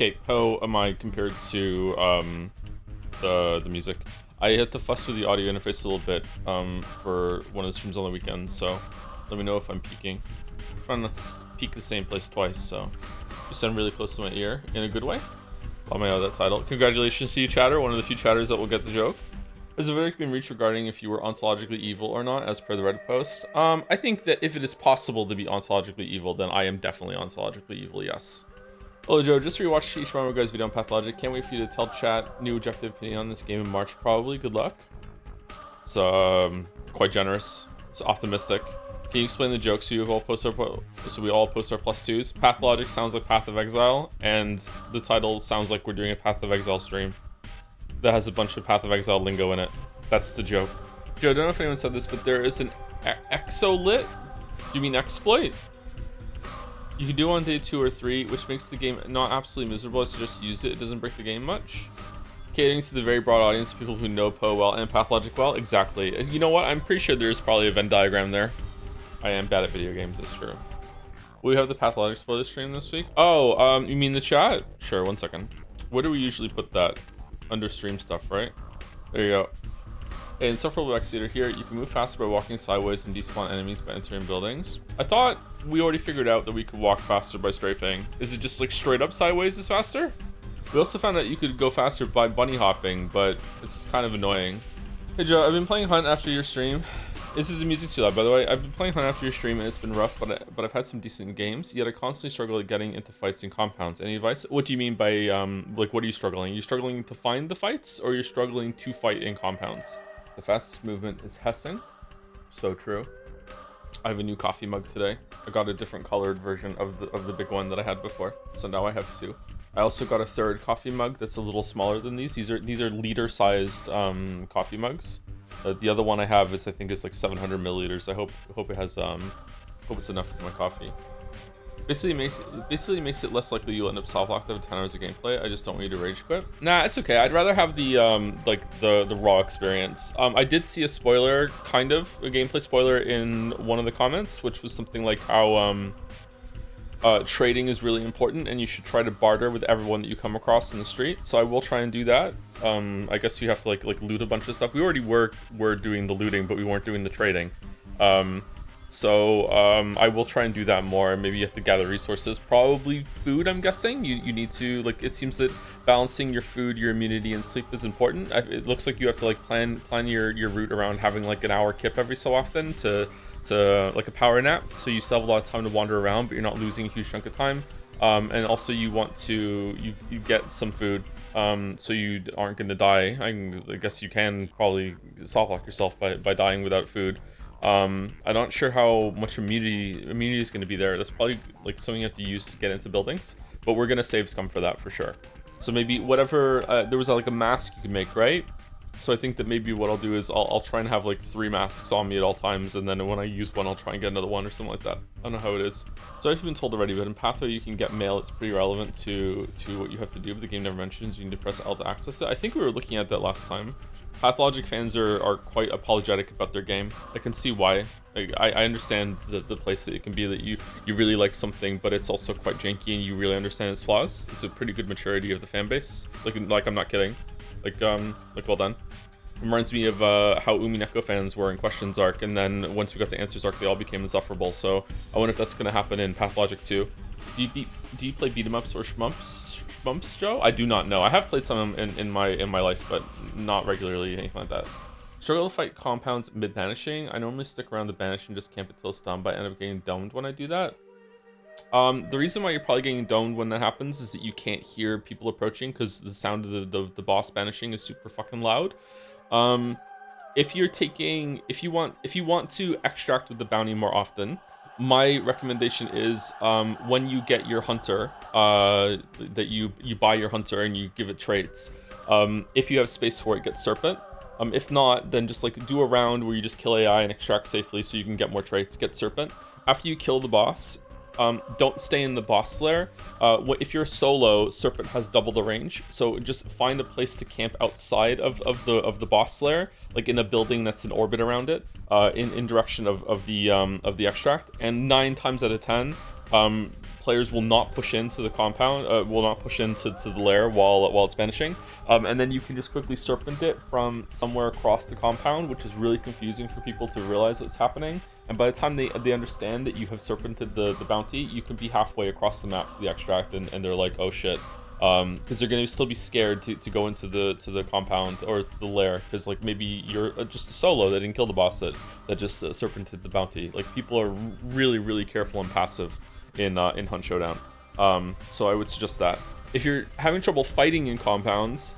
Okay, how am I compared to the music? I had to fuss with the audio interface a little bit for one of the streams on the weekend, so let me know if I'm peaking. I'm trying not to peak the same place twice, so you sound really close to my ear in a good way. While my that title. Congratulations to you, chatter, one of the few chatters that will get the joke. Has a verdict been reached regarding if you were ontologically evil or not, as per the Reddit post? I think that if it is possible to be ontologically evil, then I am definitely ontologically evil, yes. Hello, Joe. Just rewatched each one of you guys' video on Pathologic. Can't wait for you to tell chat new objective opinion on this game in March, probably. Good luck. It's quite generous. It's optimistic. Can you explain the jokes so we all post our +2s? Pathologic sounds like Path of Exile, and the title sounds like we're doing a Path of Exile stream that has a bunch of Path of Exile lingo in it. That's the joke. Joe, I don't know if anyone said this, but there is an exolit. Do you mean exploit? You can do it on day 2 or 3, which makes the game not absolutely miserable. So just use it. It doesn't break the game much. Catering to the very broad audience, people who know Poe well and Pathologic well. Exactly. You know what? I'm pretty sure there's probably a Venn diagram there. I am bad at video games. That's true. We have the Pathologic spoiler stream this week. Oh, you mean the chat? Sure. 1 second. Where do we usually put that? Under stream stuff, right? There you go. In Insufferable Exeter here, you can move faster by walking sideways and despawn enemies by entering buildings. I thought we already figured out that we could walk faster by strafing. Is it just like straight up sideways is faster? We also found out you could go faster by bunny hopping, but it's kind of annoying. Hey Joe, I've been playing Hunt after your stream. Is it the music too loud, by the way? I've been playing Hunt after your stream and it's been rough, but I've had some decent games. Yet I constantly struggle at getting into fights in compounds. Any advice? What do you mean by like what are you struggling? Are you struggling to find the fights, or you're struggling to fight in compounds? The fastest movement is hessing. So true. I have a new coffee mug today. I got a different colored version of the big one that I had before, so now I have 2. I also got a third coffee mug that's a little smaller than these. These are liter-sized coffee mugs. The other one I have is I think is like 700 milliliters. I hope it has hope it's enough for my coffee. Basically makes it less likely you'll end up soft locked over 10 hours of gameplay. I just don't want you to rage quit. Nah, it's okay. I'd rather have the like the raw experience. I did see a spoiler, kind of a gameplay spoiler in one of the comments, which was something like how trading is really important and you should try to barter with everyone that you come across in the street. So I will try and do that. I guess you have to like loot a bunch of stuff. We already were doing the looting, but we weren't doing the trading. So I will try and do that more. Maybe you have to gather resources, probably food. I'm guessing you need to, like, it seems that balancing your food, your immunity, and sleep is important. It looks like you have to like plan your route around having like an hour kip every so often to like a power nap, so you still have a lot of time to wander around, but you're not losing a huge chunk of time. And also you want to you get some food, so you aren't going to die. I guess you can probably soft lock yourself by dying without food. I'm not sure how much immunity is going to be there. That's probably like something you have to use to get into buildings, but we're going to save scum for that for sure. So maybe whatever, there was like a mask you can make, right? So I think that maybe what I'll do is I'll try and have like 3 masks on me at all times, and then when I use one, I'll try and get another one or something like that. I don't know how it is. So I've been told already, but in Patho you can get mail. It's pretty relevant to what you have to do, but the game never mentions you need to press L to access it. I think we were looking at that last time. Pathologic fans are quite apologetic about their game. I can see why. I understand the place that it can be that you really like something, but it's also quite janky and you really understand its flaws. It's a pretty good maturity of the fan base. Like I'm not kidding. Like well done. It reminds me of how Umineko fans were in Questions Arc, and then once we got to Answers Arc, they all became insufferable. So I wonder if that's going to happen in Pathologic too. Do you play beat 'em ups or shmumps, Joe? I do not know. I have played some in my life, but not regularly, anything like that. Struggle to fight compounds mid banishing. I normally stick around the banish and just camp until it's done, but I end up getting domed when I do that. The reason why you're probably getting domed when that happens is that you can't hear people approaching because the sound of the boss banishing is super fucking loud. If you want to extract with the bounty more often, my recommendation is when you get your hunter, that you buy your hunter and you give it traits. If you have space for it, get serpent. If not, then just like do a round where you just kill AI and extract safely so you can get more traits. Get serpent. After you kill the boss, don't stay in the boss lair. If you're solo, serpent has double the range, so just find a place to camp outside of the boss lair, like in a building that's in orbit around it, in direction of the extract. And 9 times out of 10, players will not push into the compound, will not push into the lair while it's banishing, and then you can just quickly serpent it from somewhere across the compound, which is really confusing for people to realize what's happening. And by the time they understand that you have serpented the bounty, you can be halfway across the map to the extract, and they're like, oh shit. Because they're going to still be scared to go into the compound or the lair, because like maybe you're just a solo that didn't kill the boss that just serpented the bounty. Like, people are really careful and passive in Hunt Showdown. So I would suggest that if you're having trouble fighting in compounds,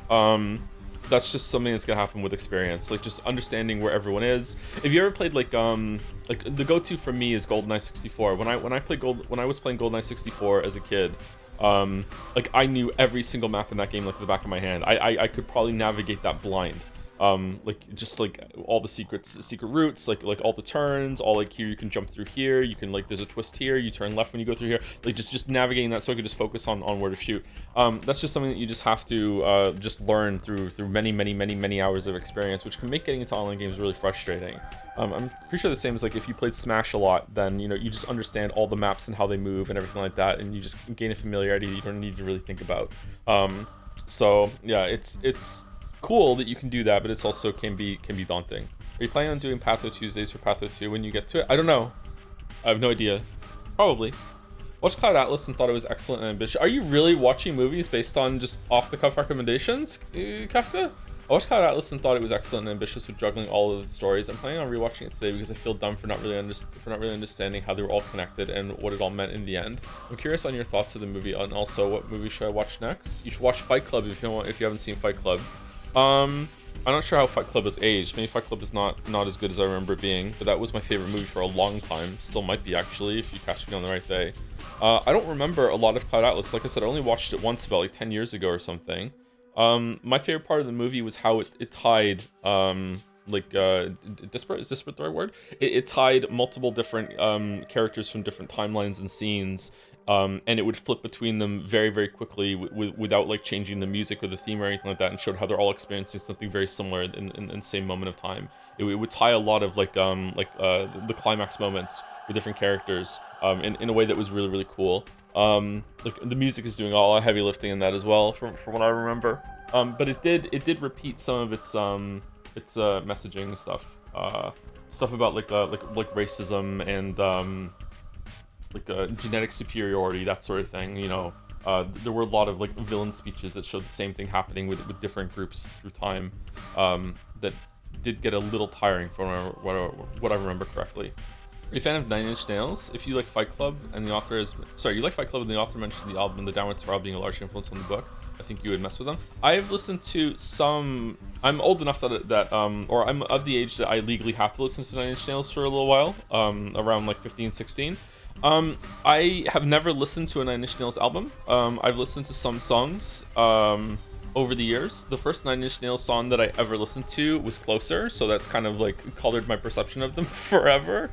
that's just something that's gonna happen with experience. Like, just understanding where everyone is. If you ever played like the go-to for me is GoldenEye 64. When I was playing GoldenEye 64 as a kid. Like, I knew every single map in that game like the back of my hand. I could probably navigate that blind. Like, just like all the secret routes, like all the turns, all like here you can jump through here, you can like there's a twist here, you turn left when you go through here, like just navigating that so I could just focus on where to shoot. That's just something that you just have to just learn through many hours of experience, which can make getting into online games really frustrating. I'm pretty sure the same as like if you played Smash a lot, then you know you just understand all the maps and how they move and everything like that, and you just gain a familiarity you don't need to really think about. So yeah, it's cool that you can do that, but it's also can be daunting. Are you planning on doing Patho Tuesdays for Patho 2 when you get to it? I don't know. I have no idea. Probably. Watched Cloud Atlas and thought it was excellent and ambitious. Are you really watching movies based on just off-the-cuff recommendations, Kafka? I watched Cloud Atlas and thought it was excellent and ambitious with juggling all of the stories. I'm planning on rewatching it today because I feel dumb for not really understanding how they were all connected and what it all meant in the end. I'm curious on your thoughts of the movie, and also what movie should I watch next? You should watch Fight Club if you haven't seen Fight Club. I'm not sure how Fight Club has aged. Maybe Fight Club is not as good as I remember it being, but that was my favorite movie for a long time. Still might be, actually, if you catch me on the right day. I don't remember a lot of Cloud Atlas. Like I said, I only watched it once about like 10 years ago or something. My favorite part of the movie was how it tied disparate, is disparate the right word? It tied multiple different characters from different timelines and scenes, and it would flip between them very quickly without like changing the music or the theme or anything like that, and showed how they're all experiencing something very similar in the same moment of time. It would tie a lot of the climax moments with different characters in a way that was really cool. Like, the music is doing all heavy lifting in that as well, from what I remember. But it did repeat some of its messaging stuff, stuff about like racism and genetic superiority, that sort of thing. You know, there were a lot of like villain speeches that showed the same thing happening with different groups through time. That did get a little tiring from what I remember correctly. Are you a fan of Nine Inch Nails? If you like Fight Club and the author you like Fight Club and the author mentioned the album and the downward spiral being a large influence on the book, I think you would mess with them. I've listened to some. I'm old enough or I'm of the age that I legally have to listen to Nine Inch Nails for a little while, around like 15, 16. I have never listened to a Nine Inch Nails album. I've listened to some songs over the years. The first Nine Inch Nails song that I ever listened to was Closer, so that's kind of like colored my perception of them forever.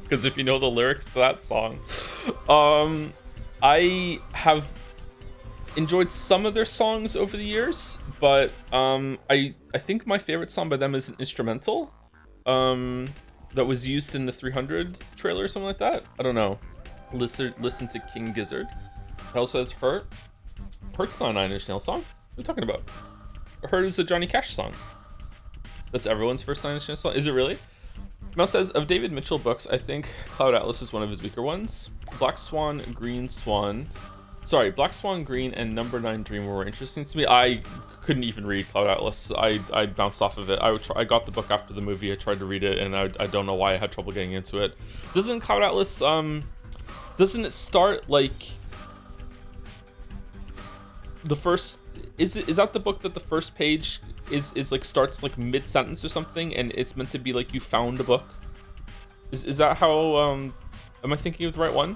Because if you know the lyrics to that song, I have enjoyed some of their songs over the years, but I think my favorite song by them is an instrumental that was used in the 300 trailer or something like that. I don't know. Listen to King Gizzard. It also says Hurt. Hurt's not a Nine Inch Nails song. What are you talking about? Hurt is a Johnny Cash song. That's everyone's first Nine Inch Nails song. Is it really? Mel says, of David Mitchell books, I think Cloud Atlas is one of his weaker ones. Black Swan, Green, and Number 9 Dream were interesting to me. I couldn't even read Cloud Atlas. I bounced off of it. I got the book after the movie. I tried to read it, and I don't know why I had trouble getting into it. Doesn't Cloud Atlas, doesn't it start like the first... Is that the book that the first page is like starts like mid-sentence or something, and it's meant to be like you found a book? Is that how am I thinking of the right one?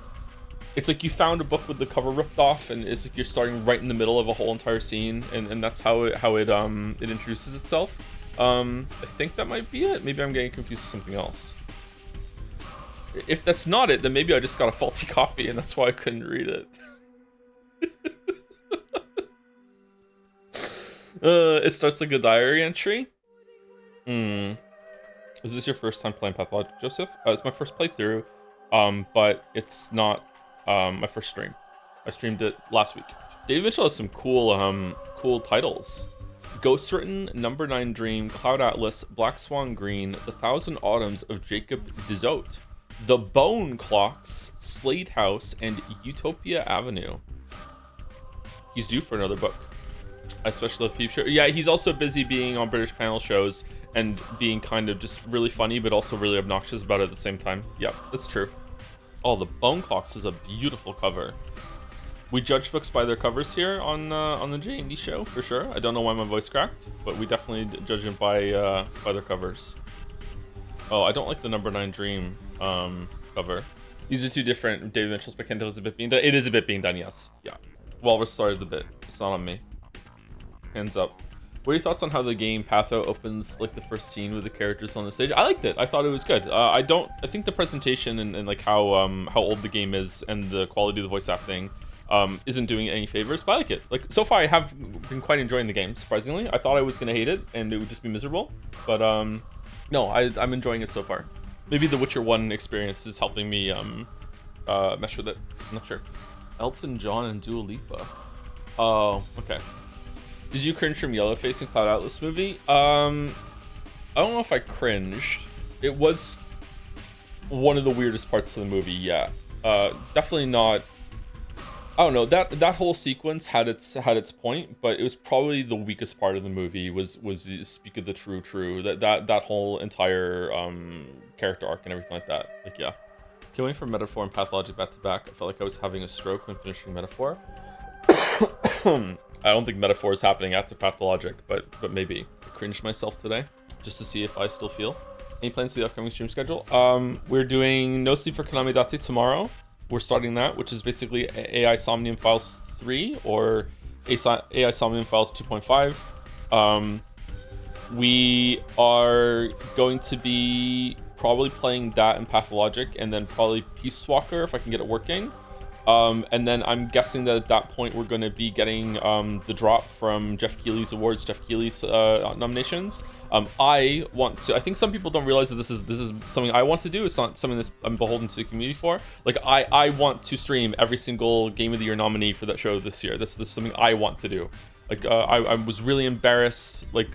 It's like you found a book with the cover ripped off, and it's like you're starting right in the middle of a whole entire scene, and that's how it introduces itself. I think that might be it. Maybe I'm getting confused with something else. If that's not it, then maybe I just got a faulty copy and that's why I couldn't read it. It starts like a diary entry. Is this your first time playing Pathologic, Joseph? It's my first playthrough, but it's not my first stream. I streamed it last week. David Mitchell has some cool titles. Ghost Written, Number 9 Dream, Cloud Atlas, Black Swan Green, The Thousand Autumns of Jacob Dezote, The Bone Clocks, Slade House, and Utopia Avenue. He's due for another book. I especially love Peep Show. Yeah, he's also busy being on British panel shows and being kind of just really funny, but also really obnoxious about it at the same time. Yeah, that's true. Oh, The Bone Clocks is a beautiful cover. We judge books by their covers here on the J&D show, for sure. I don't know why my voice cracked, but we definitely judge them by their covers. Oh, I don't like the Number 9 Dream cover. These are two different David Mitchell's, but can't tell it's a bit being done. It is a bit being done, yes. Yeah. Walrus started the bit. It's not on me. Hands up. What are your thoughts on how the game Patho opens like the first scene with the characters on the stage? I liked it. I thought it was good. I think the presentation and like how old the game is and the quality of the voice acting isn't doing it any favors, but I like it. Like, so far I have been quite enjoying the game, surprisingly. I thought I was gonna hate it and it would just be miserable, but no, I'm enjoying it so far. Maybe the Witcher 1 experience is helping me mesh with it. I'm not sure. Elton John and Dua Lipa. Oh, okay. Did you cringe from Yellowface and Cloud Atlas movie? I don't know if I cringed. It was one of the weirdest parts of the movie, yeah. Definitely not. I don't know, that whole sequence had its point, but it was probably the weakest part of the movie was Speak of the True, that whole entire character arc and everything like that. Like, yeah. Going from Metaphor and Pathologic back to back, I felt like I was having a stroke when finishing Metaphor. I don't think Metaphor is happening after Pathologic, but maybe. I cringed myself today just to see if I still feel. Any plans for the upcoming stream schedule? We're doing No Sleep for Konami Date tomorrow. We're starting that, which is basically AI Somnium Files 3 or AI Somnium Files 2.5. We are going to be probably playing that in Pathologic and then probably Peace Walker if I can get it working. And then I'm guessing that at that point we're going to be getting the drop from Jeff Keighley's awards, Jeff Keighley's nominations. I think some people don't realize that this is something I want to do. It's not something that I'm beholden to the community for. Like, I want to stream every single Game of the Year nominee for that show this year. This is something I want to do. Like, I was really embarrassed, like,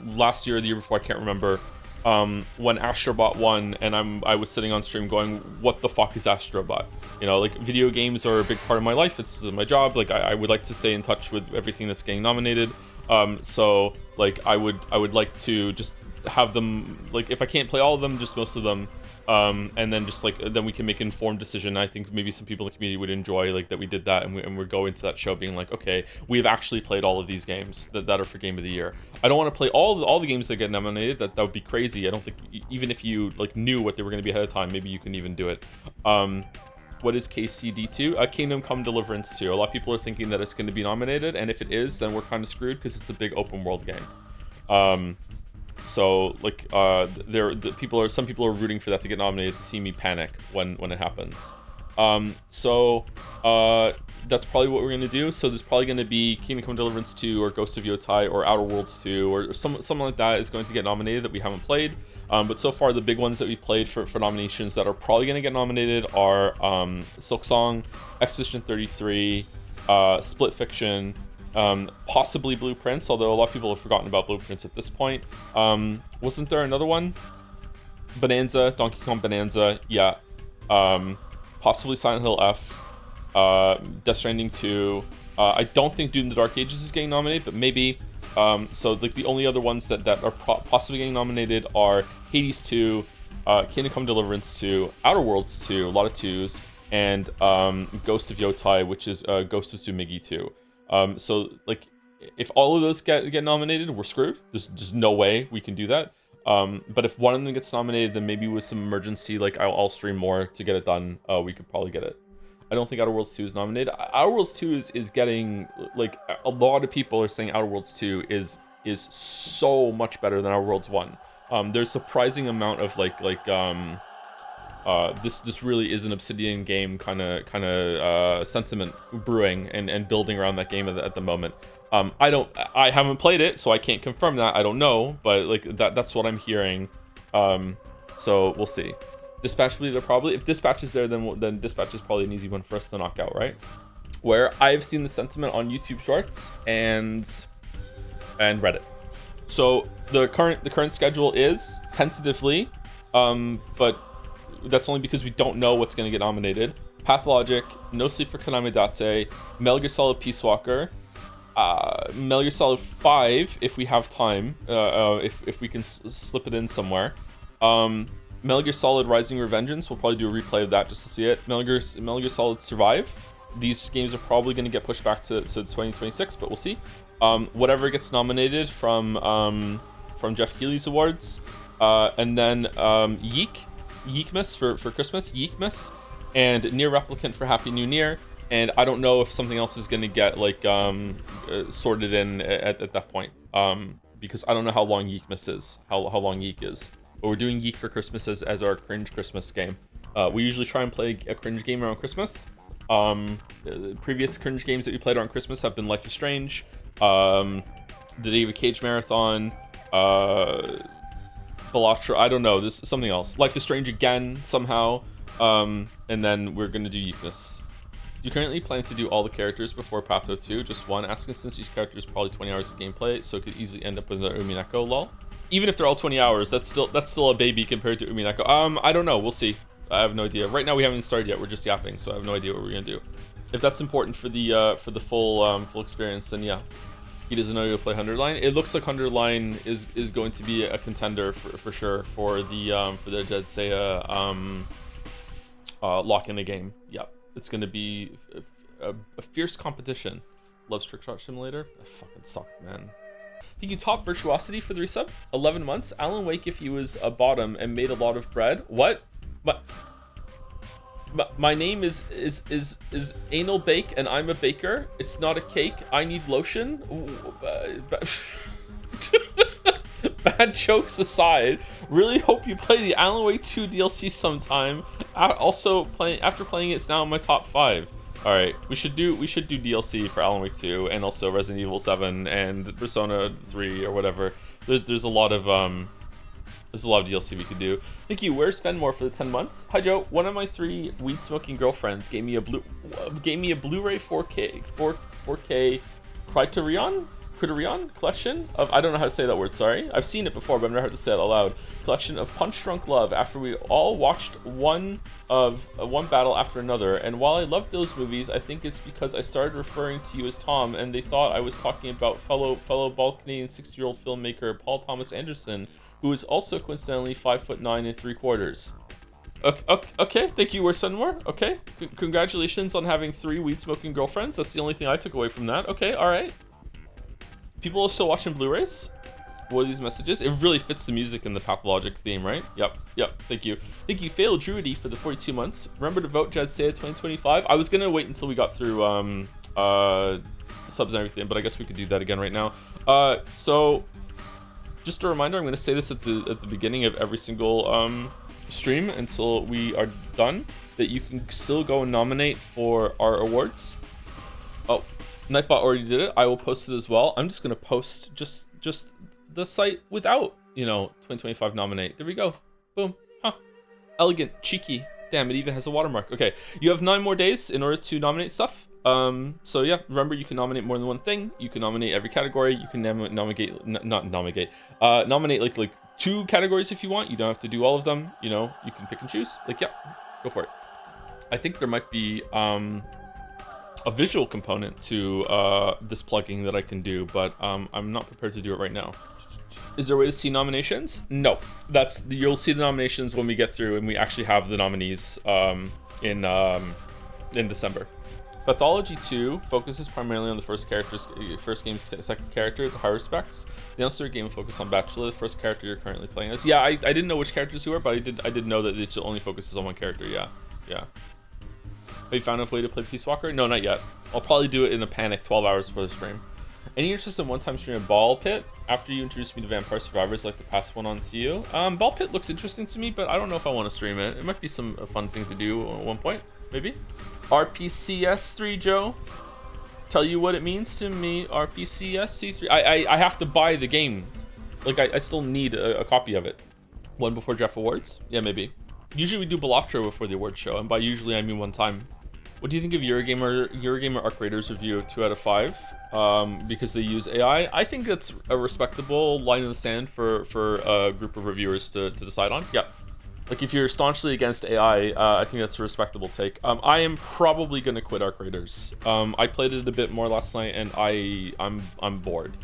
last year or the year before, I can't remember, when Astrobot won, and I was sitting on stream going, what the fuck is Astrobot? You know, like, video games are a big part of my life. It's my job. Like, I would like to stay in touch with everything that's getting nominated. So like I would like to just have them, like, if I can't play all of them, just most of them, and then just like then we can make an informed decision. I think maybe some people in the community would enjoy like that we did that, and we're going into that show being like, okay, we've actually played all of these games that are for Game of the Year. I don't want to play all the games that get nominated. That would be crazy. I don't think even if you like knew what they were going to be ahead of time, maybe you couldn't even do it. What is KCD2? Kingdom Come Deliverance 2. A lot of people are thinking that it's going to be nominated, and if it is, then we're kind of screwed because it's a big open world game. So like some people are rooting for that to get nominated to see me panic when it happens. So that's probably what we're going to do. So there's probably going to be Kingdom Come Deliverance 2 or Ghost of Yotai or Outer Worlds 2 or something like that is going to get nominated that we haven't played. But so far the big ones that we played for nominations that are probably going to get nominated are Silksong, Expedition 33, Split Fiction, possibly Blueprints, although a lot of people have forgotten about Blueprints at this point. Wasn't there another one? Bonanza, Donkey Kong Bonanza, yeah. Possibly Silent Hill F, Death Stranding 2. I don't think Doom the Dark Ages is getting nominated, but maybe. So like the only other ones that are possibly getting nominated are Hades 2, Kingdom Come Deliverance 2, Outer Worlds 2, a lot of 2s, and Ghost of Yotai, which is Ghost of Tsumigi 2. So like if all of those get nominated, we're screwed. There's no way we can do that. But if one of them gets nominated, then maybe with some emergency, like I'll stream more to get it done, we could probably get it. I don't think Outer Worlds 2 is nominated. Outer Worlds 2 is getting, like, a lot of people are saying Outer Worlds 2 is so much better than Outer Worlds 1. There's surprising amount of this really is an Obsidian game kind of sentiment brewing and building around that game at the moment. I haven't played it, so I can't confirm that. I don't know, but like that's what I'm hearing. So we'll see. Dispatch Bleeder probably. If Dispatch is there, then Dispatch is probably an easy one for us to knock out, right? Where I've seen the sentiment on YouTube Shorts and Reddit. So the current schedule is tentatively, but that's only because we don't know what's going to get nominated. Pathologic, No Sleep for Konami Date, Metal Gear Solid Peace Walker, Metal Gear Solid 5 if we have time, if we can slip it in somewhere. Metal Gear Solid Rising Revengeance, we'll probably do a replay of that just to see it. Metal Gear Solid Survive. These games are probably going to get pushed back to 2026, but we'll see. Whatever gets nominated from Jeff Keighley's awards, and then Yeekmas for Christmas, Yeekmas, and Near Replicant for Happy New Year. And I don't know if something else is going to get like sorted in at that point, because I don't know how long Yeekmas is, how long Yeek is. But we're doing Yeek for Christmas as our cringe Christmas game. We usually try and play a cringe game around Christmas. Previous cringe games that we played around Christmas have been Life is Strange, the David Cage Marathon, Bellatra, I don't know, this is something else. Life is Strange again, somehow, and then we're going to do Yeekmas. Do you currently plan to do all the characters before Patho 2? Just one, asking since each character is probably 20 hours of gameplay, so it could easily end up with another Umineko, lol. Even if they're all 20 hours, that's still a baby compared to Umineko. I don't know, we'll see. I have no idea. Right now we haven't started yet, we're just yapping, so I have no idea what we're gonna do. If that's important for the full experience, then yeah. He doesn't know you'll play 100 Line. It looks like 100 Line is going to be a contender for sure for their Dead Seiya lock in the game. Yep. It's going to be a fierce competition. Loves Trick Shot Simulator. That fucking sucked, man. Thank you, Top Virtuosity, for the resub. 11 months. Alan Wake if he was a bottom and made a lot of bread. What? My name is Anal Bake and I'm a baker. It's not a cake. I need lotion. Bad jokes aside, really hope you play the Alan Wake 2 DLC sometime. Also, after playing it, it's now in my top 5. All right, we should do DLC for Alan Wake 2 and also Resident Evil 7 and Persona 3 or whatever. There's a lot of DLC we could do. Thank you. Where's Fenmore for the 10 months? Hi Joe. One of my 3 weed smoking girlfriends gave me a Blu-ray 4K Criterion collection of, I don't know how to say that word, sorry. I've seen it before, but I've never heard to say it out loud. Collection of Punch Drunk Love after we all watched one battle after another. And while I love those movies, I think it's because I started referring to you as Tom and they thought I was talking about fellow bald Canadian 60-year-old filmmaker Paul Thomas Anderson, who is also coincidentally 5'9" 3/4. Okay, thank you, Where's Fenmore? Okay, congratulations on having 3 weed smoking girlfriends. That's the only thing I took away from that. Okay, all right. People are still watching Blu-rays? What are these messages? It really fits the music and the Pathologic theme, right? Yep. Thank you. Thank you, Fail Druidy, for the 42 months. Remember to vote Jed Seiya 2025. I was gonna wait until we got through subs and everything, but I guess we could do that again right now. So just a reminder, I'm gonna say this at the beginning of every single stream until we are done, that you can still go and nominate for our awards. Oh, Nightbot already did it. I will post it as well. I'm just gonna post just the site without 2025 nominate. There we go. Boom. Huh. Elegant, cheeky. Damn, it even has a watermark. Okay, you have 9 more days in order to nominate stuff. So yeah, remember you can nominate more than one thing. You can nominate every category. You can nominate like 2 categories if you want. You don't have to do all of them. You can pick and choose. Like, yeah, go for it. I think there might be a visual component to this plugging that I can do, but I'm not prepared to do it right now. Is there a way to see nominations? No, you'll see the nominations when we get through and we actually have the nominees in December. Pathology 2 focuses primarily on the first game's second character, the high respects. The answer game will focus on Bachelor, the first character you're currently playing as. Yeah, I didn't know which characters you were, but I did know that it only focuses on one character. Yeah. Have you found a way to play Peace Walker? No, not yet. I'll probably do it in a panic 12 hours before the stream. Any interest in one-time stream of Ball Pit after you introduced me to Vampire Survivors like the past one on to you? Ball Pit looks interesting to me, but I don't know if I want to stream it. It might be a fun thing to do at one point, maybe. RPCS3, Joe. Tell you what it means to me. RPCSC3. I have to buy the game. Like, I still need a copy of it. One before Jeff Awards? Yeah, maybe. Usually we do Balatro before the award show, and by usually I mean one time. What do you think of Eurogamer Arc Raiders review of 2 out of 5? Because they use AI. I think that's a respectable line in the sand for a group of reviewers to decide on. Yeah. Like, if you're staunchly against AI, I think that's a respectable take. I am probably gonna quit Arc Raiders. I played it a bit more last night, and I'm bored.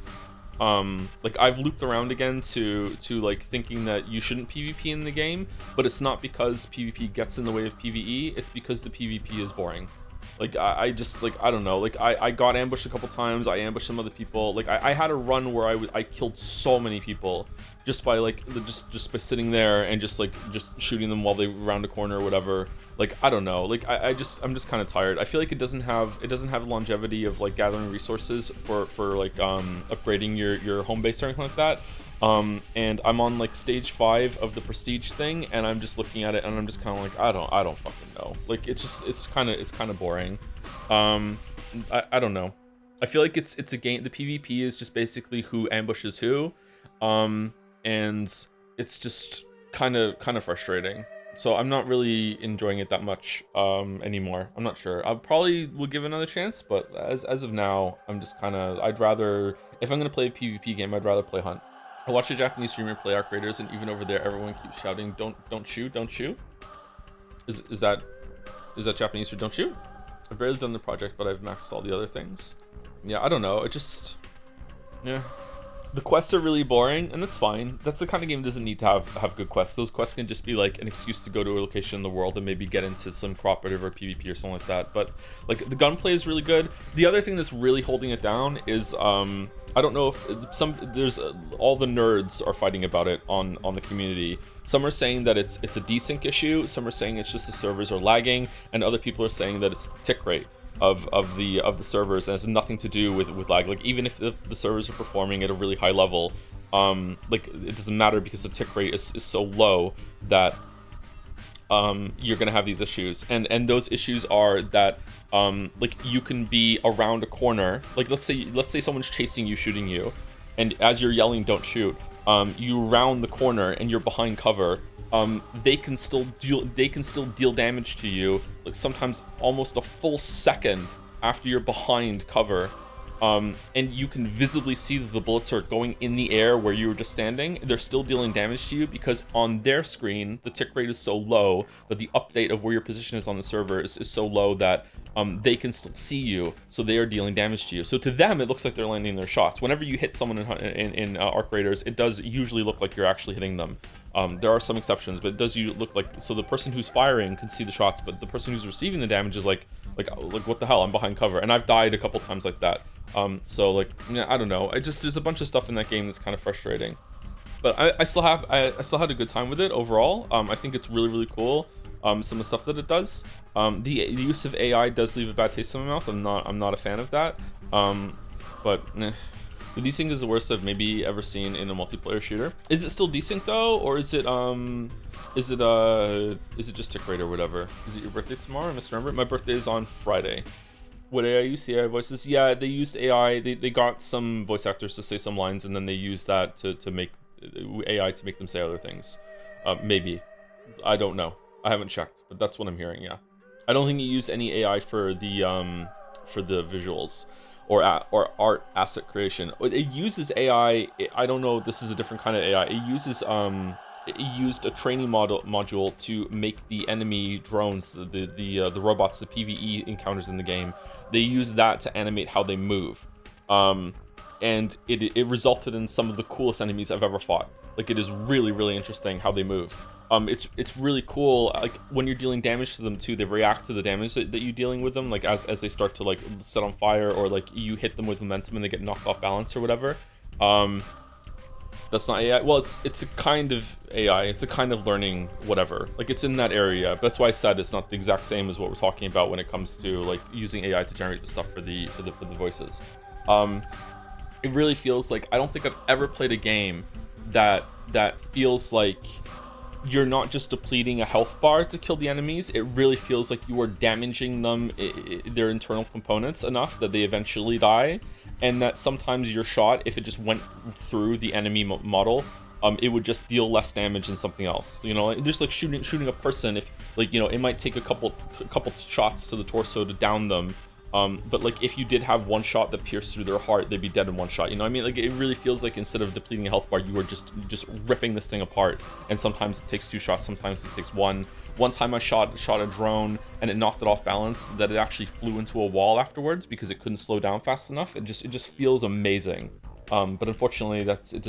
Like, I've looped around again to like thinking that you shouldn't PvP in the game, but it's not because PvP gets in the way of PvE. It's because the PvP is boring. Like, I just, like, I don't know. Like, I got ambushed a couple times. I ambushed some other people. Like, I had a run where I killed so many people just by, like, just by sitting there and just shooting them while they round a corner or whatever. Like, I don't know. Like, I'm just kind of tired. I feel like it doesn't have longevity of, like, gathering resources for like upgrading your home base or anything like that. And I'm on, like, stage 5 of the prestige thing, and I'm just looking at it and I'm just kind of like, I don't fucking know. Like, it's kind of boring. I don't know. I feel like it's a game. The PvP is just basically who ambushes who, and it's just kind of frustrating. So I'm not really enjoying it that much anymore. I'm not sure. I probably will give it another chance, but as of now, I'm just I'd rather, if I'm gonna play a PvP game, I'd rather play Hunt. I watched a Japanese streamer play Arc Raiders, and even over there, everyone keeps shouting, "Don't shoot, don't shoot." Is that Japanese for "don't shoot"? I've barely done the project, but I've maxed all the other things. Yeah, I don't know. It just, yeah. The quests are really boring, and that's fine. That's the kind of game that doesn't need to have good quests. Those quests can just be like an excuse to go to a location in the world and maybe get into some cooperative or PvP or something like that. But like, the gunplay is really good. The other thing that's really holding it down is I don't know if there's all the nerds are fighting about it on the community. Some are saying that it's a desync issue. Some are saying it's just the servers are lagging, and other people are saying that it's the tick rate of the servers, and it's nothing to do with lag. Like, even if the servers are performing at a really high level, like, it doesn't matter because the tick rate is so low that you're gonna have these issues. And those issues are that like, you can be around a corner. Like, let's say someone's chasing you, shooting you, and as you're yelling "don't shoot," you round the corner and you're behind cover. They can still deal damage to you, like, sometimes almost a full second after you're behind cover, and you can visibly see that the bullets are going in the air where you were just standing. They're still dealing damage to you because on their screen the tick rate is so low that the update of where your position is on the server is so low that they can still see you, so they are dealing damage to you. So to them, it looks like they're landing their shots. Whenever you hit someone in Arc Raiders, it does usually look like you're actually hitting them. There are some exceptions, but it does look like, so the person who's firing can see the shots, but the person who's receiving the damage is like what the hell, I'm behind cover. And I've died a couple times like that. So, like, yeah, I don't know. There's a bunch of stuff in that game that's kind of frustrating. But I still had a good time with it overall. I think it's really, really cool. Some of the stuff that it does. The use of AI does leave a bad taste in my mouth. I'm not a fan of that. But the desync is the worst I've maybe ever seen in a multiplayer shooter. Is it still desync though, or is it just tick rate or whatever? Is it your birthday tomorrow? I misremember. My birthday is on Friday. What AI use? The AI voices? Yeah, they used AI. They got some voice actors to say some lines, and then they used that to make AI to make them say other things. Maybe. I don't know. I haven't checked, but that's what I'm hearing. Yeah, I don't think he used any AI for the visuals or art asset creation. It uses AI. I don't know. This is a different kind of AI. It uses it used a training module to make the enemy drones, the robots, the PvE encounters in the game. They use that to animate how they move, and it resulted in some of the coolest enemies I've ever fought. Like, it is really, really interesting how they move. It's really cool. Like, when you're dealing damage to them too, they react to the damage that you're dealing with them. Like, as they start to, like, set on fire, or like you hit them with momentum and they get knocked off balance or whatever. That's not AI. Well, it's a kind of AI. It's a kind of learning whatever. Like, it's in that area. That's why I said it's not the exact same as what we're talking about when it comes to, like, using AI to generate the stuff for the voices. It really feels like, I don't think I've ever played a game that feels like you're not just depleting a health bar to kill the enemies. It really feels like you are damaging them, their internal components, enough that they eventually die, and that sometimes your shot, if it just went through the enemy model, it would just deal less damage than something else. You know, just like shooting a person, if like, you know, it might take a couple shots to the torso to down them. But like if you did have one shot that pierced through their heart, they'd be dead in one shot. You know what I mean? Like it really feels like instead of depleting a health bar, you are just ripping this thing apart. And sometimes it takes 2 shots, sometimes it takes 1. One time I shot a drone and it knocked it off balance, that it actually flew into a wall afterwards because it couldn't slow down fast enough. It just feels amazing. But unfortunately, it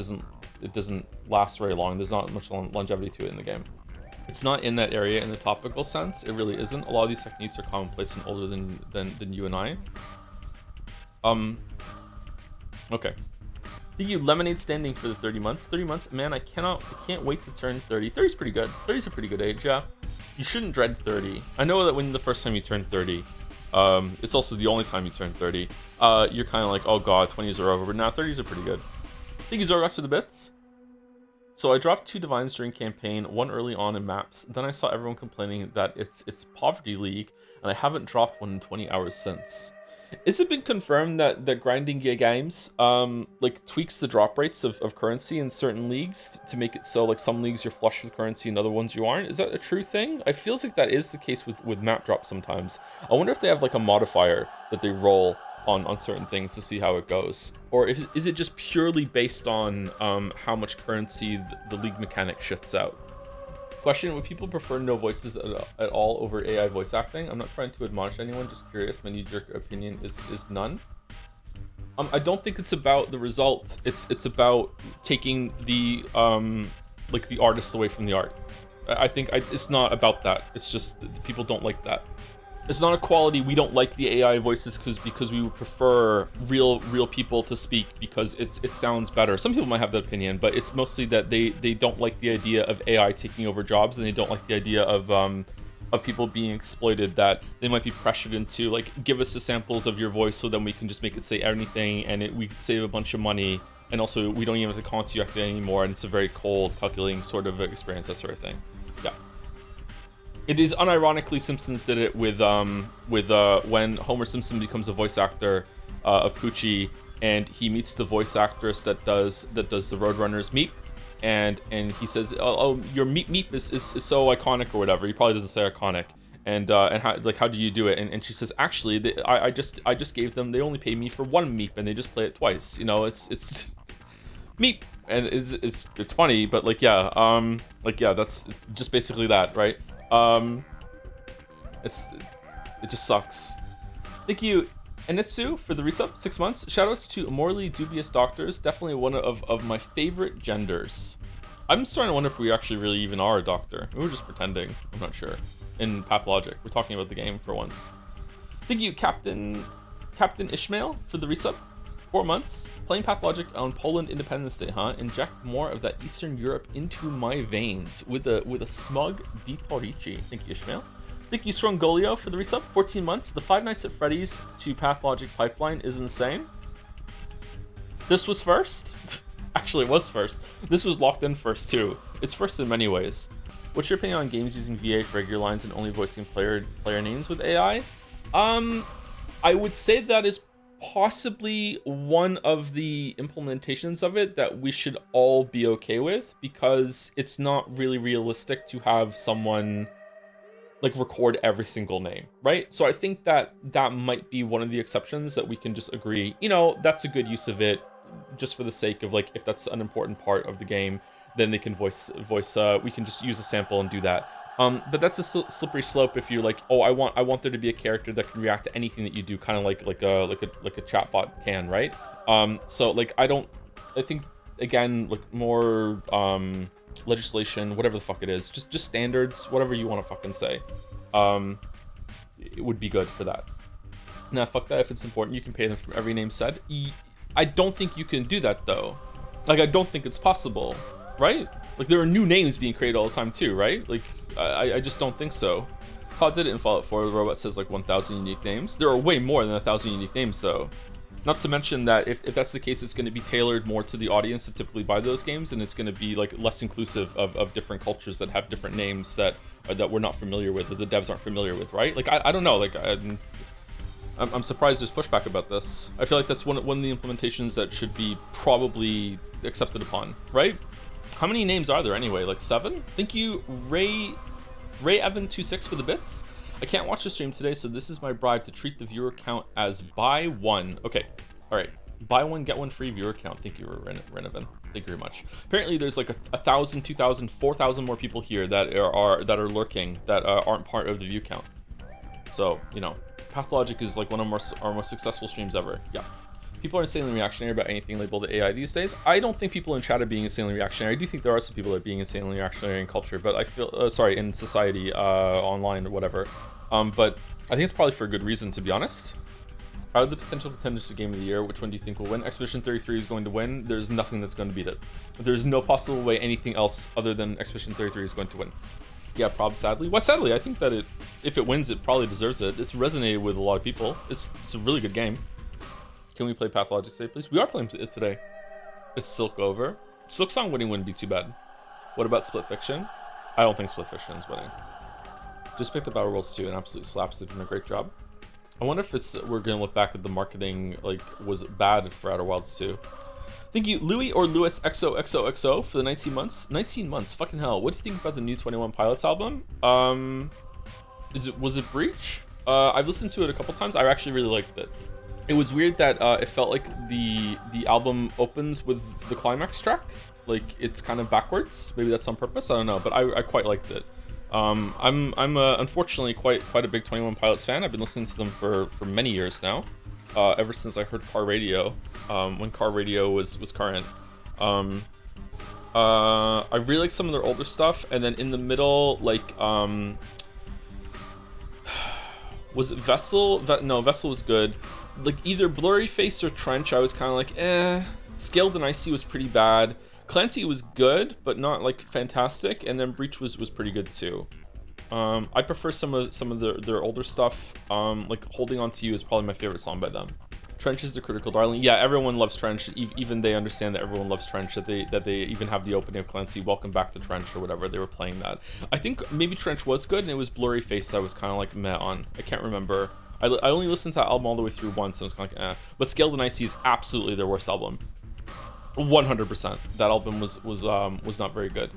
doesn't last very long. There's not much longevity to it in the game. It's not in that area in the topical sense. It really isn't. A lot of these techniques are commonplace and older than you and I. Okay. Thank you, Lemonade Standing, for the 30 months. 30 months, man, I can't wait to turn 30. 30's pretty good. 30's a pretty good age, yeah. You shouldn't dread 30. I know that when the first time you turn 30, it's also the only time you turn 30, you're kind of like, oh god, 20s are over, but now 30s are pretty good. Thank you, Zorgas, for the bits. So I dropped 2 divines during campaign, one early on in maps. Then I saw everyone complaining that it's Poverty League, and I haven't dropped one in 20 hours since. Is it been confirmed that grinding games like tweaks the drop rates of currency in certain leagues to make it so like some leagues you're flush with currency and other ones you aren't? Is that a true thing? I feels like that is the case with map drops sometimes. I wonder if they have like a modifier that they roll on certain things to see how it goes, or is it just purely based on how much currency the league mechanic shits out? Question: would people prefer no voices at all over AI voice acting? I'm not trying to admonish anyone, just curious. My knee-jerk opinion is none. I don't think it's about the result. It's about taking the like the artist away from the art. I think it's not about that. It's just people don't like that. It's not a quality. We don't like the AI voices because we would prefer real people to speak because it sounds better. Some people might have that opinion, but it's mostly that they don't like the idea of AI taking over jobs, and they don't like the idea of people being exploited, that they might be pressured into like, give us the samples of your voice so then we can just make it say anything and we save a bunch of money, and also we don't even have to contact it anymore, and it's a very cold calculating sort of experience, that sort of thing. Yeah. It is unironically Simpsons did it with when Homer Simpson becomes a voice actor of Poochie, and he meets the voice actress that does the Roadrunners meep, and he says, oh your meep is so iconic or whatever. He probably doesn't say iconic, and how do you do it? And she says, actually I just gave them, they only pay me for 1 meep and they just play it twice. You know, it's meep, and it's funny, but like yeah, it's just basically that, right? It just sucks. Thank you, Enitsu, for the resub, 6 months. Shoutouts to morally dubious doctors, definitely one of my favorite genders. I'm starting to wonder if we actually really even are a doctor. We were just pretending. I'm not sure. In Pathologic, we're talking about the game for once. Thank you, Captain Ishmael, for the resub. 4 months. Playing Pathologic on Poland Independence Day, huh? Inject more of that Eastern Europe into my veins with a smug Vitorici. Thank you, Ishmael. Thank you, Strongolio, for the resub. 14 months. The 5 Nights at Freddy's to Pathologic pipeline is insane. This was first. Actually, it was first. This was locked in first too. It's first in many ways. What's your opinion on games using VA for regular lines and only voicing player names with AI? I would say that is possibly one of the implementations of it that we should all be okay with, because it's not really realistic to have someone like record every single name, right? So I think that might be one of the exceptions that we can just agree, you know, that's a good use of it, just for the sake of like, if that's an important part of the game, then they can voice we can just use a sample and do that. But that's a slippery slope if you're like, oh, I want there to be a character that can react to anything that you do, kind of like a chatbot can, right? So like I think again, like more legislation, whatever the fuck it is, just standards, whatever you want to fucking say, it would be good for that. Nah, fuck that. If it's important, you can pay them for every name said. I don't think you can do that though. Like I don't think it's possible, right? Like there are new names being created all the time too, right? Like I just don't think so. Todd did it in Fallout 4. The robot says like 1,000 unique names. There are way more than 1,000 unique names though. Not to mention that if that's the case, it's going to be tailored more to the audience that typically buy those games, and it's going to be like less inclusive of different cultures that have different names that we're not familiar with, or the devs aren't familiar with, right? Like I don't know, like I'm surprised there's pushback about this. I feel like that's one of the implementations that should be probably accepted upon, right? How many names are there anyway? Like 7? Thank you, Ray Evan 26 for the bits. I can't watch the stream today, so this is my bribe to treat the viewer count as buy one. Okay, all right. Buy one, get one free viewer count. Thank you, Renovan. Thank you very much. Apparently, there's like 1,000, 2,000, 4,000 more people here that are lurking that aren't part of the view count. So, you know, Pathologic is like one of our most successful streams ever. Yeah. People are insanely reactionary about anything labeled AI these days. I don't think people in chat are being insanely reactionary. I do think there are some people that are being insanely reactionary in culture, but I feel, sorry, in society, online or whatever. But I think it's probably for a good reason, to be honest. Out of the potential contenders to Game of the Year, which one do you think will win? Expedition 33 is going to win. There's nothing that's going to beat it. There's no possible way anything else other than Expedition 33 is going to win. Yeah, prob sadly. Well, sadly, I think that if it wins, it probably deserves it. It's resonated with a lot of people. It's a really good game. Can we play Pathologic today, please? We are playing it today. It's Silk over. Silk Song winning wouldn't be too bad. What about Split Fiction? I don't think Split Fiction is winning. Just picked up Outer Worlds 2 and absolutely slaps. They've done a great job. I wonder if we're gonna look back at the marketing like was bad for Outer Wilds 2. Thank you, Louis or Lewis XOXOXO for the 19 months. 19 months, fucking hell. What do you think about the new 21 Pilots album? Was it Breach? I've listened to it a couple times. I actually really liked it. It was weird that it felt like the album opens with the climax track, like it's kind of backwards. Maybe that's on purpose. I don't know, but I quite liked it. I'm unfortunately quite a big 21 Pilots fan. I've been listening to them for many years now, ever since I heard Car Radio, when Car Radio was current. I really like some of their older stuff, and then in the middle, like was it Vessel? No, Vessel was good. Like either Blurry Face or Trench, I was kind of like, eh. Scaled and Icy was pretty bad. Clancy was good, but not like fantastic, and then Breach was pretty good too. I prefer some of their older stuff. Like Holding On To You is probably my favorite song by them. Trench is the critical darling. Yeah, everyone loves Trench. Even they understand that everyone loves Trench. That they even have the opening of Clancy, Welcome Back to Trench or whatever. They were playing that. I think maybe Trench was good, and it was Blurry Face that I was kind of like meh on. I can't remember. I only listened to that album all the way through once, and I was kind of like, eh. But Scaled and Icy is absolutely their worst album. 100%. That album was not very good.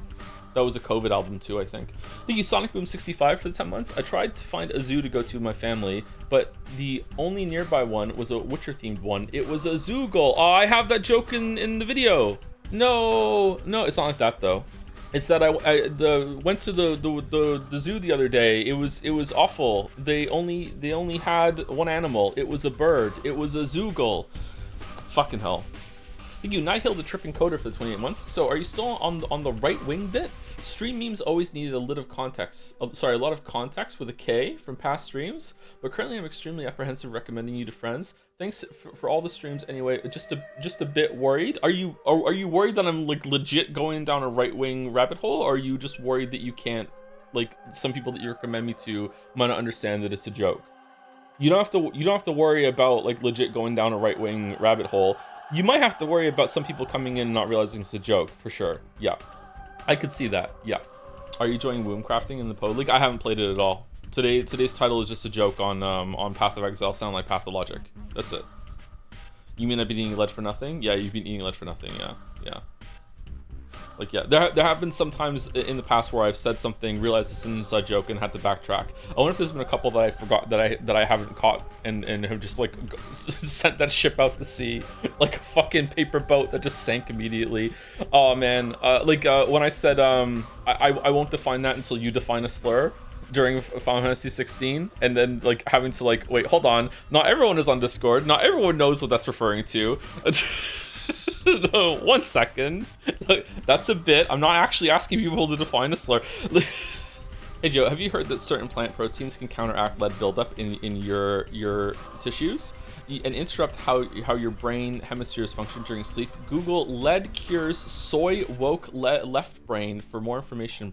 That was a COVID album too, I think. Thank you, Sonic Boom 65 for the 10 months. I tried to find a zoo to go to with my family, but the only nearby one was a Witcher themed one. It was a Zoogle. Oh, I have that joke in the video. No, it's not like that though. It's that I went to the zoo the other day. It was awful. They only had one animal. It was a bird. It was a Zoogle. Fucking hell. Thank you, Nihil the Tripping Coder for the 28 months. So are you still on the right wing bit? Stream memes always needed a lot of context. A lot of context with a K from past streams. But currently I'm extremely apprehensive recommending you to friends. Thanks for all the streams anyway. Just a bit worried. Are you worried that I'm like legit going down a right wing rabbit hole, or are you just worried that you can't, like, some people that you recommend me to might not understand that it's a joke? You don't have to worry about like legit going down a right wing rabbit hole. You might have to worry about some people coming in and not realizing it's a joke, for sure. Yeah, I could see that. Yeah. Are you enjoying womb crafting in the Pod League? I haven't played it at all. Today's title is just a joke on Path of Exile. Sound like Pathologic. That's it. You mean I've been eating lead for nothing? Yeah, you've been eating lead for nothing. Yeah. Like, yeah, there have been some times in the past where I've said something, realized it's an inside joke, and had to backtrack. I wonder if there's been a couple that I forgot that I haven't caught and have just like sent that ship out to sea like a fucking paper boat that just sank immediately. Oh man, when I said I won't define that until you define a slur during Final Fantasy 16, and then like having to like, wait, hold on, not everyone is on Discord, not everyone knows what that's referring to. No, 1 second. Look, that's a bit. I'm not actually asking people to define a slur. Hey Joe, have you heard that certain plant proteins can counteract lead buildup in your tissues and interrupt how your brain hemispheres function during sleep? Google lead cures soy woke left brain for more information.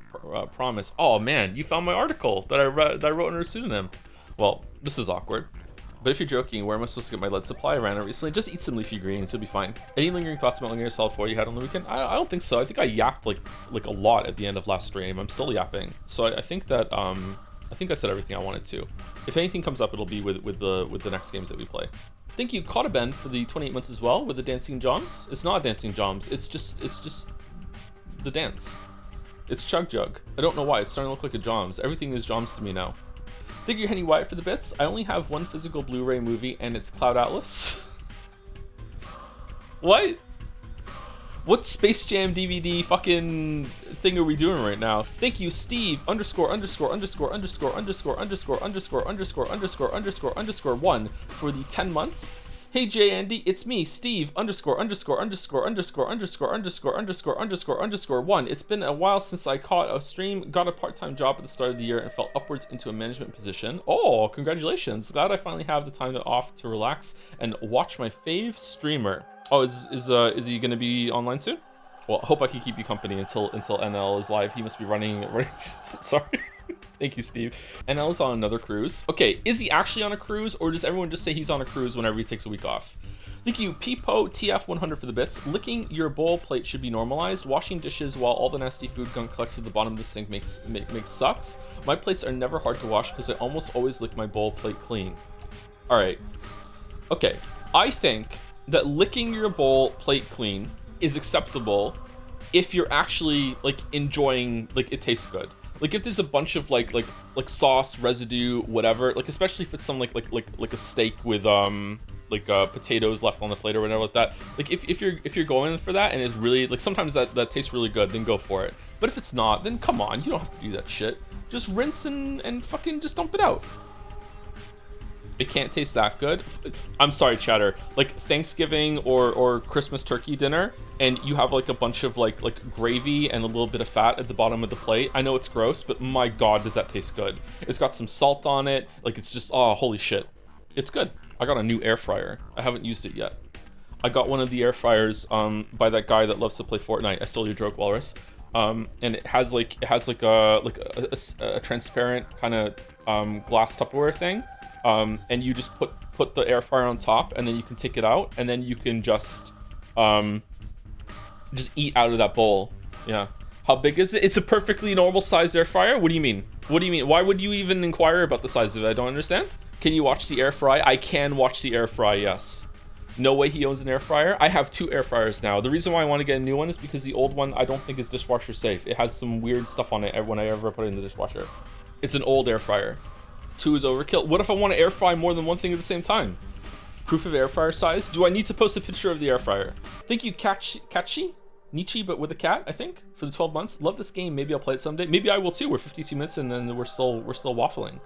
Promise. Oh man, you found my article that I wrote under a pseudonym. Well, this is awkward. But if you're joking, where am I supposed to get my lead supply? I ran out recently. Just eat some leafy greens, it'll be fine. Any lingering thoughts about Metal Gear Solid 4 you had on the weekend? I don't think so. I think I yapped like a lot at the end of last stream. I'm still yapping. So I think that I said everything I wanted to. If anything comes up, it'll be with the next games that we play. Thank you, Kotaben, for the 28 months as well with the dancing joms. It's not dancing joms. It's just the dance. It's Chug Jug. I don't know why, it's starting to look like a Joms. Everything is Joms to me now. Thank you, Henny Wyatt, for the bits. I only have one physical Blu-ray movie, and it's Cloud Atlas. What? What Space Jam DVD fucking thing are we doing right now? Thank you, Steve ____________________ 1 for the 10 months. Hey Jay Andy, it's me, Steve ___________________________________________ 1. It's been a while since I caught a stream, got a part-time job at the start of the year, and fell upwards into a management position. Oh, congratulations. Glad I finally have the time off to relax and watch my fave streamer. Oh, is he gonna be online soon? Well, I hope I can keep you company until NL is live. He must be running sorry. Thank you, Steve. NL is on another cruise. Okay, is he actually on a cruise, or does everyone just say he's on a cruise whenever he takes a week off? Thank you, Peepo TF100 for the bits. Licking your bowl plate should be normalized. Washing dishes while all the nasty food gunk collects at the bottom of the sink makes sucks. My plates are never hard to wash because I almost always lick my bowl plate clean. All right. Okay, I think that licking your bowl plate clean is acceptable if you're actually like enjoying, like it tastes good. Like if there's a bunch of like sauce residue, whatever, like especially if it's some like a steak with potatoes left on the plate or whatever like that. Like if you're going for that and it's really like, sometimes that tastes really good, then go for it. But if it's not, then come on, you don't have to do that shit. Just rinse and fucking just dump it out. It can't taste that good. I'm sorry, chatter. Like Thanksgiving or Christmas turkey dinner, and you have like a bunch of like gravy and a little bit of fat at the bottom of the plate. I know it's gross, but my God, does that taste good. It's got some salt on it. Like it's just, oh, holy shit. It's good. I got a new air fryer. I haven't used it yet. I got one of the air fryers by that guy that loves to play Fortnite. I stole your joke, Walrus. And it has a transparent kind of glass Tupperware thing. And you just put the air fryer on top, and then you can take it out, and then you can just eat out of that bowl. Yeah. How big is it? It's a perfectly normal sized air fryer. What do you mean? What do you mean? Why would you even inquire about the size of it? I don't understand. Can you watch the air fry? I can watch the air fry, yes. No way he owns an air fryer. I have 2 air fryers now. The reason why I want to get a new one is because the old one I don't think is dishwasher safe. It has some weird stuff on it when I ever put it in the dishwasher. It's an old air fryer. 2 is overkill. What if I want to air fry more than one thing at the same time? Proof of air fryer size? Do I need to post a picture of the air fryer? Thank you, Kachi? Nietzsche, but with a cat, I think, for the 12 months. Love this game. Maybe I'll play it someday. Maybe I will too. We're 52 minutes and then we're still waffling.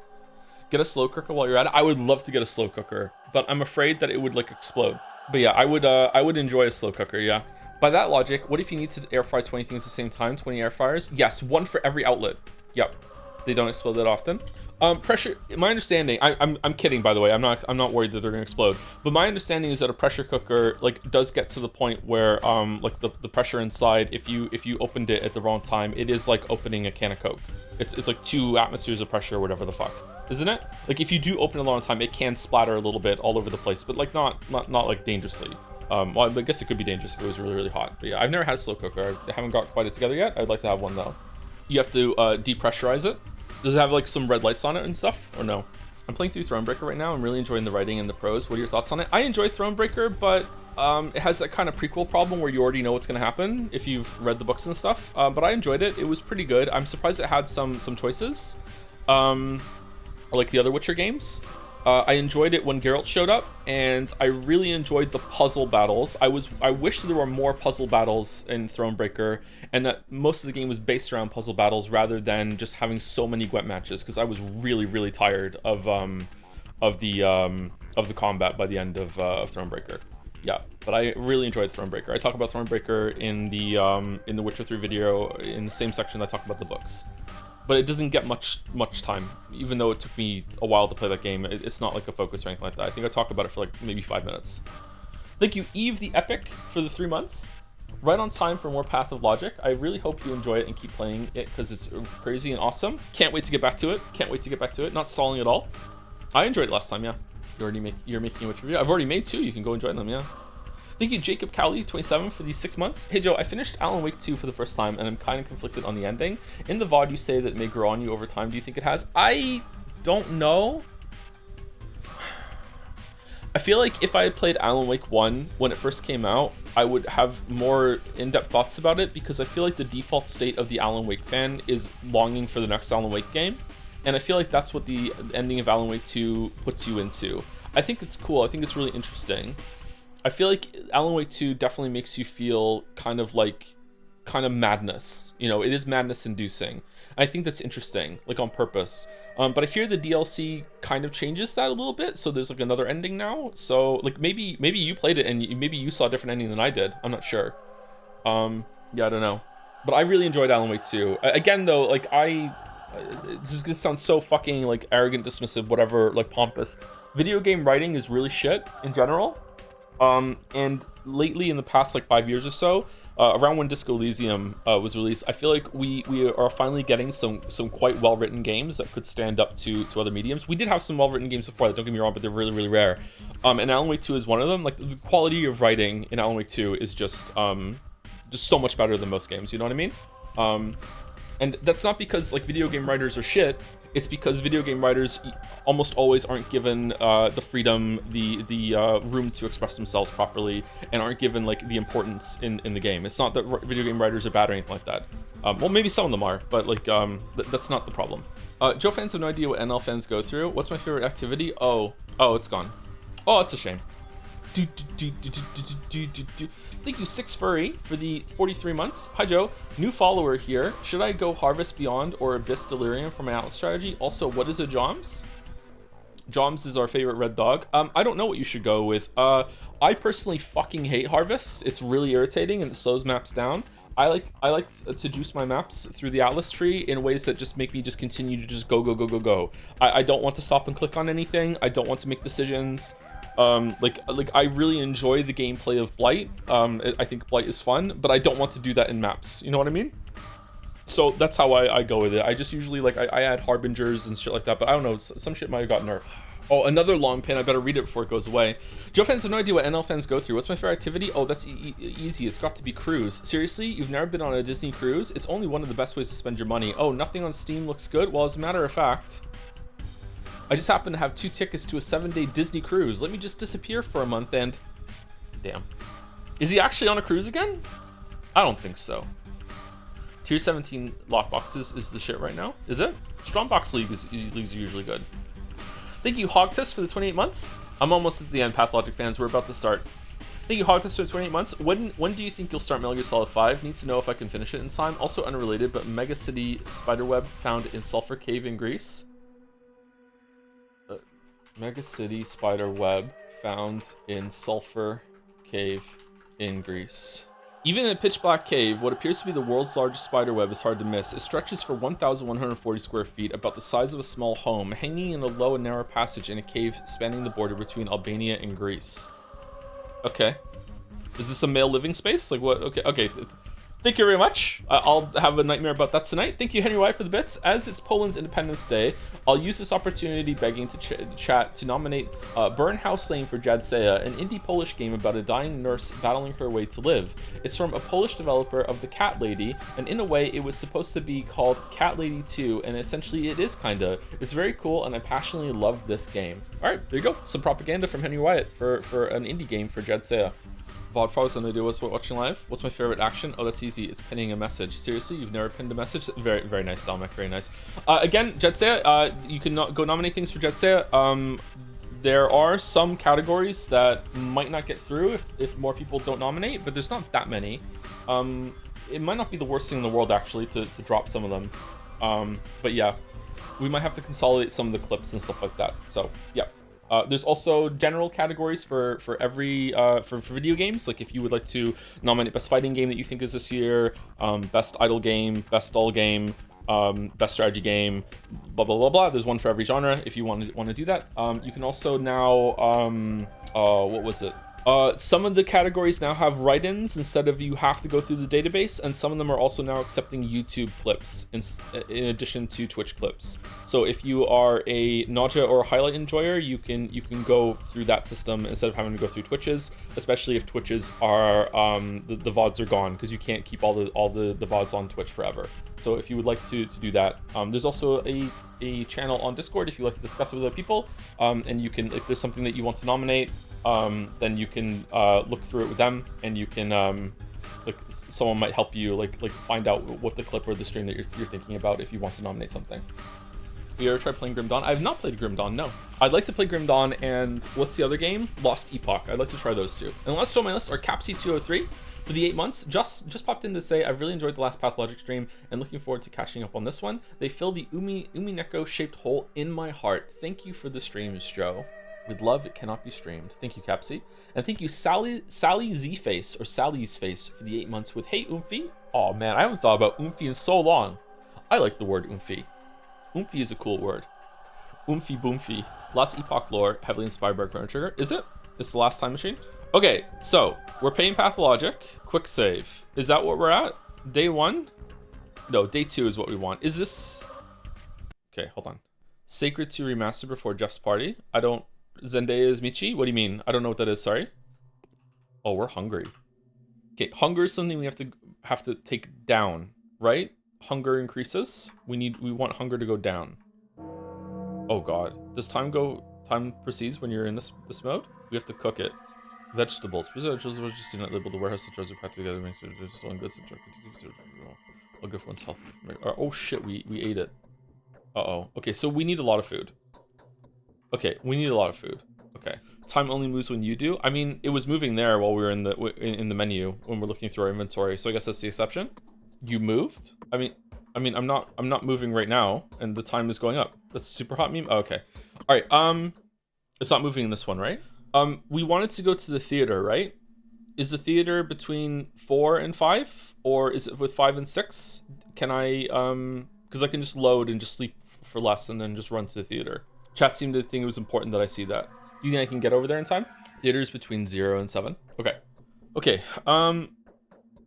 Get a slow cooker while you're at it. I would love to get a slow cooker, but I'm afraid that it would like explode. But yeah, I would enjoy a slow cooker, yeah. By that logic, what if you need to air fry 20 things at the same time, 20 air fryers? Yes, 1 for every outlet. Yep. They don't explode that often. Pressure, my understanding, I'm kidding, by the way. I'm not worried that they're gonna explode. But my understanding is that a pressure cooker like does get to the point where like the pressure inside, if you opened it at the wrong time, it is like opening a can of Coke. It's like 2 atmospheres of pressure or whatever the fuck, isn't it? Like if you do open it a long time, it can splatter a little bit all over the place, but like not like dangerously. Well, I guess it could be dangerous if it was really, really hot. But yeah, I've never had a slow cooker. I haven't got quite it together yet. I'd like to have one though. You have to depressurize it. Does it have like some red lights on it and stuff, or no? I'm playing through Thronebreaker right now. I'm really enjoying the writing and the prose. What are your thoughts on it? I enjoy Thronebreaker, but it has that kind of prequel problem where you already know what's going to happen if you've read the books and stuff. But I enjoyed it. It was pretty good. I'm surprised it had some choices, like the other Witcher games. I enjoyed it when Geralt showed up, and I really enjoyed the puzzle battles. I wish there were more puzzle battles in Thronebreaker, and that most of the game was based around puzzle battles rather than just having so many Gwent matches, because I was really, really tired of the combat by the end of Thronebreaker. Yeah, but I really enjoyed Thronebreaker. I talk about Thronebreaker in the Witcher 3 video in the same section that I talk about the books. But it doesn't get much time, even though it took me a while to play that game. It's not like a focus or anything like that. I think I talked about it for like maybe 5 minutes. Thank you, Eve the Epic, for the 3 months. Right on time for more Pathologic. I really hope you enjoy it and keep playing it because it's crazy and awesome. Can't wait to get back to it. Not stalling at all. I enjoyed it last time, yeah. You're making a Witcher video. I've already made 2. You can go enjoy them, yeah. Thank you, Jacob Cowley, 27, for these 6 months. Hey, Joe, I finished Alan Wake 2 for the first time, and I'm kind of conflicted on the ending. In the VOD, you say that it may grow on you over time. Do you think it has? I don't know. I feel like if I had played Alan Wake 1 when it first came out, I would have more in-depth thoughts about it, because I feel like the default state of the Alan Wake fan is longing for the next Alan Wake game. And I feel like that's what the ending of Alan Wake 2 puts you into. I think it's cool. I think it's really interesting. I feel like Alan Wake 2 definitely makes you feel kind of madness. You know, it is madness inducing. I think that's interesting, like on purpose. But I hear the DLC kind of changes that a little bit. So there's like another ending now. So like maybe you played it and maybe you saw a different ending than I did. I'm not sure. Yeah, I don't know. But I really enjoyed Alan Wake 2. Again, though, like this is gonna sound so fucking like arrogant, dismissive, whatever, like pompous. Video game writing is really shit in general. And lately, in the past like 5 years or so, around when Disco Elysium was released, I feel like we are finally getting some quite well-written games that could stand up to other mediums. We did have some well-written games before that, don't get me wrong, but they're really, really rare. And Alan Wake 2 is one of them. Like, the quality of writing in Alan Wake 2 is just so much better than most games, you know what I mean? And that's not because like video game writers are shit. It's because video game writers almost always aren't given the freedom, the room to express themselves properly, and aren't given like the importance in the game. It's not that video game writers are bad or anything like that. Well, maybe some of them are, but like that's not the problem. Joe fans have no idea what NL fans go through. What's my favorite activity? Oh, it's gone. Oh, it's a shame. Thank you, Six Furry, for the 43 months. Hi, Joe. New follower here. Should I go Harvest Beyond or Abyss Delirium for my Atlas strategy? Also, what is a Joms? Joms is our favorite red dog. I don't know what you should go with. I personally fucking hate Harvest. It's really irritating and it slows maps down. I like to juice my maps through the Atlas tree in ways that just make me just continue to just go. I don't want to stop and click on anything. I don't want to make decisions. Like I really enjoy the gameplay of Blight. I think Blight is fun, but I don't want to do that in maps. You know what I mean? So that's how I go with it. I just usually like I add harbingers and shit like that, but I don't know. Some shit might have got nerfed. Oh, another long pin. I better read it before it goes away. Joe fans have no idea what NL fans go through. What's my favorite activity? Oh, that's easy. It's got to be cruise. Seriously, you've never been on a Disney cruise? It's only one of the best ways to spend your money. Oh, nothing on Steam looks good. Well, as a matter of fact, I just happen to have 2 tickets to a 7-day Disney cruise. Let me just disappear for a month and... Damn. Is he actually on a cruise again? I don't think so. Tier 17 lockboxes is the shit right now. Is it? Strongbox leagues are usually good. Thank you, Hogtus, for the 28 months. I'm almost at the end, Pathologic fans. We're about to start. Thank you, Hogtus, for the 28 months. When do you think you'll start Metal Gear Solid 5? Need to know if I can finish it in time. Also unrelated, but Mega City Spiderweb found in Sulfur Cave in Greece. Mega City spider web found in Sulfur Cave in Greece. Even in a pitch black cave, what appears to be the world's largest spider web is hard to miss. It stretches for 1,140 square feet, about the size of a small home, hanging in a low and narrow passage in a cave spanning the border between Albania and Greece. Okay. Is this a male living space? Like what? Okay. Thank you very much. I'll have a nightmare about that tonight. Thank you, Henry White, for the bits. As it's Poland's Independence Day, I'll use this opportunity begging to chat to nominate Burn House Lane for Jadseya, an indie Polish game about a dying nurse battling her way to live. It's from a Polish developer of The Cat Lady, and in a way, it was supposed to be called Cat Lady 2, and essentially it is kinda. It's very cool, and I passionately love this game. All right, there you go. Some propaganda from Henry Wyatt for an indie game for Jadseya. Vodfrogs on the do what's watching live. What's my favorite action? Oh, that's easy. It's pinning a message. Seriously, you've never pinned a message? Very, very nice, Dominic. Very nice. Again, Jadseya, you can go nominate things for Jadseya. There are some categories that might not get through if more people don't nominate, but there's not that many. It might not be the worst thing in the world, actually, to drop some of them. But yeah, we might have to consolidate some of the clips and stuff like that. So, yeah. There's also general categories for every for video games. Like if you would like to nominate best fighting game that you think is this year, best idle game, best dull game, best strategy game, blah blah blah blah. There's one for every genre if you want to do that. You can also now what was it? Some of the categories now have write-ins instead of you have to go through the database, and some of them are also now accepting YouTube clips in addition to Twitch clips. So if you are a nausea or highlight enjoyer, you can go through that system instead of having to go through Twitches. especially if Twitches are the VODs are gone, because you can't keep all the VODs on Twitch forever. So if you would like to do that, there's also a channel on Discord if you like to discuss it with other people, and you can, if there's something that you want to nominate, then you can look through it with them, and you can like someone might help you like find out what the clip or the stream that you're thinking about if you want to nominate something. Have you ever tried playing Grim Dawn? I have not played Grim Dawn, no. I'd like to play Grim Dawn, and what's the other game? Lost Epoch. I'd like to try those two. And last on my list are Capsy203 for the 8 months. Just popped in to say I've really enjoyed the last Pathologic stream and looking forward to catching up on this one. They fill the Umineko shaped hole in my heart. Thank you for the streams, Joe. With love, it cannot be streamed. Thank you, Capsy. And thank you, Sally Z-Face, or Sally's Face, for the 8 months with Hey Oomphy. Oh man, I haven't thought about Oomphy in so long. I like the word Oomphy. Oomphy is a cool word. Oomphy Boomfy. Last Epoch lore, heavily inspired by Chrono Trigger. Is it? It's the last time machine? Okay, so we're paying Pathologic. Quick save. Is that what we're at? Day 1? No, day 2 is what we want. Is this... Okay, hold on. Sacred to remaster before Jeff's party? I don't... Zendaya is Michi? What do you mean? I don't know what that is, sorry. Oh, we're hungry. Okay, hunger is something we have to take down, right? Hunger increases. We want hunger to go down. Oh god. Does time proceeds when you're in this mode? We have to cook it. Vegetables. Vegetables was just not labeled. The warehouse that tries to pack together makes it just one goods and all good for one's health. Oh shit, we ate it. Uh-oh. Okay, so we need a lot of food. Okay, we need a lot of food. Okay. Time only moves when you do. I mean, it was moving there while we were in the menu when we're looking through our inventory. So I guess that's the exception. You moved? I mean, I'm not moving right now, and the time is going up. That's a super hot meme. Oh, okay. All right. It's not moving in this one, right? We wanted to go to the theater, right? Is the theater between 4 and 5, or is it with 5 and 6? Can I because I can just load and just sleep for less and then just run to the theater. Chat seemed to think it was important that I see that. Do you think I can get over there in time? Theater's between 0 and 7. Okay. Okay.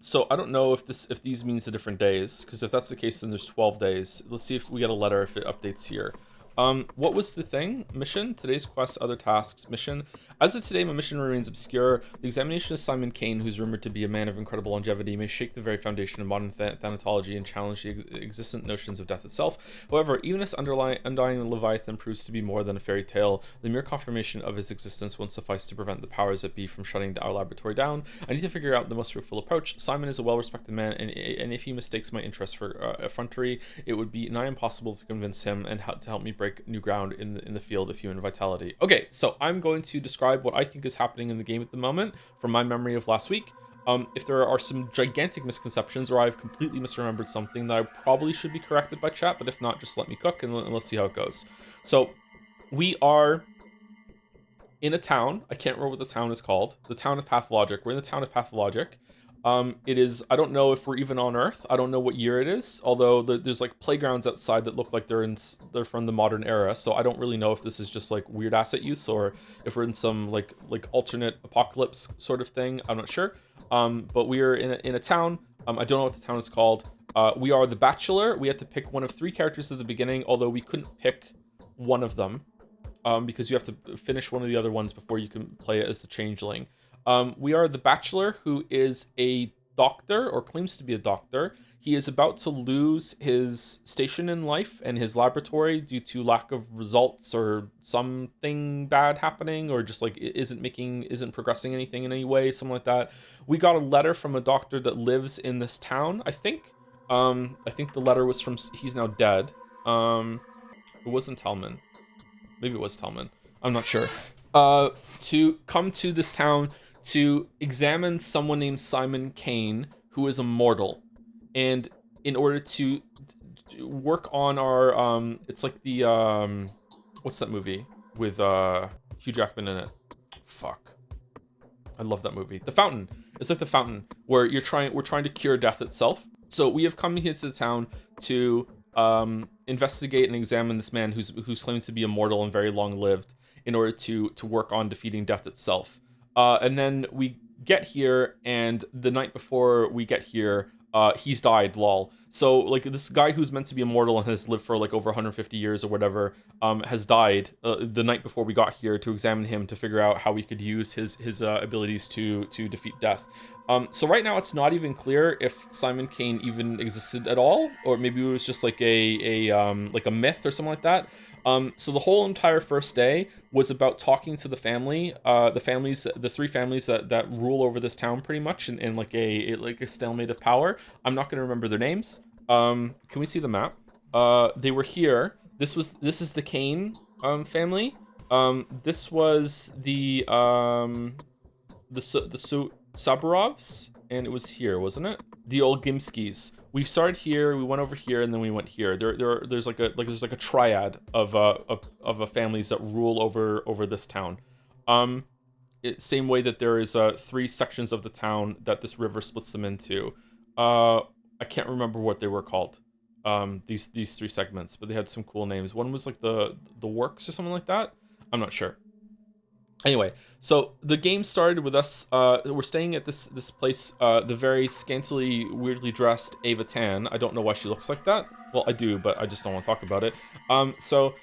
So I don't know if these means the different days, because if that's the case, then there's 12 days. Let's see if we get a letter if it updates here. What was the thing? Mission? Today's quest, other tasks, mission. As of today, my mission remains obscure. The examination of Simon Kaines, who's rumored to be a man of incredible longevity, may shake the very foundation of modern thanatology and challenge the existent notions of death itself. However, even as undying Leviathan proves to be more than a fairy tale, the mere confirmation of his existence won't suffice to prevent the powers that be from shutting our laboratory down. I need to figure out the most fruitful approach. Simon is a well-respected man, and if he mistakes my interest for effrontery, it would be nigh impossible to convince him and to help me break new ground in the field of human vitality. Okay, so I'm going to describe what I think is happening in the game at the moment from my memory of last week. If there are some gigantic misconceptions or I've completely misremembered something, that I probably should be corrected by chat, but if not, just let me cook and let's see how it goes. So we are in a town. I can't remember what the town is called. The town of Pathologic. We're in the town of Pathologic. It is, I don't know if we're even on Earth. I don't know what year it is, although there's like playgrounds outside that look like they're from the modern era. So I don't really know if this is just like weird asset use or if we're in some like alternate apocalypse sort of thing. I'm not sure. But we are in a town. I don't know what the town is called. We are the Bachelor. We had to pick one of 3 characters at the beginning, although we couldn't pick one of them, because you have to finish one of the other ones before you can play it as the Changeling. We are the Bachelor, who is a doctor, or claims to be a doctor. He is about to lose his station in life and his laboratory due to lack of results or something bad happening, or just like isn't progressing anything in any way, something like that. We got a letter from a doctor that lives in this town, I think. I think the letter was from, he's now dead. It wasn't Telman. Maybe it was Telman. I'm not sure. To come to this town to examine someone named Simon Kaines, who is a mortal, and in order to work on our it's like the what's that movie with Hugh Jackman in it? Fuck, I love that movie. The Fountain. It's like The Fountain, where we're trying to cure death itself. So we have come here to the town to investigate and examine this man who's claims to be immortal and very long lived, in order to work on defeating death itself. And then we get here, and the night before we get here, he's died, lol. So like this guy who's meant to be immortal and has lived for like over 150 years or whatever, has died the night before we got here to examine him to figure out how we could use his abilities to defeat death. So right now it's not even clear if Simon Kain even existed at all, or maybe it was just like a myth or something like that. So the whole entire first day was about talking to the family, the three families that rule over this town pretty much in like a stalemate of power. I'm not going to remember their names. Can we see the map? They were here. This is the Kain family. This was the Saburovas, and it was here, wasn't it? The old Gimskis. We started here, we went over here, and then we went here. There's like a triad of families that rule over this town. Same way that there is 3 sections of the town that this river splits them into. I can't remember what they were called. These 3 segments, but they had some cool names. One was like the Works or something like that. I'm not sure. Anyway, so the game started with us, we're staying at this place, the very scantily, weirdly dressed Ava Tan. I don't know why she looks like that. Well, I do, but I just don't want to talk about it. So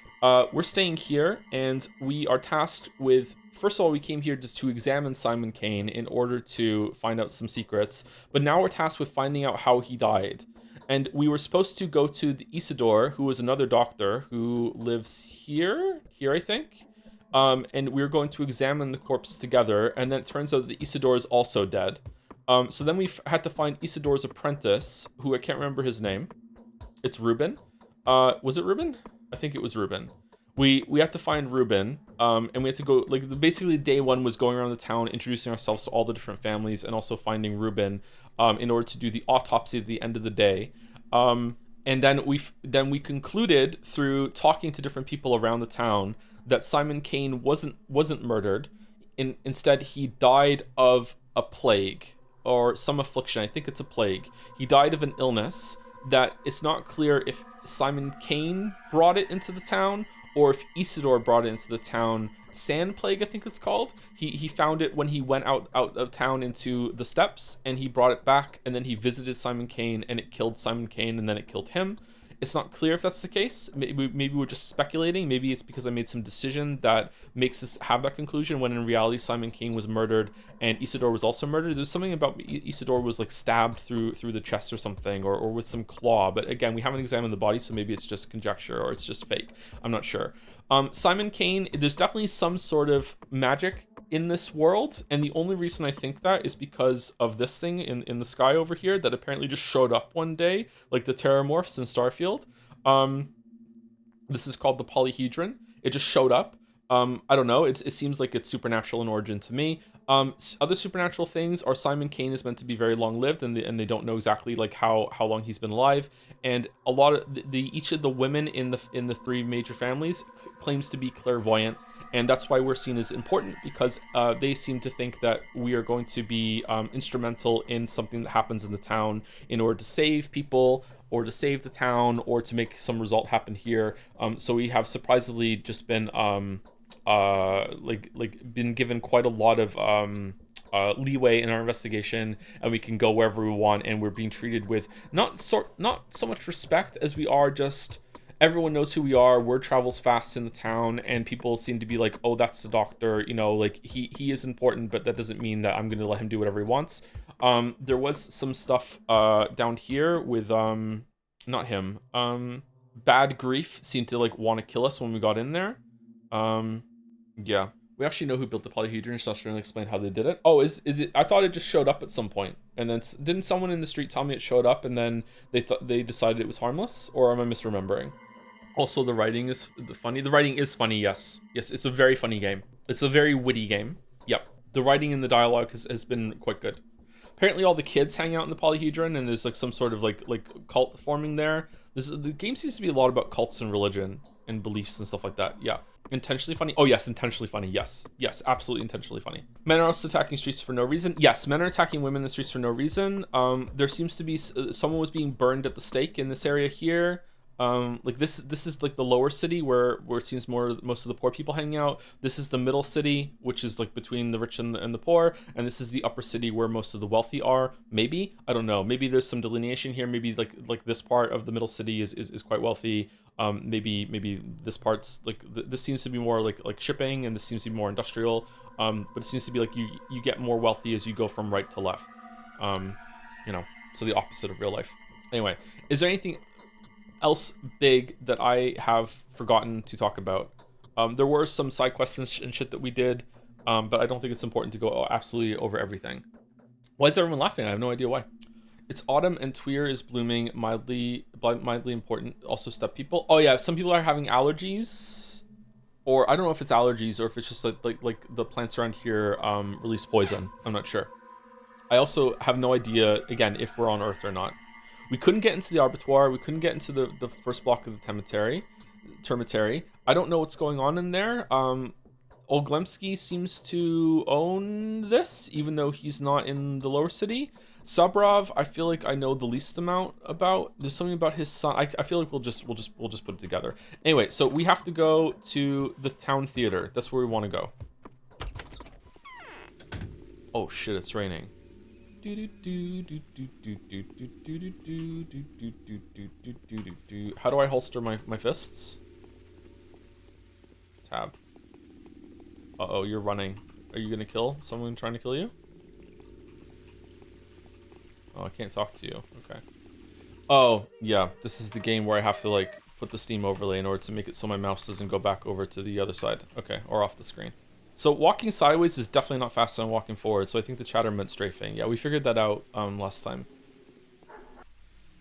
we're staying here, and we are tasked with, first of all, we came here just to examine Simon Kain in order to find out some secrets, but now we're tasked with finding out how he died. And we were supposed to go to the Isidore, who was another doctor who lives here, I think. And we were going to examine the corpse together, and then it turns out that Isidore is also dead. So then we had to find Isidore's apprentice, who I can't remember his name. It's Ruben. Was it Ruben? I think it was Ruben. We had to find Ruben, and we had to go, like, basically day 1 was going around the town, introducing ourselves to all the different families, and also finding Ruben, in order to do the autopsy at the end of the day. And then we concluded through talking to different people around the town that Simon Kain wasn't murdered. Instead, he died of a plague or some affliction. I think it's a plague. He died of an illness that it's not clear if Simon Kain brought it into the town or if Isidore brought it into the town. Sand plague, I think it's called. He found it when he went out of town into the steppes, and he brought it back, and then he visited Simon Kain, and it killed Simon Kain, and then it killed him. It's not clear if that's the case. Maybe we're just speculating. Maybe it's because I made some decision that makes us have that conclusion, when in reality Simon Kain was murdered and Isidore was also murdered. There's something about Isidore was like stabbed through the chest or something, or with some claw. But again, we haven't examined the body, so maybe it's just conjecture or it's just fake. I'm not sure. Simon Kain, there's definitely some sort of magic in this world, and the only reason I think that is because of this thing in the sky over here that apparently just showed up one day, like the terramorphs in Starfield. This is called the polyhedron. It just showed up. I don't know, it seems like it's supernatural in origin to me. Other supernatural things are Simon Kain is meant to be very long-lived, and they don't know exactly like how long he's been alive. And a lot of each of the women in the 3 major families claims to be clairvoyant, and that's why we're seen as important, because they seem to think that we are going to be instrumental in something that happens in the town in order to save people, or to save the town, or to make some result happen here. So we have surprisingly just been been given quite a lot of leeway in our investigation, and we can go wherever we want, and we're being treated with not so much respect as we are just everyone knows who we are. Word travels fast in the town, and people seem to be like, oh, that's the doctor, you know, like he is important, but that doesn't mean that I'm going to let him do whatever he wants. There was some stuff down here with not him. Bad Grief seemed to like want to kill us when we got in there. Yeah, we actually know who built the polyhedron. It's not trying to explain how they did it. Oh, is it? I thought it just showed up at some point, and then didn't someone in the street tell me it showed up, and then they decided it was harmless, or am I misremembering? Also, the writing is funny. The writing is funny. Yes, it's a very funny game. It's a very witty game. Yep, the writing and the dialogue has been quite good. Apparently, all the kids hang out in the polyhedron, and there's like some sort of like cult forming there. The game seems to be a lot about cults and religion and beliefs and stuff like that. Yeah. Intentionally funny? Oh, yes, intentionally funny. Yes, absolutely intentionally funny. Men are also attacking streets for no reason. Yes, men are attacking women in the streets for no reason. There seems to be someone was being burned at the stake in this area here. Like this is like the lower city where it seems most of the poor people hanging out. This is the middle city, which is like between the rich and the poor, and this is the upper city where most of the wealthy are. Maybe, I don't know. Maybe there's some delineation here. Maybe like this part of the middle city is quite wealthy. Maybe this part's like this seems to be more like shipping, and this seems to be more industrial. But it seems to be like you get more wealthy as you go from right to left. You know, so the opposite of real life. Anyway, is there anything else big that I have forgotten to talk about? There were some side quests and shit that we did, but I don't think it's important to go absolutely over everything. Why is everyone laughing? I have no idea why. It's autumn and Tweer is blooming, mildly important. Also step people. Oh yeah, some people are having allergies, or I don't know if it's allergies or if it's just like the plants around here release poison. I'm not sure. I also have no idea, again, if we're on Earth or not. We couldn't get into the Abattoir. We couldn't get into the first block of the Termitary. I don't know what's going on in there. Olglemsky seems to own this, even though he's not in the lower city. Saburov, I feel like I know the least amount about. There's something about his son. I feel like we'll just put it together. Anyway, so we have to go to the town theater. That's where we want to go. Oh shit, it's raining. How do I holster my fists? Tab. Uh-oh, you're running. Are you gonna kill someone trying to kill you? Oh, I can't talk to you. Okay. Oh, yeah. This is the game where I have to, like, put the Steam overlay in order to make it so my mouse doesn't go back over to the other side. Okay, or off the screen. So walking sideways is definitely not faster than walking forward, so I think the chatter meant strafing. Yeah, we figured that out last time.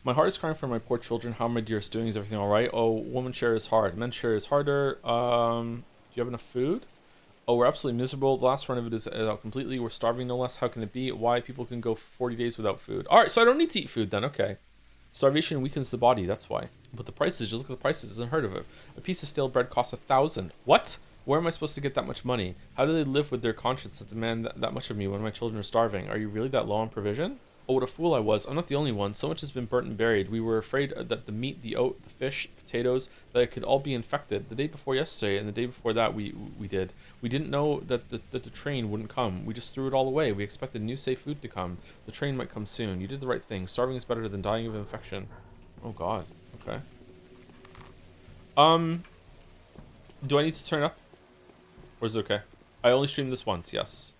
My heart is crying for my poor children. How are my dearest doing? Is everything all right? Oh, woman share is hard. Men share is harder. Do you have enough food? Oh, we're absolutely miserable. The last run of it is out completely. We're starving no less. How can it be? Why people can go for 40 days without food? All right, so I don't need to eat food then. Okay. Starvation weakens the body. That's why. But the prices, just look at the prices. It's unheard of it. A piece of stale bread costs 1,000. What? Where am I supposed to get that much money? How do they live with their conscience that demand that much of me when my children are starving? Are you really that low on provision? Oh, what a fool I was. I'm not the only one. So much has been burnt and buried. We were afraid that the meat, the oat, the fish, potatoes, that it could all be infected. The day before yesterday and the day before that we did. We didn't know that the train wouldn't come. We just threw it all away. We expected new safe food to come. The train might come soon. You did the right thing. Starving is better than dying of infection. Oh god. Okay. Do I need to turn up? Or is it okay? I only streamed this once, yes.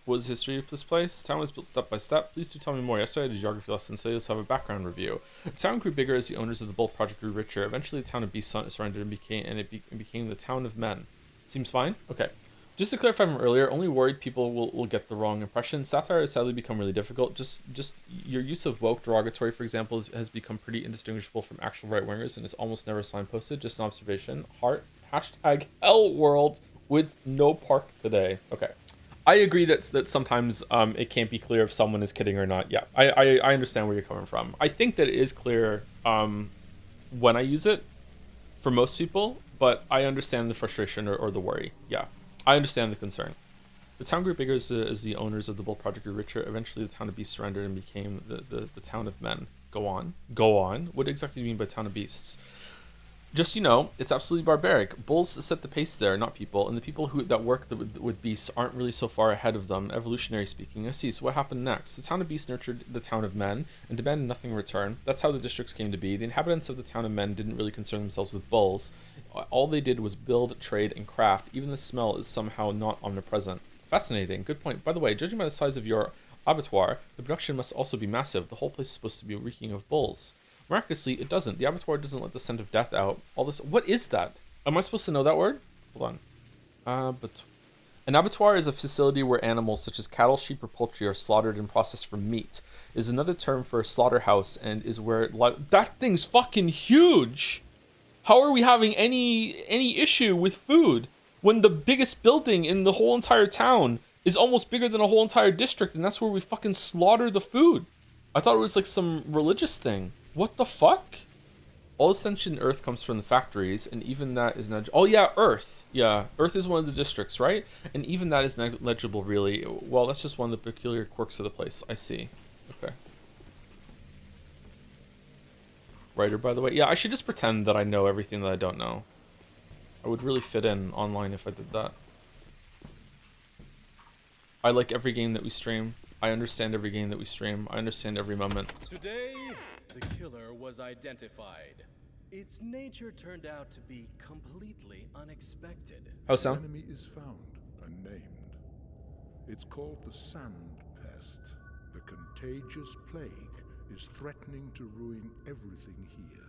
What is the history of this place? Town was built step by step. Please do tell me more. Yesterday I did a geography lesson, so let's have a background review. The town grew bigger as the owners of the Bolt project grew richer. Eventually the town of beasts surrendered and became the town of men. Seems fine? Okay. Just to clarify from earlier, only worried people will get the wrong impression. Satire has sadly become really difficult. Just your use of woke derogatory, for example, has become pretty indistinguishable from actual right-wingers and is almost never signposted. Just an observation. Heart. Hashtag hell world with no park today. Okay. I agree that sometimes it can't be clear if someone is kidding or not. Yeah, I understand where you're coming from. I think that it is clear when I use it for most people, but I understand the frustration or the worry. Yeah, I understand the concern. The town grew bigger as the owners of the Bolt project grew richer. Eventually the town of beasts surrendered and became the town of men. Go on. What exactly do you mean by town of beasts? Just, it's absolutely barbaric. Bulls set the pace there, not people. And the people that work with beasts aren't really so far ahead of them, evolutionary speaking. I see. So what happened next? The town of beasts nurtured the town of men and demanded nothing in return. That's how the districts came to be. The inhabitants of the town of men didn't really concern themselves with bulls. All they did was build, trade, and craft. Even the smell is somehow not omnipresent. Fascinating. Good point. By the way, judging by the size of your abattoir, the production must also be massive. The whole place is supposed to be reeking of bulls. Miraculously, it doesn't. The abattoir doesn't let the scent of death out. All this. What is that? Am I supposed to know that word? Hold on. But an abattoir is a facility where animals such as cattle, sheep, or poultry are slaughtered and processed for meat. It is another term for a slaughterhouse and is where that thing's fucking huge. How are we having any issue with food when the biggest building in the whole entire town is almost bigger than a whole entire district, and that's where we fucking slaughter the food? I thought it was like some religious thing. What the fuck? All the sentient earth comes from the factories, and even that is not. Oh yeah, Earth. Yeah, Earth is one of the districts, right? And even that is negligible, really. Well, that's just one of the peculiar quirks of the place. I see. Okay. writer, by the way. Yeah, I should just pretend that I know everything that I don't know. I would really fit in online if I did that. I like every game that we stream. I understand every game that we stream. I understand every moment. Today, the killer was identified. Its nature turned out to be completely unexpected. How so? The enemy is found and named. It's called the Sand Pest. The contagious plague is threatening to ruin everything here.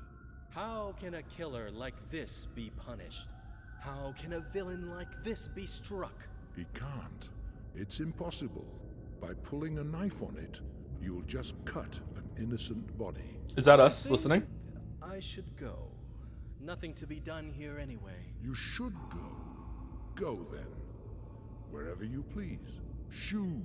How can a killer like this be punished? How can a villain like this be struck? He can't. It's impossible. By pulling a knife on it, you'll just cut an innocent body. Is that us listening? I should go. Nothing to be done here anyway. You should go. Go then. Wherever you please. Shoo.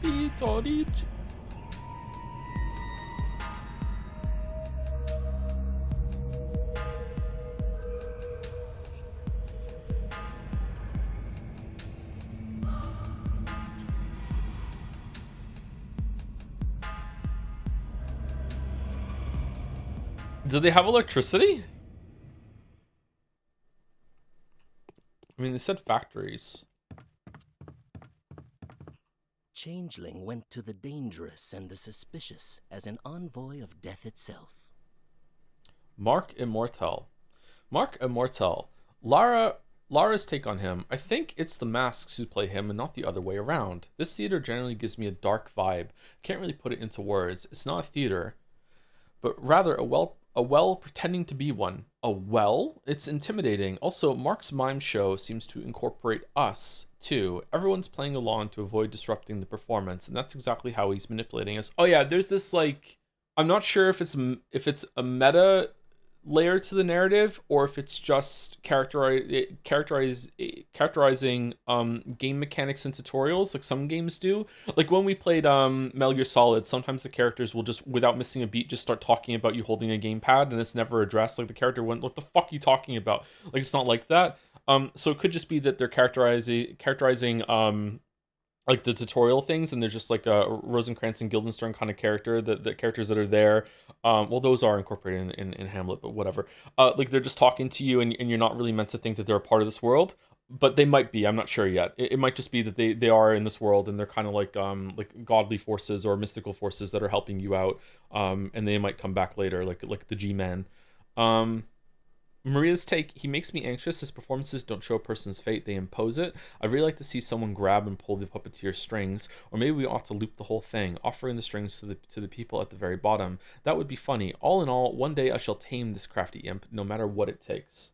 Pathologic. Do they have electricity? I mean, they said factories. Changeling went to the dangerous and the suspicious as an envoy of death itself. Mark Immortal. Mark Immortal. Lara's take on him. I think it's the masks who play him and not the other way around. This theater generally gives me a dark vibe. Can't really put it into words. It's not a theater, but rather a well pretending to be one. A well? It's intimidating. Also, Mark's mime show seems to incorporate us, too. Everyone's playing along to avoid disrupting the performance, and that's exactly how he's manipulating us. Oh yeah, there's this, like, I'm not sure if it's a meta layer to the narrative or if it's just characterizing game mechanics and tutorials like some games do. Like when we played Metal Gear Solid, sometimes the characters will just, without missing a beat, just start talking about you holding a gamepad, and it's never addressed. Like the character went, what the fuck are you talking about? Like it's not like that. So it could just be that they're characterizing like the tutorial things, and there's just like a Rosencrantz and Guildenstern kind of character, the characters that are there. Well, those are incorporated in Hamlet, but whatever. Like they're just talking to you, and you're not really meant to think that they're a part of this world, but they might be. I'm not sure yet. It might just be that they are in this world, and they're kind of like godly forces or mystical forces that are helping you out. And they might come back later, like the G-Men. Maria's take, he makes me anxious. His performances don't show a person's fate, they impose it. I'd really like to see someone grab and pull the puppeteer's strings, or maybe we ought to loop the whole thing, offering the strings to the people at the very bottom. That would be funny. All in all, one day I shall tame this crafty imp, no matter what it takes.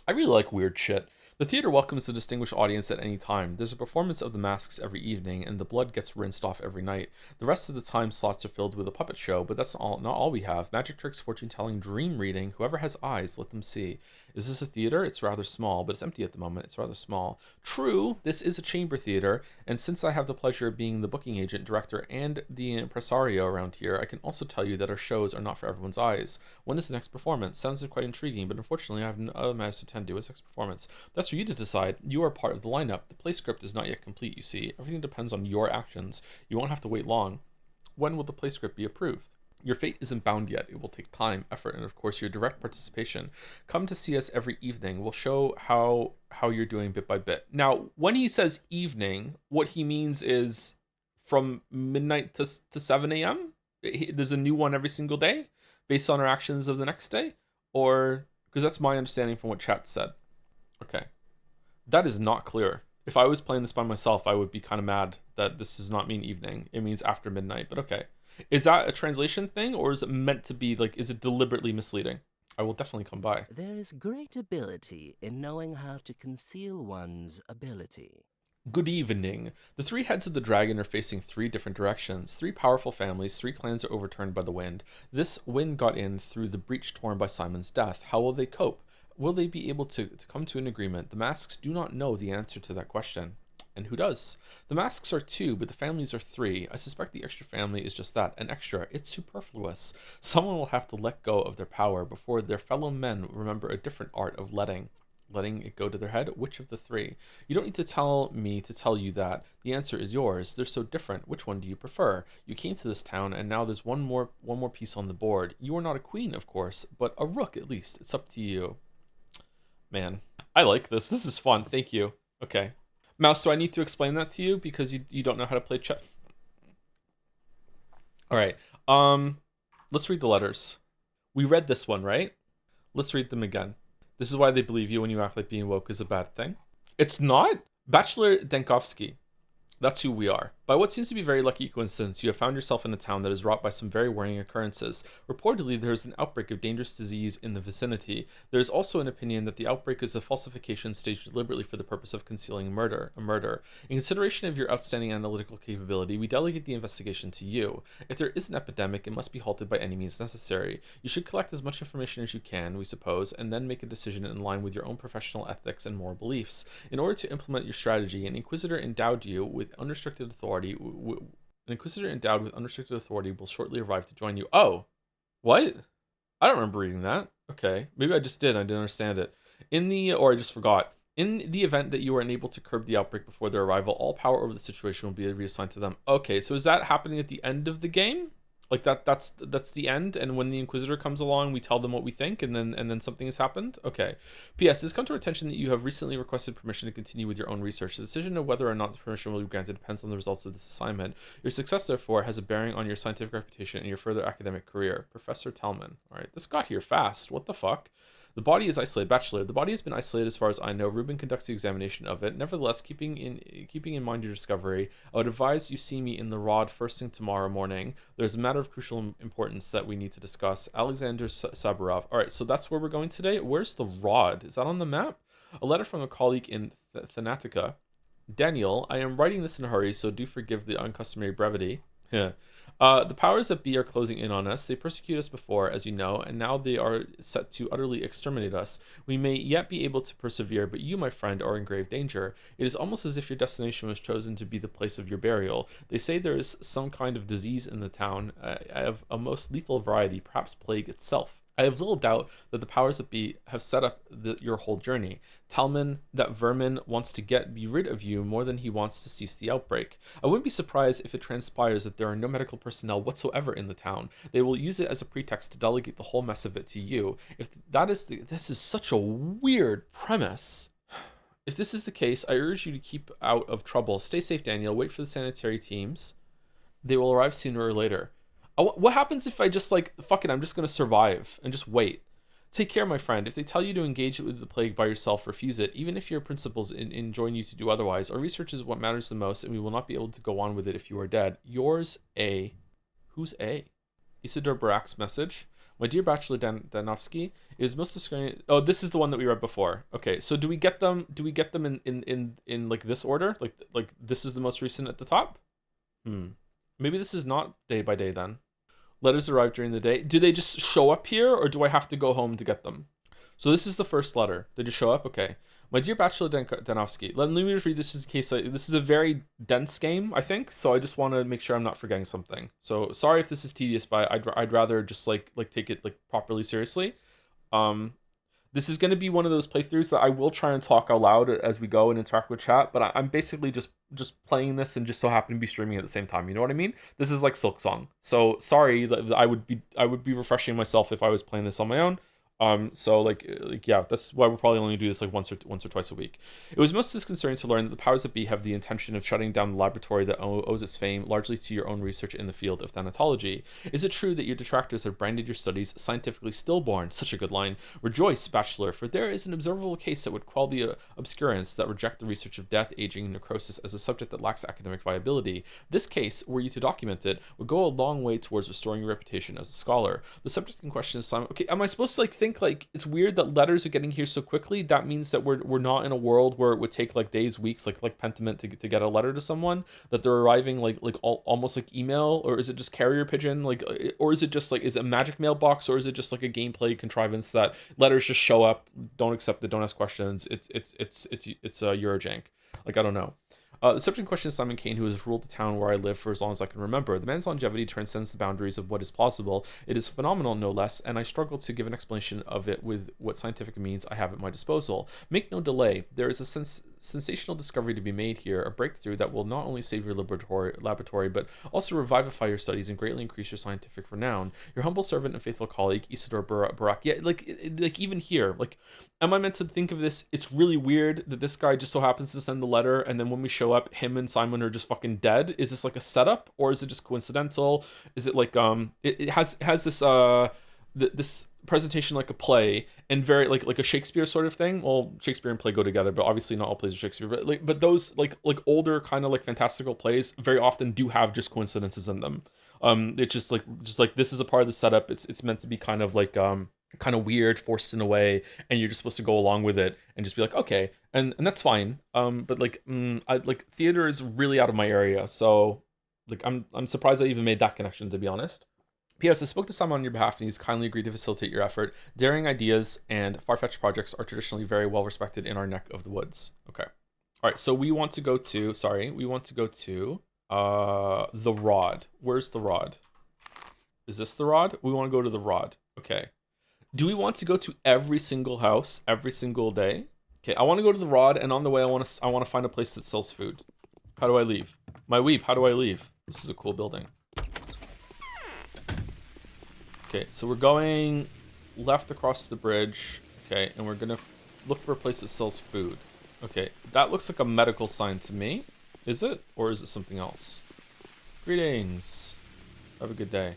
I really like weird shit. The theater welcomes a distinguished audience at any time. There's a performance of the masks every evening, and the blood gets rinsed off every night. The rest of the time slots are filled with a puppet show, but that's not all we have. Magic tricks, fortune-telling, dream reading. Whoever has eyes, let them see. Is this a theater? It's rather small, but it's empty at the moment. It's rather small. True, this is a chamber theater, and since I have the pleasure of being the booking agent, director, and the impresario around here, I can also tell you that our shows are not for everyone's eyes. When is the next performance? Sounds quite intriguing, but unfortunately I have no other matters to attend to. What's next performance? That's for you to decide. You are part of the lineup. The play script is not yet complete, you see. Everything depends on your actions. You won't have to wait long. When will the play script be approved? Your fate isn't bound yet. It will take time, effort, and of course your direct participation. Come to see us every evening. We'll show how you're doing bit by bit. Now, when he says evening, what he means is from midnight to 7 a.m.? There's a new one every single day based on our actions of the next day? Or, because that's my understanding from what chat said. Okay. That is not clear. If I was playing this by myself, I would be kind of mad that this does not mean evening. It means after midnight, but okay. Is that a translation thing, or is it meant to be, like, is it deliberately misleading? I will definitely come by. There is great ability in knowing how to conceal one's ability. Good evening. The three heads of the dragon are facing three different directions. Three powerful families, three clans are overturned by the wind. This wind got in through the breach torn by Simon's death. How will they cope? Will they be able to come to an agreement? The masks do not know the answer to that question. And who does? The masks are 2, but the families are 3. I suspect the extra family is just that, an extra. It's superfluous. Someone will have to let go of their power before their fellow men remember a different art of letting it go to their head. Which of the 3? You don't need to tell me to tell you that. The answer is yours. They're so different. Which one do you prefer? You came to this town, and now there's one more piece on the board. You are not a queen, of course, but a rook at least. It's up to you. Man, I like this. This is fun. Thank you. Okay. Mouse, do I need to explain that to you because you don't know how to play chess? All right. Let's read the letters. We read this one, right? Let's read them again. This is why they believe you when you act like being woke is a bad thing. It's not. Bachelor Denkovsky. That's who we are. By what seems to be a very lucky coincidence, you have found yourself in a town that is wrought by some very worrying occurrences. Reportedly, there is an outbreak of dangerous disease in the vicinity. There is also an opinion that the outbreak is a falsification staged deliberately for the purpose of concealing a murder. In consideration of your outstanding analytical capability, we delegate the investigation to you. If there is an epidemic, it must be halted by any means necessary. You should collect as much information as you can, we suppose, and then make a decision in line with your own professional ethics and moral beliefs. In order to implement your strategy, an Inquisitor endowed with unrestricted authority will shortly arrive to join you. Oh, what? I don't remember reading that. Okay, maybe I just did. I didn't understand it. Or I just forgot. In the event that you are unable to curb the outbreak before their arrival, all power over the situation will be reassigned to them. Okay, so is that happening at the end of the game? Like that's the end, and when the Inquisitor comes along, we tell them what we think, and then something has happened. Okay. P.S. It's come to our attention that you have recently requested permission to continue with your own research. The decision of whether or not the permission will be granted depends on the results of this assignment. Your success, therefore, has a bearing on your scientific reputation and your further academic career. Professor Tellman. All right, this got here fast. What the fuck? The body is isolated. Bachelor. The body has been isolated as far as I know. Ruben conducts the examination of it. Nevertheless, keeping in mind your discovery, I would advise you see me in the rod first thing tomorrow morning. There's a matter of crucial importance that we need to discuss. Alexander Saburov. All right, so that's where we're going today. Where's the rod? Is that on the map? A letter from a colleague in Thanatica. Daniel, I am writing this in a hurry, so do forgive the uncustomary brevity. The powers that be are closing in on us. They persecuted us before, as you know, and now they are set to utterly exterminate us. We may yet be able to persevere, but you, my friend, are in grave danger. It is almost as if your destination was chosen to be the place of your burial. They say there is some kind of disease in the town, of a most lethal variety, perhaps plague itself. I have little doubt that the powers that be have set up your whole journey. Talman, that vermin, wants to be rid of you more than he wants to cease the outbreak. I wouldn't be surprised if it transpires that there are no medical personnel whatsoever in the town. They will use it as a pretext to delegate the whole mess of it to you. If that is this is such a weird premise. If this is the case, I urge you to keep out of trouble. Stay safe, Daniel. Wait for the sanitary teams. They will arrive sooner or later. What happens if I just fuck it, I'm just going to survive and just wait? Take care, my friend. If they tell you to engage with the plague by yourself, refuse it, even if your principles enjoin you to do otherwise. Our research is what matters the most, and we will not be able to go on with it if you are dead. Yours, A. Who's A? Isidore Barak's message. My dear Bachelor Danovsky, it is most disconcerting. Oh, this is the one that we read before. Okay, so do we get them in like this order? Like this is the most recent at the top? Maybe this is not day by day then. Letters arrive during the day. Do they just show up here, or do I have to go home to get them? So this is the first letter. They just show up? Okay. My dear Bachelor Danovsky, let me just read this in case this is a very dense game, I think, so I just want to make sure I'm not forgetting something. So sorry if this is tedious, but I'd rather just like take it properly seriously. This is going to be one of those playthroughs that I will try and talk out loud as we go and interact with chat, but I'm basically just playing this and just so happen to be streaming at the same time. You know what I mean? This is like Silksong. So sorry that I would be refreshing myself if I was playing this on my own. So yeah, that's why we're probably only do this once or twice a week. It was most disconcerting to learn that the powers that be have the intention of shutting down the laboratory that owes its fame largely to your own research in the field of thanatology. Is it true that your detractors have branded your studies scientifically stillborn? Such a good line. Rejoice, Bachelor, for there is an observable case that would quell the obscurants that reject the research of death, aging, and necrosis as a subject that lacks academic viability. This case, were you to document it, would go a long way towards restoring your reputation as a scholar. The subject in question is Simon. Okay, am I supposed to think it's weird that letters are getting here so quickly? That means that we're not in a world where it would take days, weeks, like Pentiment to get a letter to someone, that they're arriving almost like email, or is it just carrier pigeon, or is it just is it a magic mailbox, or is it just a gameplay contrivance that letters just show up, don't accept it, don't ask questions, it's Eurojank. I don't know. The subject in question is Simon Kain, who has ruled the town where I live for as long as I can remember. The man's longevity transcends the boundaries of what is plausible. It is phenomenal, no less, and I struggle to give an explanation of it with what scientific means I have at my disposal. Make no delay. There is a sensational discovery to be made here, a breakthrough that will not only save your laboratory, but also revivify your studies and greatly increase your scientific renown. Your humble servant and faithful colleague, Isidore Barak. Yeah, like even here, like, am I meant to think of this? It's really weird that this guy just so happens to send the letter, and then when we show up, him and Simon are just fucking dead. Is this like a setup, or is it just coincidental? Is it like it has this this presentation like a play, and very like a Shakespeare sort of thing? Well, Shakespeare and play go together, but obviously not all plays are Shakespeare. But those like older kind of like fantastical plays very often do have just coincidences in them. It's just like this is a part of the setup. It's meant to be kind of like kind of weird, forced in a way, and you're just supposed to go along with it and just be like, okay, and that's fine. But like I like theater is really out of my area, so like I'm surprised I even made that connection, to be honest. P.S. I spoke to Simon on your behalf, and he's kindly agreed to facilitate your effort. Daring ideas and far-fetched projects are traditionally very well respected in our neck of the woods. Okay. All right, so we want to go to the rod. Where's the rod? Is this the rod? We want to go to the rod. Okay. Do we want to go to every single house every single day? Okay, I want to go to the rod, and on the way I want to find a place that sells food. How do I leave? My weep, how do I leave? This is a cool building. Okay, so we're going left across the bridge. Okay, and we're gonna look for a place that sells food. Okay, that looks like a medical sign to me. Is it? Or is it something else? Greetings. Have a good day.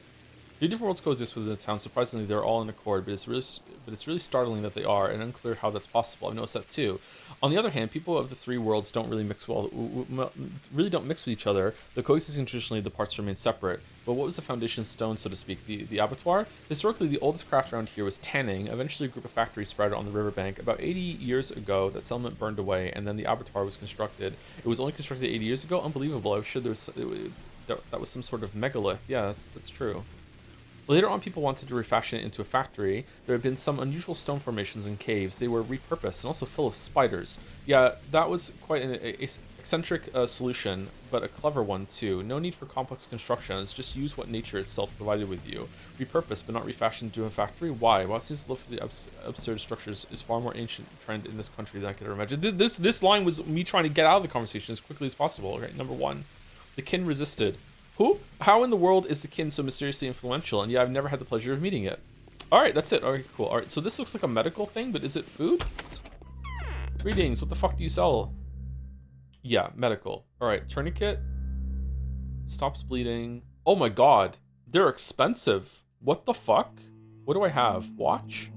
Two different worlds coexist within the town. Surprisingly, they're all in accord, but it's really startling that they are, and unclear how that's possible. I've noticed that too. On the other hand, people of the three worlds don't really mix with each other. Though coexisting traditionally, the parts remain separate. But what was the foundation stone, so to speak? The abattoir? Historically, the oldest craft around here was tanning. Eventually, a group of factories spread on the riverbank. About 80 years ago, that settlement burned away, and then the abattoir was constructed. It was only constructed 80 years ago? Unbelievable. I was sure that was some sort of megalith. Yeah, that's true. Later on, people wanted to refashion it into a factory. There had been some unusual stone formations and caves. They were repurposed and also full of spiders. Yeah, that was quite an eccentric solution, but a clever one too. No need for complex constructions. Just use what nature itself provided with you. Repurposed, but not refashioned into a factory? Why? Well, it seems the love for the absurd structures is far more ancient trend in this country than I could ever imagine. This line was me trying to get out of the conversation as quickly as possible. Right, number one. The kin resisted. Who? How in the world is the kin so mysteriously influential? And yeah, I've never had the pleasure of meeting it. All right, that's it. All right, cool. All right, so this looks like a medical thing, but is it food? Greetings. What the fuck do you sell? Yeah, medical. All right, tourniquet. Stops bleeding. Oh my god, they're expensive. What the fuck? What do I have? Watch?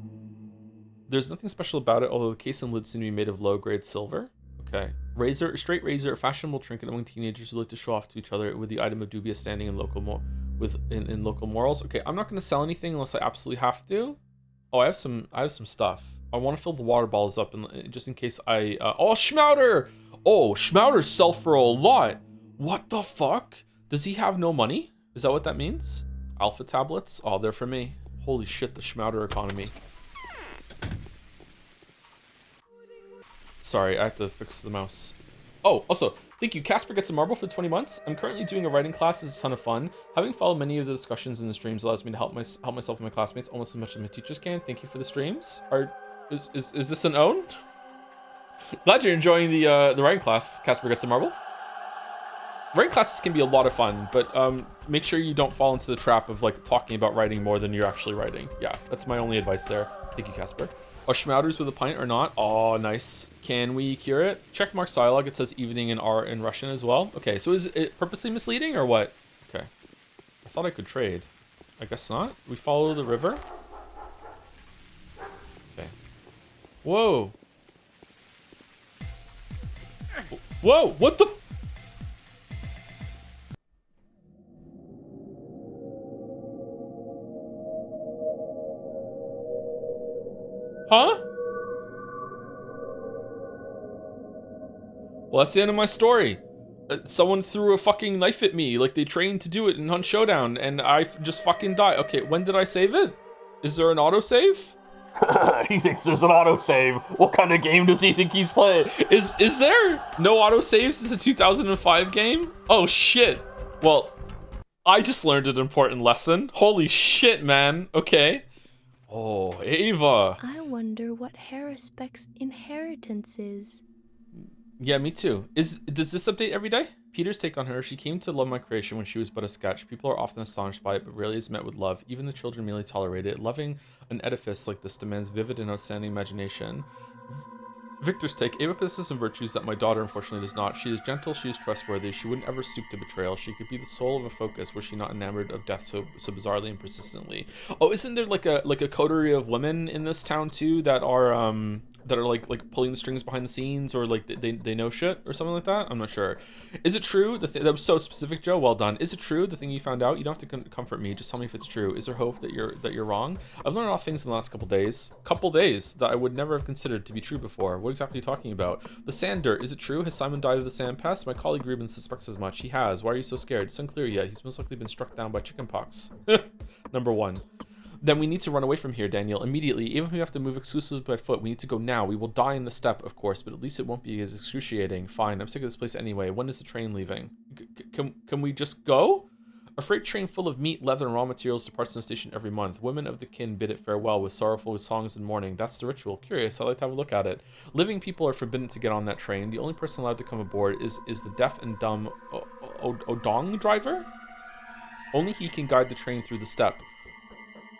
There's nothing special about it, although the case and lid seem to be made of low-grade silver. Okay. Razor, straight razor, a fashionable trinket among teenagers who like to show off to each other with the item of dubious standing in local local morals. Okay, I'm not going to sell anything unless I absolutely have to. Oh, I have some stuff. I want to fill the water bottles up, and just in case I oh, Schmouter! Oh, Schmouters sell for a lot. What the fuck? Does he have no money? Is that what that means? Alpha tablets? Oh, they're for me. Holy shit, the Schmouter economy. Sorry, I have to fix the mouse. Oh, also, thank you. Casper gets a marble for 20 months. I'm currently doing a writing class. It's a ton of fun. Having followed many of the discussions in the streams allows me to help myself and my classmates almost as much as my teachers can. Thank you for the streams. Is this an own? Glad you're enjoying the writing class. Casper gets a marble. Writing classes can be a lot of fun, but make sure you don't fall into the trap of like talking about writing more than you're actually writing. Yeah, that's my only advice there. Thank you, Casper. Are Schmouters with a pint or not? Oh, nice. Can we cure it? Check Mark's dialogue. It says evening in Russian as well. Okay, so is it purposely misleading or what? Okay. I thought I could trade. I guess not. We follow the river. Okay. Whoa. Whoa, what the? Huh? Well, that's the end of my story. Someone threw a fucking knife at me like they trained to do it in Hunt Showdown, and I just fucking died. Okay, when did I save it? Is there an autosave? He thinks there's an autosave. What kind of game does he think he's playing? Is there no autosaves? It's a 2005 game? Oh shit. Well, I just learned an important lesson. Holy shit, man. Okay. Oh, Ava. I wonder what Harrispec's inheritance is. Yeah, me too. Does this update every day? Peter's take on her: she came to love my creation when she was but a sketch. People are often astonished by it, but rarely is met with love. Even the children merely tolerate it. Loving an edifice like this demands vivid and outstanding imagination. Victor's take: Ava possesses some virtues that my daughter unfortunately does not. She is gentle, she is trustworthy, she wouldn't ever stoop to betrayal. She could be the soul of a focus, were she not enamored of death so bizarrely and persistently. Oh, isn't there like a coterie of women in this town too that are like pulling the strings behind the scenes, or like they know shit or something like that? I'm not sure. Is it true that was so specific, Joe? Well done. Is it true, the thing you found out? You don't have to comfort me. Just tell me if it's true. Is there hope that you're wrong? I've learned a lot of things in the last couple days that I would never have considered to be true before. What exactly are you talking about? The sand dirt. Is it true? Has Simon died of the sand pest? My colleague Ruben suspects as much. He has. Why are you so scared? It's unclear yet. He's most likely been struck down by chickenpox. Number one. Then we need to run away from here, Daniel, immediately. Even if we have to move exclusively by foot, we need to go now. We will die in the steppe, of course, but at least it won't be as excruciating. Fine, I'm sick of this place anyway. When is the train leaving? Can we just go? A freight train full of meat, leather, and raw materials departs from the station every month. Women of the kin bid it farewell with sorrowful songs and mourning. That's the ritual. Curious, I'd like to have a look at it. Living people are forbidden to get on that train. The only person allowed to come aboard is the deaf and dumb Odong driver? Only he can guide the train through the steppe.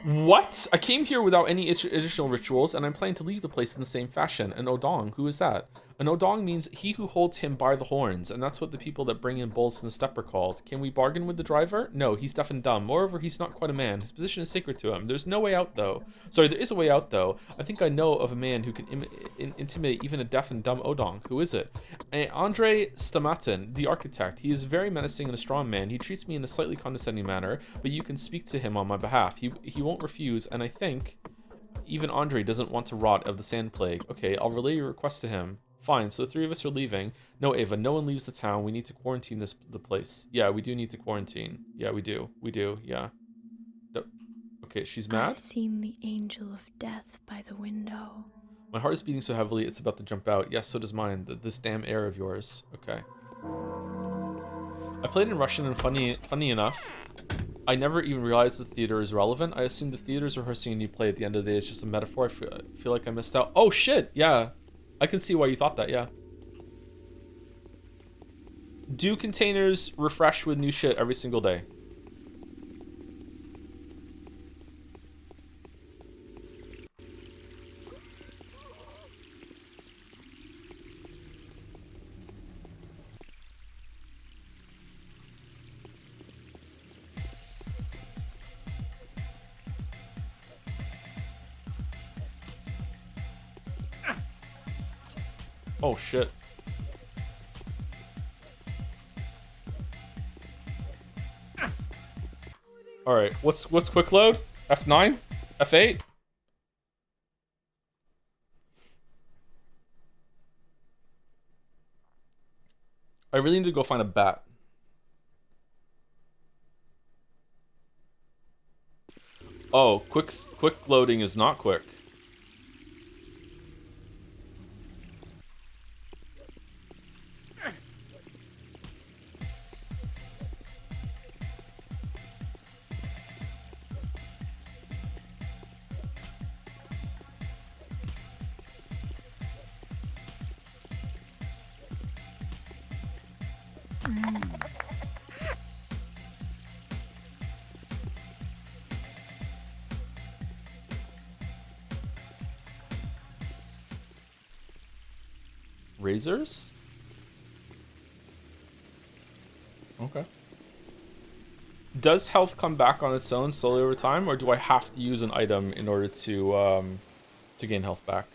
What? I came here without any additional rituals, and I'm planning to leave the place in the same fashion. An Odong, who is that? An Odong means he who holds him by the horns, and that's what the people that bring in bulls from the steppe are called. Can we bargain with the driver? No, he's deaf and dumb. Moreover, he's not quite a man. His position is sacred to him. There's no way out, though. Sorry, there is a way out, though. I think I know of a man who can intimidate even a deaf and dumb Odong. Who is it? Andrey Stamatin, the architect. He is very menacing and a strong man. He treats me in a slightly condescending manner, but you can speak to him on my behalf. He won't refuse, and I think even Andrei doesn't want to rot of the sand plague. Okay, I'll relay your request to him. Fine, so the three of us are leaving. No, Ava, no one leaves the town. We need to quarantine the place. Yeah, we do need to quarantine. Yeah, we do. We do, yeah. Okay, she's mad? I've seen the angel of death by the window. My heart is beating so heavily it's about to jump out. Yes, so does mine. This damn air of yours. Okay. I played in Russian, and funny enough, I never even realized the theater is relevant. I assume the theater's rehearsing a new play at the end of the day. It's just a metaphor. I feel like I missed out. Oh, shit! Yeah. I can see why you thought that, yeah. Do containers refresh with new shit every single day? Oh shit. All right, what's quick load? F9? F8? I really need to go find a bat. Oh, quick loading is not quick. Razors? Okay. Does health come back on its own slowly over time, or do I have to use an item in order to gain health back?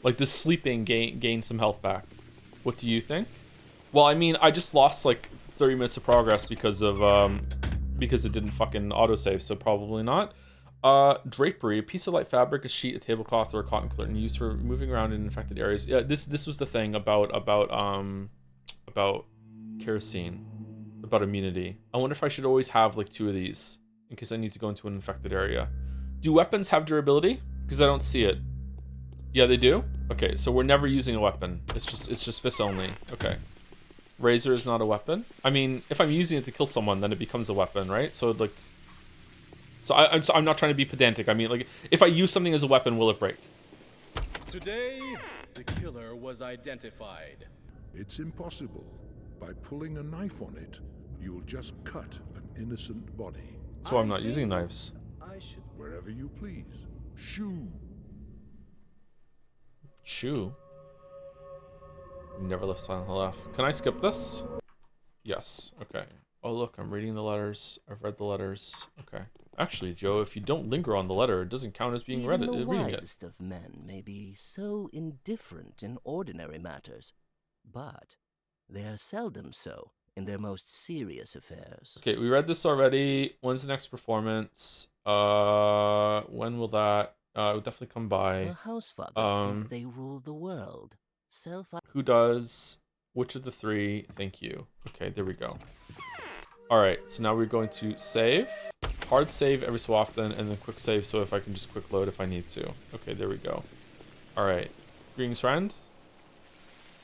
Like, does sleeping gain some health back? What do you think? Well, I mean, I just lost like 30 minutes of progress because it didn't fucking autosave, so probably not. Drapery, a piece of light fabric, a sheet, a tablecloth, or a cotton curtain used for moving around in infected areas. Yeah, this was the thing about kerosene, about immunity. I wonder if I should always have like 2 of these in case I need to go into an infected area. Do weapons have durability? Because I don't see it. Yeah, they do? Okay, so we're never using a weapon. It's just fists only. Okay. Razor is not a weapon. I mean, if I'm using it to kill someone, then it becomes a weapon, right? So like, I'm not trying to be pedantic. I mean, like, if I use something as a weapon, will it break? Today, the killer was identified. It's impossible. By pulling a knife on it, you'll just cut an innocent body. So I'm not using knives. I should. Wherever you please. Shoo. Shoo. Never left Silent Hill F. Can I skip this? Yes. Okay. Oh, look, I'm reading the letters. I've read the letters. Okay. Actually, Joe, if you don't linger on the letter, it doesn't count as being reading it. The wisest of men may be so indifferent in ordinary matters, but they are seldom so in their most serious affairs. Okay, we read this already. When's the next performance? When will that? It will definitely come by. The Housefathers think they rule the world. Who does? Which of the three? Thank you. Okay, there we go. All right, so now we're going to save. Hard save every so often, and then quick save so if I can just quick load if I need to. Okay, there we go. All right. Greetings, friend.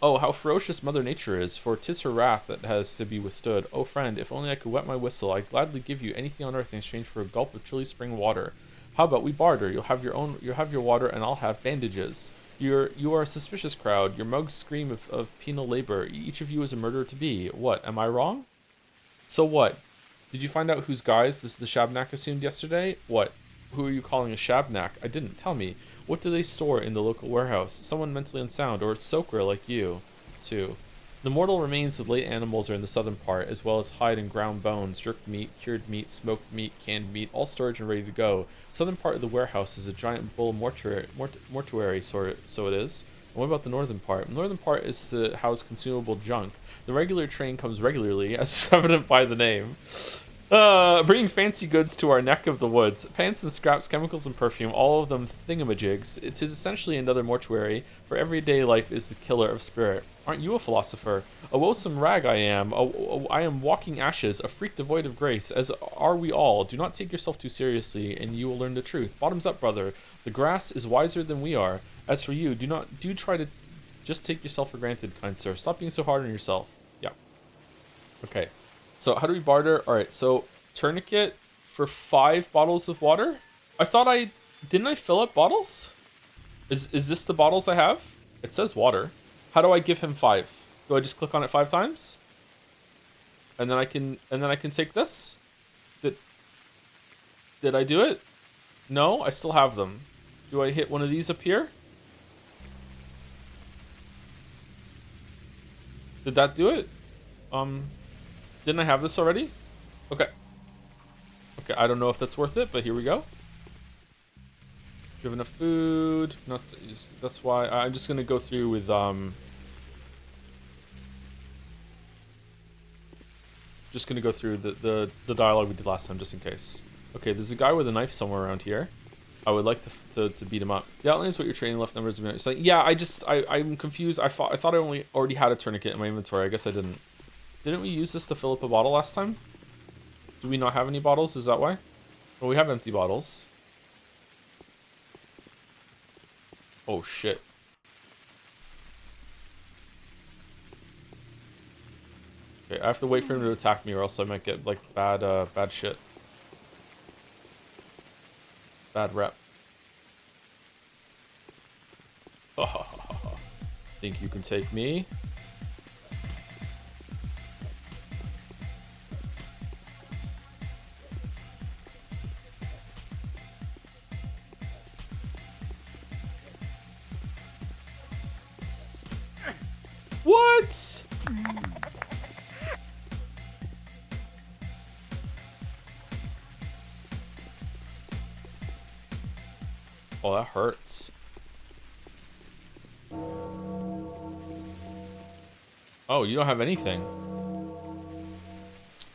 Oh, how ferocious Mother Nature is, for 'tis her wrath that has to be withstood. Oh, friend, if only I could wet my whistle, I'd gladly give you anything on earth in exchange for a gulp of chilly spring water. How about we barter? You'll have your water, and I'll have bandages. You are a suspicious crowd. Your mugs scream of penal labor. Each of you is a murderer to be. What? Am I wrong? So what? Did you find out whose guys the Shabnak assumed yesterday? What? Who are you calling a Shabnak? I didn't. Tell me. What do they store in the local warehouse? Someone mentally unsound, or a soaker like you, too. The mortal remains of late animals are in the southern part, as well as hide and ground bones, jerked meat, cured meat, smoked meat, canned meat, all storage and ready to go. The southern part of the warehouse is a giant bull mortuary, so it is. And what about the northern part? The northern part is to house consumable junk. The regular train comes regularly, as evident by the name. Bringing fancy goods to our neck of the woods. Pants and scraps, chemicals and perfume, all of them thingamajigs. It is essentially another mortuary, for everyday life is the killer of spirit. Aren't you a philosopher? A woesome rag I am. I am walking ashes, a freak devoid of grace, as are we all. Do not take yourself too seriously, and you will learn the truth. Bottoms up, brother. The grass is wiser than we are. As for you, do try to just take yourself for granted, kind sir. Stop being so hard on yourself. Yeah. Okay. So how do we barter? All right. So tourniquet for 5 bottles of water. I thought didn't I fill up bottles? Is this the bottles I have? It says water. How do I give him 5? Do I just click on it 5 times? And then I can take this? Did I do it? No, I still have them. Do I hit one of these up here? Did that do it? Didn't I have this already? Okay. Okay, I don't know if that's worth it, but here we go. Do you have enough food? Not. That's why I'm just gonna go through with Just gonna go through the dialogue we did last time, just in case. Okay, there's a guy with a knife somewhere around here. I would like to beat him up. The outline is what your training left numbers. It's like, yeah, I'm confused. I thought I already had a tourniquet in my inventory. I guess I didn't. Didn't we use this to fill up a bottle last time? Do we not have any bottles? Is that why? Well, we have empty bottles. Oh shit. Okay, I have to wait for him to attack me, or else I might get like bad shit. Bad rep. Think you can take me? What? Oh, that hurts. Oh, you don't have anything.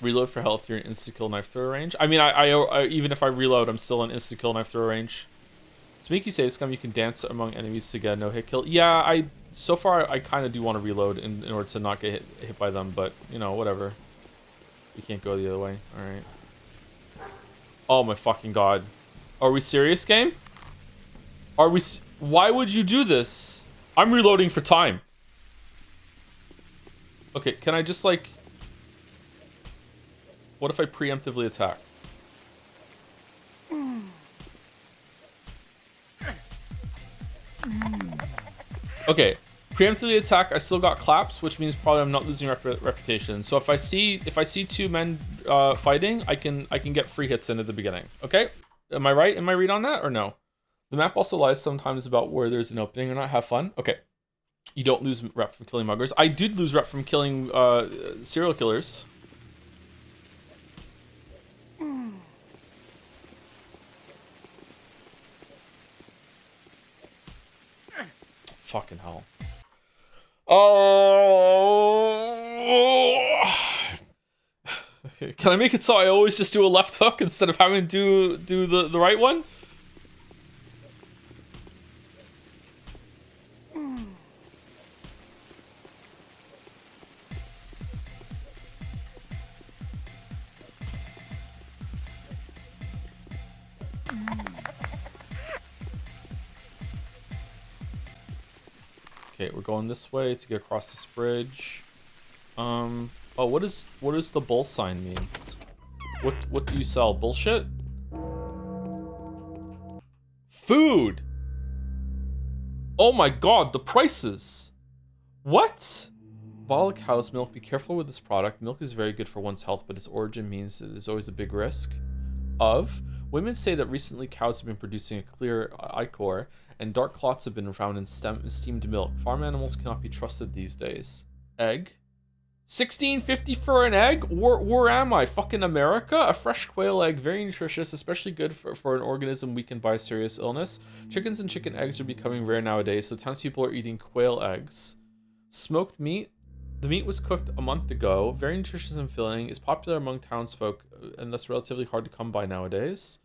Reload for health. You're in insta-kill knife throw range. I mean, I even if I reload, I'm still in insta-kill knife throw range. To make you save scum, you can dance among enemies to get a no-hit kill. Yeah, so far I kind of do want to reload in order to not get hit by them, but you know, whatever. We can't go the other way. All right. Oh my fucking god. Are we serious, game? Are we... Why would you do this? I'm reloading for time. Okay, can I just, like... What if I preemptively attack? Okay, preemptively attack. I still got claps, which means probably I'm not losing reputation. So if I see two men fighting, I can get free hits in at the beginning. Okay, am I right? Am I read on that or no? The map also lies sometimes about where there's an opening or not. Have fun. Okay, you don't lose rep from killing muggers. I did lose rep from killing serial killers. Fucking hell. Oh. Can I make it so I always just do a left hook instead of having to do the right one? Okay, we're going this way to get across this bridge. Oh, what does the bull sign mean? What do you sell? Bullshit? Food! Oh my god, the prices! What? Bottle of cow's milk. Be careful with this product. Milk is very good for one's health, but its origin means that there's always a big risk of. Women say that recently cows have been producing a clear ichor, and dark clots have been found in steamed milk. Farm animals cannot be trusted these days. Egg? $16.50 for an egg? Where am I? Fucking America? A fresh quail egg, very nutritious, especially good for an organism weakened by a serious illness. Chickens and chicken eggs are becoming rare nowadays, so townspeople are eating quail eggs. Smoked meat? The meat was cooked a month ago, very nutritious and filling, is popular among townsfolk, and thus relatively hard to come by nowadays.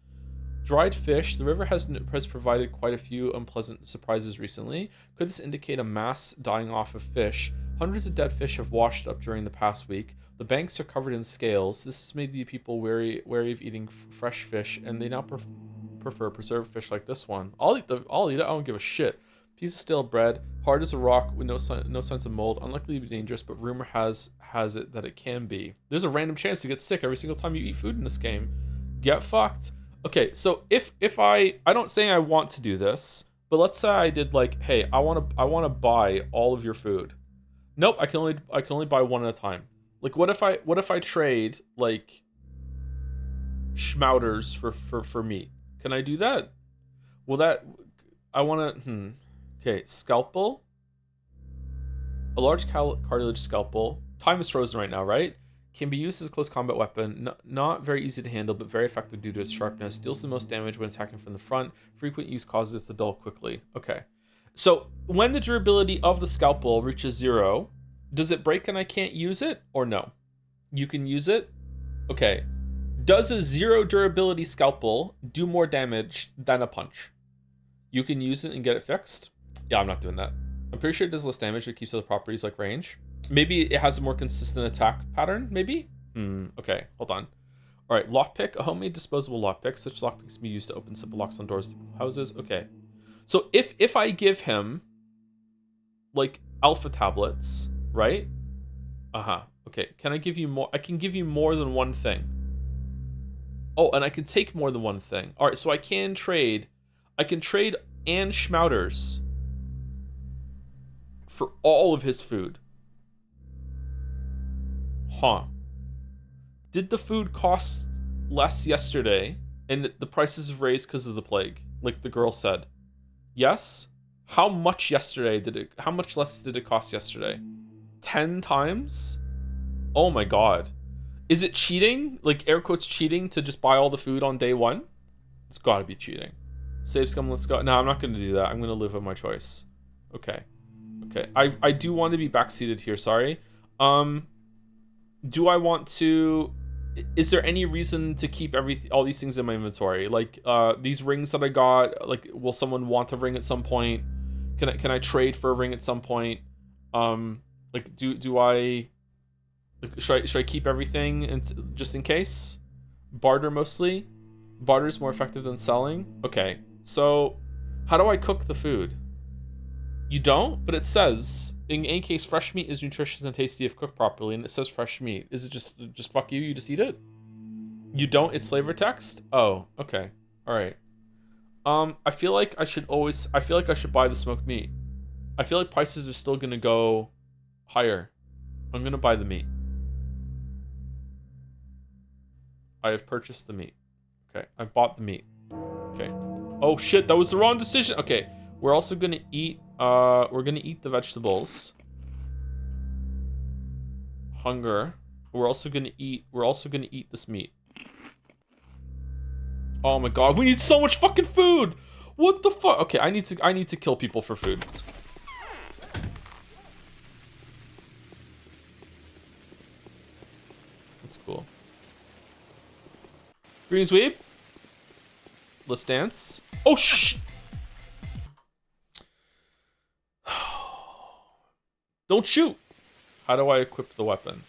Dried fish. The river has provided quite a few unpleasant surprises recently. Could this indicate a mass dying off of fish? Hundreds of dead fish have washed up during the past week. The banks are covered in scales. This has made the people wary of eating fresh fish, and they now prefer preserved fish like this one. I'll eat it. I don't give a shit. Piece of stale bread, hard as a rock with no signs of mold. Unlikely to be dangerous, but rumor has it that it can be. There's a random chance to get sick every single time you eat food in this game. Get fucked. Okay, so if I don't say I want to do this, but let's say I did like, hey, I want to buy all of your food. Nope, I can only buy one at a time. Like, what if I trade like schmouters for meat? Can I do that? Will that? I want to. Okay, scalpel. A large cartilage scalpel. Time is frozen right now, right? Can be used as a close combat weapon. Not very easy to handle, but very effective due to its sharpness. Deals the most damage when attacking from the front. Frequent use causes it to dull quickly. Okay. So, when the durability of the scalpel reaches 0, does it break and I can't use it? Or no? You can use it? Okay. Does a 0 durability scalpel do more damage than a punch? You can use it and get it fixed? Yeah, I'm not doing that. I'm pretty sure it does less damage, but it keeps other properties like range. Maybe it has a more consistent attack pattern, maybe? Okay, hold on. All right, lockpick, a homemade disposable lockpick. Such lockpicks can be used to open simple locks on doors to houses. Okay. So if I give him, like, alpha tablets, right? Okay, can I give you more? I can give you more than one thing. Oh, and I can take more than one thing. All right, so I can trade and schmouters for all of his food. Huh. Did the food cost less yesterday and the prices have raised because of the plague, like the girl said? Yes? How much less did it cost yesterday? 10 times? Oh my god. Is it cheating? Like, air quotes cheating to just buy all the food on day 1? It's gotta be cheating. Save scum, let's go. No, I'm not gonna do that. I'm gonna live with my choice. Okay. I do want to be backseated here, sorry. Do I want to... Is there any reason to keep all these things in my inventory? Like, these rings that I got, like, will someone want a ring at some point? Can I trade for a ring at some point? Like, do I... Like, should I keep everything just in case? Barter mostly? Barter is more effective than selling? Okay, so... How do I cook the food? You don't? But it says, in any case, fresh meat is nutritious and tasty if cooked properly, and it says fresh meat. Is it just fuck you just eat it? You don't? It's flavor text? Oh, okay. Alright. I feel like I should buy the smoked meat. I feel like prices are still gonna go higher. I'm gonna buy the meat. I have purchased the meat. Okay, I've bought the meat. Okay. Oh shit, that was the wrong decision. Okay, we're also gonna eat, we're gonna eat the vegetables. Hunger. We're also gonna eat this meat. Oh my god, we need so much fucking food! What the fuck? Okay, I need to kill people for food. That's cool. Green sweep. Let's dance. Oh shh! Don't shoot! How do I equip the weapon?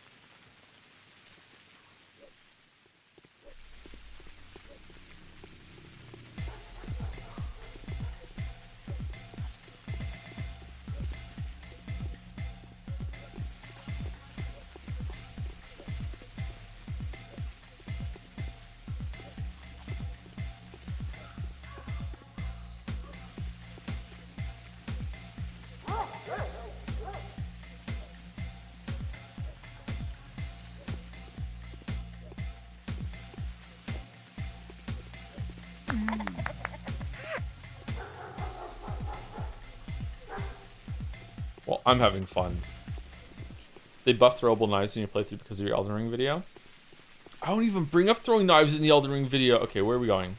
Well, I'm having fun. They buff throwable knives in your playthrough because of your Elden Ring video. I don't even bring up throwing knives in the Elden Ring video. Okay, where are we going?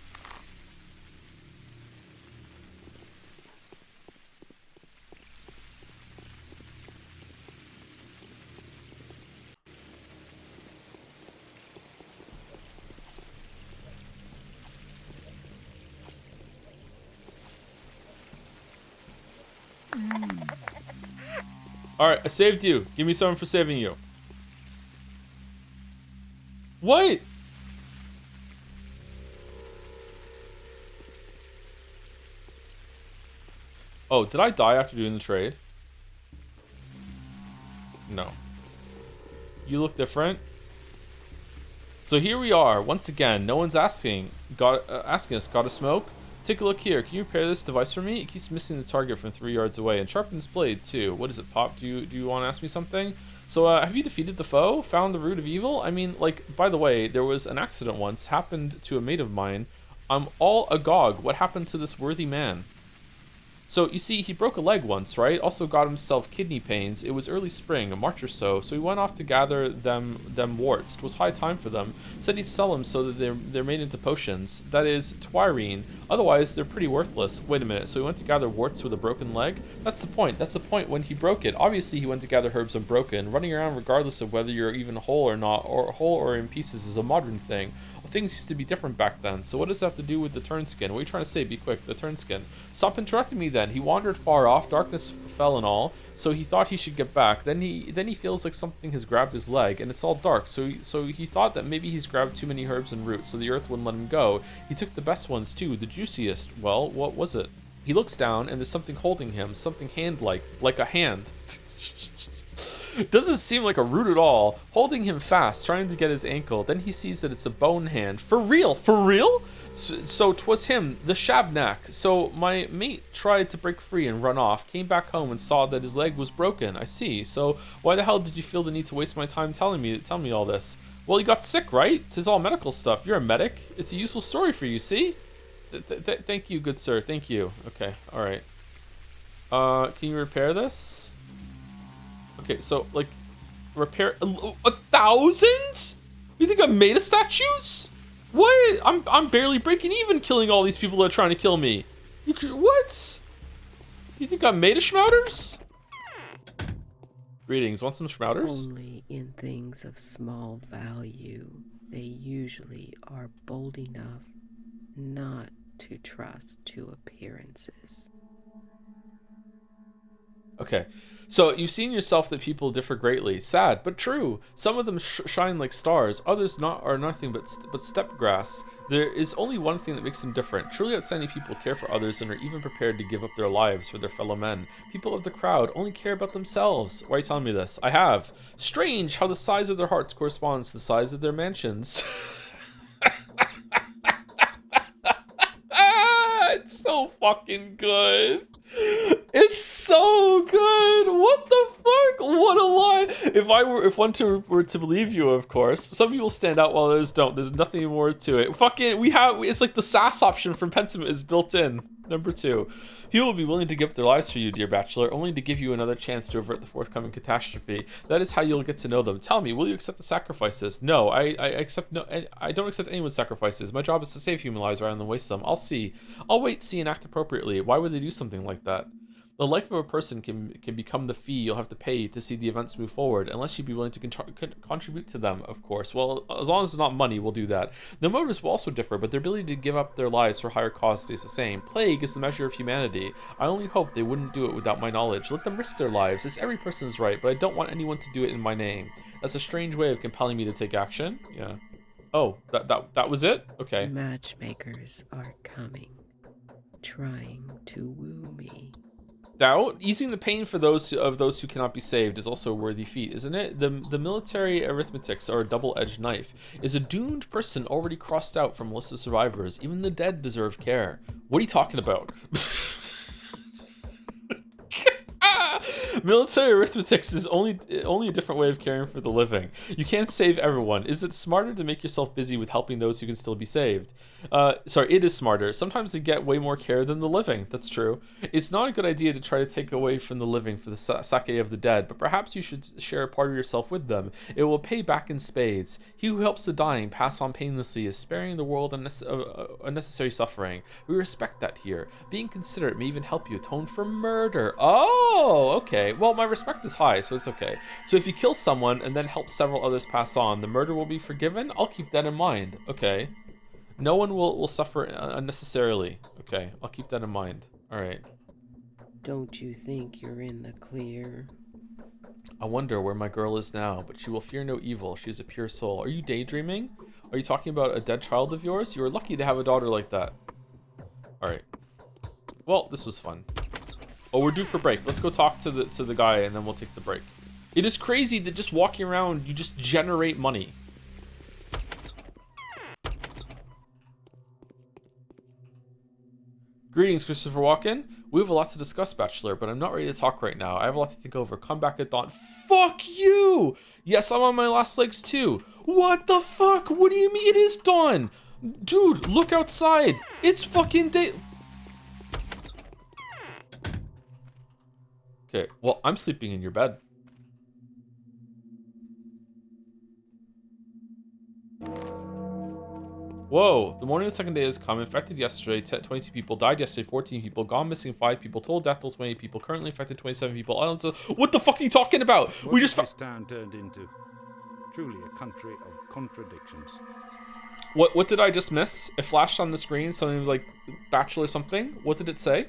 Alright, I saved you. Give me something for saving you. What? Oh, did I die after doing the trade? No. You look different. So here we are, once again. No one's asking. Asking us, got a smoke? Take a look here. Can you repair this device for me? It keeps missing the target from 3 yards away, and sharpen this blade too. What is it, Pop? Do you want to ask me something? So, have you defeated the foe? Found the root of evil? I mean, like, by the way, there was an accident once, happened to a mate of mine. I'm all agog. What happened to this worthy man? So, you see, he broke a leg once, right? Also got himself kidney pains. It was early spring, a March or so he went off to gather them warts. 'Twas high time for them. Said he'd sell them so that they're made into potions. That is, twirine. Otherwise, they're pretty worthless. Wait a minute, so he went to gather warts with a broken leg? That's the point. That's the point when he broke it. Obviously, he went to gather herbs unbroken. Running around regardless of whether you're even whole or not, or whole or in pieces is a modern thing. Things used to be different back then. So what does that have to do with the turn skin? What are you trying to say? Be quick, the turn skin. Stop interrupting me then. He wandered far off, darkness fell and all, so he thought he should get back. Then he feels like something has grabbed his leg, and it's all dark, so he thought that maybe he's grabbed too many herbs and roots, so the earth wouldn't let him go. He took the best ones too, the juiciest. Well, what was it? He looks down, and there's something holding him, something hand-like a hand. Doesn't seem like a root at all, holding him fast, trying to get his ankle. Then he sees that it's a bone hand. For real? For real? So 'twas him, the Shabnak. So my mate tried to break free and run off, came back home and saw that his leg was broken. I see. So why the hell did you feel the need to waste my time telling me all this? Well, you got sick, right? 'Tis all medical stuff. You're a medic. It's a useful story for you, see? Thank you, good sir. Thank you. Okay, all right. Can you repair this? Okay, so, like, repair 1,000? You think I'm made of statues? What? I'm barely breaking even killing all these people that are trying to kill me. What? You think I'm made of schmouters? Greetings, want some schmouters? Only in things of small value, they usually are bold enough not to trust to appearances. Okay. So you've seen yourself that people differ greatly. Sad, but true. Some of them shine like stars. Others are nothing but steppe grass. There is only one thing that makes them different. Truly outstanding people care for others and are even prepared to give up their lives for their fellow men. People of the crowd only care about themselves. Why are you telling me this? I have. Strange how the size of their hearts corresponds to the size of their mansions. It's so fucking good. It's so good. What the fuck? What a lie. If one were to believe you, of course. Some people stand out while others don't. There's nothing more to it. Fucking, it's like the SAS option from Pentiment is built in. Number 2. People will be willing to give up their lives for you, dear bachelor, only to give you another chance to avert the forthcoming catastrophe. That is how you'll get to know them. Tell me, will you accept the sacrifices? No, I don't accept anyone's sacrifices. My job is to save human lives rather than waste them. I'll see. I'll wait, see, and act appropriately. Why would they do something like that? The life of a person can become the fee you'll have to pay to see the events move forward, unless you'd be willing to contribute to them, of course. Well, as long as it's not money, we'll do that. The motives will also differ, but their ability to give up their lives for higher cause stays the same. Plague is the measure of humanity. I only hope they wouldn't do it without my knowledge. Let them risk their lives. It's every person's right, but I don't want anyone to do it in my name. That's a strange way of compelling me to take action. Yeah. Oh, that was it? Okay. Matchmakers are coming, trying to woo me. Doubt. Easing the pain for those who cannot be saved is also a worthy feat, isn't it? The military arithmetics are a double-edged knife. Is a doomed person already crossed out from a list of survivors? Even the dead deserve care. What are you talking about? Military arithmetics is only a different way of caring for the living. You can't save everyone. Is it smarter to make yourself busy with helping those who can still be saved? It is smarter. Sometimes they get way more care than the living. That's true. It's not a good idea to try to take away from the living for the sake of the dead, but perhaps you should share a part of yourself with them. It will pay back in spades. He who helps the dying pass on painlessly is sparing the world unnecessary suffering. We respect that here. Being considerate may even help you atone for murder. Oh, okay. Well, my respect is high, so it's okay. So if you kill someone and then help several others pass on, the murder will be forgiven? I'll keep that in mind. Okay. No one will suffer unnecessarily. Okay, I'll keep that in mind. All right. Don't you think you're in the clear? I wonder where my girl is now, but she will fear no evil. She is a pure soul. Are you daydreaming? Are you talking about a dead child of yours? You are lucky to have a daughter like that. All right. Well, this was fun. Oh, we're due for break. Let's go talk to the guy, and then we'll take the break. It is crazy that just walking around, you just generate money. Greetings, Christopher Walken. We have a lot to discuss, Bachelor, but I'm not ready to talk right now. I have a lot to think over. Come back at dawn. Fuck you! Yes, I'm on my last legs too. What the fuck? What do you mean it is dawn? Dude, look outside. It's fucking day. Okay, well, I'm sleeping in your bed. Whoa, the morning of the second day has come. Infected yesterday, 22 people. Died yesterday, 14 people. Gone missing, 5 people. Total death toll, 28 people. Currently infected, 27 people. Islands of... What the fuck are you talking about? What this town turned into? Truly a country of contradictions. What did I just miss? It flashed on the screen, something like Bachelor something. What did it say?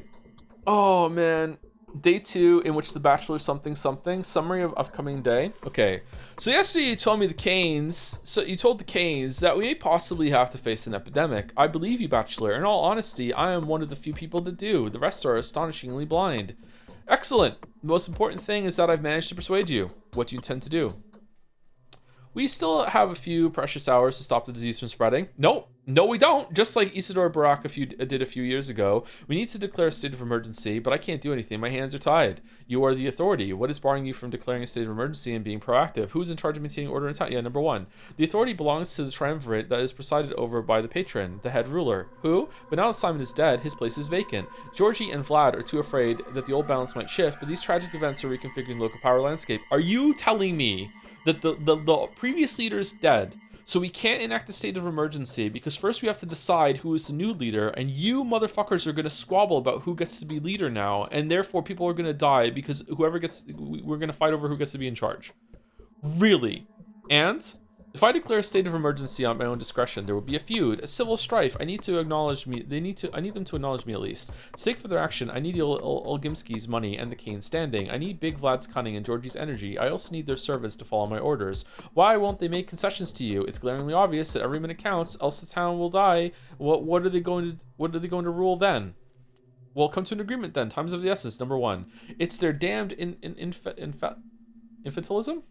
Oh, man. Day 2, in which the Bachelor something. Summary of upcoming day. Okay. So yesterday you told me the Kains. So you told the Kains that we may possibly have to face an epidemic. I believe you, Bachelor. In all honesty, I am one of the few people that do. The rest are astonishingly blind. Excellent. The most important thing is that I've managed to persuade you. What do you intend to do? We still have a few precious hours to stop the disease from spreading. No, we don't. Just like Isidore Barak did a few years ago, we need to declare a state of emergency, but I can't do anything. My hands are tied. You are the authority. What is barring you from declaring a state of emergency and being proactive? Who's in charge of maintaining order in town? Yeah, number 1. The authority belongs to the triumvirate that is presided over by the patron, the head ruler. Who? But now that Simon is dead, his place is vacant. Georgie and Vlad are too afraid that the old balance might shift, but these tragic events are reconfiguring the local power landscape. Are you telling me that the previous leader is dead, so we can't enact a state of emergency because first we have to decide who is the new leader, and you motherfuckers are going to squabble about who gets to be leader now, and therefore people are going to die because we're going to fight over who gets to be in charge? Really? And If I declare a state of emergency on my own discretion, there will be a feud, a civil strife. I need to acknowledge me. I need them to acknowledge me at least. To stake for their action, I need Olgimski's money and the Kains standing. I need Big Vlad's cunning and Georgie's energy. I also need their servants to follow my orders. Why won't they make concessions to you? It's glaringly obvious that every minute counts, else the town will die. What are they going to rule then? Well, come to an agreement then. Times of the essence. Number 1. It's their damned infantilism?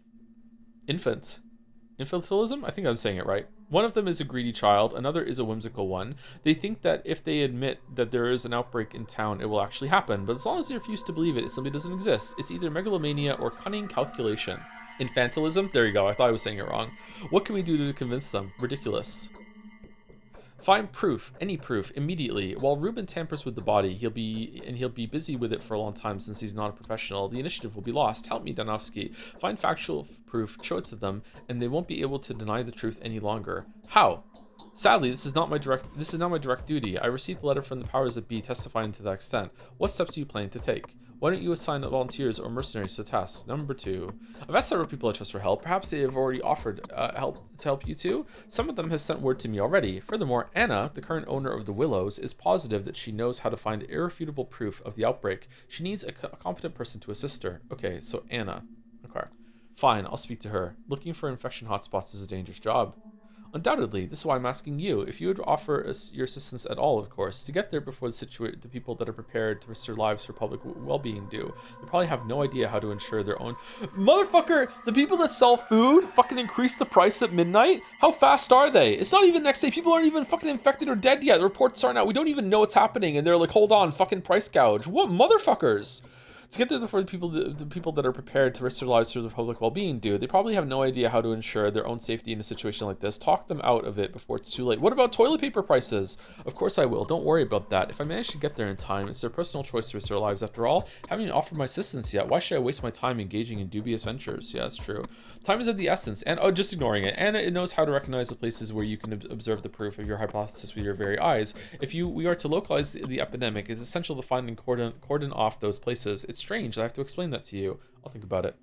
Infantilism? I think I'm saying it right. One of them is a greedy child, another is a whimsical one. They think that if they admit that there is an outbreak in town, it will actually happen, but as long as they refuse to believe it, it simply doesn't exist. It's either megalomania or cunning calculation. Infantilism? There you go, I thought I was saying it wrong. What can we do to convince them? Ridiculous. Find proof, any proof, immediately. While Ruben tampers with the body, he'll be busy with it for a long time since he's not a professional. The initiative will be lost. Help me, Danovsky. Find factual proof, show it to them, and they won't be able to deny the truth any longer. How? Sadly, this is not my direct duty. I received a letter from the powers that be testifying to that extent. What steps are you planning to take? Why don't you assign volunteers or mercenaries to tasks? Number 2. I've asked several people I trust for help. Perhaps they have already offered help you too. Some of them have sent word to me already. Furthermore, Anna, the current owner of the Willows, is positive that she knows how to find irrefutable proof of the outbreak. She needs a competent person to assist her. Okay, so Anna. Okay. Fine, I'll speak to her. Looking for infection hotspots is a dangerous job. Undoubtedly, this is why I'm asking you. If you would offer us your assistance at all, of course, to get there before the people that are prepared to risk their lives for public well-being do. They probably have no idea how to ensure their own... Motherfucker, the people that sell food fucking increase the price at midnight? How fast are they? It's not even next day. People aren't even fucking infected or dead yet. The reports aren't out. We don't even know what's happening. And they're like, hold on, fucking price gouge. What motherfuckers? To get there before the people that are prepared to risk their lives for the public well-being do. They probably have no idea how to ensure their own safety in a situation like this. Talk them out of it before it's too late. What about toilet paper prices? Of course I will. Don't worry about that. If I manage to get there in time, it's their personal choice to risk their lives. After all, haven't even offered my assistance yet. Why should I waste my time engaging in dubious ventures? Yeah, that's true. Time is of the essence. And just ignoring it. Anna knows how to recognize the places where you can observe the proof of your hypothesis with your very eyes. If we are to localize the epidemic, it's essential to find and cordon off those places. It's strange. I have to explain that to you. I'll think about it.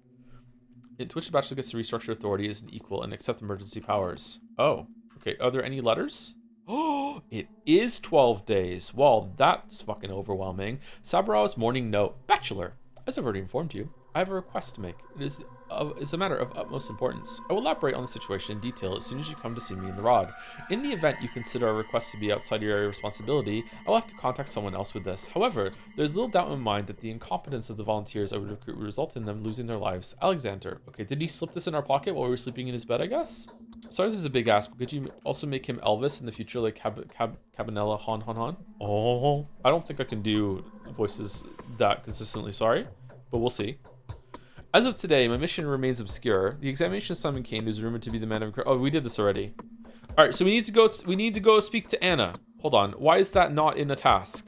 To which the Bachelor gets to restructure authority as an equal and accept emergency powers. Oh, okay. Are there any letters? Oh, it is 12 days. Well, that's fucking overwhelming. Saburovas morning note. Bachelor, as I've already informed you, I have a request to make. It is a matter of utmost importance. I will elaborate on the situation in detail as soon as you come to see me in the rod. In the event you consider our request to be outside your area of responsibility, I will have to contact someone else with this. However, there's little doubt in my mind that the incompetence of the volunteers I would recruit would result in them losing their lives. Alexander. Okay, did he slip this in our pocket while we were sleeping in his bed, I guess? Sorry, this is a big ask, but could you also make him Elvis in the future, like Cabanella Han? Oh, I don't think I can do voices that consistently, sorry, but we'll see. As of today, my mission remains obscure. The examination of Simon Kaines, who's rumored to be the man of... Oh, we did this already. All right, so we need to go speak to Anna. Hold on. Why is that not in a task?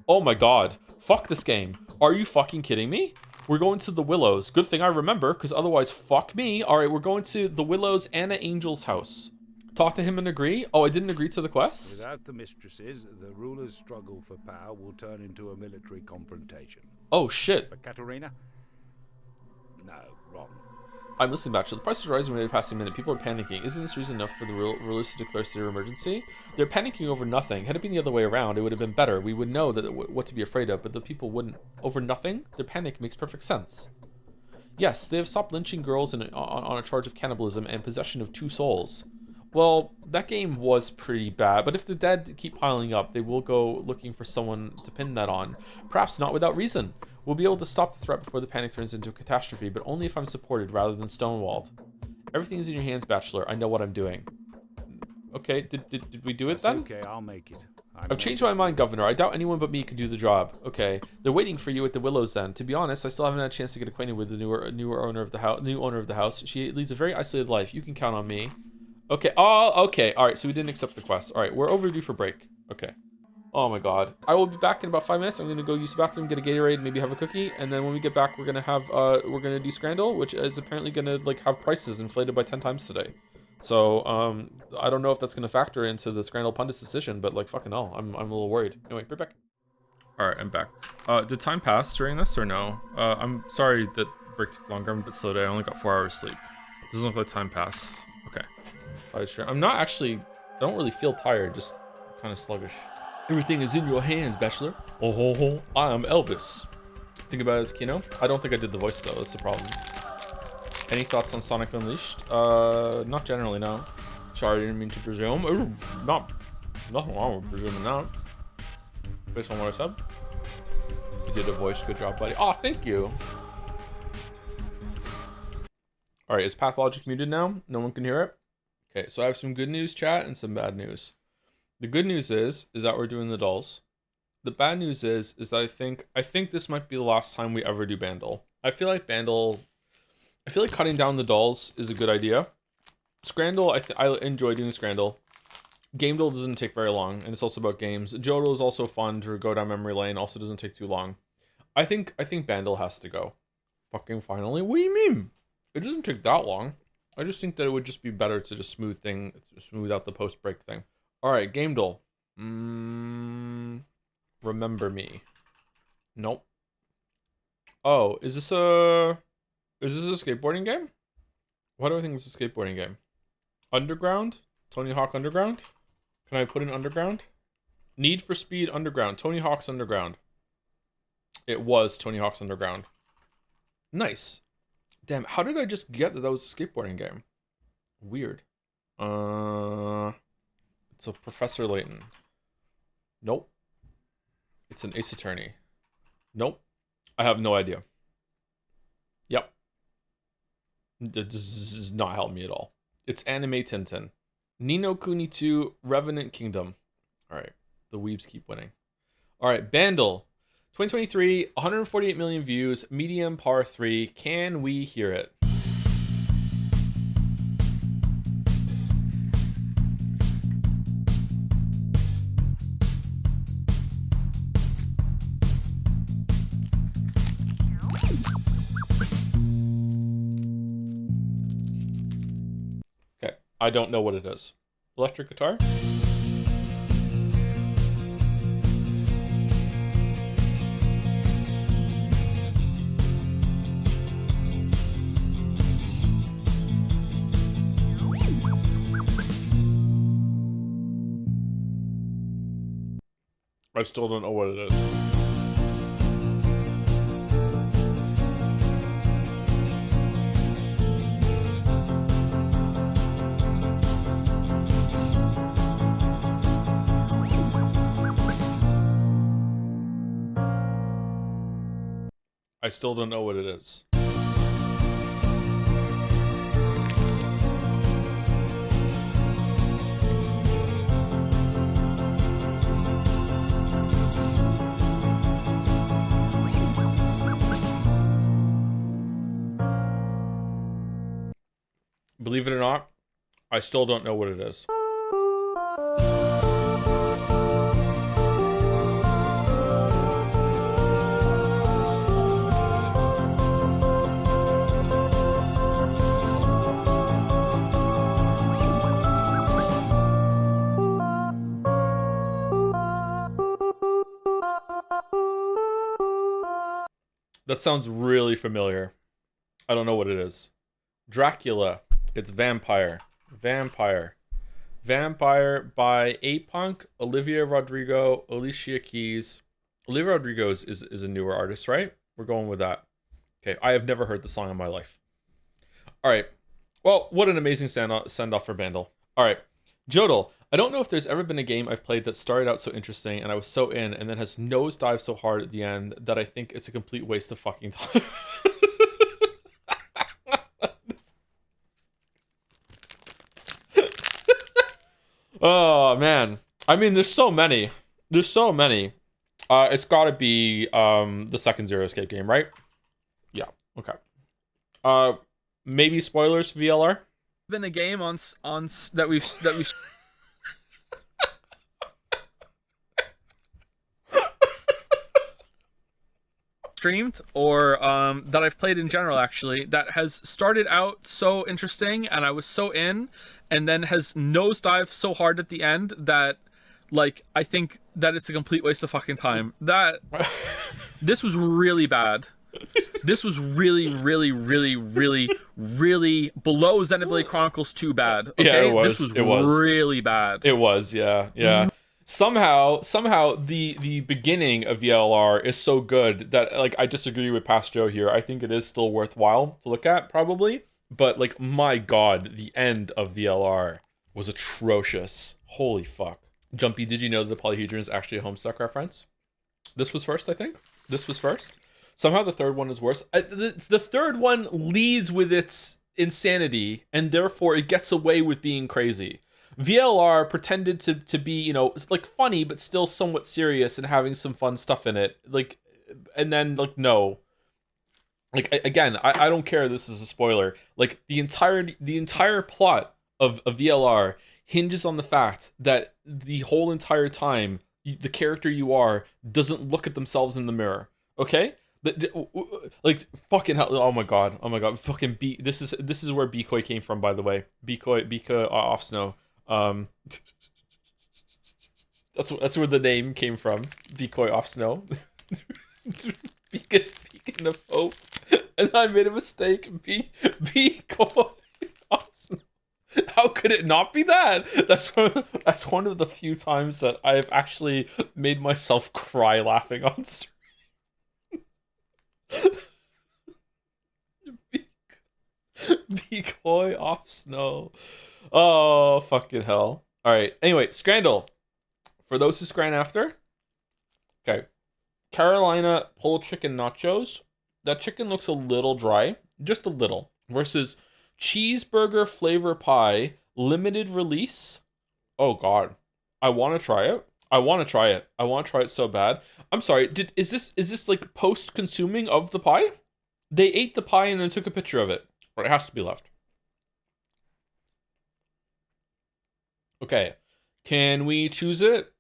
Oh my god. Fuck this game. Are you fucking kidding me? We're going to the Willows. Good thing I remember, because otherwise, fuck me. All right, we're going to the Willows, Anna Angel's house. Talk to him and agree? Oh, I didn't agree to the quest? Without the mistresses, the ruler's struggle for power will turn into a military confrontation. Oh, shit. But Katerina? No, wrong. I'm listening, Bachelor. The price is rising every passing minute. People are panicking. Isn't this reason enough for the rulers to declare state of emergency? They're panicking over nothing. Had it been the other way around, it would have been better. We would know that what to be afraid of, but the people wouldn't. Over nothing? Their panic makes perfect sense. Yes, they have stopped lynching girls on a charge of cannibalism and possession of 2 souls. Well, that game was pretty bad, but if the dead keep piling up, they will go looking for someone to pin that on. Perhaps not without reason. We'll be able to stop the threat before the panic turns into a catastrophe, but only if I'm supported rather than stonewalled. Everything is in your hands, Bachelor. I know what I'm doing. Okay, did we do it then? Okay, I'll make it. I've changed my mind, Governor. I doubt anyone but me can do the job. Okay, they're waiting for you at the Willows then. To be honest, I still haven't had a chance to get acquainted with the new owner of the house. She leads a very isolated life. You can count on me. Okay. Oh, okay. All right. So we didn't accept the quest. All right. We're overdue for break. Okay. Oh my god. I will be back in about 5 minutes. I'm gonna go use the bathroom, get a Gatorade, maybe have a cookie, and then when we get back, we're gonna do Scrandle, which is apparently gonna like have prices inflated by 10 times today. So I don't know if that's gonna factor into the Scrandle pundit's decision, but like fucking hell, I'm a little worried. Anyway, we're back. All right, I'm back. Did time pass during this or no? I'm sorry that break took longer. I'm a bit slow today. I only got 4 hours sleep. Doesn't look like time passed. Okay. I'm not actually, I don't really feel tired, just kind of sluggish. Everything is in your hands, Bachelor. Oh ho ho, I am Elvis. Think about it as Kino. I don't think I did the voice though, that's the problem. Any thoughts on Sonic Unleashed? Not generally, no. Sorry, I didn't mean to presume. Nothing wrong with presuming that. Based on what I said. You did a voice, good job, buddy. Oh, thank you. All right, is Pathologic muted now? No one can hear it? Okay, so I have some good news, chat, and some bad news. The good news is that we're doing the dolls. The bad news is that I think this might be the last time we ever do Bandle. I feel like cutting down the dolls is a good idea. Scrandle, I enjoy doing Scrandle. Gamedle doesn't take very long, and it's also about games. Jodel is also fun to go down memory lane, also doesn't take too long. I think Bandle has to go. Fucking finally, what do you mean? It doesn't take that long. I just think that it would just be better to just smooth out the post-break thing. Alright, Gamedle. Remember Me. Nope. Oh, is this a skateboarding game? Why do I think it's a skateboarding game? Underground? Tony Hawk Underground? Can I put in Underground? Need for Speed Underground. Tony Hawk's Underground. It was Tony Hawk's Underground. Nice. Damn, how did I just get that was a skateboarding game? Weird. It's a Professor Layton. Nope. It's an Ace Attorney. Nope. I have no idea. Yep. This is not helping me at all. It's Anime Tintin. Ni no Kuni 2, Revenant Kingdom. Alright, the weebs keep winning. Alright, Bandle. 2023, 148 million views, medium par 3. Can we hear it? Okay, I don't know what it is. Electric guitar? I still don't know what it is. I still don't know what it is. Believe it or not, I still don't know what it is. That sounds really familiar. I don't know what it is. Dracula. It's Vampire. Vampire by 8Punk, Olivia Rodrigo, Alicia Keys. Olivia Rodrigo is a newer artist, right? We're going with that. Okay, I have never heard the song in my life. All right. Well, what an amazing send-off for Bandle. All right. Jodel. I don't know if there's ever been a game I've played that started out so interesting and I was so in and then has nosedived so hard at the end that I think it's a complete waste of fucking time. Oh, man. I mean, there's so many. There's so many. It's got to be the second Zero Escape game, right? Yeah. Okay. Maybe spoilers, VLR? Been a game on that we've streamed or that I've played in general, actually, that has started out so interesting and I was so in, and then has nosedived so hard at the end that, like, I think that it's a complete waste of fucking time. That this was really bad. This was really, really, really, really, really below Xenoblade Chronicles 2 bad. Okay? Yeah, it was. This was It was. really bad. It was, yeah. Somehow, the beginning of VLR is so good that, like, I disagree with Past Joe here. I think it is still worthwhile to look at, probably. But, like, my God, the end of VLR was atrocious. Holy fuck. Jumpy, did you know that the polyhedron is actually a Homestuck reference? This was first, I think. This was first. Somehow the third one is worse. The third one leads with its insanity, and therefore it gets away with being crazy. VLR pretended to be, you know, like funny, but still somewhat serious and having some fun stuff in it. Like, and then, like, no. Like, again, I don't care. This is a spoiler. Like, the entire plot of VLR hinges on the fact that the whole entire time, the character you are doesn't look at themselves in the mirror. Okay? Like, fucking hell. Oh my god. Fucking this is where Bikoi came from, by the way. Bika off snow. That's where the name came from. Bikoi off snow. Beacon of hope. And I made a mistake. Bikoi off snow. How could it not be that? That's one of the few times that I've actually made myself cry laughing on stream. Bikoi off snow. Oh, fucking hell. Alright, anyway, Scrandle. For those who scran after. Okay. Carolina pulled chicken nachos. That chicken looks a little dry. Just a little. Versus cheeseburger flavor pie. Limited release. Oh, God. I want to try it. I want to try it so bad. I'm sorry. Is this like post-consuming of the pie? They ate the pie and then took a picture of it. Or it has to be left. Okay. Can we choose it?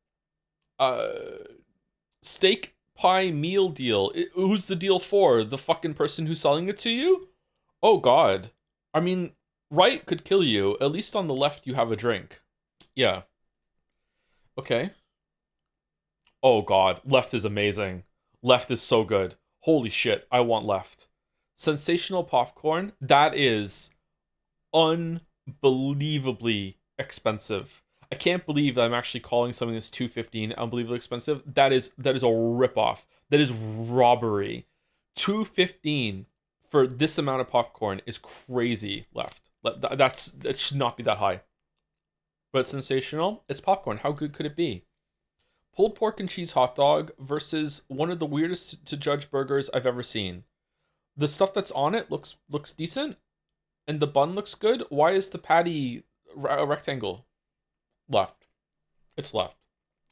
Steak pie meal deal. Who's the deal for? The fucking person who's selling it to you? Oh, God. I mean, right could kill you. At least on the left you have a drink. Yeah. Okay. Oh, God. Left is amazing. Left is so good. Holy shit. I want left. Sensational popcorn. That is unbelievably expensive. I can't believe that I'm actually calling something that's $2.15 unbelievably expensive. That is a ripoff. That is robbery. $2.15 for this amount of popcorn is crazy. Left. That should not be that high. But sensational. It's popcorn. How good could it be? Pulled pork and cheese hot dog versus one of the weirdest to judge burgers I've ever seen. The stuff that's on it looks decent, and the bun looks good. Why is the patty a rectangle? Left. It's left.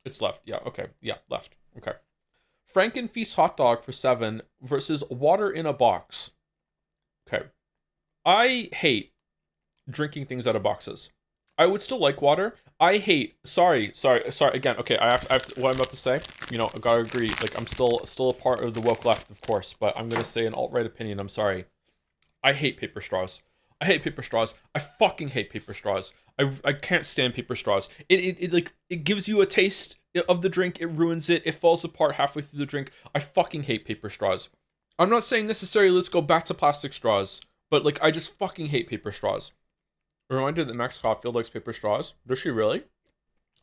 It's left. Yeah, okay. Yeah, left. Okay. Frankenfeast hot dog for $7 versus water in a box. Okay. I hate drinking things out of boxes. I would still like water. I hate. Sorry. Again, okay. I have to, what I'm about to say. You know, I gotta agree. Like, I'm still a part of the woke left, of course. But I'm gonna say an alt-right opinion. I'm sorry. I hate paper straws. I fucking hate paper straws. I can't stand paper straws. It gives you a taste of the drink. It ruins it. It falls apart halfway through the drink. I fucking hate paper straws. I'm not saying necessarily let's go back to plastic straws, but like I just fucking hate paper straws. A reminder that Max Caulfield likes paper straws. Does she really?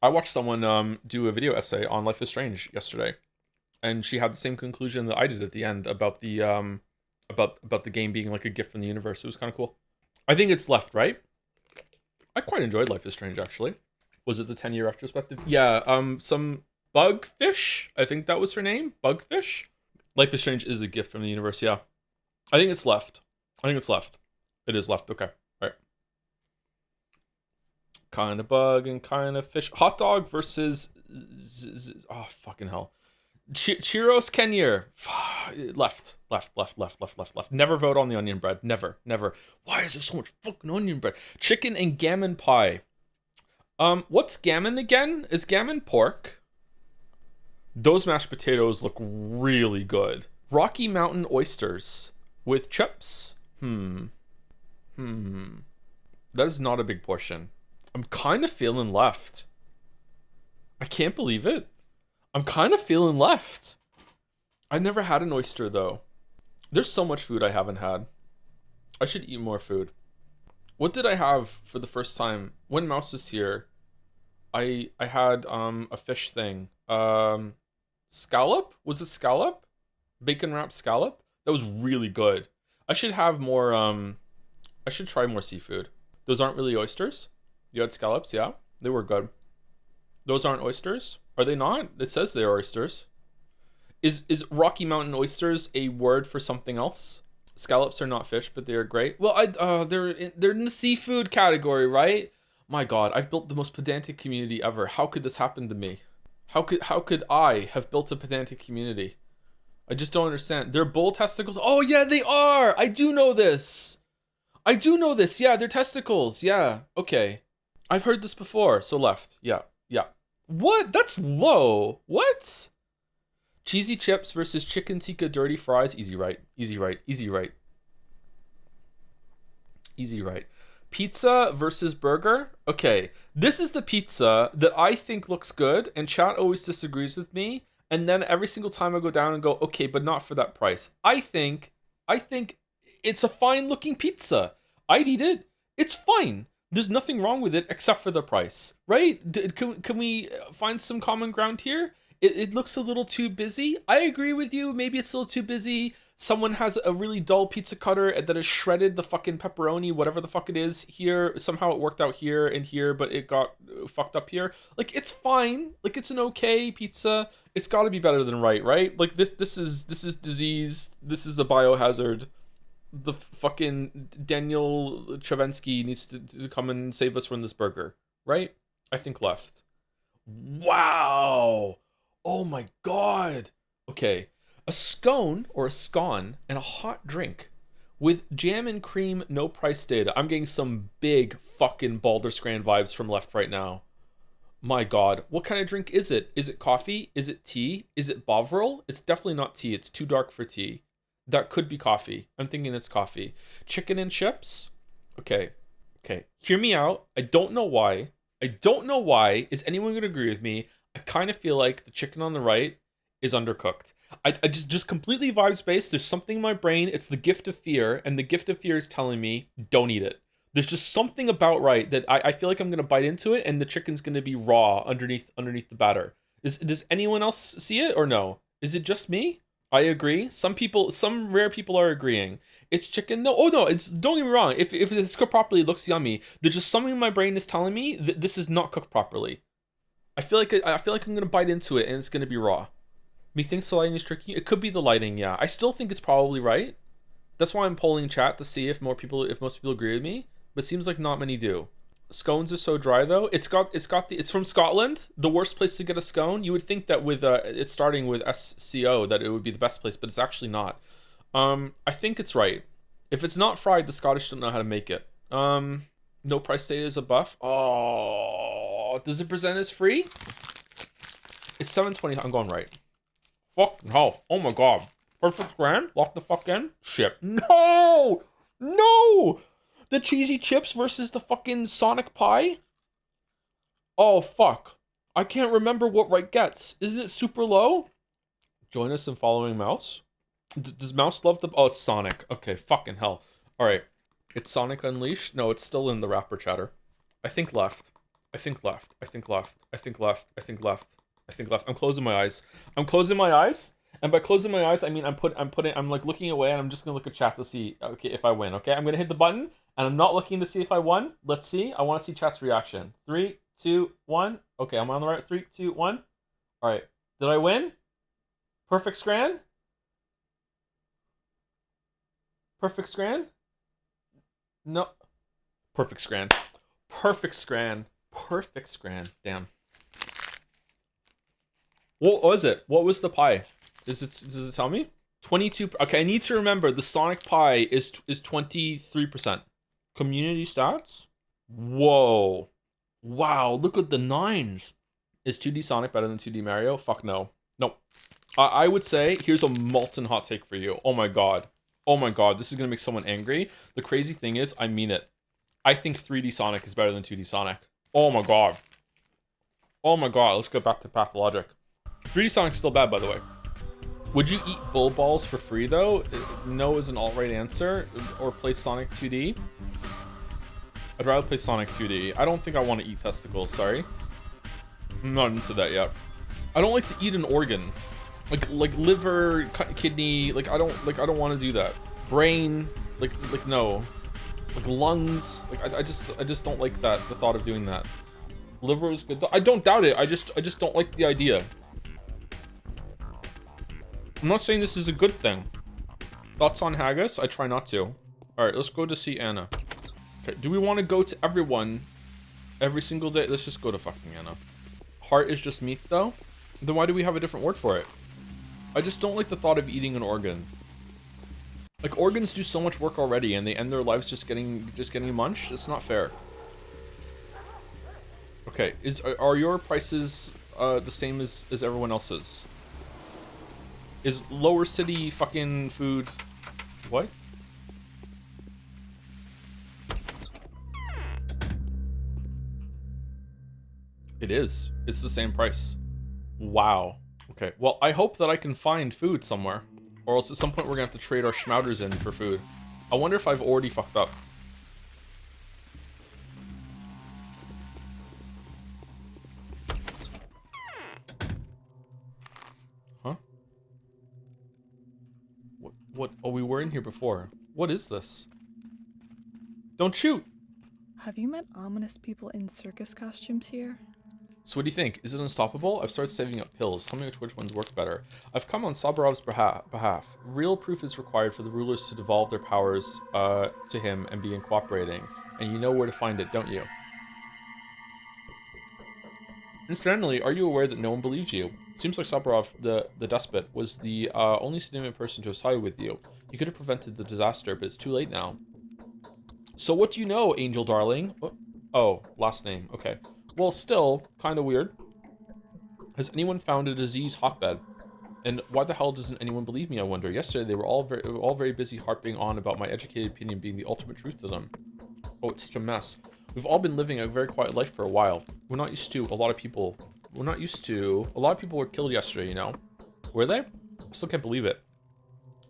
I watched someone do a video essay on Life is Strange yesterday, and she had the same conclusion that I did at the end about the about the game being like a gift from the universe. It was kind of cool. I think it's left, right? I quite enjoyed Life is Strange, actually. Was it the 10-year retrospective? Yeah, some Bugfish, I think that was her name. Bugfish? Life is Strange is a gift from the universe, yeah. I think it's left. It is left, okay. All right. Kind of bug and kind of fish. Hot dog versus... Oh, fucking hell. Churros Kenyer. Left. Never vote on the onion bread. Never. Why is there so much fucking onion bread? Chicken and gammon pie. What's gammon again? Is gammon pork? Those mashed potatoes look really good. Rocky Mountain oysters with chips. That is not a big portion. I'm kind of feeling left. I can't believe it. I'm kind of feeling left. I've never had an oyster, though. There's so much food I haven't had. I should eat more food. What did I have for the first time? When Mouse was here, I had a fish thing. Scallop? Was it scallop? Bacon wrapped scallop? That was really good. I should have more I should try more seafood. Those aren't really oysters. You had scallops, yeah? They were good. Those aren't oysters? Are they not? It says they are oysters. Is Rocky Mountain oysters a word for something else? Scallops are not fish, but they are great. Well, they're in the seafood category, right? My God, I've built the most pedantic community ever. How could this happen to me? How could I have built a pedantic community? I just don't understand. They're bull testicles. Oh yeah, they are. I do know this. Yeah, they're testicles. Yeah. Okay. I've heard this before. So left. Yeah. What? That's low. What? Cheesy chips versus chicken tikka dirty fries. Easy right. Pizza versus burger. Okay. This is the pizza that I think looks good, and chat always disagrees with me. And then every single time I go down and go, okay, but not for that price. I think it's a fine looking pizza. I'd eat it. It's fine. There's nothing wrong with it except for the price, right? Can we find some common ground here? It looks a little too busy. I agree with you. Maybe it's a little too busy. Someone has a really dull pizza cutter that has shredded the fucking pepperoni, whatever the fuck it is here. Somehow it worked out here and here, but it got fucked up here. Like, it's fine. Like, it's an okay pizza. It's got to be better than right? Like, this is disease. This is a biohazard. The fucking Daniel Chavensky needs to come and save us from this burger, right? I think left. Wow. Oh my God. Okay. A scone or a scone and a hot drink with jam and cream, no price data. I'm getting some big fucking Baldur's Grand vibes from left right now. My God. What kind of drink is it? Is it coffee? Is it tea? Is it Bovril? It's definitely not tea. It's too dark for tea. That could be coffee. I'm thinking it's coffee. Chicken and chips? Okay. Hear me out. I don't know why. Is anyone going to agree with me? I kind of feel like the chicken on the right is undercooked. I just completely vibes based. There's something in my brain. It's the gift of fear, and the gift of fear is telling me don't eat it. There's just something about right that I feel like I'm gonna bite into it, and the chicken's gonna be raw underneath the batter. Does anyone else see it or no? Is it just me? I agree. Some rare people are agreeing. It's chicken. No, oh no, don't get me wrong. If it's cooked properly, it looks yummy. There's just something in my brain is telling me that this is not cooked properly. I feel like I'm gonna bite into it and it's gonna be raw. Methinks the lighting is tricky. It could be the lighting, yeah. I still think it's probably right. That's why I'm polling chat to see if most people agree with me. But it seems like not many do. Scones are so dry though. It's from Scotland. The worst place to get a scone. You would think that with it's starting with SCO that it would be the best place, but it's actually not. I think it's right. If it's not fried, the Scottish don't know how to make it. No price data is a buff. Oh, does it present as free? It's 720. I'm going right. Fuck no. Oh my God. Perfect grand. Lock the fuck in. Ship. No. The cheesy chips versus the fucking Sonic pie. Oh fuck. I can't remember what right gets. Isn't it super low? Join us in following Mouse. Does Mouse love the... Oh, it's Sonic. Okay, fucking hell. All right. It's Sonic Unleashed? No, it's still in the rapper chatter. I think left. I'm closing my eyes. And by closing my eyes, I mean I'm like looking away and I'm just gonna look at chat to see if I win. Okay, I'm gonna hit the button and I'm not looking to see if I won. Let's see. I want to see chat's reaction. 3, 2, 1. Okay, I'm on the right. 3, 2, 1. All right. Did I win? Perfect scran. No. Perfect scran. Damn. What was it? What was the pie? Does it tell me? 22. Okay, I need to remember the Sonic pie is 23%. Community stats? Whoa. Wow, look at the 9s. Is 2D Sonic better than 2D Mario? Fuck no. Nope. I would say, here's a molten hot take for you. Oh my God, this is gonna make someone angry. The crazy thing is, I mean it. I think 3D Sonic is better than 2D Sonic. Oh my God, let's go back to Pathologic. 3D Sonic's still bad, by the way. Would you eat bull balls for free though? No is an alt-right answer. Or play Sonic 2D? I'd rather play Sonic 2D. I don't think I want to eat testicles, sorry. I'm not into that yet. I don't like to eat an organ. Like liver, kidney, I don't want to do that. Brain, no. Like lungs, I just don't like that, the thought of doing that. Liver is good. I don't doubt it. I just don't like the idea. I'm not saying this is a good thing. Thoughts on haggis? I try not to. All right, let's go to see Anna. Okay, do we want to go to everyone every single day? Let's just go to fucking Anna. Heart is just meat though? Then why do we have a different word for it? I just don't like the thought of eating an organ. Like, organs do so much work already and they end their lives just getting munched. It's not fair. Okay, are your prices the same as everyone else's? Is lower city fucking food... What? It is. It's the same price. Wow. Okay, well, I hope that I can find food somewhere. Or else at some point we're gonna have to trade our schmouters in for food. I wonder if I've already fucked up. Huh? What? Oh, we were in here before. What is this? Don't shoot! Have you met ominous people in circus costumes here? So what do you think? Is it unstoppable? I've started saving up pills. Tell me which ones work better. I've come on Saburovas' behalf. Real proof is required for the rulers to devolve their powers to him and begin cooperating. And you know where to find it, don't you? Incidentally, are you aware that no one believes you? Seems like Saburov, the despot, was the only significant person to have sided with you. You could have prevented the disaster, but it's too late now. So what do you know, Angel Darling? Oh, last name. Okay. Well, still, kind of weird. Has anyone found a disease hotbed? And why the hell doesn't anyone believe me, I wonder? Yesterday, they were all very busy harping on about my educated opinion being the ultimate truth to them. Oh, it's such a mess. We've all been living a very quiet life for a while. We're not used to a lot of people. A lot of people were killed yesterday, you know? Were they? I still can't believe it.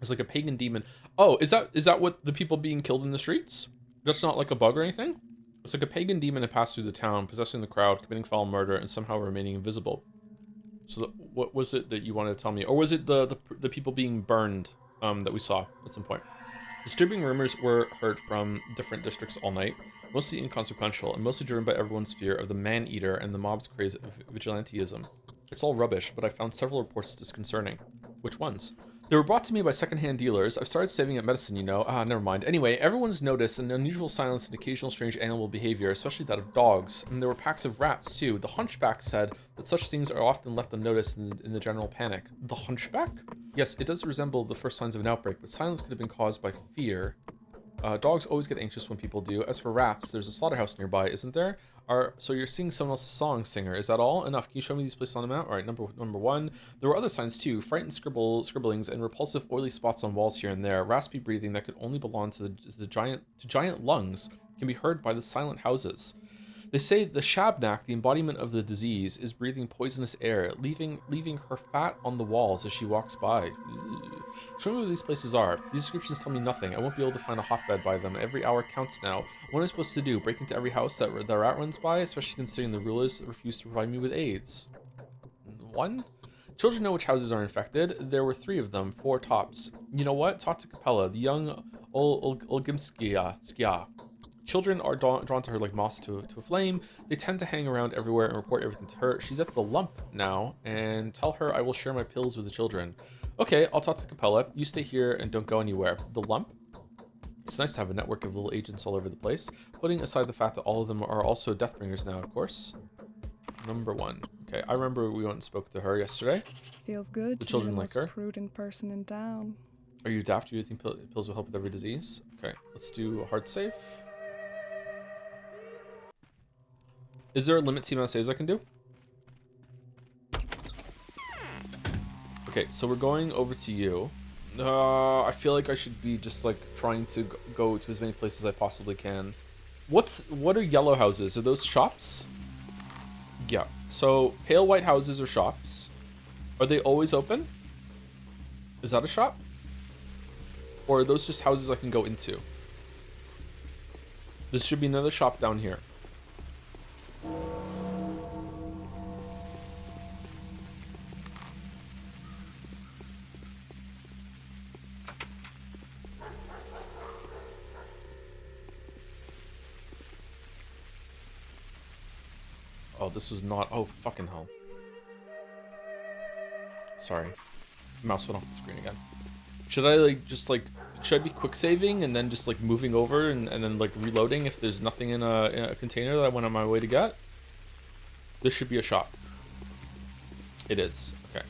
It's like a pagan demon. Oh, is that what the people being killed in the streets? That's not like a bug or anything? It's like a pagan demon had passed through the town, possessing the crowd, committing foul murder, and somehow remaining invisible. So what was it that you wanted to tell me? Or was it the people being burned that we saw at some point? Disturbing rumors were heard from different districts all night, mostly inconsequential, and mostly driven by everyone's fear of the man-eater and the mob's craze of vigilantism. It's all rubbish, but I found several reports disconcerting. Which ones? They were brought to me by second-hand dealers. I've started saving up medicine, you know. Never mind. Anyway, everyone's noticed an unusual silence and occasional strange animal behavior, especially that of dogs. And there were packs of rats, too. The hunchback said that such things are often left unnoticed in the general panic. The hunchback? Yes, it does resemble the first signs of an outbreak, but silence could have been caused by fear. Dogs always get anxious when people do. As for rats, there's a slaughterhouse nearby, isn't there? So you're seeing someone else's song, singer. Is that all? Enough. Can you show me these places on the map? All right, number one. There were other signs too. Frightened scribblings and repulsive oily spots on walls here and there. Raspy breathing that could only belong to the giant lungs can be heard by the silent houses. They say the Shabnak, the embodiment of the disease, is breathing poisonous air, leaving her fat on the walls as she walks by. Show me where these places are. These descriptions tell me nothing. I won't be able to find a hotbed by them. Every hour counts now. What am I supposed to do? Break into every house that the rat runs by? Especially considering the rulers refuse to provide me with aids. 1? Children know which houses are infected. There were 3 of them, 4 tops. You know what? Talk to Capella, the young Olgimskia. Children are drawn to her like moths to a flame. They tend to hang around everywhere and report everything to her. She's at the lump now, and tell her I will share my pills with the children. Okay, I'll talk to Capella. You stay here and don't go anywhere. The lump? It's nice to have a network of little agents all over the place. Putting aside the fact that all of them are also Deathbringers now, of course. Number 1. Okay, I remember we went and spoke to her yesterday. Feels good. The children like her. Prudent person in town. Are you daft? Do you think pills will help with every disease? Okay, let's do a hard save. Is there a limit to the amount of saves I can do? Okay, so we're going over to you. I feel like I should be just like trying to go to as many places as I possibly can. What are yellow houses? Are those shops? Yeah. So pale white houses are shops. Are they always open? Is that a shop? Or are those just houses I can go into? This should be another shop down here. Oh, this was not... Oh, fucking hell. Sorry. Mouse went off the screen again. Should I, like, just, like... Should I be quick saving and then just, like, moving over and then, like, reloading if there's nothing in a container that I went on my way to get? This should be a shop. It is. Okay.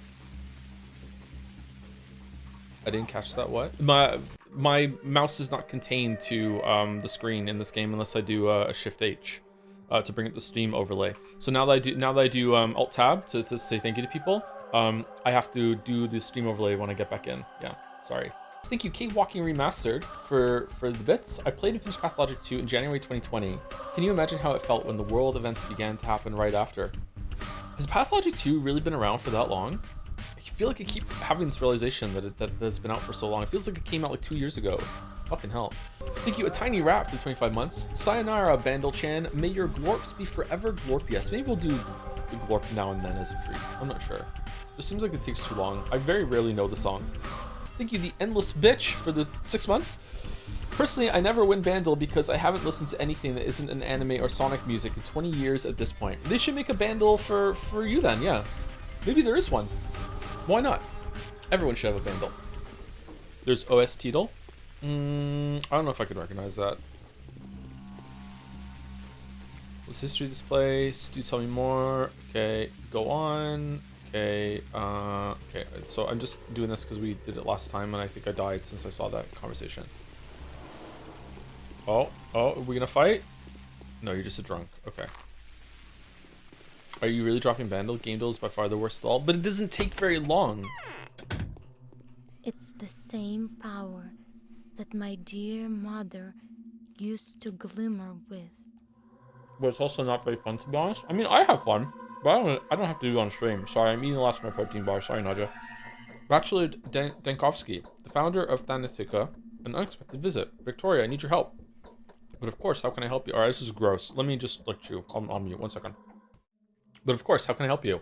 I didn't catch that. What? My mouse is not contained to the screen in this game unless I do a Shift H. To bring up the Steam overlay. So now that I do Alt Tab to say thank you to people, I have to do the Steam overlay when I get back in. Yeah, sorry. Thank you, Kate Walking Remastered, for the bits. I played and finished Pathologic 2 in January 2020. Can you imagine how it felt when the world events began to happen right after? Has Pathologic 2 really been around for that long? I feel like I keep having this realization that it's been out for so long. It feels like it came out like 2 years ago. Fucking hell. Thank you, A Tiny Rat, for 25 months. Sayonara, Bandle-chan. May your glorps be forever glorpiest. Maybe we'll do the glorp now and then as a treat. I'm not sure. It seems like it takes too long. I very rarely know the song. Thank you, The Endless Bitch, for the 6 months. Personally, I never win Bandle because I haven't listened to anything that isn't an anime or Sonic music in 20 years at this point. They should make a Bandle for you then, yeah. Maybe there is one. Why not? Everyone should have a Bandle. There's OS Tidal. I don't know if I could recognize that. What's history display? Do tell me more. Okay, go on. Okay, okay. So I'm just doing this because we did it last time, and I think I died since I saw that conversation. Oh, are we gonna fight? No, you're just a drunk. Okay. Are you really dropping Bandle? Gamedle is by far the worst of all, but it doesn't take very long. It's the same power that my dear mother used to glimmer with. But it's also not very fun, to be honest. I mean, I have fun, but I don't have to do it on stream. Sorry, I'm eating the last of my protein bar. Sorry, Nadia. Bachelor Dankovsky, the founder of Thanatica, an unexpected visit. Victoria, I need your help. But of course, how can I help you? Alright, this is gross. Let me just look you. I'll mute. 1 second. But of course, how can I help you?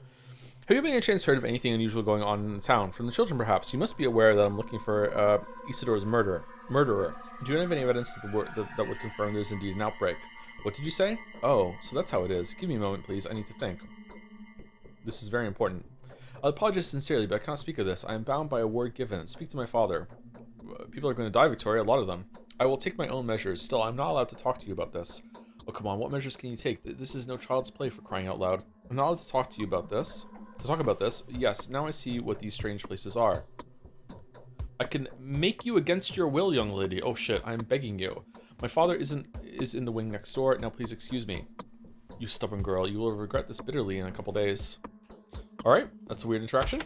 Have you by any chance heard of anything unusual going on in the town? From the children, perhaps. You must be aware that I'm looking for Isidore's murderer. Do you have any evidence that would confirm there's indeed an outbreak? What did you say? Oh, so that's how it is. Give me a moment, please. I need to think. This is very important. I apologize sincerely, but I cannot speak of this. I am bound by a word given. Speak to my father. People are going to die, Victoria. A lot of them. I will take my own measures. Still, I'm not allowed to talk to you about this. Oh, come on. What measures can you take? This is no child's play, for crying out loud. I'm not allowed to talk to you about this. Yes, now I see what these strange places are. I can make you against your will, young lady. Oh shit, I am begging you. My father is in the wing next door. Now please excuse me. You stubborn girl, you will regret this bitterly in a couple days. Alright, that's a weird interaction.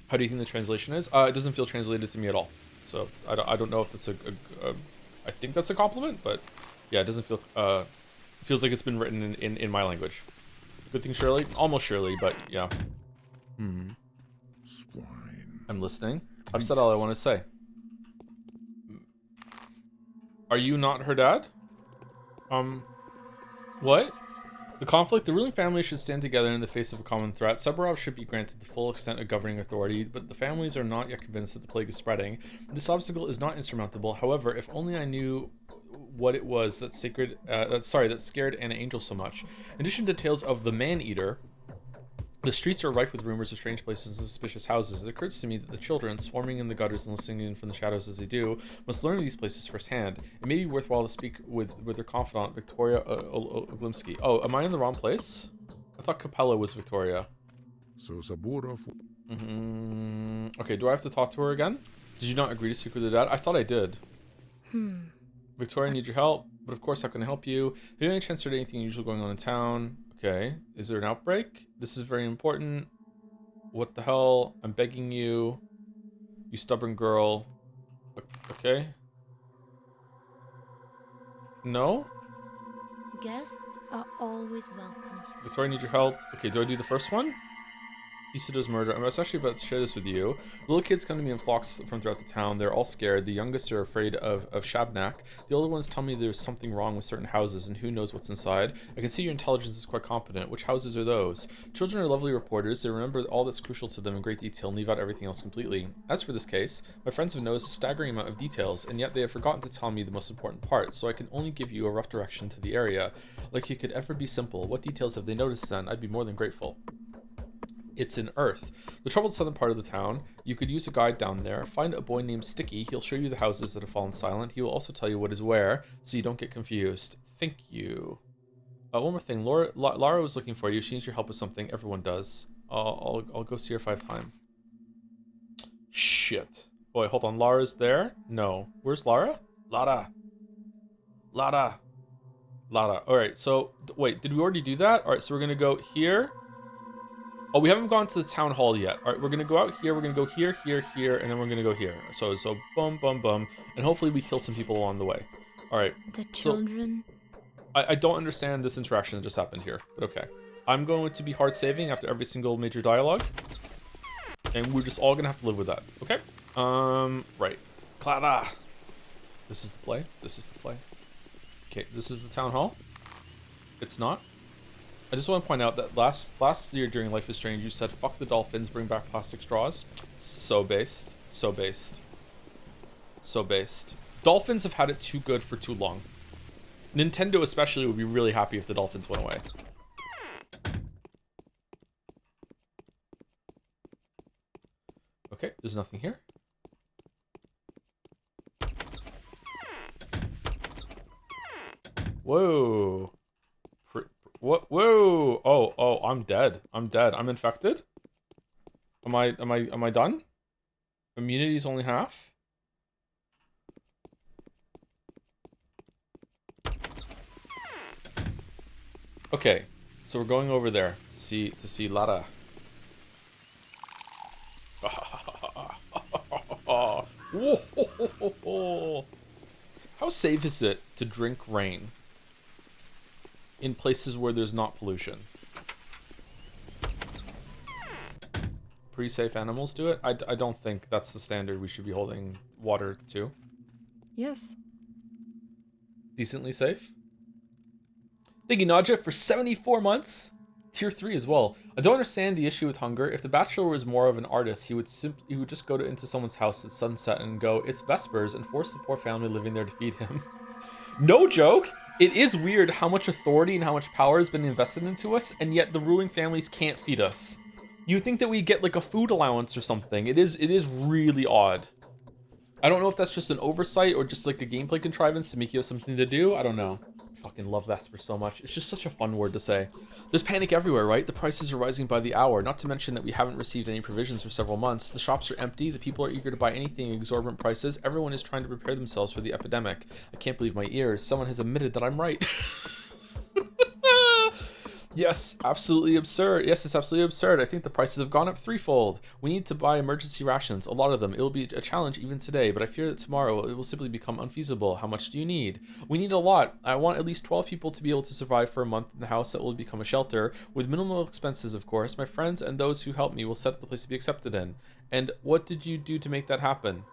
How do you think the translation is? It doesn't feel translated to me at all. So I don't know if that's I think that's a compliment, but yeah, it doesn't feel feels like it's been written in my language. Good thing Shirley? Almost Shirley, but yeah. Swine. I'm listening. I've said all I want to say. Are you not her dad? What? The conflict, the ruling family should stand together in the face of a common threat. Saburovas should be granted the full extent of governing authority, but the families are not yet convinced that the plague is spreading. This obstacle is not insurmountable. However, if only I knew what it was that scared Anna Angel so much. In addition to tales of the man-eater, the streets are rife with rumors of strange places and suspicious houses. It occurs to me that the children, swarming in the gutters and listening in from the shadows as they do, must learn of these places firsthand. It may be worthwhile to speak with their confidant, Victoria Oglimsky. Oh, am I in the wrong place? I thought Capella was Victoria. So Saburovas... Okay, do I have to talk to her again? Did you not agree to speak with her dad? I thought I did. Victoria, I need your help. But of course, how can I help you? Have you any chance heard anything unusual going on in town? Okay, is there an outbreak? This is very important. What the hell? I'm begging you. You stubborn girl. Okay. No? Guests are always welcome. Victoria, I need your help. Okay, do I do the first one? Isada's murder. I'm especially about to share this with you. Little kids come to me in flocks from throughout the town. They're all scared. The youngest are afraid of Shabnak. The older ones tell me there's something wrong with certain houses and who knows what's inside. I can see your intelligence is quite competent. Which houses are those? Children are lovely reporters. They remember all that's crucial to them in great detail and leave out everything else completely. As for this case, my friends have noticed a staggering amount of details, and yet they have forgotten to tell me the most important part, so I can only give you a rough direction to the area. Like it could ever be simple. What details have they noticed then? I'd be more than grateful. It's in Earth, the troubled southern part of the town. You could use a guide down there. Find a boy named Sticky. He'll show you the houses that have fallen silent. He will also tell you what is where, so you don't get confused. Thank you. One more thing. Lara was looking for you. She needs your help with something. Everyone does. I'll go see her 5 times. Shit. Boy, hold on. Lara's there? No. Where's Lara? Lara. Alright, so, wait, did we already do that? Alright, so we're gonna go here. Oh, we haven't gone to the town hall yet. Alright, we're gonna go out here, we're gonna go here, and then we're gonna go here. So boom, and hopefully we kill some people along the way. Alright. The children... So, I don't understand this interaction that just happened here, but okay. I'm going to be hard saving after every single major dialogue. And we're just all gonna have to live with that, okay? Right. Clara. This is the play. Okay, this is the town hall. It's not. I just want to point out that last year during Life is Strange, you said, fuck the dolphins, bring back plastic straws. So based. Dolphins have had it too good for too long. Nintendo especially would be really happy if the dolphins went away. Okay, there's nothing here. Whoa. What? Whoa. Oh, I'm dead. I'm infected. Am I done? Immunity's only half. Okay. So we're going over there to see Lara. How safe is it to drink rain in places where there's not pollution? Pretty safe animals do it? I don't think that's the standard we should be holding water to. Yes. Decently safe? Thank you, Nadja, for 74 months. Tier 3 as well. I don't understand the issue with hunger. If the bachelor was more of an artist, he would just go into someone's house at sunset and go, it's Vespers, and force the poor family living there to feed him. No joke. It is weird how much authority and how much power has been invested into us, and yet the ruling families can't feed us. You think that we get like a food allowance or something. It is really odd. I don't know if that's just an oversight or just like a gameplay contrivance to make you have something to do. I don't know. I fucking love Vesper so much. It's just such a fun word to say. There's panic everywhere, right? The prices are rising by the hour. Not to mention that we haven't received any provisions for several months. The shops are empty. The people are eager to buy anything at exorbitant prices. Everyone is trying to prepare themselves for the epidemic. I can't believe my ears. Someone has admitted that I'm right. Yes, absolutely absurd. Yes, it's absolutely absurd. I think the prices have gone up threefold. We need to buy emergency rations, a lot of them. It will be a challenge even today, but I fear that tomorrow it will simply become unfeasible. How much do you need? We need a lot. I want at least 12 people to be able to survive for a month in the house that will become a shelter, with minimal expenses, of course. My friends and those who help me will set up the place to be accepted in. And what did you do to make that happen?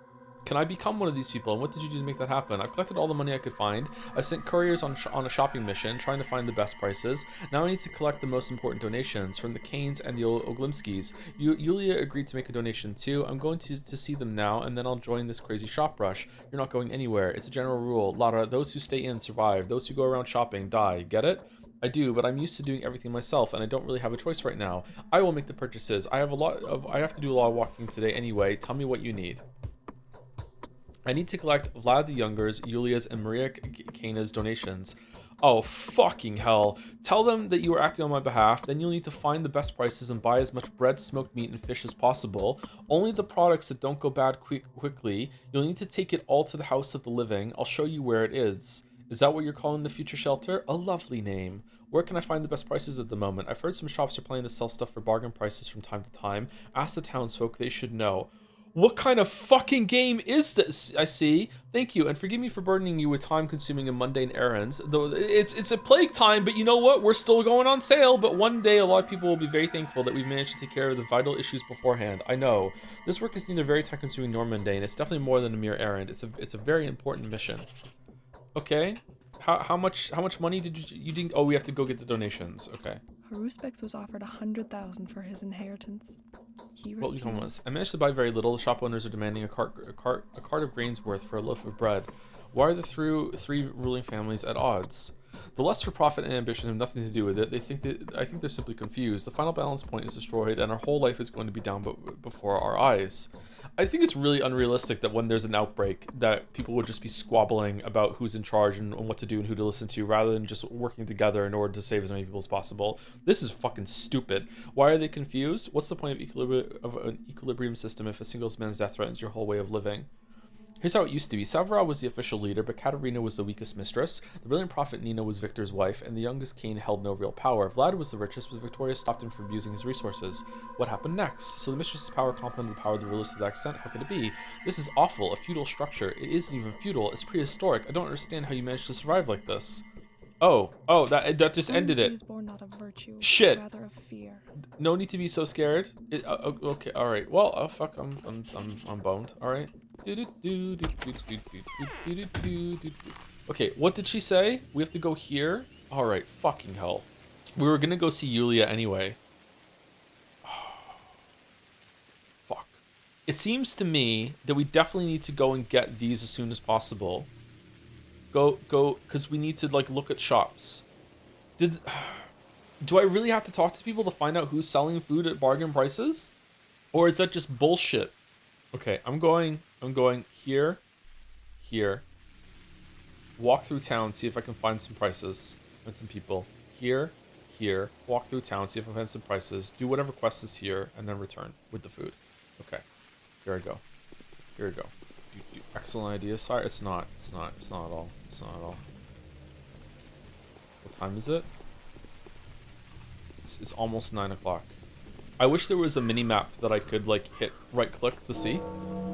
Can I become one of these people? And what did you do to make that happen? I've collected all the money I could find. I've sent couriers on a shopping mission, trying to find the best prices. Now I need to collect the most important donations from the Kains and the Oglimskis. Yulia agreed to make a donation too. I'm going to see them now, and then I'll join this crazy shop rush. You're not going anywhere. It's a general rule. Lara, those who stay in survive. Those who go around shopping die. Get it? I do, but I'm used to doing everything myself, and I don't really have a choice right now. I will make the purchases. I have to do a lot of walking today anyway. Tell me what you need. I need to collect Vlad the Younger's, Yulia's, and Maria Kaina's donations. Oh, fucking hell. Tell them that you are acting on my behalf, then you'll need to find the best prices and buy as much bread, smoked meat, and fish as possible. Only the products that don't go bad quickly. You'll need to take it all to the House of the Living. I'll show you where it is. Is that what you're calling the future shelter? A lovely name. Where can I find the best prices at the moment? I've heard some shops are planning to sell stuff for bargain prices from time to time. Ask the townsfolk, they should know. What kind of fucking game is this? I see. Thank you, and forgive me for burdening you with time-consuming and mundane errands. Though it's a plague time, but you know what? We're still going on sale. But one day, a lot of people will be very thankful that we've managed to take care of the vital issues beforehand. I know this work is neither very time-consuming nor mundane. It's definitely more than a mere errand. It's a very important mission. Okay. How much money did you didn't? Oh, we have to go get the donations. Okay. Haruspex was offered 100,000 for his inheritance. He What refused. was? I managed to buy very little. The shop owners are demanding a cart of grains worth for a loaf of bread. Why are the three ruling families at odds? The lust for profit and ambition have nothing to do with it. I think they're simply confused. The final balance point is destroyed, and our whole life is going to be down before our eyes. I think it's really unrealistic that when there's an outbreak, that people would just be squabbling about who's in charge and what to do and who to listen to, rather than just working together in order to save as many people as possible. This is fucking stupid. Why are they confused? What's the point of an equilibrium system if a single man's death threatens your whole way of living? Here's how it used to be. Saburovas was the official leader, but Katerina was the weakest mistress. The brilliant prophet Nina was Victor's wife, and the youngest Kain held no real power. Vlad was the richest, but Victoria stopped him from abusing his resources. What happened next? So the mistress's power complemented the power of the rulers to that extent? How could it be? This is awful, a feudal structure. It isn't even feudal, it's prehistoric. I don't understand how you managed to survive like this. Oh, that just ended He it. was born not of virtue, Shit. rather of fear. No need to be so scared. Okay, all right. Well, fuck, I'm boned. All right. Okay, what did she say? We have to go here. All right, fucking hell. We were gonna go see Yulia anyway. Fuck. It seems to me that we definitely need to go and get these as soon as possible. Go, because we need to like look at shops. Do I really have to talk to people to find out who's selling food at bargain prices? Or is that just bullshit? Okay, I'm going here. Walk through town, see if I can find some prices and some people. Here. Walk through town, see if I can find some prices. Do whatever quest is here, and then return with the food. Okay, here I go. Excellent idea, sire. It's not at all. What time is it? It's almost 9 o'clock. I wish there was a mini map that I could like hit right click to see.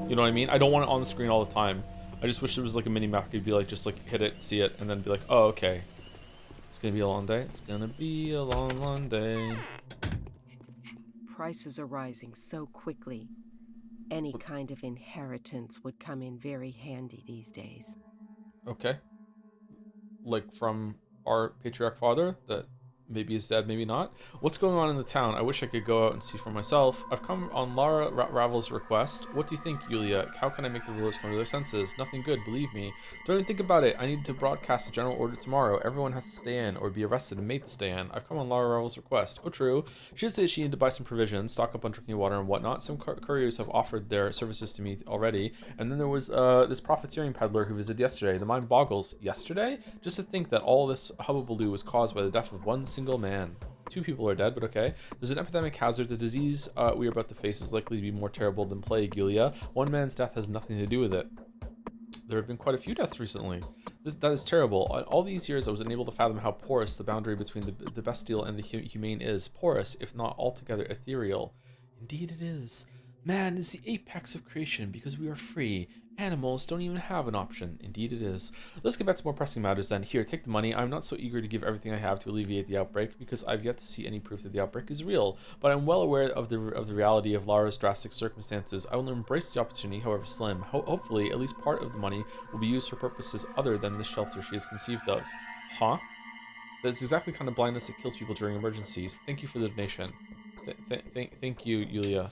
You know what I mean? I don't want it on the screen all the time. I just wish there was like a mini map. I could be like, just like hit it, see it, and then be like, oh, okay. It's gonna be a long day. It's gonna be a long day. Prices are rising so quickly. Any kind of inheritance would come in very handy these days. Okay. Like from our patriarch father that maybe is dead, maybe not. What's going on in the town? I wish I could go out and see for myself. I've come on Lara Ravel's request. What do you think, Yulia? How can I make the rulers come to their senses? Nothing good, believe me. Don't even think about it. I need to broadcast a general order tomorrow. Everyone has to stay in or be arrested and made to stay in. I've come on Lara Ravel's request. Oh, true. She did say she needed to buy some provisions, stock up on drinking water and whatnot. Some couriers have offered their services to me already. And then there was this profiteering peddler who visited yesterday. The mind boggles. Yesterday? Just to think that all this hubbubaloo was caused by the death of one single man. 2 people are dead, but okay. There's an epidemic hazard. The disease we are about to face is likely to be more terrible than plague, Yulia. One man's death has nothing to do with it. There have been quite a few deaths recently. That is terrible. All these years I was unable to fathom how porous the boundary between the bestial and the humane is. Porous, if not altogether ethereal. Indeed it is. Man is the apex of creation because we are free. Animals don't even have an option. Indeed it is. Let's get back to more pressing matters then. Here, take the money. I'm not so eager to give everything I have to alleviate the outbreak because I've yet to see any proof that the outbreak is real. But I'm well aware of the reality of Lara's drastic circumstances. I will embrace the opportunity, however slim. Hopefully, at least part of the money will be used for purposes other than the shelter she has conceived of. Huh? That's exactly the kind of blindness that kills people during emergencies. Thank you for the donation. Thank you, Yulia.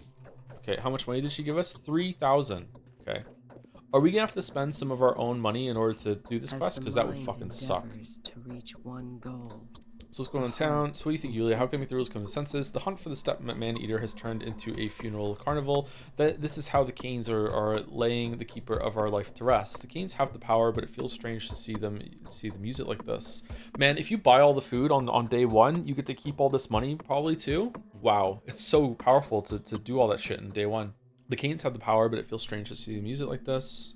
Okay, how much money did she give us? 3,000. Okay. Are we gonna have to spend some of our own money in order to do this quest? Because that would fucking suck. To reach one goal. So what's going on in town? So what do you think, Yulia? How can I make the rules come to senses? The hunt for the step man-eater has turned into a funeral carnival. This is how the Kains are laying the keeper of our life to rest. The Kains have the power, but it feels strange to see them use it like this. Man, if you buy all the food on day 1, you get to keep all this money probably too. Wow, it's so powerful to do all that shit in day 1. The Kains have the power, but it feels strange to see them use it like this.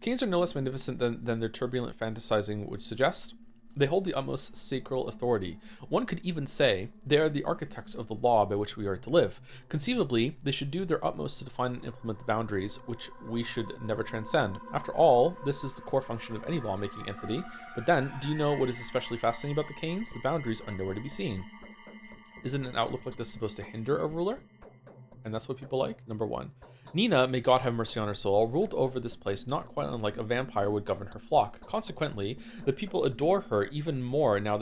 Kains are no less magnificent than their turbulent fantasizing would suggest. They hold the utmost sacral authority. One could even say they are the architects of the law by which we are to live. Conceivably, they should do their utmost to define and implement the boundaries which we should never transcend. After all, this is the core function of any lawmaking entity. But then, do you know what is especially fascinating about the Kains? The boundaries are nowhere to be seen. Isn't an outlook like this supposed to hinder a ruler? And that's what people like? Number 1. Nina, may God have mercy on her soul, ruled over this place not quite unlike a vampire would govern her flock. Consequently, the people adore her even more now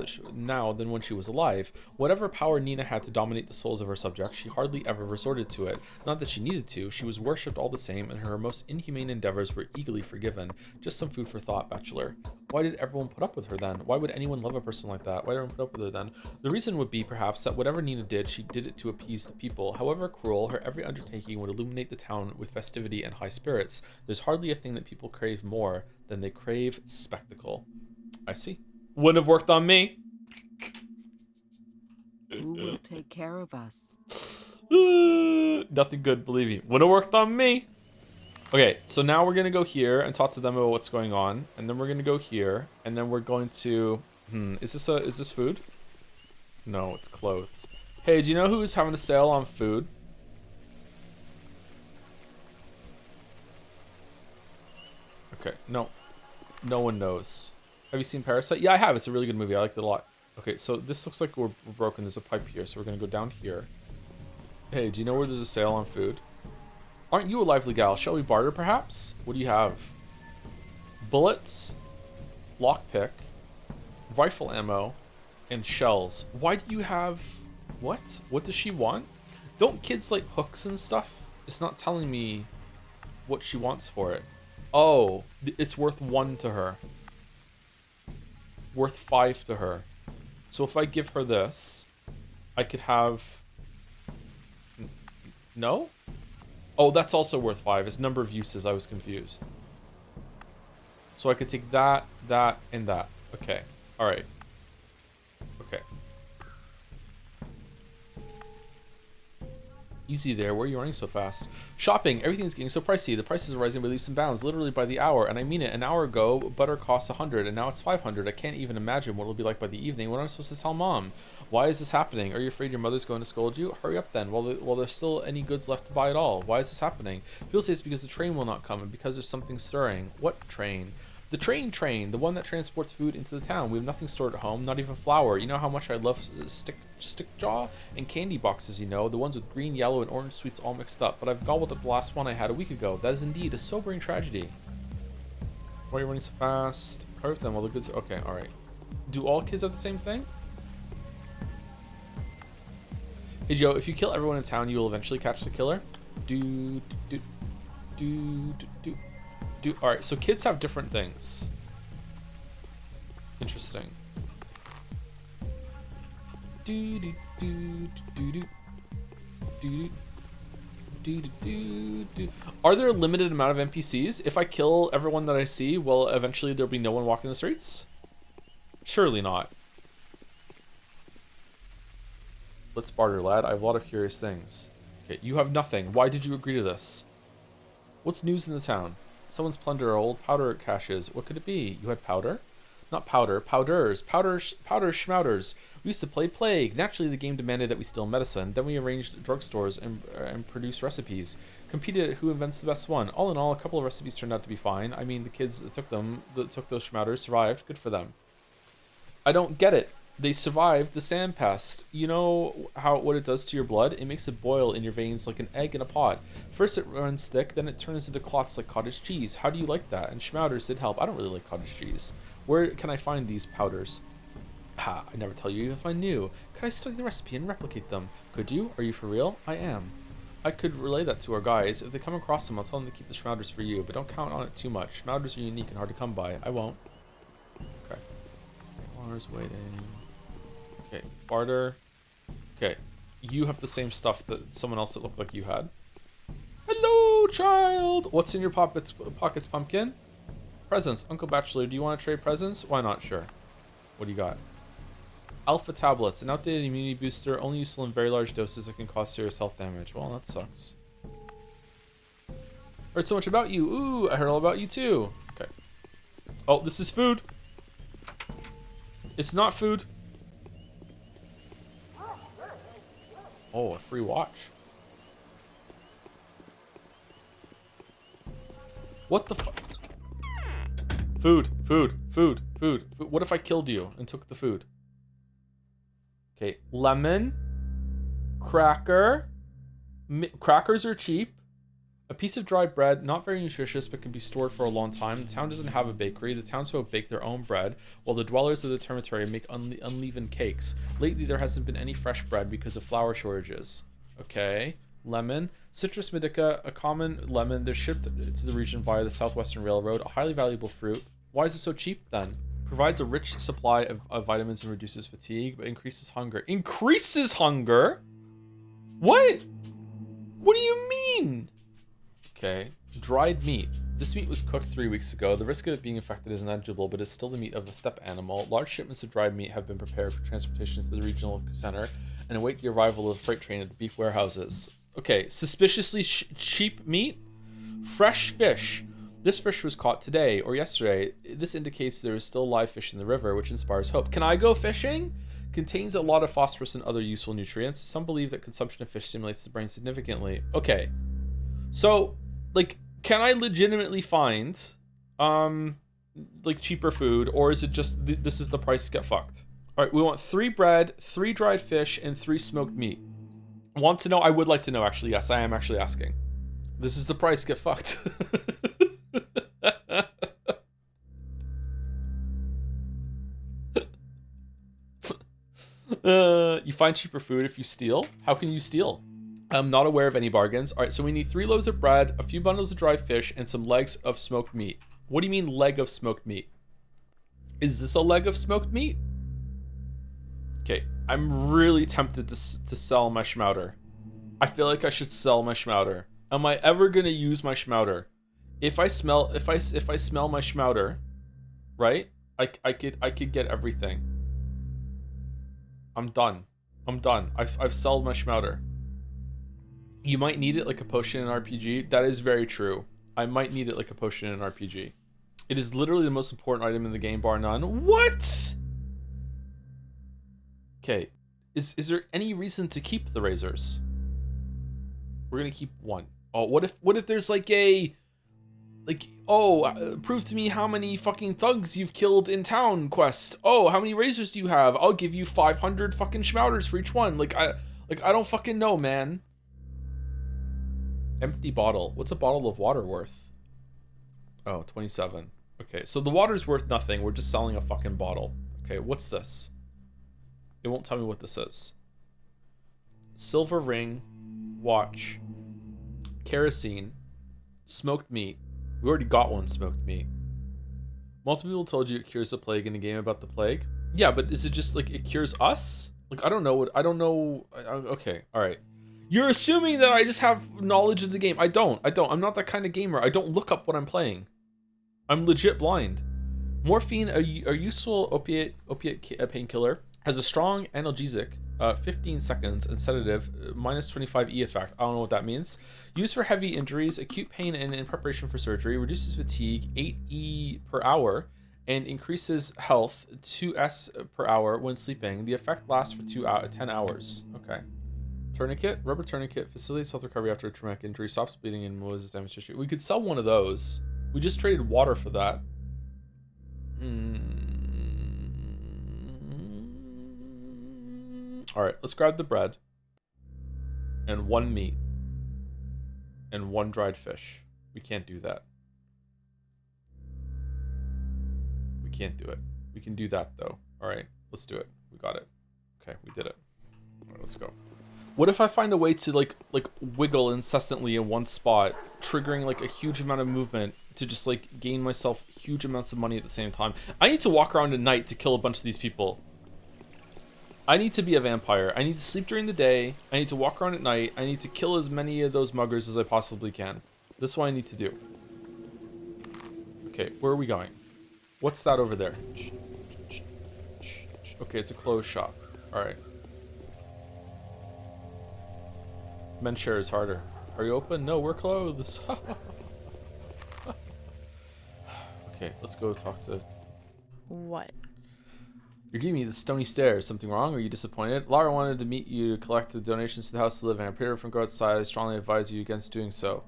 than when she was alive. Whatever power Nina had to dominate the souls of her subjects, she hardly ever resorted to it. Not that she needed to, she was worshipped all the same, and her most inhumane endeavors were eagerly forgiven. Just some food for thought, Bachelor. Why did everyone put up with her then? Why would anyone love a person like that? Why did everyone put up with her then? The reason would be, perhaps, that whatever Nina did, she did it to appease the people. However cruel, her every undertaking would illuminate the town with festivity and high spirits. There's hardly a thing that people crave more than they crave spectacle. I see. Wouldn't have worked on me. Who will take care of us? Nothing good, believe me. Would have worked on me. Okay, so now we're gonna go here and talk to them about what's going on, and then we're gonna go here, and then we're going to. Is this food? No, it's clothes. Hey, do you know who's having a sale on food? Okay, no one knows. Have you seen Parasite? Yeah, I have. It's a really good movie. I liked it a lot. Okay, so this looks like we're broken. There's a pipe here, so we're gonna go down here. Hey, do you know where there's a sale on food? Aren't you a lively gal? Shall we barter, perhaps? What do you have? Bullets, lockpick, rifle ammo, and shells. Why do you have... What? What does she want? Don't kids like hooks and stuff? It's not telling me what she wants for it. Oh, it's worth 1 to her. Worth 5 to her. So if I give her this, I could have... No? Oh, that's also worth 5. It's number of uses. I was confused. So I could take that, that, and that. Okay. All right. Okay. Easy there. Where are you running so fast? Shopping. Everything's getting so pricey. The prices are rising by leaps and bounds, literally by the hour. And I mean it. An hour ago, butter cost 100, and now it's 500. I can't even imagine what it'll be like by the evening. What am I supposed to tell Mom? Why is this happening? Are you afraid your mother's going to scold you? Hurry up then, while there's still any goods left to buy at all. Why is this happening? People say it's because the train will not come, and because there's something stirring. What train? The train, the one that transports food into the town. We have nothing stored at home, not even flour. You know how much I love stick jaw and candy boxes, you know, the ones with green, yellow, and orange sweets all mixed up. But I've gobbled up the last one I had a week ago. That is indeed a sobering tragedy. Why are you running so fast? Hurry up then while the goods... Okay, alright. Do all kids have the same thing? Hey Joe, if you kill everyone in town, you will eventually catch the killer. All right, so kids have different things. Interesting. Are there a limited amount of NPCs? If I kill everyone that I see, will eventually there'll be no one walking the streets? Surely not. Let's barter, lad. I have a lot of curious things. Okay, you have nothing. Why did you agree to this? What's news in the town? Someone's plundered our old powder caches. What could it be? You had powder? Not powder. Powders. Powders, schmouters. We used to play Plague. Naturally, the game demanded that we steal medicine. Then we arranged drugstores and produced recipes. Competed at who invents the best one. All in all, a couple of recipes turned out to be fine. I mean, the kids that took those schmouters survived. Good for them. I don't get it. They survived the sand pest. You know what it does to your blood? It makes it boil in your veins like an egg in a pot. First it runs thick, then it turns into clots like cottage cheese. How do you like that? And schmouters did help. I don't really like cottage cheese. Where can I find these powders? Ha, I never tell you if I knew. Could I study the recipe and replicate them? Could you? Are you for real? I am. I could relay that to our guys. If they come across them, I'll tell them to keep the schmouters for you, but don't count on it too much. Schmouters are unique and hard to come by. I won't. Okay. Laura's waiting. Okay, barter. Okay, you have the same stuff that someone else that looked like you had. Hello, child. What's in your pockets, pumpkin? Presents. Uncle Bachelor, do you want to trade presents? Why not? Sure. What do you got? Alpha tablets, an outdated immunity booster, only useful in very large doses that can cause serious health damage. Well, that sucks. Heard so much about you. Ooh, I heard all about you too. Okay. Oh, this is food. It's not food. Oh, a free watch. What the fuck? Food, food, food, food, food. What if I killed you and took the food? Okay, lemon, cracker. Crackers are cheap. A piece of dry bread, not very nutritious, but can be stored for a long time. The town doesn't have a bakery. The townsfolk bake their own bread, while the dwellers of the territory make unleavened cakes. Lately, there hasn't been any fresh bread because of flour shortages. Okay. Lemon. Citrus medica, a common lemon. They're shipped to the region via the Southwestern Railroad. A highly valuable fruit. Why is it so cheap, then? Provides a rich supply of vitamins and reduces fatigue, but increases hunger. Increases hunger? What? What do you mean? Okay, dried meat. This meat was cooked 3 weeks ago. The risk of it being infected is negligible, but is still the meat of a steppe animal. Large shipments of dried meat have been prepared for transportation to the regional center and await the arrival of the freight train at the beef warehouses. Okay, suspiciously cheap meat. Fresh fish. This fish was caught today or yesterday. This indicates there is still live fish in the river, which inspires hope. Can I go fishing? Contains a lot of phosphorus and other useful nutrients. Some believe that consumption of fish stimulates the brain significantly. Okay, so like, can I legitimately find like cheaper food, or is it just this is the price to get fucked? All right, we want 3 bread, 3 dried fish, and 3 smoked meat. Want to know? I would like to know, actually. Yes, I am actually asking. This is the price, get fucked. You find cheaper food if you steal? How can you steal? I'm not aware of any bargains. All right, so we need 3 loaves of bread, a few bundles of dry fish, and some legs of smoked meat. What do you mean leg of smoked meat? Is this a leg of smoked meat? Okay, I'm really tempted to sell my schmouter. I feel like I should sell my schmouter. Am I ever gonna use my schmouter? If I smell my schmouter, right? I could get everything. I'm done. I've sold my schmouter. You might need it like a potion in RPG. That is very true. I might need it like a potion in RPG. It is literally the most important item in the game, bar none. What? Okay. Is there any reason to keep the razors? We're gonna keep 1. Oh, what if there's like a prove to me how many fucking thugs you've killed in town quest. Oh, how many razors do you have? I'll give you 500 fucking schmouters for each one. I don't fucking know, man. Empty bottle. What's a bottle of water worth? Oh, 27. Okay, so the water's worth nothing. We're just selling a fucking bottle. Okay, what's this? It won't tell me what this is. Silver ring, watch, kerosene, smoked meat. We already got 1 smoked meat. Multiple people told you it cures the plague in a game about the plague. Yeah, but is it just like it cures us? Like, I don't know. Okay, all right. You're assuming that I just have knowledge of the game. I don't. I'm not that kind of gamer. I don't look up what I'm playing. I'm legit blind. Morphine, a useful opiate painkiller, has a strong analgesic, 15 seconds, and sedative, minus 25 E effect. I don't know what that means. Used for heavy injuries, acute pain, and in preparation for surgery. Reduces fatigue, 8 E per hour, and increases health, 2 S per hour when sleeping. The effect lasts for 10 hours. Okay. Tourniquet, rubber tourniquet, facilitates health recovery after a traumatic injury, stops bleeding, and removes damage tissue. We could sell 1 of those. We just traded water for that. All right, let's grab the bread and 1 meat and 1 dried fish. We can't do that. We can't do it. We can do that though. All right, let's do it. We got it. Okay, we did it. All right, let's go. What if I find a way to like wiggle incessantly in one spot, triggering like a huge amount of movement to just like gain myself huge amounts of money at the same time? I need to walk around at night to kill a bunch of these people. I need to be a vampire. I need to sleep during the day. I need to walk around at night. I need to kill as many of those muggers as I possibly can. This is what I need to do. Okay, where are we going? What's that over there? Okay, it's a clothes shop. All right. Men's share is harder. Are you open? No, we're closed. Okay, let's go talk to... What? You're giving me the stony stare. Something wrong? Are you disappointed? Lara wanted to meet you to collect the donations for the house to live in. I prepared her from go outside. I strongly advise you against doing so.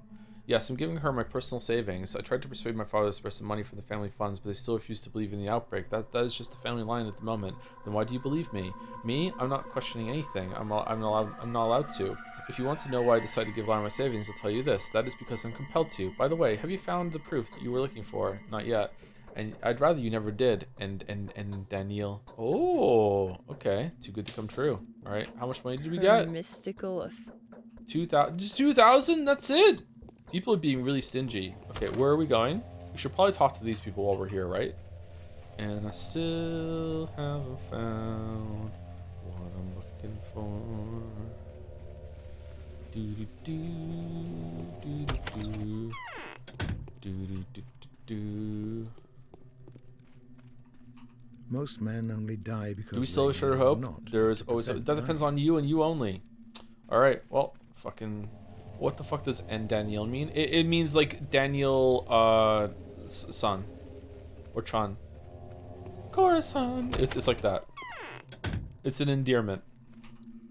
Yes, I'm giving her my personal savings. I tried to persuade my father to spare some money for the family funds, but they still refuse to believe in the outbreak. That is just the family line at the moment. Then why do you believe me? Me? I'm not questioning anything. I'm not allowed to. If you want to know why I decided to give Lara my savings, I'll tell you this. That is because I'm compelled to. By the way, have you found the proof that you were looking for? Not yet. And I'd rather you never did. And Daniel. Oh, okay. Too good to come true. All right. How much money did we get? Mystical. 2,000. Just 2,000? That's it. People are being really stingy. Okay, where are we going? We should probably talk to these people while we're here, right? And I still haven't found what I'm looking for. Do do do do do do do. Most men only die because do we still have a sure hope? Not There's always that depends on you and you only. All right. Well, fucking. What the fuck does N Daniel mean? It means like Daniel, son, or Chan. Corazon. It's like that. It's an endearment.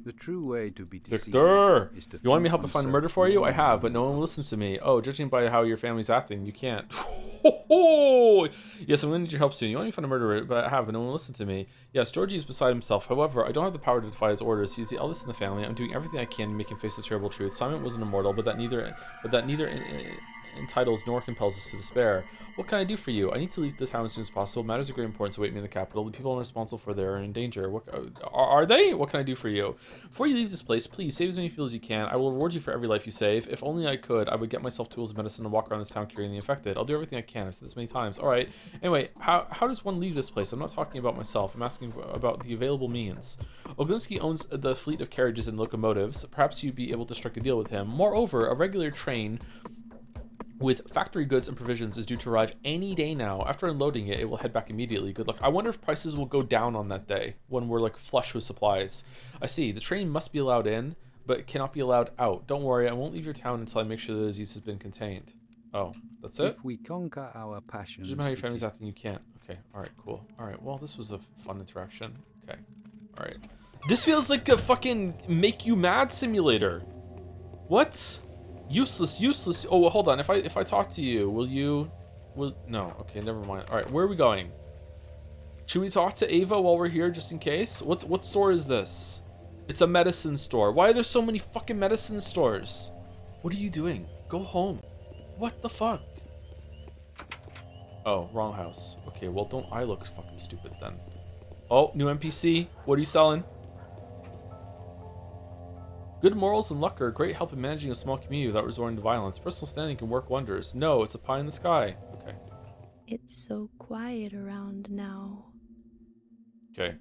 The true way to be deceived Victor, is to you want me to help think find a oneself murder for you? more I have, but no one listens to me. Oh, judging by how your family's acting, you can't. Yes, I'm going to need your help soon. You want me to find a murderer, but I have, but no one listens to me. Yes, Georgie is beside himself. However, I don't have the power to defy his orders. He's the eldest in the family. I'm doing everything I can to make him face the terrible truth. Simon wasn't immortal, but that neither entitles nor compels us to despair. What can I do for you? I need to leave the town as soon as possible. Matters of great importance await me in the capital. The people I'm responsible for there are in danger. What are they? What can I do for you? Before you leave this place, please save as many people as you can. I will reward you for every life you save. If only I could, I would get myself tools of medicine and walk around this town curing the infected. I'll do everything I can. I've said this many times. All right. Anyway, how does one leave this place? I'm not talking about myself. I'm asking about the available means. Oglimsky owns the fleet of carriages and locomotives. Perhaps you'd be able to strike a deal with him. Moreover, a regular train with factory goods and provisions is due to arrive any day now. After unloading it, it will head back immediately. Good luck. I wonder if prices will go down on that day when we're like flush with supplies. I see. The train must be allowed in, but cannot be allowed out. Don't worry, I won't leave your town until I make sure the disease has been contained. Oh, that's it? If we conquer our passions... Just how your family's acting, you can't. Okay, alright, cool. Alright, well, this was a fun interaction. Okay, alright. This feels like a fucking make you mad simulator. What? Useless. Oh, well, hold on. If I talk to you, no. Okay, never mind. All right, where are we going? Should we talk to Ava while we're here, just in case? What store is this? It's a medicine store. Why are there so many fucking medicine stores? What are you doing? Go home. What the fuck? Oh, wrong house. Okay, well, don't I look fucking stupid then? Oh, new NPC. What are you selling? Good morals and luck are a great help in managing a small community without resorting to violence. Personal standing can work wonders. No, it's a pie in the sky. Okay. It's so quiet around now. Okay.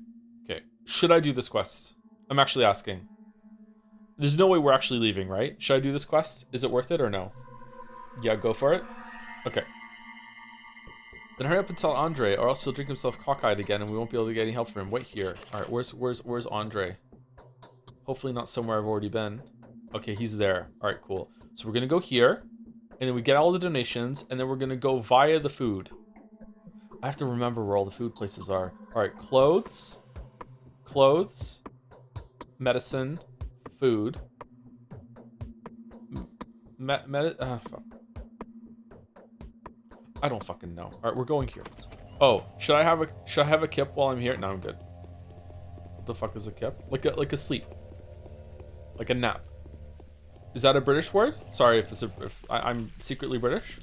Should I do this quest? I'm actually asking. There's no way we're actually leaving, right? Should I do this quest? Is it worth it or no? Yeah, go for it. Okay. Then hurry up and tell Andrey, or else he'll drink himself cockeyed again and we won't be able to get any help from him. Wait here. Alright, where's Andrey? Hopefully not somewhere I've already been. Okay, he's there. All right, cool. So we're going to go here, and then we get all the donations, and then we're going to go via the food. I have to remember where all the food places are. All right, clothes, medicine, food. Fuck. I don't fucking know. All right, we're going here. Oh, should I have a kip while I'm here? No, I'm good. What the fuck is a kip? Like a sleep. Like a nap. Is that a British word? Sorry if I'm secretly British.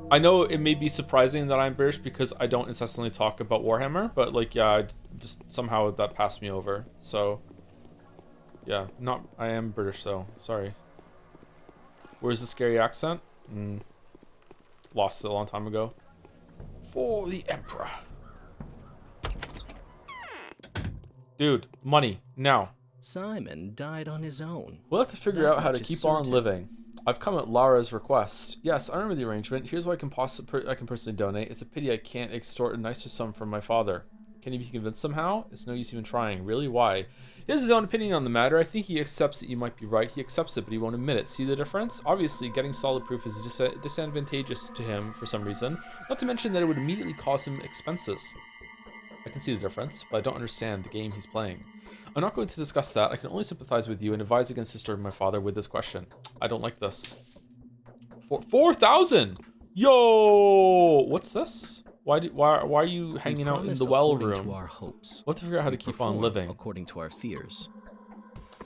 I know it may be surprising that I'm British because I don't incessantly talk about Warhammer, but like, yeah, just somehow that passed me over. So, yeah, I am British though. Sorry. Where's the scary accent? Lost it a long time ago. For the Emperor. Dude, money, now. Simon died on his own. We'll have to figure out how to keep on living. I've come at Lara's request. Yes, I remember the arrangement. Here's what I can personally donate. It's a pity I can't extort a nicer sum from my father. Can he be convinced somehow? It's no use even trying. Really? Why? He has his own opinion on the matter. I think he accepts that you might be right. He accepts it, but he won't admit it. See the difference? Obviously, getting solid proof is disadvantageous to him for some reason. Not to mention that it would immediately cause him expenses. I can see the difference, but I don't understand the game he's playing. I'm not going to discuss that. I can only sympathize with you and advise against disturbing my father with this question. I don't like this. 4,000! Yo! What's this? Why are you hanging out in the well room? To our hopes. We'll have to figure out how to keep on living. According to our fears.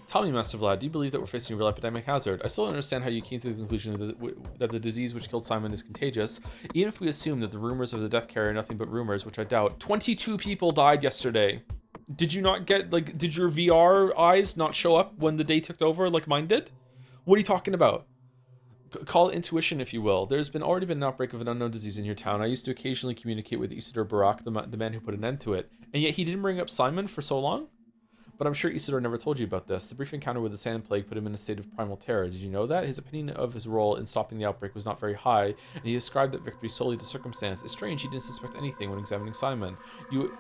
Tell me, Master Vlad, do you believe that we're facing a real epidemic hazard? I still don't understand how you came to the conclusion that the disease which killed Simon is contagious. Even if we assume that the rumors of the death care are nothing but rumors, which I doubt. 22 people died yesterday. Did you not get, like, did your VR eyes not show up when the day ticked over like mine did? What are you talking about? Call it intuition, if you will. There's already been an outbreak of an unknown disease in your town. I used to occasionally communicate with Isidore Barak, the man who put an end to it. And yet he didn't bring up Simon for so long? But I'm sure Isidore never told you about this. The brief encounter with the sand plague put him in a state of primal terror. Did you know that? His opinion of his role in stopping the outbreak was not very high, and he ascribed that victory solely to circumstance. It's strange he didn't suspect anything when examining Simon.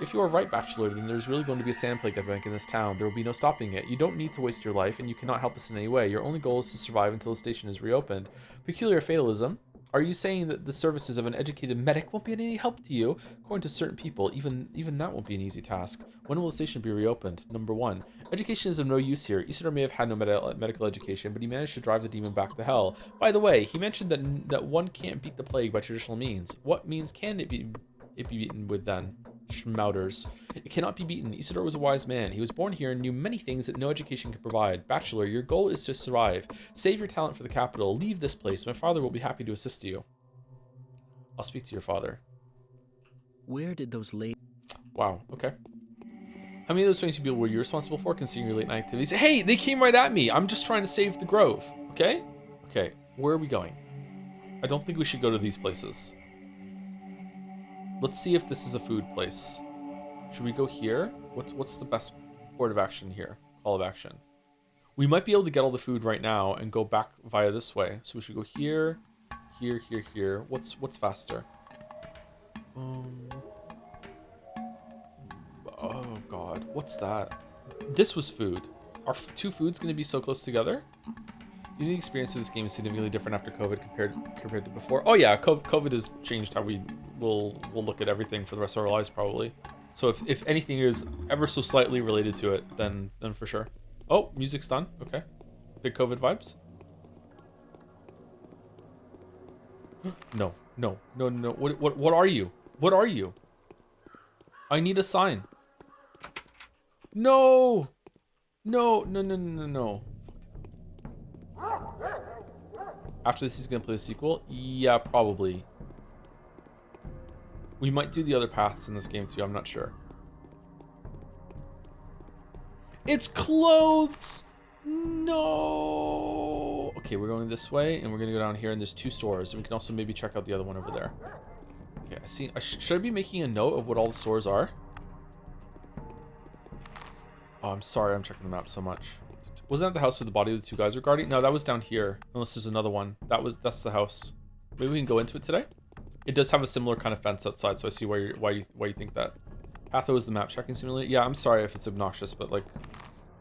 If you are right, Bachelor, then there's really going to be a sand plague epidemic in this town. There will be no stopping it. You don't need to waste your life, and you cannot help us in any way. Your only goal is to survive until the station is reopened. Peculiar fatalism. Are you saying that the services of an educated medic won't be any help to you? According to certain people, even that won't be an easy task. When will the station be reopened? Number 1. Education is of no use here. Isidore may have had no medical education, but he managed to drive the demon back to hell. By the way, he mentioned that one can't beat the plague by traditional means. What means can it be beaten with then? Schmouters. It cannot be beaten. Isidore was a wise man. He was born here and knew many things that no education could provide. Bachelor, your goal is to survive. Save your talent for the capital. Leave this place. My father will be happy to assist you. I'll speak to your father. Where did those late... Wow, okay. How many of those 22 people were you responsible for, considering your late night activities? Hey, they came right at me. I'm just trying to save the grove, okay? Okay, where are we going? I don't think we should go to these places. Let's see if this is a food place. Should we go here? What's the best port of action here? Call of action. We might be able to get all the food right now and go back via this way. So we should go here, here, here, here. What's faster? Oh god, what's that? This was food. Are two foods going to be so close together? The experience of this game is significantly different after COVID compared to before. Oh yeah, COVID has changed how we will look at everything for the rest of our lives probably. So if anything is ever so slightly related to it, then for sure. Oh, music's done. Okay, big COVID vibes. No. What are you? What are you? I need a sign. No. After this, he's gonna play the sequel? Yeah, probably. We might do the other paths in this game too, I'm not sure. It's clothes! No! Okay, we're going this way, and we're gonna go down here, and there's 2 stores, and we can also maybe check out the other one over there. Okay, I see. Should I be making a note of what all the stores are? Oh, I'm sorry, I'm checking the map so much. Wasn't that the house where the body of the 2 guys were guarding? No, that was down here. Unless there's another one. That's the house. Maybe we can go into it today. It does have a similar kind of fence outside, so I see why you think that. Patho is the map checking simulator. Yeah, I'm sorry if it's obnoxious, but like,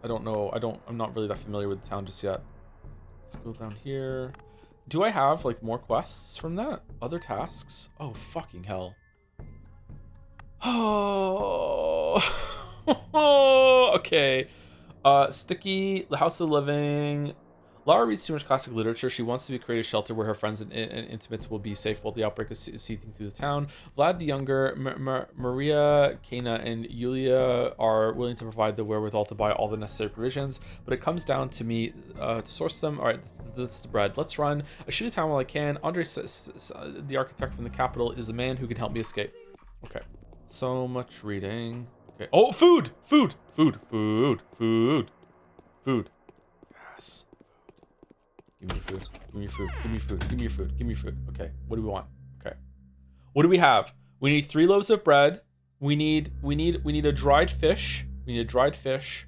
I don't know. I'm not really that familiar with the town just yet. Let's go down here. Do I have like more quests from that? Other tasks? Oh, fucking hell. Oh, okay. Sticky, the House of Living. Lara reads too much classic literature. She wants to create a shelter where her friends and intimates will be safe while the outbreak is seething through the town. Vlad the Younger, Maria, Kaina, and Yulia are willing to provide the wherewithal to buy all the necessary provisions, but it comes down to me to source them. All right, that's the bread. Let's run. I shoot a town while I can. Andrey, the architect from the capital, is the man who can help me escape. Okay. So much reading. Okay. Oh, food! Food! Yes. Give me your food. Give me your food. Give me your food. Give me your food. Give me your food. Okay. What do we want? Okay. What do we have? We need 3 loaves of bread. We need a dried fish. We need a dried fish.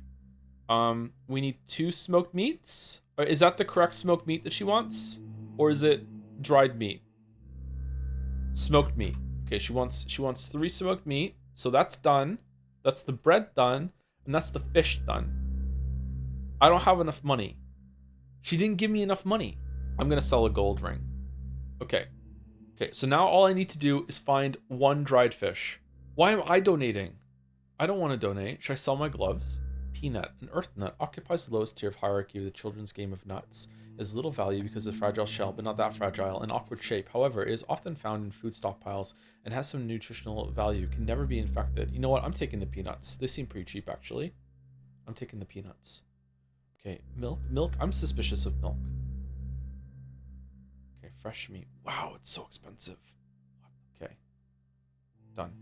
We need 2 smoked meats. Is that the correct smoked meat that she wants? Or is it dried meat? Smoked meat. Okay, she wants 3 smoked meat. So that's done. That's the bread done. And that's the fish done. I don't have enough money. She didn't give me enough money. I'm gonna sell a gold ring. Okay. Okay, so now all I need to do is find 1 dried fish. Why am I donating? I don't want to donate. Should I sell my gloves? Peanut, an earth nut, occupies the lowest tier of hierarchy of the children's game of nuts. It has little value because of the fragile shell, but not that fragile, and awkward shape. However, it is often found in food stockpiles and has some nutritional value. Can never be infected. You know what? I'm taking the peanuts. They seem pretty cheap, actually. I'm taking the peanuts. Okay, milk. Milk. I'm suspicious of milk. Okay, fresh meat. Wow, it's so expensive. Okay. Done.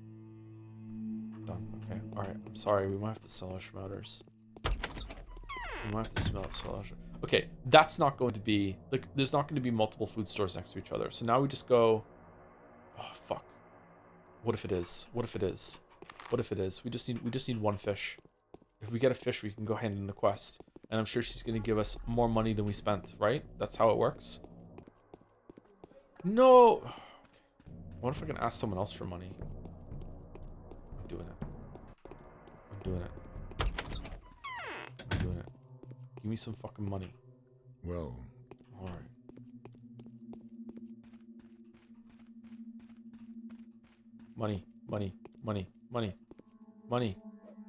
Done. Okay. Alright, I'm sorry. We might have to sell our schmouters. We might have to sell our... Okay, that's not going to be... Like, there's not going to be multiple food stores next to each other. So now we just go... Oh, fuck. What if it is? What if it is? What if it is? We just need one fish. If we get a fish, we can go hand in the quest. And I'm sure she's going to give us more money than we spent, right? That's how it works. No! Okay. What if I can ask someone else for money? I'm doing it. I'm doing it. I'm doing it. Give me some fucking money. Well. Alright. Money. Money. Money. Money. Money.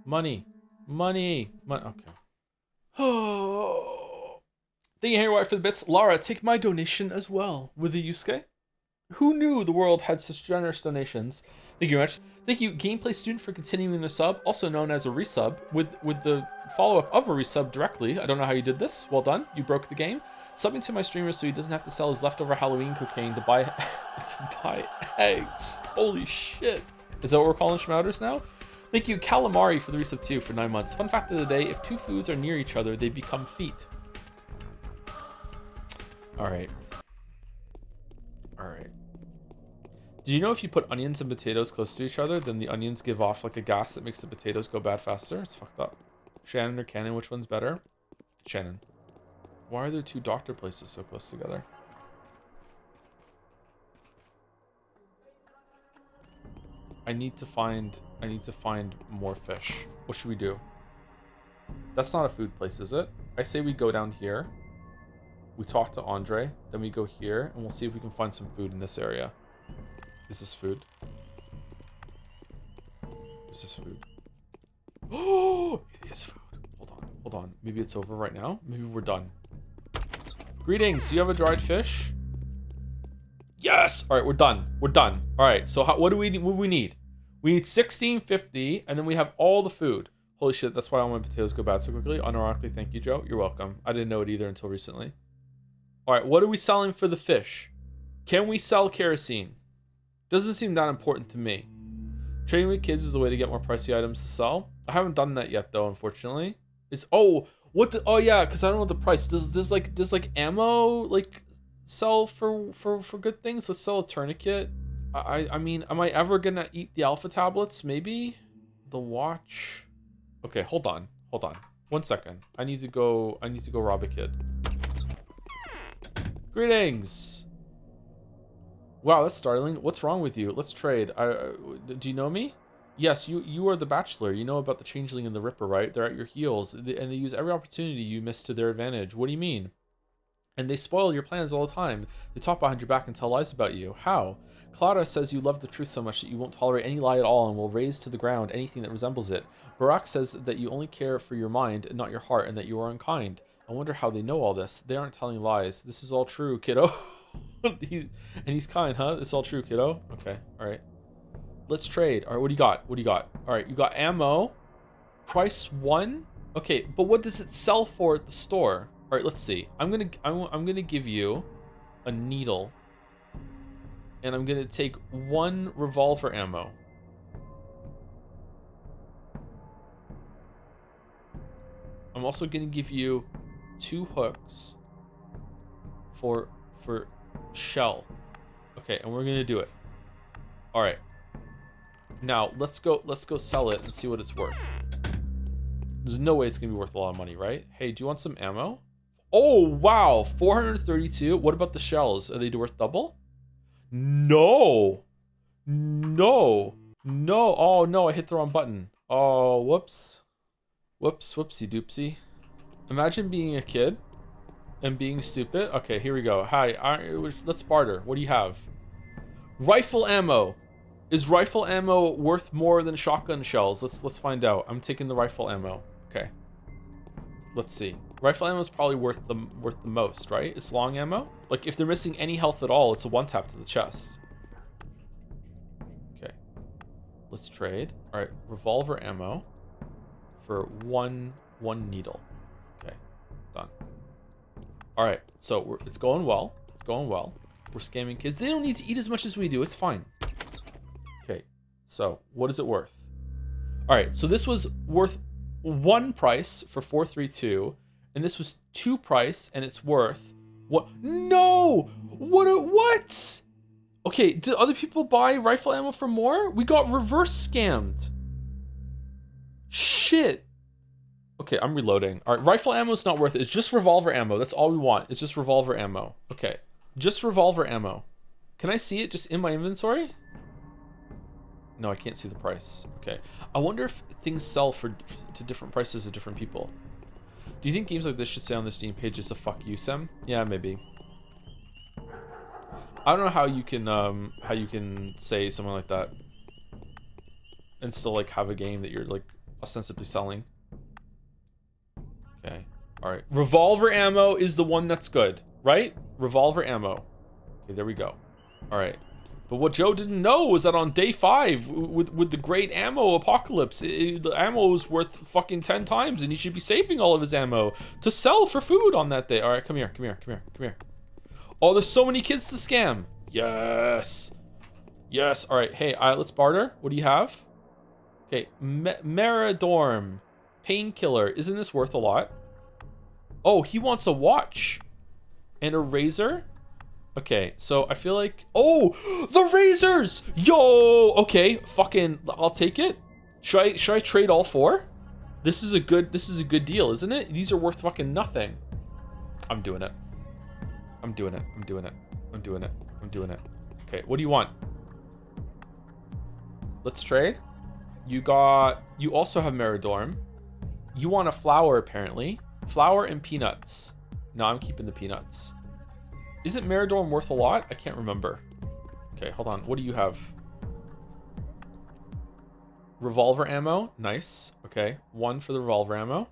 Money. Money. Money. Okay. Oh. Thank you, Harry White, for the bits. Lara, take my donation as well. With the Yusuke. Who knew the world had such generous donations? Thank you very much. Thank you, Gameplay Student, for continuing the sub, also known as a resub, with the follow-up of a resub directly. I don't know how you did this. Well done. You broke the game. Subbing to my streamer so he doesn't have to sell his leftover Halloween cocaine to buy eggs. Holy shit. Is that what we're calling schmouters now? Thank you, Calamari, for the resub 2 for 9 months. Fun fact of the day, if two foods are near each other, they become feet. Alright. Alright. Did you know if you put onions and potatoes close to each other, then the onions give off like a gas that makes the potatoes go bad faster? It's fucked up. Shannon or Cannon, which one's better? Shannon. Why are there two doctor places so close together? I need to find more fish. What should we do? That's not a food place, is it? I say we go down here. We talk to Andrey, then we go here, and we'll see if we can find some food in this area. Is this food? Is this food? Oh, it is food. Hold on, hold on. Maybe it's over right now. Maybe we're done. Greetings. Do you have a dried fish? Yes. All right, we're done. We're done. All right. So what do we need? What do we need? We need 1650, and then we have all the food. Holy shit! That's why all my potatoes go bad so quickly. Unironically, thank you, Joe. You're welcome. I didn't know it either until recently. All right. What are we selling for the fish? Can we sell kerosene? Doesn't seem that important to me. Trading with kids is the way to get more pricey items to sell. I haven't done that yet though, unfortunately. Oh yeah, because I don't know the price. Does like ammo like sell for good things? Let's sell a tourniquet. I mean, am I ever gonna eat the alpha tablets? Maybe? The watch. Okay, hold on. 1 second. I need to go rob a kid. Greetings. Wow, that's startling. What's wrong with you? Let's trade. Do you know me? Yes, you are the bachelor. You know about the changeling and the ripper, right? They're at your heels, and they use every opportunity you miss to their advantage. What do you mean? And they spoil your plans all the time. They talk behind your back and tell lies about you. How? Clara says you love the truth so much that you won't tolerate any lie at all and will raze to the ground anything that resembles it. Barak says that you only care for your mind and not your heart, and that you are unkind. I wonder how they know all this. They aren't telling lies. This is all true, kiddo. He's kind, huh? It's all true, kiddo. Okay, all right. Let's trade. All right, what do you got? All right, you got ammo. Price 1. Okay, but what does it sell for at the store? All right, let's see. I'm gonna give you a needle, and I'm gonna take 1 revolver ammo. I'm also gonna give you 2 hooks for shell. Okay, and we're gonna do it. All right. Now let's go sell it and see what it's worth. There's no way it's gonna be worth a lot of money, right? Hey, do you want some ammo? Oh wow, 432. What about the shells? Are they worth double? No. Oh no, I hit the wrong button. Oh, whoops, whoopsie doopsie. Imagine being a kid and being stupid. Okay, here we go. Hi, let's barter. What do you have? Rifle ammo. Is rifle ammo worth more than shotgun shells? Let's find out. I'm taking the rifle ammo. Okay. Let's see. Rifle ammo is probably worth the most, right? It's long ammo. Like if they're missing any health at all, it's a one tap to the chest. Okay. Let's trade. All right, revolver ammo for one needle. Okay, done. All right, so it's going well. It's going well. We're scamming kids. They don't need to eat as much as we do. It's fine. Okay, so what is it worth? All right, so this was worth 1 price for 432, and this was 2 price, and it's worth what? No! What? Okay, did other people buy rifle ammo for more? We got reverse scammed. Shit. Okay, I'm reloading. All right, rifle ammo is not worth it. It's just revolver ammo. That's all we want. It's just revolver ammo. Okay, just revolver ammo. Can I see it just in my inventory? No, I can't see the price. Okay. I wonder if things sell to different prices to different people. Do you think games like this should say on the Steam page is a fuck you, Sem? Yeah, maybe. I don't know how you can say something like that and still like have a game that you're like ostensibly selling. Okay. All right. Revolver ammo is the one that's good, right? Revolver ammo. Okay, there we go. All right. But what Joe didn't know was that on day 5, with the great ammo apocalypse, the ammo is worth fucking 10 times, and he should be saving all of his ammo to sell for food on that day. All right, come here. Oh, there's so many kids to scam. Yes. Yes. All right. Hey, let's barter. What do you have? Okay, Meridorm, painkiller. Isn't this worth a lot? Oh, he wants a watch and a razor. Okay, so I feel like, oh, the razors! Yo, okay, fucking, I'll take it. Should I trade all 4? This is a good deal, isn't it? These are worth fucking nothing. I'm doing it. Okay, what do you want? Let's trade. You also have Meridorm. You want a flower, apparently. Flower and peanuts. No, I'm keeping the peanuts. Isn't Meridorm worth a lot? I can't remember. Okay, hold on. What do you have? Revolver ammo. Nice. Okay, 1 for the revolver ammo.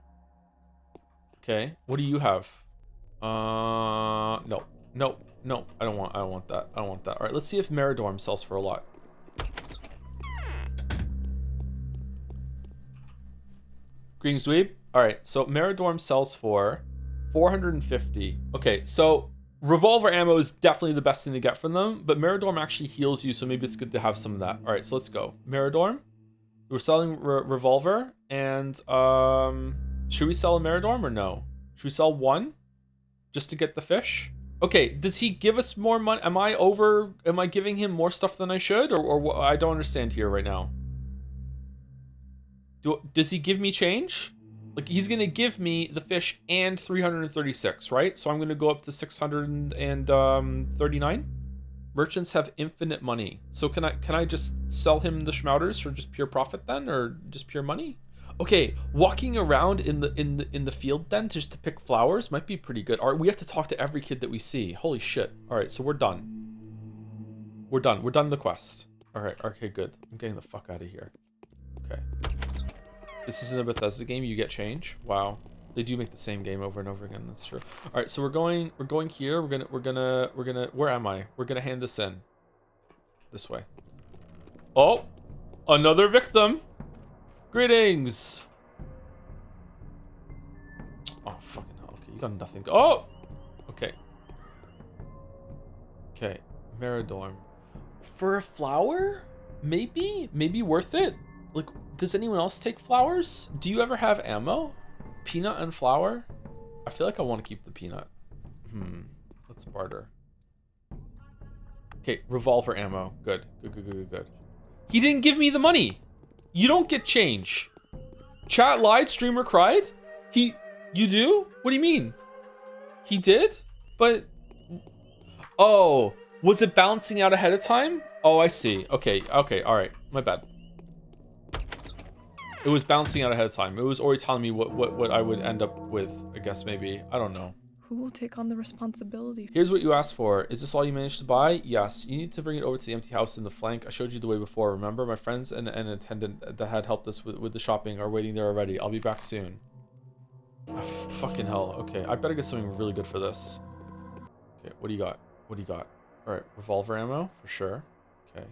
Okay, what do you have? No. I don't want that. All right, let's see if Meridorm sells for a lot. Greetings, dweeb. All right, so Meridorm sells for 450. Okay, so revolver ammo is definitely the best thing to get from them, but Meridorm actually heals you, so maybe it's good to have some of that. All right, so let's go. Meridorm. We're selling revolver, and should we sell a Meridorm or no? Should we sell 1 just to get the fish? Okay, does he give us more money? Am I giving him more stuff than I should, or I don't understand here right now. Does he give me change? Like, he's gonna give me the fish and 336, right? So I'm gonna go up to 639. Merchants have infinite money. So can I just sell him the schmouters for just pure profit then, or just pure money? Okay, walking around in the field then just to pick flowers might be pretty good. All right, we have to talk to every kid that we see. Holy shit. All right, so we're done. We're done the quest. All right, okay, good. I'm getting the fuck out of here. Okay. This isn't a Bethesda game, you get change. Wow. They do make the same game over and over again, that's true. All right, so we're going here. We're gonna where am I? We're gonna hand this in. This way. Oh, another victim. Greetings. Oh, fucking hell. Okay, you got nothing. Oh, okay. Okay, Meridorm. For a flower? Maybe worth it. Like, does anyone else take flowers? Do you ever have ammo? Peanut and flower? I feel like I want to keep the peanut. Let's barter. Okay, revolver ammo. Good. He didn't give me the money. You don't get change. Chat lied, streamer cried? You do? What do you mean? He did? But... Oh, was it balancing out ahead of time? Oh, I see. Okay, all right. My bad. It was balancing out ahead of time. It was already telling me what I would end up with, I guess, maybe. I don't know. Who will take on the responsibility? Here's what you asked for. Is this all you managed to buy? Yes. You need to bring it over to the empty house in the flank. I showed you the way before. Remember, my friends and an attendant that had helped us with the shopping are waiting there already. I'll be back soon. Oh, fucking hell. Okay, I better get something really good for this. Okay, what do you got? What do you got? All right, revolver ammo for sure. Okay.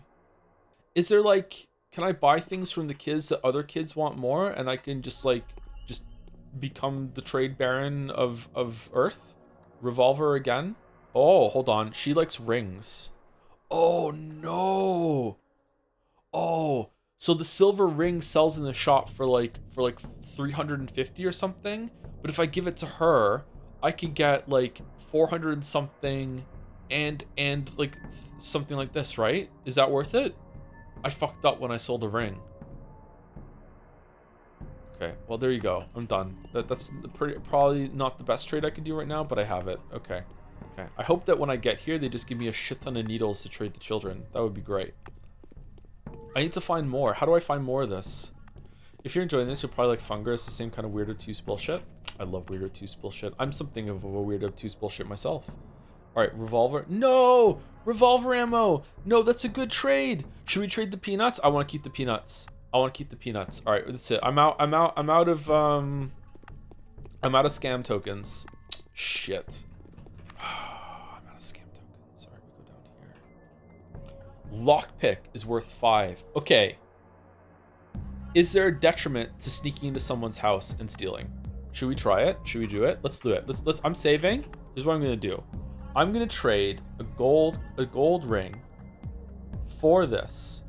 Is there like, can I buy things from the kids that other kids want more, and I can just like become the trade baron of Earth? Revolver again? Oh, hold on. She likes rings. Oh no. Oh, so the silver ring sells in the shop for like 350 or something, but if I give it to her, I can get like 400 and something and like something like this, right? Is that worth it? I fucked up when I sold the ring. Okay, well there you go. I'm done. That's probably not the best trade I could do right now, but I have it. Okay. Okay. I hope that when I get here, they just give me a shit ton of needles to trade the children. That would be great. I need to find more. How do I find more of this? If you're enjoying this, you'll probably like Fungus, the same kind of weird obtuse bullshit. I love weird obtuse bullshit. I'm something of a weird obtuse bullshit myself. All right, revolver. No, revolver ammo. No, that's a good trade. Should we trade the peanuts? I want to keep the peanuts. I want to keep the peanuts. All right, that's it. I'm out of scam tokens. Shit. I'm out of scam tokens. All right, we go down here. Lockpick is worth 5. Okay. Is there a detriment to sneaking into someone's house and stealing? Should we try it? Should we do it? Let's do it. Let's I'm saving. Here's what I'm gonna do. I'm gonna trade a gold ring for this.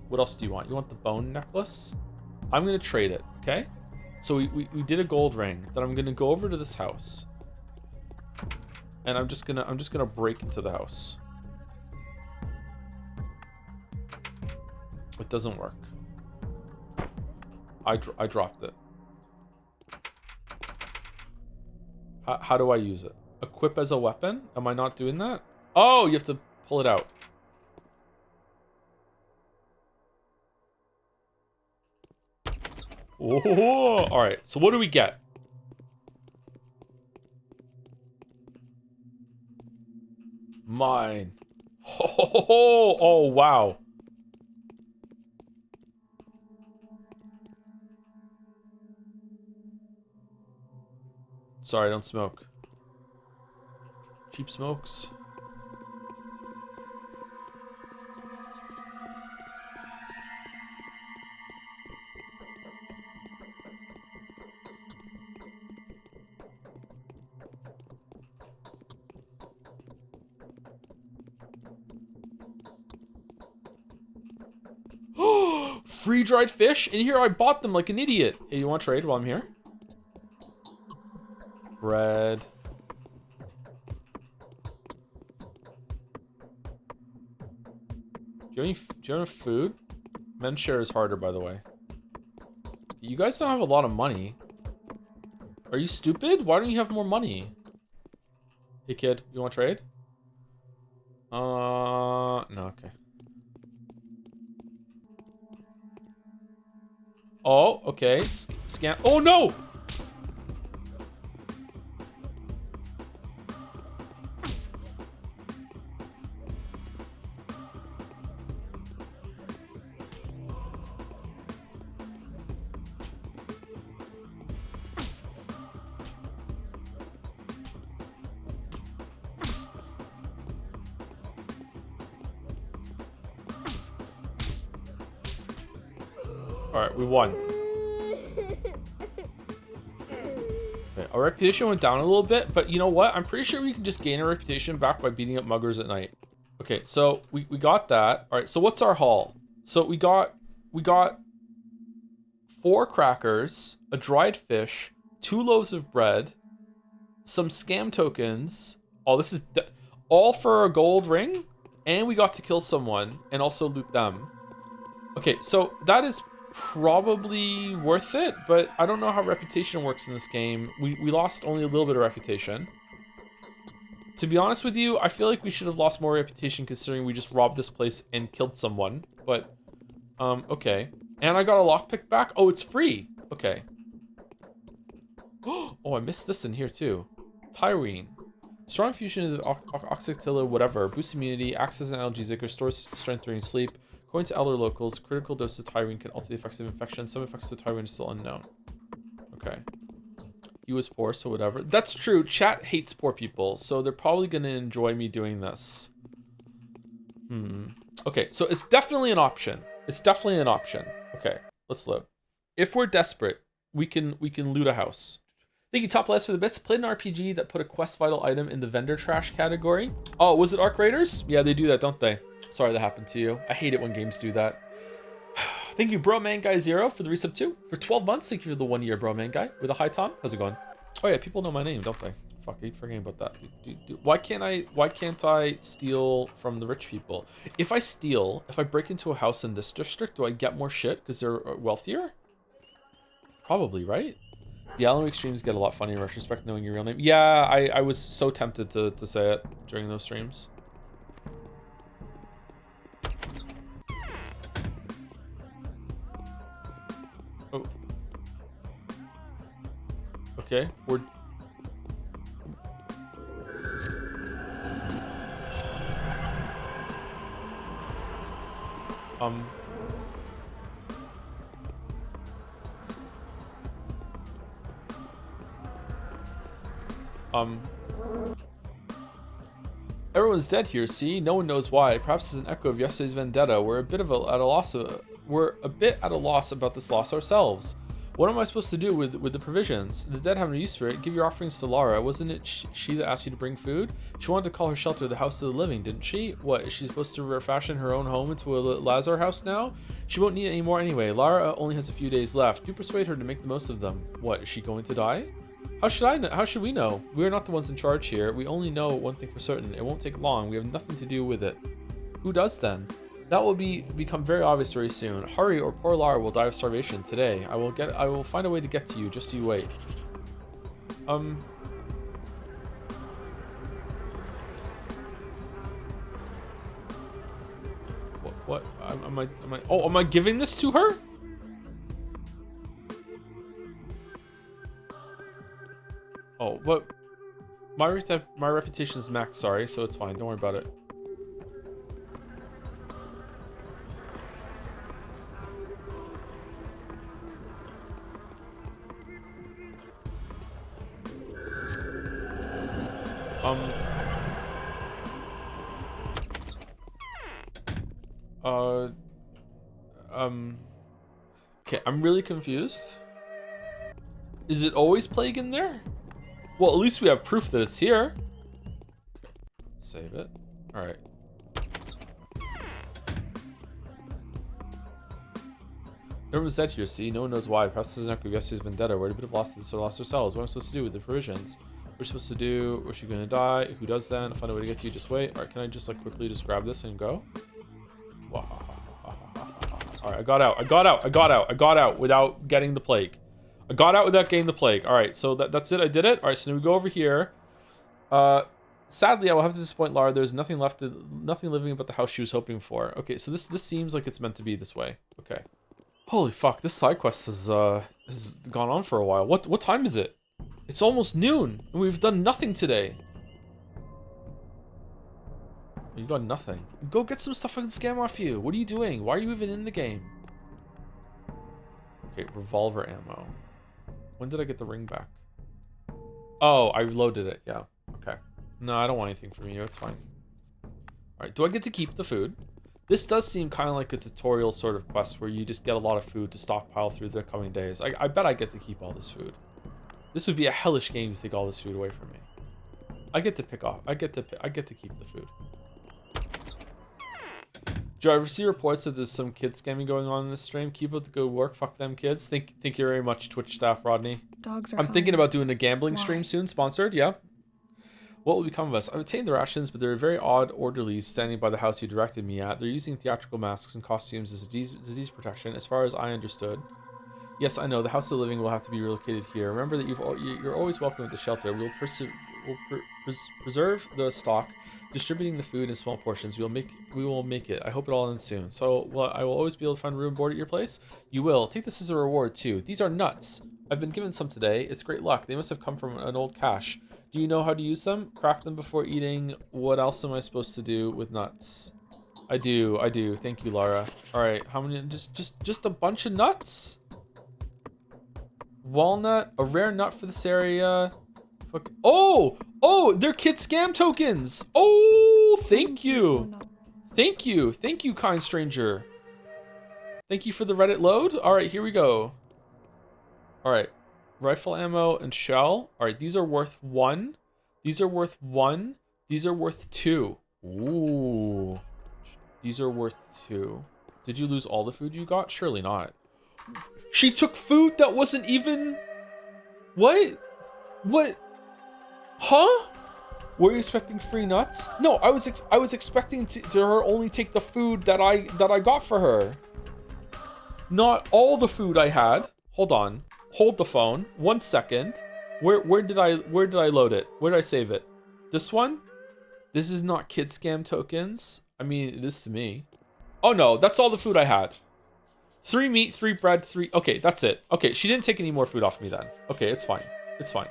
What else do you want? You want the bone necklace? I'm gonna trade it, okay? So we did a gold ring. Then I'm gonna go over to this house. And I'm just gonna break into the house. It doesn't work. I dropped it. How do I use it? Equip as a weapon? Am I not doing that? Oh, you have to pull it out. Oh, all right. So what do we get? Mine. Oh, wow. Sorry, I don't smoke. Cheap smokes. Free dried fish? In here I bought them like an idiot. Hey, you want to trade while I'm here? Bread. Do you have any food? Men's share is harder, by the way. You guys don't have a lot of money. Are you stupid? Why don't you have more money? Hey kid, you want to trade? No, okay. Oh, okay. Scan. Oh no! Alright, we won. Okay, our reputation went down a little bit, but you know what? I'm pretty sure we can just gain our reputation back by beating up muggers at night. Okay, so we got that. Alright, so what's our haul? So we got 4 crackers, a dried fish, 2 loaves of bread, some scam tokens. Oh, this is all for a gold ring? And we got to kill someone and also loot them. Okay, so that is probably worth it, but I don't know how reputation works in this game. We lost only a little bit of reputation. To be honest with you, I feel like we should have lost more reputation considering we just robbed this place and killed someone. But, okay. And I got a lockpick back. Oh, it's free. Okay. Oh, I missed this in here too. Tyrene. Strong fusion of oxyctilla, whatever. Boosts immunity, acts as an analgesic, restores strength during sleep. According to elder locals, critical doses of Tyrene can alter the effects of infection. Some effects of Tyrene are still unknown. Okay. He was poor, so whatever. That's true. Chat hates poor people, so they're probably going to enjoy me doing this. Okay, so it's definitely an option. It's definitely an option. Okay, let's load. If we're desperate, we can loot a house. Thank you, Top Last, for the bits. Played an RPG that put a quest vital item in the vendor trash category. Oh, was it Arc Raiders? Yeah, they do that, don't they? Sorry that happened to you. I hate it when games do that. Thank you, Bro Man Guy 0 for the resub 2. For 12 months, thank you for the 1 year, Bro Man Guy. With a hi, Tom. How's it going? Oh yeah, people know my name, don't they? Fuck, I keep forgetting about that. Why can't I steal from the rich people? If I break into a house in this district, do I get more shit because they're wealthier? Probably, right? The Alamo Extremes get a lot funnier in retrospect, knowing your real name. Yeah, I was so tempted to say it during those streams. Oh. Okay, we're... Everyone's dead here, see? No one knows why. Perhaps it's an echo of yesterday's vendetta. We're a bit at a loss about this loss ourselves. What am I supposed to do with the provisions? The dead have no use for it. Give your offerings to Lara. Wasn't it she that asked you to bring food? She wanted to call her shelter the House of the Living, didn't she? What, is she supposed to refashion her own home into a Lazar house now? She won't need it anymore anyway. Lara only has a few days left. Do persuade her to make the most of them. What, is she going to die? How should I know? How should we know? We are not the ones in charge here. We only know one thing for certain. It won't take long. We have nothing to do with it. Who does then? That will become very obvious very soon. Hurry, or poor Lara will die of starvation today. I will find a way to get to you. Just you wait. What? Am I giving this to her? Oh, what? My reputation's max, sorry, so it's fine. Don't worry about it. Okay, I'm really confused. Is it always plague in there? Well, at least we have proof that it's here. Okay, save it. All right. Everyone's dead here, see? No one knows why. Perhaps this is an echo of yesterday's vendetta. We're a bit of lost ourselves. What am I supposed to do with the provisions? We're supposed to do... Was she going to die? Who does then? Find a way to get to you. Just wait. All right, can I just like quickly just grab this and go? Wow. All right, I got out without getting the plague. I got out without getting the plague. All right, so that's it. I did it. All right, so now we go over here. Sadly, I will have to disappoint Lara. There's nothing living but the house she was hoping for. Okay, so this seems like it's meant to be this way. Okay. Holy fuck, this side quest has gone on for a while. What time is it? It's almost noon, and we've done nothing today. You got nothing. Go get some stuff I can scam off you. What are you doing? Why are you even in the game? Okay, revolver ammo. When did I get the ring back? Oh, I reloaded it. Yeah. Okay. No, I don't want anything from you. It's fine. All right. Do I get to keep the food? This does seem kind of like a tutorial sort of quest where you just get a lot of food to stockpile through the coming days. I bet I get to keep all this food. This would be a hellish game to take all this food away from me. I get to pick off. I get to keep the food. Joe, I receive reports that there's some kid scamming going on in this stream. Keep up the good work. Fuck them kids. Thank you very much, Twitch staff, Rodney. Dogs are I'm thinking about doing a gambling Why? stream soon, sponsored. Yeah. What will become of us? I've obtained the rations, but there are very odd orderlies standing by the house you directed me at. They're using theatrical masks and costumes as disease protection, as far as I understood. Yes, I know. The House of the Living will have to be relocated here. Remember that you're always welcome at the shelter. We'll preserve the stock, distributing the food in small portions. We will make it. I hope it all ends soon. So, I will always be able to find room and board at your place. You will. Take this as a reward too. These are nuts. I've been given some today. It's great luck. They must have come from an old cache. Do you know how to use them? Crack them before eating. What else am I supposed to do with nuts? I do. Thank you, Lara. All right, how many? Just a bunch of nuts. Walnut, a rare nut for this area. Fuck. Oh, they're kid scam tokens. Oh, thank you. Thank you, kind stranger. Thank you for the Reddit load. All right, here we go. All right, rifle ammo and shell. All right, these are worth 1. These are worth 1. These are worth 2. Ooh. These are worth 2. Did you lose all the food you got? Surely not. She took food that wasn't even... What? Huh? Were you expecting free nuts? No, I was expecting to her only take the food that I got for her. Not all the food I had. Hold on. Hold the phone. 1 second. Where did I load it? Where did I save it? This one? This is not kid scam tokens. I mean, it is to me. Oh no, that's all the food I had. 3 meat, 3 bread, 3... Okay, that's it. Okay, she didn't take any more food off me then. Okay, it's fine. It's fine.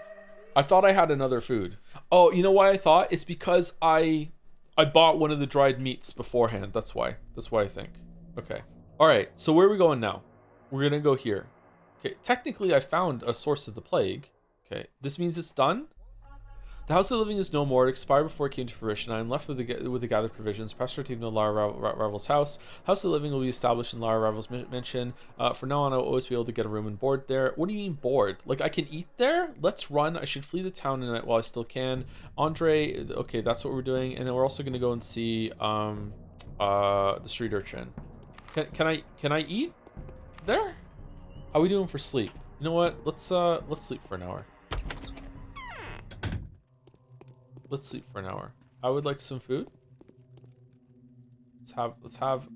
I thought I had another food. Oh, you know why I thought? It's because I bought one of the dried meats beforehand. That's why. That's why I think. Okay. All right, so where are we going now? We're going to go here. Okay, technically I found a source of the plague. Okay, this means it's done. The House of the Living is no more. It expired before it came to fruition. I am left with the gathered provisions. Pastor taken to Lara Ravel's house. House of the Living will be established in Lara Ravel's mansion. From now on, I'll always be able to get a room and board there. What do you mean board? Like I can eat there? Let's run. I should flee the town while I still can. Andrey, okay, that's what we're doing. And then we're also gonna go and see the street urchin. Can I eat there? How are we doing for sleep? You know what? Let's sleep for an hour. Let's sleep for an hour. I would like some food. Let's have.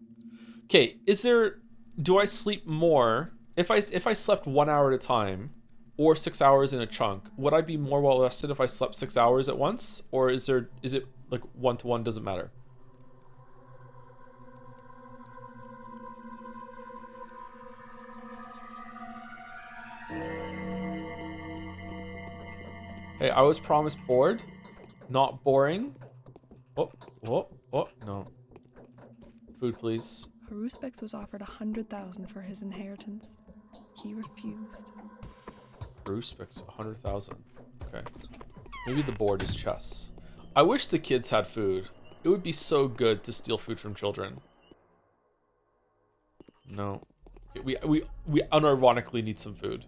Okay, do I sleep more if I slept 1 hour at a time or 6 hours in a chunk? Would I be more well rested if I slept 6 hours at once, or is it like 1-to-1, doesn't matter? Hey, I was promised bored. Not boring. Oh, no. Food, please. Haruspex was offered 100,000 for his inheritance. He refused. Haruspex, 100,000. Okay. Maybe the board is chess. I wish the kids had food. It would be so good to steal food from children. No. We unironically need some food.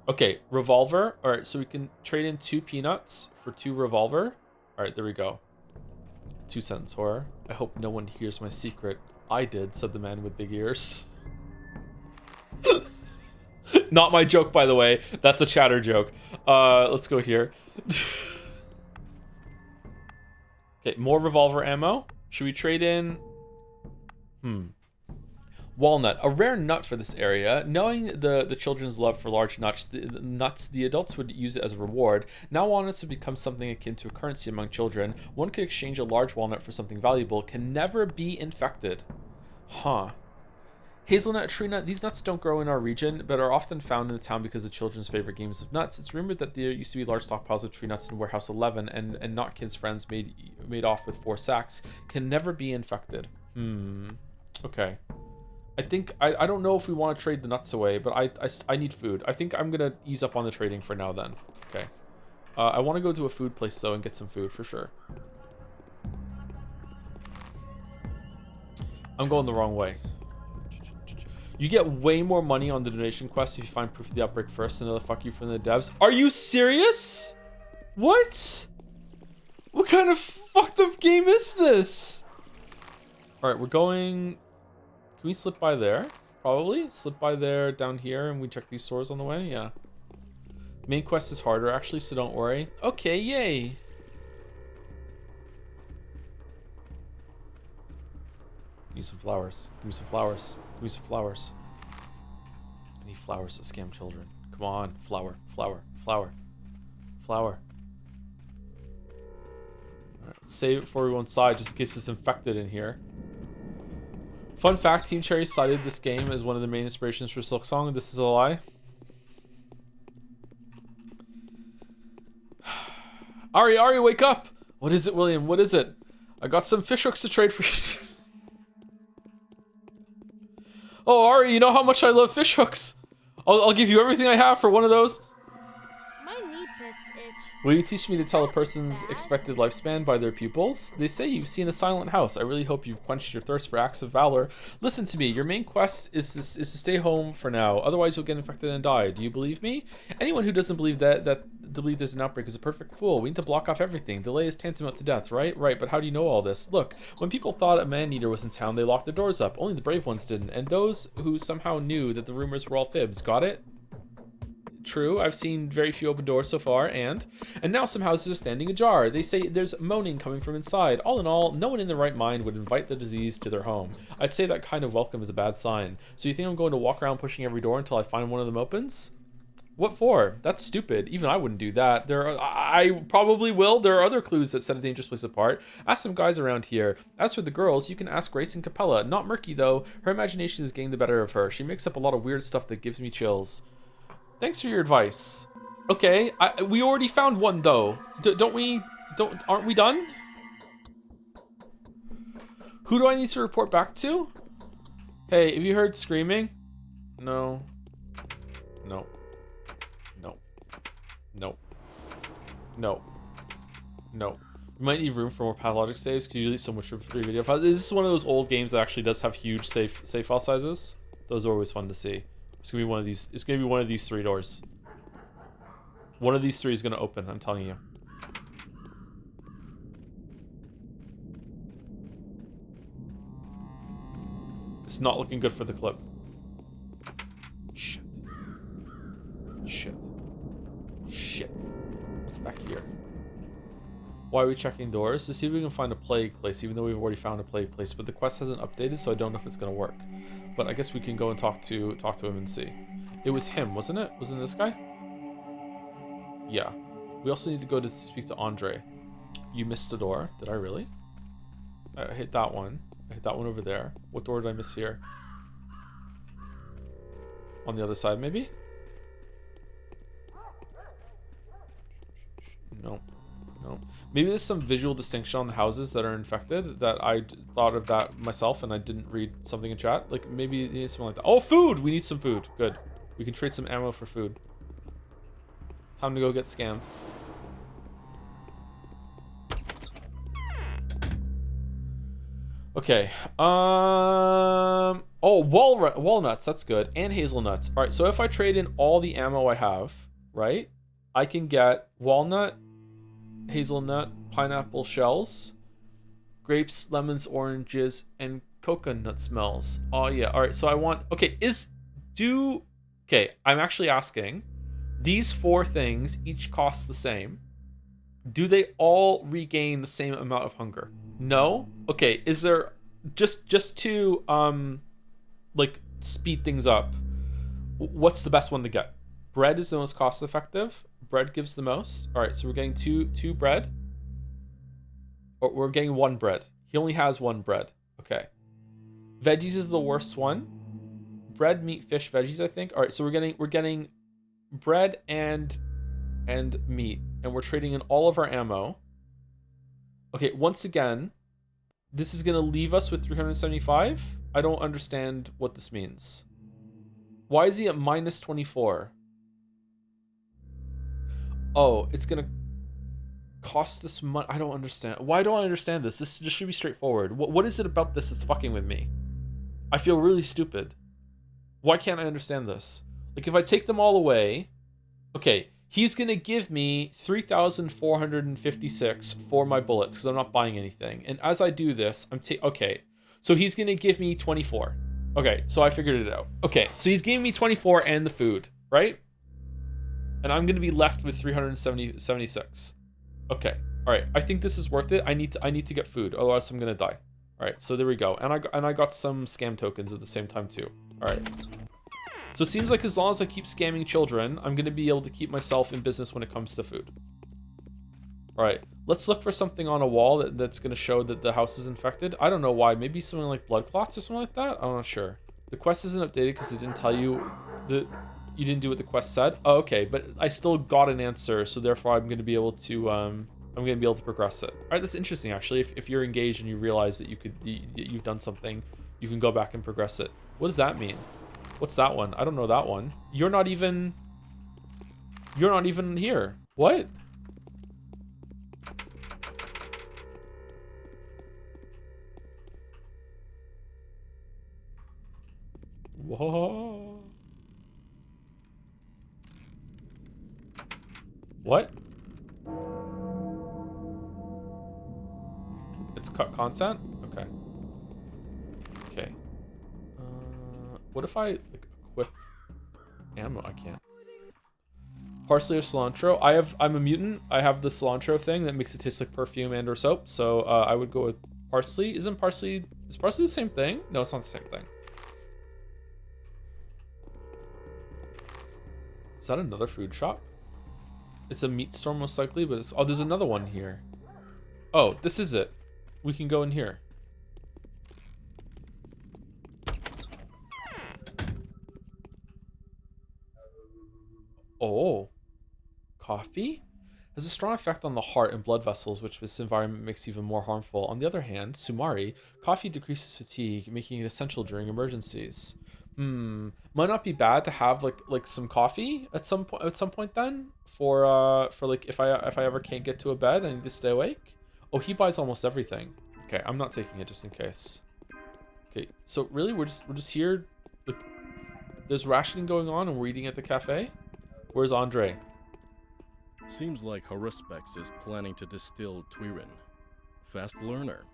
Okay, revolver. All right, so we can trade in 2 peanuts for 2 revolver. All right, there we go. 2 cents horror. I hope no one hears my secret. I did, said the man with big ears. Not my joke, by the way. That's a chatter joke. Let's go here. Okay, more revolver ammo. Should we trade in? Walnut, a rare nut for this area. Knowing the children's love for large nuts, the adults would use it as a reward. Now walnuts have become something akin to a currency among children. One could exchange a large walnut for something valuable. Can never be infected. Huh. Hazelnut, tree nut, these nuts don't grow in our region, but are often found in the town because of children's favorite games of nuts. It's rumored that there used to be large stockpiles of tree nuts in Warehouse 11, and Notkin's friends made off with 4 sacks. Can never be infected. Okay. I think, I don't know if we want to trade the nuts away, but I need food. I think I'm going to ease up on the trading for now then. Okay. I want to go to a food place though and get some food for sure. I'm going the wrong way. You get way more money on the donation quest if you find proof of the outbreak first. Another fuck you from the devs. Are you serious? What? What kind of fucked up game is this? All right, we're going... Can we slip by there? Probably. Slip by there, down here, and we check these stores on the way? Yeah. Main quest is harder, actually, so don't worry. Okay, yay. Give me some flowers. Give me some flowers. Give me some flowers. I need flowers to scam children. Come on. Flower. Flower. Flower. Flower. Alright, let's save it before we go inside, just in case it's infected in here. Fun fact, Team Cherry cited this game as one of the main inspirations for Silk Song. This is a lie. Ari, wake up! What is it, William? What is it? I got some fish hooks to trade for you. Oh, Ari, you know how much I love fish hooks. I'll give you everything I have for one of those. My knee pits itch. Will you teach me to tell a person's expected lifespan by their pupils? They say you've seen a silent house. I really hope you've quenched your thirst for acts of valor. Listen to me. Your main quest is to stay home for now. Otherwise, you'll get infected and die. Do you believe me? Anyone who doesn't believe that there's an outbreak is a perfect fool. We need to block off everything. Delay is tantamount to death, right? Right, but how do you know all this? Look, when people thought a man-eater was in town, they locked the doors up. Only the brave ones didn't. And those who somehow knew that the rumors were all fibs. Got it? True, I've seen very few open doors so far, and now some houses are standing ajar. They say there's moaning coming from inside. All in all, no one in their right mind would invite the disease to their home. I'd say that kind of welcome is a bad sign. So you think I'm going to walk around pushing every door until I find one of them opens? What for? That's stupid. Even I wouldn't do that. I probably will. There are other clues that set a dangerous place apart. Ask some guys around here. As for the girls, you can ask Grace and Capella. Not Murky, though. Her imagination is getting the better of her. She makes up a lot of weird stuff that gives me chills. Thanks for your advice. Okay, we already found one though. Aren't we done? Who do I need to report back to? Hey, have you heard screaming? No. No. No. No. No. No. We might need room for more pathologic saves because usually so much for 3 video files. Is this one of those old games that actually does have huge save file sizes? Those are always fun to see. It's gonna be one of these. It's gonna be one of these 3 doors. One of these 3 is gonna open. I'm telling you. It's not looking good for the clip. Shit. Shit. Shit. What's back here? Why are we checking doors? To see if we can find a plague place, even though we've already found a plague place. But the quest hasn't updated, so I don't know if it's gonna work. But I guess we can go and talk to him and see. It was him, wasn't it? Wasn't this guy? Yeah. We also need to go to speak to Andrey. You missed a door. Did I really? I hit that one. I hit that one over there. What door did I miss here? On the other side, maybe? No. No. Maybe there's some visual distinction on the houses that are infected that I thought of that myself and I didn't read something in chat. Like maybe you need something like that. Oh, food! We need some food. Good. We can trade some ammo for food. Time to go get scammed. Okay. Oh, walnuts. That's good. And hazelnuts. All right. So if I trade in all the ammo I have, right, I can get walnut, hazelnut, pineapple shells, grapes, lemons, oranges, and coconut smells. Oh yeah. All right. So I want. Okay. Okay. I'm actually asking. These 4 things each cost the same. Do they all regain the same amount of hunger? No? Okay, is there just to like speed things up, what's the best one to get? Bread is the most cost effective. Bread gives the most. All right, so we're getting two bread. Or we're getting 1 bread. He only has 1 bread. Okay. Veggies is the worst one. Bread, meat, fish, veggies, I think. All right, so we're getting bread and meat, and we're trading in all of our ammo. Okay, once again, this is gonna leave us with 375. I don't understand what this means. Why is he at minus 24? Oh, it's gonna cost us money. I don't understand. Why don't I understand this? This should be straightforward. What is it about this that's fucking with me? I feel really stupid. Why can't I understand this? Like, if I take them all away, okay, he's gonna give me 3,456 for my bullets because I'm not buying anything. And as I do this, okay, so he's gonna give me 24. Okay, so I figured it out. Okay, so he's giving me 24 and the food, right? And I'm gonna be left with 376. Okay, all right. I think this is worth it. I need to get food, otherwise I'm gonna die. All right, so there we go. And I got some scam tokens at the same time too. All right. So it seems like as long as I keep scamming children, I'm gonna be able to keep myself in business when it comes to food. All right, let's look for something on a wall that's gonna show that the house is infected. I don't know why. Maybe something like blood clots or something like that. I'm not sure. The quest isn't updated because it didn't tell you that you didn't do what the quest said. Oh, okay, but I still got an answer, so therefore I'm gonna be able to I'm gonna be able to progress it. All right, that's interesting actually. If you're engaged and you realize that you've done something, you can go back and progress it. What does that mean? What's that one? I don't know that one. You're not even here. What? Whoa. What? It's cut content? Okay. Okay. What if I like equip ammo? I can't. Parsley or cilantro? I'm a mutant. I have the cilantro thing that makes it taste like perfume and or soap. So I would go with parsley. Is parsley the same thing? No, it's not the same thing. Is that another food shop? It's a meat store most likely, but it's... Oh, there's another one here. Oh, this is it. We can go in here. Oh. Coffee? Has a strong effect on the heart and blood vessels, which this environment makes even more harmful. On the other hand, Sumari, coffee decreases fatigue, making it essential during emergencies. Might not be bad to have like some coffee at some point then for like if I ever can't get to a bed, I need to stay awake. Oh, he buys almost everything. Okay, I'm not taking it just in case. Okay, so really we're just here. Like, there's rationing going on and we're eating at the cafe. Where's Andrey? Seems like Haruspex is planning to distill Twirin. Fast learner.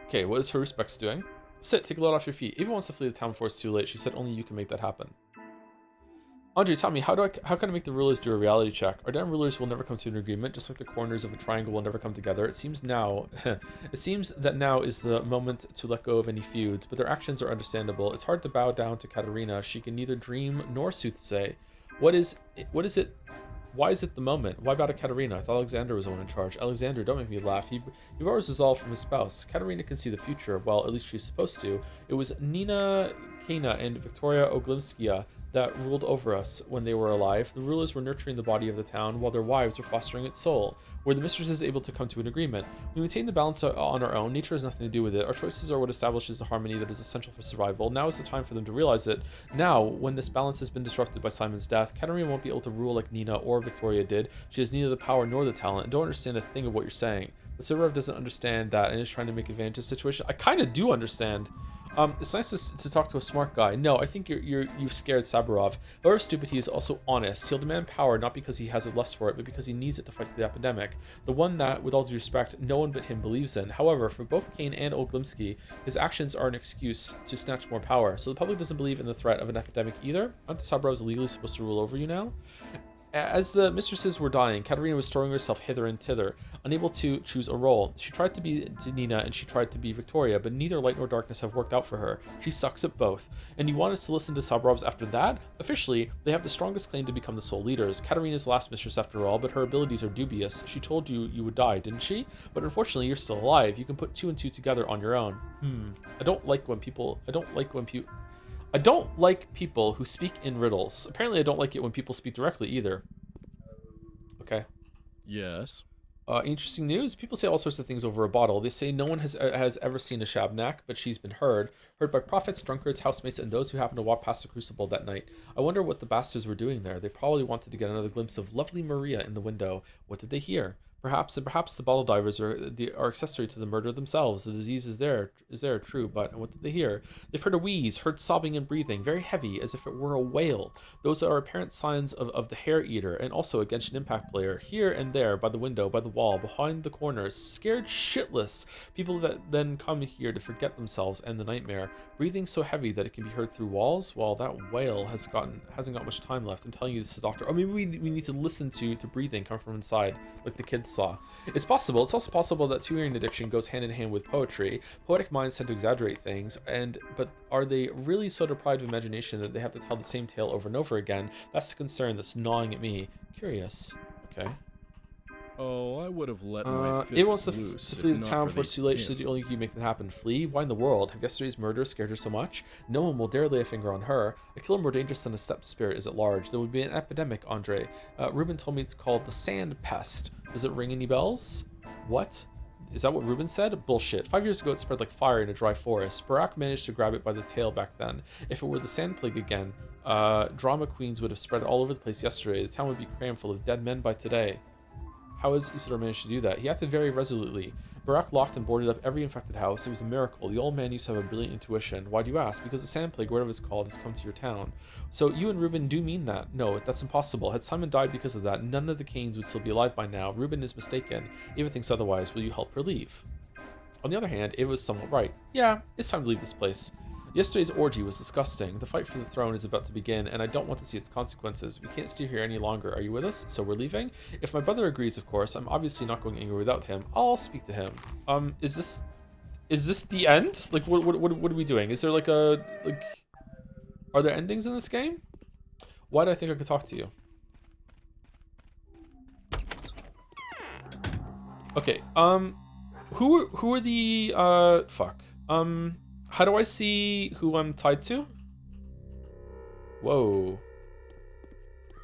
Okay, what is Haruspex doing? Sit, take a load off your feet. Eva wants to flee the town before it's too late. She said only you can make that happen. Andrey, tell me, how can I make the rulers do a reality check? Our damn rulers will never come to an agreement, just like the corners of a triangle will never come together. It seems that now is the moment to let go of any feuds, but their actions are understandable. It's hard to bow down to Katerina. She can neither dream nor soothsay. What is it? Why is it the moment? Why bow to Katerina? I thought Alexander was the one in charge. Alexander, don't make me laugh. You've always resolved from his spouse. Katerina can see the future. Well, at least she's supposed to. It was Nina Kaina and Victoria Oglimskaya that ruled over us when they were alive. The rulers were nurturing the body of the town, while their wives were fostering its soul. Were the mistresses able to come to an agreement? We maintain the balance on our own. Nature has nothing to do with it. Our choices are what establishes the harmony that is essential for survival. Now is the time for them to realize it. Now, when this balance has been disrupted by Simon's death, Katerina won't be able to rule like Nina or Victoria did. She has neither the power nor the talent. I don't understand a thing of what you're saying. But Saburov doesn't understand that and is trying to make advantage of the situation. I kind of do understand. It's nice to talk to a smart guy. No, I think you've scared Saburov. However stupid, he is also honest. He'll demand power not because he has a lust for it, but because he needs it to fight the epidemic. The one that, with all due respect, no one but him believes in. However, for both Kain and Oglimsky, his actions are an excuse to snatch more power. So the public doesn't believe in the threat of an epidemic either. Aren't the Saburovs legally supposed to rule over you now? As the mistresses were dying, Katerina was throwing herself hither and thither, unable to choose a role. She tried to be Nina and she tried to be Victoria, but neither light nor darkness have worked out for her. She sucks at both. And you want us to listen to Saburovs after that? Officially, they have the strongest claim to become the sole leaders. Katerina's last mistress after all, but her abilities are dubious. She told you you would die, didn't she? But unfortunately, you're still alive. You can put 2 and 2 together on your own. I don't like people who speak in riddles. Apparently, I don't like it when people speak directly either. Okay. Yes. Interesting news. People say all sorts of things over a bottle. They say no one has ever seen a Shabnak, but she's been heard by prophets, drunkards, housemates, and those who happened to walk past the crucible that night. I wonder what the bastards were doing there. They probably wanted to get another glimpse of lovely Maria in the window. What did they hear? Perhaps the bottle divers are accessory to the murder themselves. The disease is there, true, but what did they hear? They've heard a wheeze, heard sobbing and breathing, very heavy, as if it were a whale. Those are apparent signs of the hair eater, and also a Genshin Impact player. Here and there, by the window, by the wall, behind the corners, scared shitless. People that then come here to forget themselves and the nightmare. Breathing so heavy that it can be heard through walls. Well, that whale hasn't got much time left. I'm telling you this is doctor. Oh, maybe we need to listen to breathing come from inside, like the kids saw. It's possible. It's also possible that hearing addiction goes hand in hand with poetry. Poetic minds tend to exaggerate things, but are they really so deprived of imagination that they have to tell the same tale over and over again? That's the concern that's gnawing at me. Curious. Okay. Oh, I would have let my fists It wants to loose. flee if the not town for before it's too late. She said the only thing you make that happen. Flee? Why in the world? Have yesterday's murder scared her so much? No one will dare lay a finger on her. A killer more dangerous than a steppe spirit is at large. There would be an epidemic, Andrey. Ruben told me it's called the sand pest. Does it ring any bells? What? Is that what Ruben said? Bullshit. 5 years ago it spread like fire in a dry forest. Barack managed to grab it by the tail back then. If it were the sand plague again, drama queens would have spread all over the place yesterday. The town would be crammed full of dead men by today. How has Isidore managed to do that? He acted very resolutely. Barack locked and boarded up every infected house. It was a miracle. The old man used to have a brilliant intuition. Why do you ask? Because the sand plague, whatever it's called, has come to your town. So you and Ruben do mean that? No, that's impossible. Had Simon died because of that, none of the Kains would still be alive by now. Ruben is mistaken. Eva thinks otherwise. Will you help her leave? On the other hand, Eva was somewhat right. Yeah, it's time to leave this place. Yesterday's orgy was disgusting. The fight for the throne is about to begin, and I don't want to see its consequences. We can't stay here any longer. Are you with us? So we're leaving? If my brother agrees, of course. I'm obviously not going anywhere without him. I'll speak to him. Is this the end? Like, what are we doing? Is there like a, like, are there endings in this game? Why do I think I could talk to you? Okay, who are the, fuck. How do I see who I'm tied to? Whoa.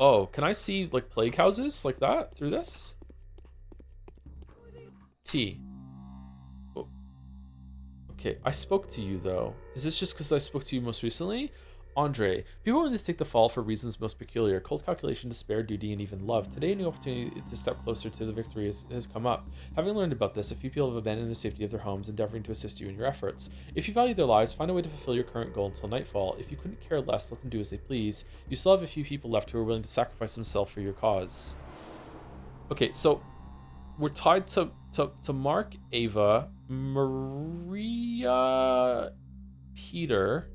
Oh, can I see, like, plague houses like that through this? T. Oh. Okay, I spoke to you, though. Is this just because I spoke to you most recently? Andrey, people willing to take the fall for reasons most peculiar. Cold calculation, despair, duty, and even love. Today, a new opportunity to step closer to the victory has come up. Having learned about this, a few people have abandoned the safety of their homes, endeavoring to assist you in your efforts. If you value their lives, find a way to fulfill your current goal until nightfall. If you couldn't care less, let them do as they please. You still have a few people left who are willing to sacrifice themselves for your cause. Okay, so we're tied to Mark, Ava, Maria, Peter,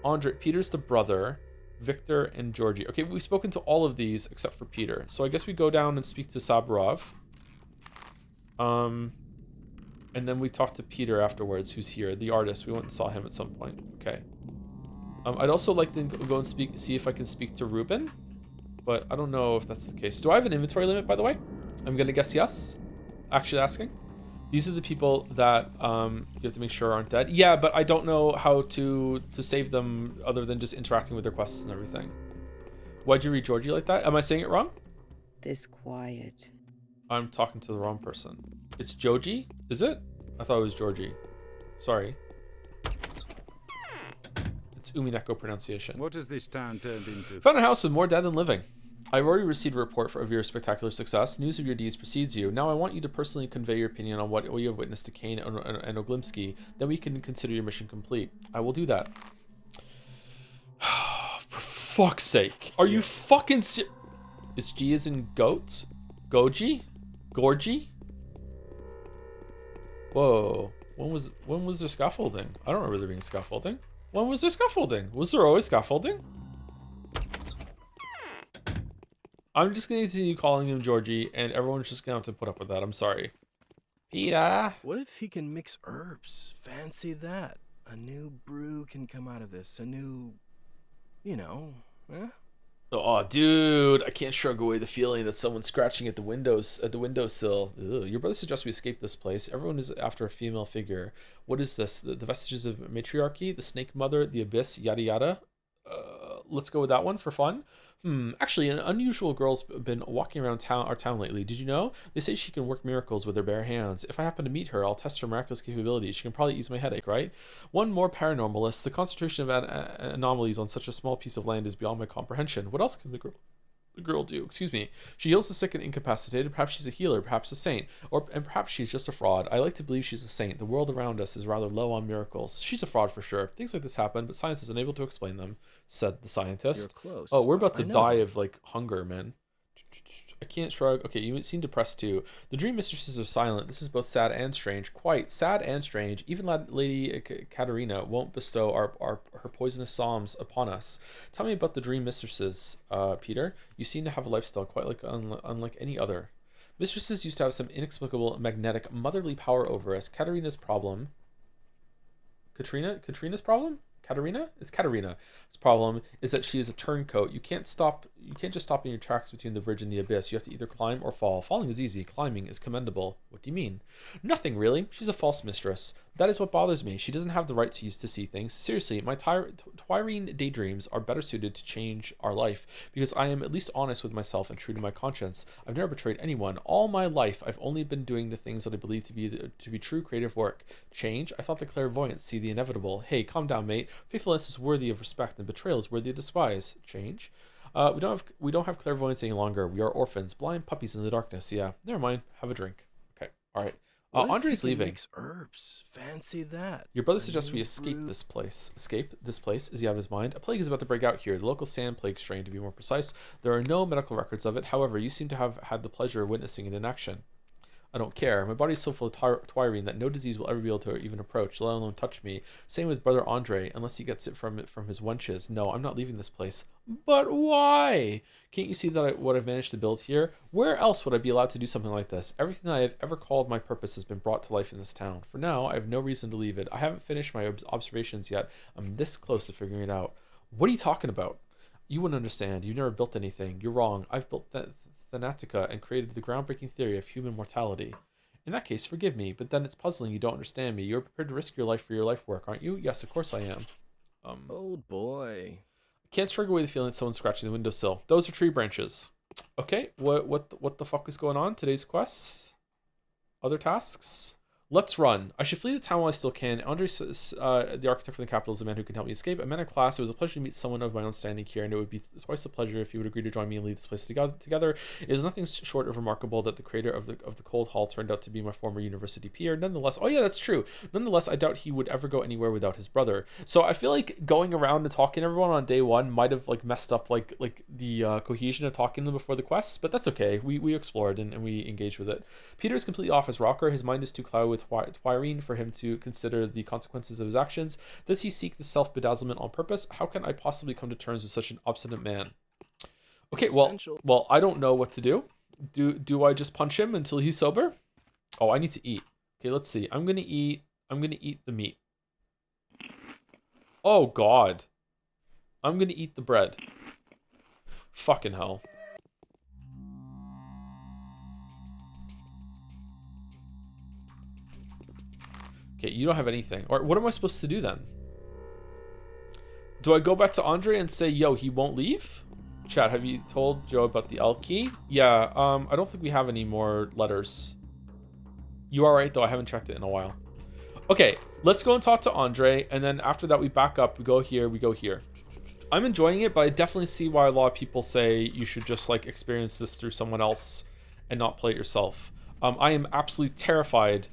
Andrey. Peter's the brother, Victor, and Georgie. Okay, we've spoken to all of these except for Peter. So I guess we go down and speak to Saburov. And then we talk to Peter afterwards, who's here, the artist. We went and saw him at some point. Okay. I'd also like to go and see if I can speak to Ruben, but I don't know if that's the case. Do I have an inventory limit, by the way? I'm gonna guess yes. Actually asking. These are the people that you have to make sure aren't dead. Yeah, but I don't know how to save them other than just interacting with their quests and everything. Why'd you read Georgie like that? Am I saying it wrong? This quiet. I'm talking to the wrong person. It's Joji? Is it? I thought it was Georgie. Sorry. It's Umineko pronunciation. What has this town turned into? Found a house with more dead than living. I've already received a report of your spectacular success. News of your deeds precedes you. Now I want you to personally convey your opinion on what you have witnessed to Kain and Oglimsky. Then we can consider your mission complete. I will do that. For fuck's sake. Are you fucking serious? It's G as in goat? Goji? Gorgie? Whoa. When was there scaffolding? I don't remember there being scaffolding. When was there scaffolding? Was there always scaffolding? I'm just going to continue calling him Georgie, and everyone's just going to have to put up with that. I'm sorry. Peter. What if he can mix herbs? Fancy that. A new brew can come out of this. A new, you know, Oh, dude, I can't shrug away the feeling that someone's scratching at the windowsill. Ugh. Your brother suggests we escape this place. Everyone is after a female figure. What is this? The vestiges of matriarchy, the snake mother, the abyss, yada yada. Let's go with that one for fun. Actually, an unusual girl's been walking around our town lately. Did you know? They say she can work miracles with her bare hands. If I happen to meet her, I'll test her miraculous capabilities. She can probably ease my headache, right? One more paranormalist. The concentration of anomalies on such a small piece of land is beyond my comprehension. What else can the girl do? Excuse me. She heals the sick and incapacitated. Perhaps she's a healer, perhaps a saint, and perhaps she's just a fraud. I like to believe she's a saint. The world around us is rather low on miracles. She's a fraud for sure. Things like this happen, but science is unable to explain them, said the scientist. You're close. Oh, we're about to die of like hunger, man. I can't shrug. Okay, you seem depressed too. The dream mistresses are silent. This is both sad and strange. Quite sad and strange. Even Lady Katerina won't bestow her poisonous psalms upon us. Tell me about the dream mistresses, Peter. You seem to have a lifestyle quite unlike any other. Mistresses used to have some inexplicable magnetic motherly power over us. Katrina's problem? Katerina? It's Katerina. This problem is that she is a turncoat. You can't just stop in your tracks between the bridge and the abyss. You have to either climb or fall. Falling is easy. Climbing is commendable. What do you mean? Nothing, really. She's a false mistress. That is what bothers me. She doesn't have the right to see things. Seriously, my twirine daydreams are better suited to change our life, because I am at least honest with myself and true to my conscience. I've never betrayed anyone. All my life, I've only been doing the things that I believe to be true creative work. Change? I thought the clairvoyants see the inevitable. Hey, calm down, mate. Faithfulness is worthy of respect, and betrayal is worthy of despise. Change? We don't have clairvoyance any longer. We are orphans, blind puppies in the darkness. Yeah, never mind. Have a drink. Okay, all right. Andrey's leaving. Mix herbs. Fancy that. Your brother suggests we escape this place. Escape this place? Is he out of his mind? A plague is about to break out here. The local sand plague strain, to be more precise. There are no medical records of it. However, you seem to have had the pleasure of witnessing it in action. I don't care. My body's so full of twirine that no disease will ever be able to even approach, let alone touch me. Same with brother Andrey, unless he gets it from his wenches. No, I'm not leaving this place. But why? Can't you see that what I've managed to build here? Where else would I be allowed to do something like this? Everything I have ever called my purpose has been brought to life in this town. For now, I have no reason to leave it. I haven't finished my observations yet. I'm this close to figuring it out. What are you talking about? You wouldn't understand. You never built anything. You're wrong. I've built Thanatica and created the groundbreaking theory of human mortality. In that case, forgive me, but then it's puzzling you don't understand me. You're prepared to risk your life for your life work, aren't you? Yes, of course I am. Old boy. I can't shrug away the feeling that someone's scratching the windowsill. Those are tree branches. Okay, what the fuck is going on? Today's quests? Other tasks? Let's run. I should flee the town while I still can. Andrey, the architect from the capital, is the man who can help me escape. I'm in a class. It was a pleasure to meet someone of my own standing here, and it would be twice the pleasure if you would agree to join me and leave this place together. It is nothing short of remarkable that the creator of the cold hall turned out to be my former university peer. Nonetheless, oh yeah, that's true. Nonetheless, I doubt he would ever go anywhere without his brother. So I feel like going around and talking to everyone on day one might have like messed up like the cohesion of talking to them before the quests, but that's okay. We explored and we engaged with it. Peter is completely off his rocker. His mind is too clouded with twirine for him to consider the consequences of his actions. Does he seek the self-bedazzlement on purpose? How can I possibly come to terms with such an obstinate man? Okay, well, I don't know what to do. Do I just punch him until he's sober? Oh, I need to eat. Okay, let's see. I'm gonna eat the meat. Oh God. I'm gonna eat the bread. Fucking hell. Okay, you don't have anything. Or what am I supposed to do then? Do I go back to Andrey and say, yo, he won't leave? Chat, have you told Joe about the L key? Yeah, I don't think we have any more letters. You are right, though. I haven't checked it in a while. Okay, let's go and talk to Andrey, and then after that, we back up. We go here, we go here. I'm enjoying it, but I definitely see why a lot of people say you should just, like, experience this through someone else and not play it yourself. I am absolutely terrified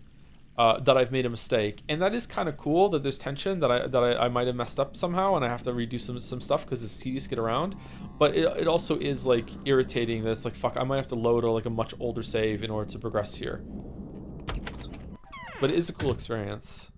that I've made a mistake, and that is kind of cool that there's tension that I might have messed up somehow and I have to redo some stuff because it's tedious to get around, but it also is like irritating that it's like, fuck, I might have to load like a much older save in order to progress here, but it is a cool experience.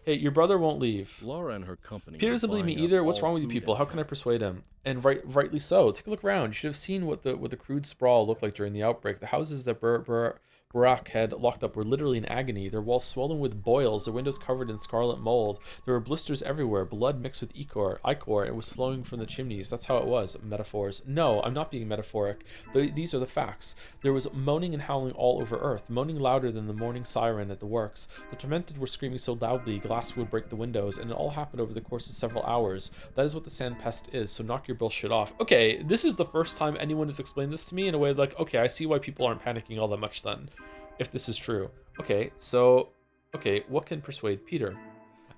Hey, your brother won't leave. Lara and her company. Peter doesn't believe me either. What's wrong with you people? How can I persuade him? And rightly so. Take a look around. You should have seen what the crude sprawl looked like during the outbreak. The houses that Barak had locked up were literally in agony. Their walls swollen with boils, their windows covered in scarlet mold. There were blisters everywhere, blood mixed with ichor. It was flowing from the chimneys. That's how it was. Metaphors. No, I'm not being metaphoric. These are the facts. There was moaning and howling all over Earth, moaning louder than the morning siren at the works. The tormented were screaming so loudly, glass would break the windows, and it all happened over the course of several hours. That is what the sand pest is, so knock your bullshit off. Okay, this is the first time anyone has explained this to me in a way like, okay, I see why people aren't panicking all that much then. If this is true. Okay, what can persuade Peter?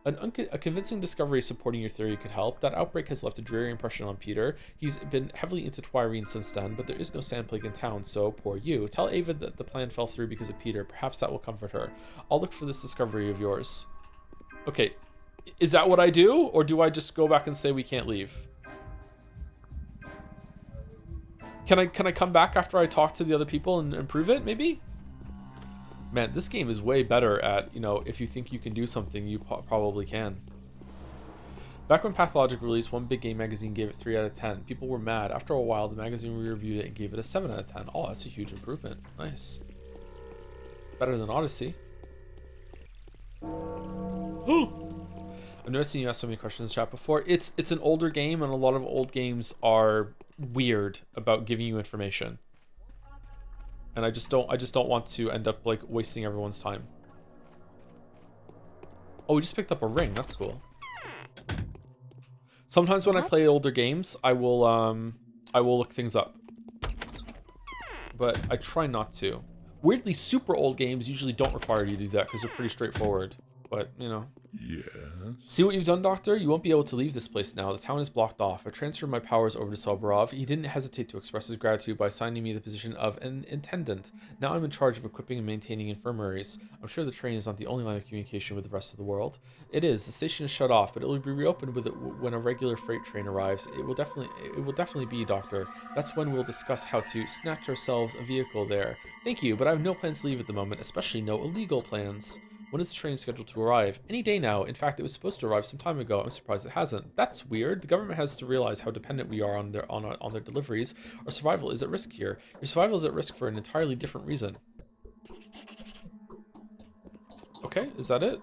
A convincing discovery supporting your theory could help. That outbreak has left a dreary impression on Peter. He's been heavily into twirine since then, but there is no sand plague in town, so poor you. Tell Ava that the plan fell through because of Peter. Perhaps that will comfort her. I'll look for this discovery of yours. Okay, is that what I do? Or do I just go back and say we can't leave? Can I come back after I talk to the other people and improve it, maybe? Man, this game is way better at, you know, if you think you can do something, you probably can. Back when Pathologic released, one big game magazine gave it 3 out of 10. People were mad. After a while, the magazine re-reviewed it and gave it a 7 out of 10. Oh, that's a huge improvement. Nice. Better than Odyssey. I've never seen you ask so many questions in the chat before. It's an older game, and a lot of old games are weird about giving you information. And I just don't want to end up like wasting everyone's time. Oh, we just picked up a ring. That's cool. Sometimes when I play older games, I will look things up. But I try not to. Weirdly, super old games usually don't require you to do that because they're pretty straightforward. But, you know. Yes. See what you've done, Doctor? You won't be able to leave this place now. The town is blocked off. I transferred my powers over to Saburov. He didn't hesitate to express his gratitude by assigning me the position of an intendant. Now I'm in charge of equipping and maintaining infirmaries. I'm sure the train is not the only line of communication with the rest of the world. It is. The station is shut off, but it will be reopened with it when a regular freight train arrives. It will definitely be, Doctor. That's when we'll discuss how to snatch ourselves a vehicle there. Thank you, but I have no plans to leave at the moment, especially no illegal plans. When is the train scheduled to arrive? Any day now. In fact, it was supposed to arrive some time ago. I'm surprised it hasn't. That's weird. The government has to realize how dependent we are on their deliveries. Our survival is at risk here. Your survival is at risk for an entirely different reason. Okay, is that it?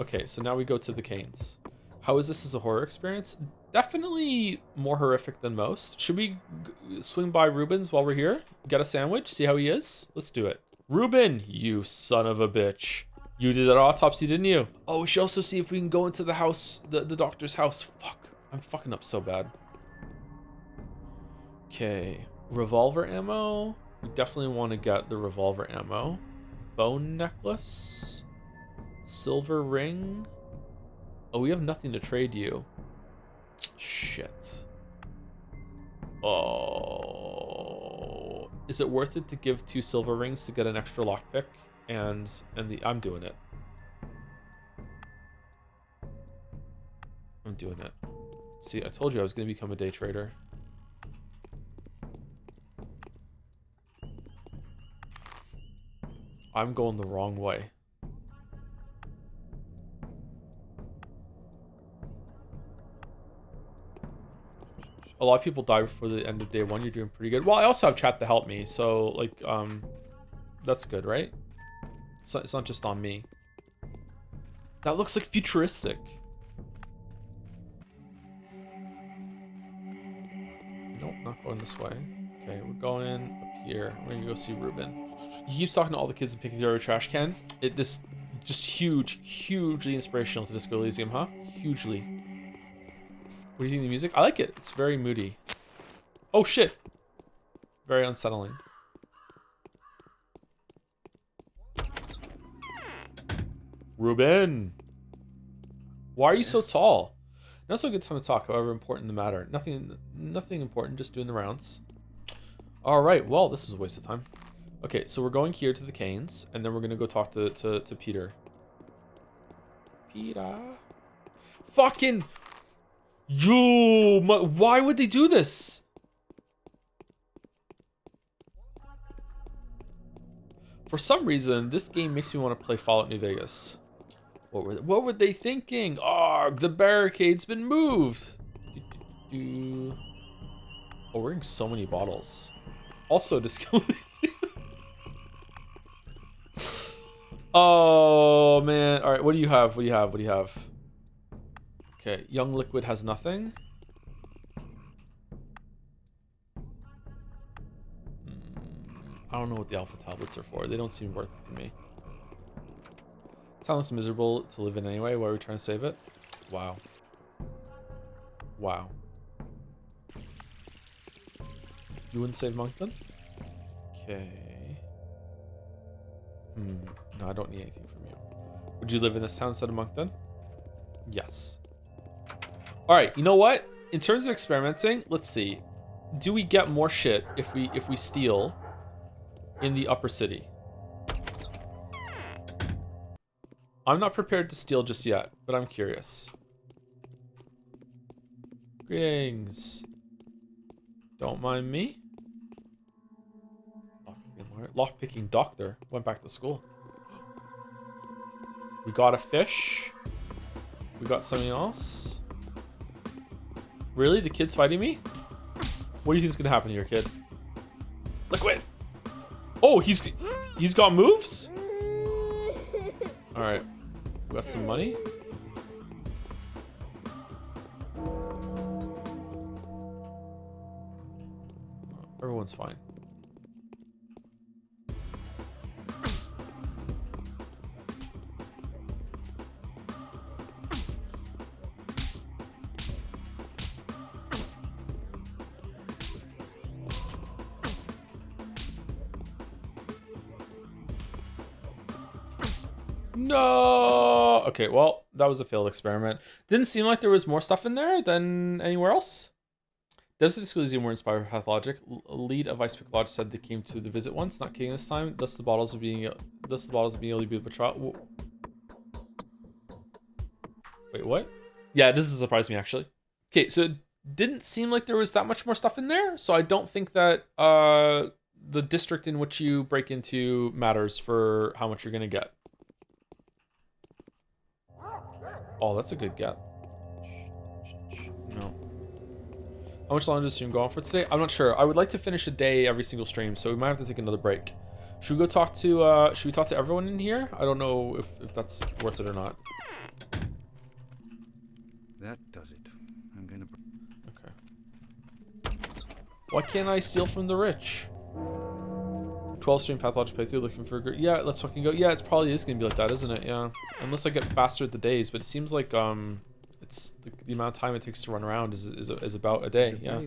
Okay, so now we go to the Kains. How is this as a horror experience? Definitely more horrific than most. Should we swing by Ruben's while we're here? Get a sandwich? See how he is? Let's do it. Ruben, you son of a bitch. You did that autopsy, didn't you? Oh, we should also see if we can go into the house, the doctor's house. Fuck, I'm fucking up so bad. Okay, revolver ammo. We definitely want to get the revolver ammo. Bone necklace. Silver ring. Oh, we have nothing to trade you. Shit. Oh. Is it worth it to give 2 silver rings to get an extra lockpick? And I'm doing it. I'm doing it. See, I told you I was going to become a day trader. I'm going the wrong way. A lot of people die before the end of day 1. You're doing pretty good. Well, I also have chat to help me, so like that's good, right? It's not just on me. That looks like futuristic. Nope, not going this way. Okay, we're going up here. We're gonna go see Ruben. He keeps talking to all the kids and picking through a trash can. This just hugely inspirational to Disco Elysium, huh? Hugely. What do you think of the music? I like it. It's very moody. Oh shit. Very unsettling. Ruben, why are you so tall? Now's a good time to talk, however important the matter. Nothing important, just doing the rounds. All right, well, this is a waste of time. Okay, so we're going here to the Kains, and then we're gonna go talk to Peter. Peter, fucking, why would they do this? For some reason, this game makes me want to play Fallout New Vegas. What were they thinking? Oh, the barricade's been moved. Oh, we're getting so many bottles. Also, Disco. Oh, man. All right, what do you have? What do you have? What do you have? Okay, Young Liquid has nothing. I don't know what the alpha tablets are for. They don't seem worth it to me. Town looks miserable to live in anyway. Why are we trying to save it? Wow. Wow. You wouldn't save Moncton? Okay. No, I don't need anything from you. Would you live in this town instead of Moncton? Yes. All right. You know what? In terms of experimenting, let's see. Do we get more shit if we steal in the upper city? I'm not prepared to steal just yet, but I'm curious. Greetings. Don't mind me. Lockpicking doctor went back to school. We got a fish. We got something else. Really? The kid's fighting me? What do you think's gonna happen here, kid? Liquid. Oh, he's got moves? All right. We got some money. everyone's fine. No. Okay, well, that was a failed experiment. Didn't seem like there was more stuff in there than anywhere else. Devs at Exclusium were inspired by Pathologic. Lead of Vice Pathologic said they came to the visit once, not King this time. Thus the bottles of being able to be patrol. Wait, what? Yeah, this has surprised me actually. Okay, so it didn't seem like there was that much more stuff in there, so I don't think that the district in which you break into matters for how much you're gonna get. Oh, that's a good get. No. How much longer does the stream go on for today? I'm not sure. I would like to finish a day every single stream, so we might have to take another break. Should we go talk to should we talk to everyone in here? I don't know if that's worth it or not. That does it. I'm gonna... Okay. Why can't I steal from the rich? 12 stream Pathologic playthrough looking for a good... Yeah, let's fucking go. Yeah, it's probably is gonna be like that, isn't it? Yeah. Unless I get faster at the days, but it seems like it's the amount of time it takes to run around is about a day. Yeah.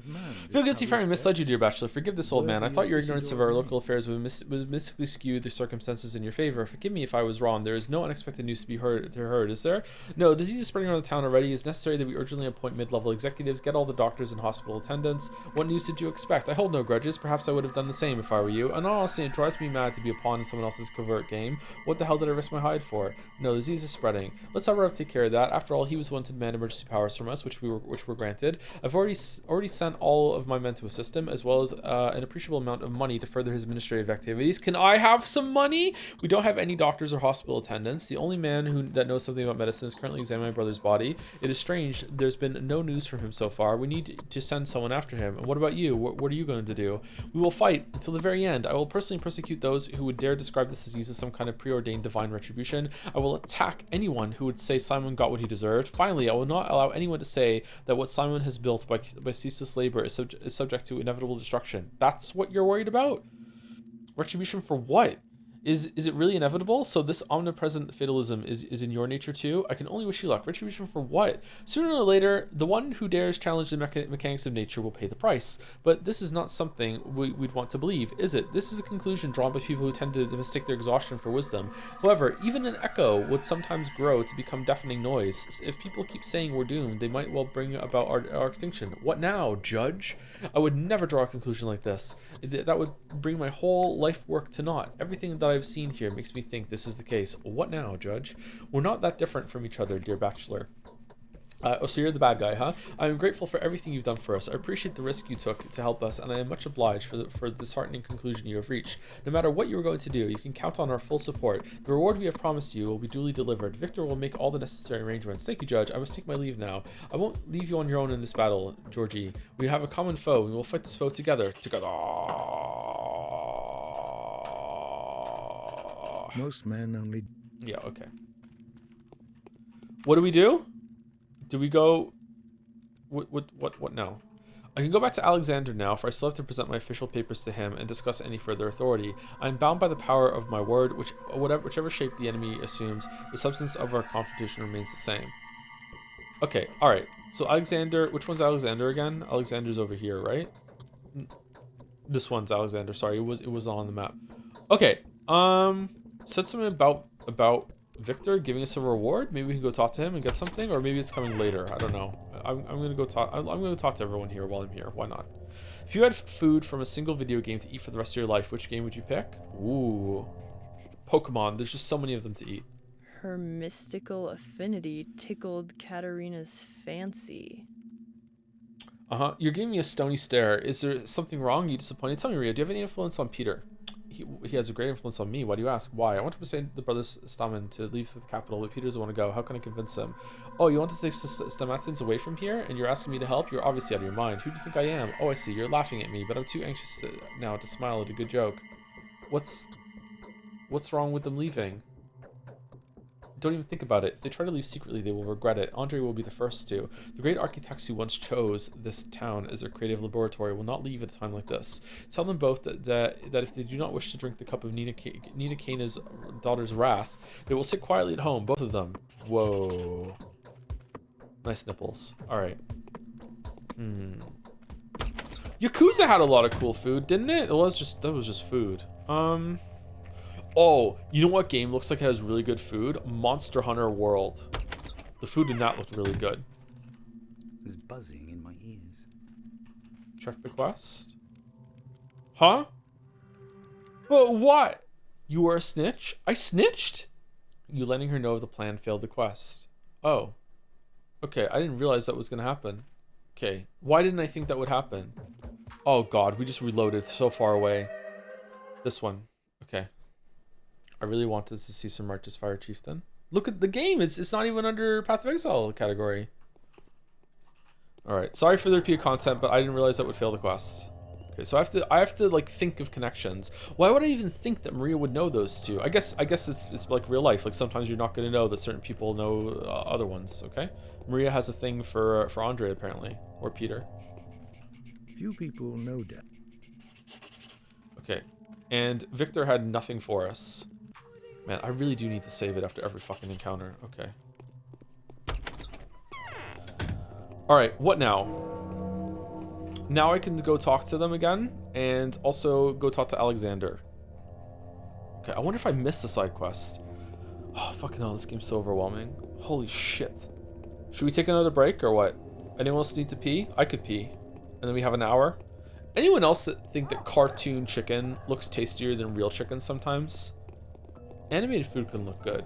Feel guilty for having misled you, dear bachelor. Forgive this old man. I thought your ignorance of our local affairs would mystically skew the circumstances in your favor. Forgive me if I was wrong. There is no unexpected news to be heard, is there? No, disease is spreading around the town already. It's necessary that we urgently appoint mid-level executives, get all the doctors and hospital attendants. What news did you expect? I hold no grudges. Perhaps I would have done the same if I were you. And honestly, it drives me mad to be a pawn in someone else's covert game. What the hell did I risk my hide for? No, disease is spreading. Let's Saburovas take care of that. After all, he was one to demand emergency powers from us, which were granted. I've already sent all of my men to assist him, as well as an appreciable amount of money to further his administrative activities. Can I have some money? We don't have any doctors or hospital attendants. The only man that knows something about medicine is currently examining my brother's body. It is strange. There's been no news from him so far. We need to send someone after him. And what about you? What are you going to do? We will fight until the very end. I will personally persecute those who would dare describe this disease as some kind of preordained divine retribution. I will attack anyone who would say Simon got what he deserved. Finally, I will not allow anyone to say that what Simon has built by ceaseless labor is subject to inevitable destruction. That's what you're worried about? Retribution for what? Is it really inevitable? So this omnipresent fatalism is in your nature too? I can only wish you luck. Retribution for what? Sooner or later, the one who dares challenge the mechanics of nature will pay the price. But this is not something we'd want to believe, is it? This is a conclusion drawn by people who tend to mistake their exhaustion for wisdom. However, even an echo would sometimes grow to become deafening noise. If people keep saying we're doomed, they might well bring about our extinction. What now, Judge? I would never draw a conclusion like this. That would bring my whole life work to naught. Everything that I've seen here makes me think this is the case. What now, Judge? We're not that different from each other, dear bachelor. So you're the bad guy, huh? I am grateful for everything you've done for us. I appreciate the risk you took to help us, and I am much obliged for the disheartening conclusion you have reached. No matter what you are going to do, you can count on our full support. The reward we have promised you will be duly delivered. Victor will make all the necessary arrangements. Thank you, Judge. I must take my leave now. I won't leave you on your own in this battle, Georgie. We have a common foe, and we will fight this foe together. Most men only... Yeah, okay. What do we do? Do we go... What now? I can go back to Alexander now, for I still have to present my official papers to him and discuss any further authority. I am bound by the power of my word, whichever shape the enemy assumes, the substance of our confrontation remains the same. Okay, alright. So Alexander... Which one's Alexander again? Alexander's over here, right? This one's Alexander, sorry. It was on the map. Okay, said something about Victor giving us a reward. Maybe we can go talk to him and get something, or maybe it's coming later. I don't know. I'm gonna go talk. I'm gonna talk to everyone here while I'm here. Why not? If you had food from a single video game to eat for the rest of your life, which game would you pick? Ooh, Pokemon. There's just so many of them to eat. Her mystical affinity tickled Katarina's fancy. You're giving me a stony stare. Is there something wrong? Are you disappointed? Tell me, Ria. Do you have any influence on Peter? He has a great influence on me. Why do you ask? Why? I want to persuade the brothers Stamen to leave the capital, but Peter doesn't want to go. How can I convince him? Oh, you want to take Stamatins away from here, and you're asking me to help? You're obviously out of your mind. Who do you think I am? Oh, I see. You're laughing at me, but I'm too anxious now to smile at a good joke. What's wrong with them leaving? Don't even think about it. If they try to leave secretly, they will regret it. Andrey will be the first to. The great architects who once chose this town as their creative laboratory will not leave at a time like this. Tell them both that if they do not wish to drink the cup of Nina Kaines' daughter's wrath, they will sit quietly at home, both of them. Whoa. Nice nipples. Alright. Yakuza had a lot of cool food, didn't it? That was just food. Oh, you know what game looks like it has really good food? Monster Hunter World. The food in that looked really good. There's buzzing in my ears. Check the quest. Huh? But what? You were a snitch? I snitched? You letting her know of the plan failed the quest. Oh. Okay, I didn't realize that was gonna happen. Okay, why didn't I think that would happen? Oh god, we just reloaded so far away. This one. Okay. I really wanted to see some Righteous Fire Chieftain. Look at the game. It's not even under Path of Exile category. Alright, sorry for the repeated content, but I didn't realize that would fail the quest. Okay, so I have to like think of connections. Why would I even think that Maria would know those two? I guess it's like real life. Like sometimes you're not going to know that certain people know other ones, okay? Maria has a thing for Andrey apparently, or Peter. Few people know that. Okay. And Victor had nothing for us. Man, I really do need to save it after every fucking encounter. Okay. Alright, what now? Now I can go talk to them again, and also go talk to Alexander. Okay, I wonder if I missed a side quest. Oh, fucking hell, this game's so overwhelming. Holy shit. Should we take another break, or what? Anyone else need to pee? I could pee. And then we have an hour. Anyone else that think that cartoon chicken looks tastier than real chicken sometimes? Animated food can look good.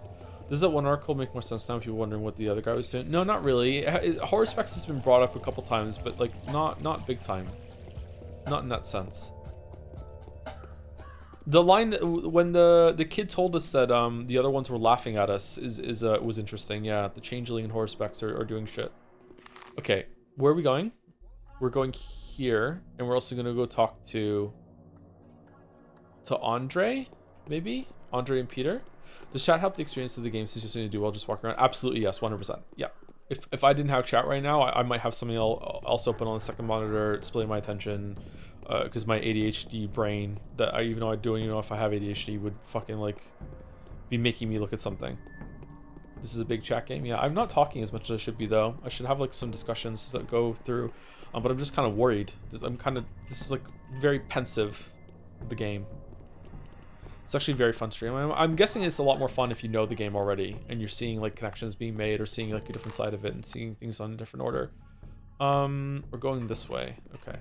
Does that one article make more sense now? People wondering what the other guy was doing? No, not really. Horror Specs has been brought up a couple times, but like not big time. Not in that sense. The line when the kid told us that the other ones were laughing at us was interesting. Yeah, the Changeling and Horror Specs are doing shit. Okay, where are we going? We're going here, and we're also gonna go talk to Andrey, maybe? Andrey and Peter? Does chat help the experience of the game since you're going to do well just walk around? Absolutely, yes, 100%. Yeah. If I didn't have chat right now, I might have something else open on the second monitor, splitting my attention, because my ADHD brain, that even though I don't even know if I have ADHD, would fucking like be making me look at something. This is a big chat game. Yeah, I'm not talking as much as I should be though. I should have like some discussions that go through, but I'm just kind of worried. This is like very pensive, the game. It's actually a very fun stream. I'm guessing it's a lot more fun if you know the game already and you're seeing like connections being made or seeing like a different side of it and seeing things on a different order. We're going this way. Okay.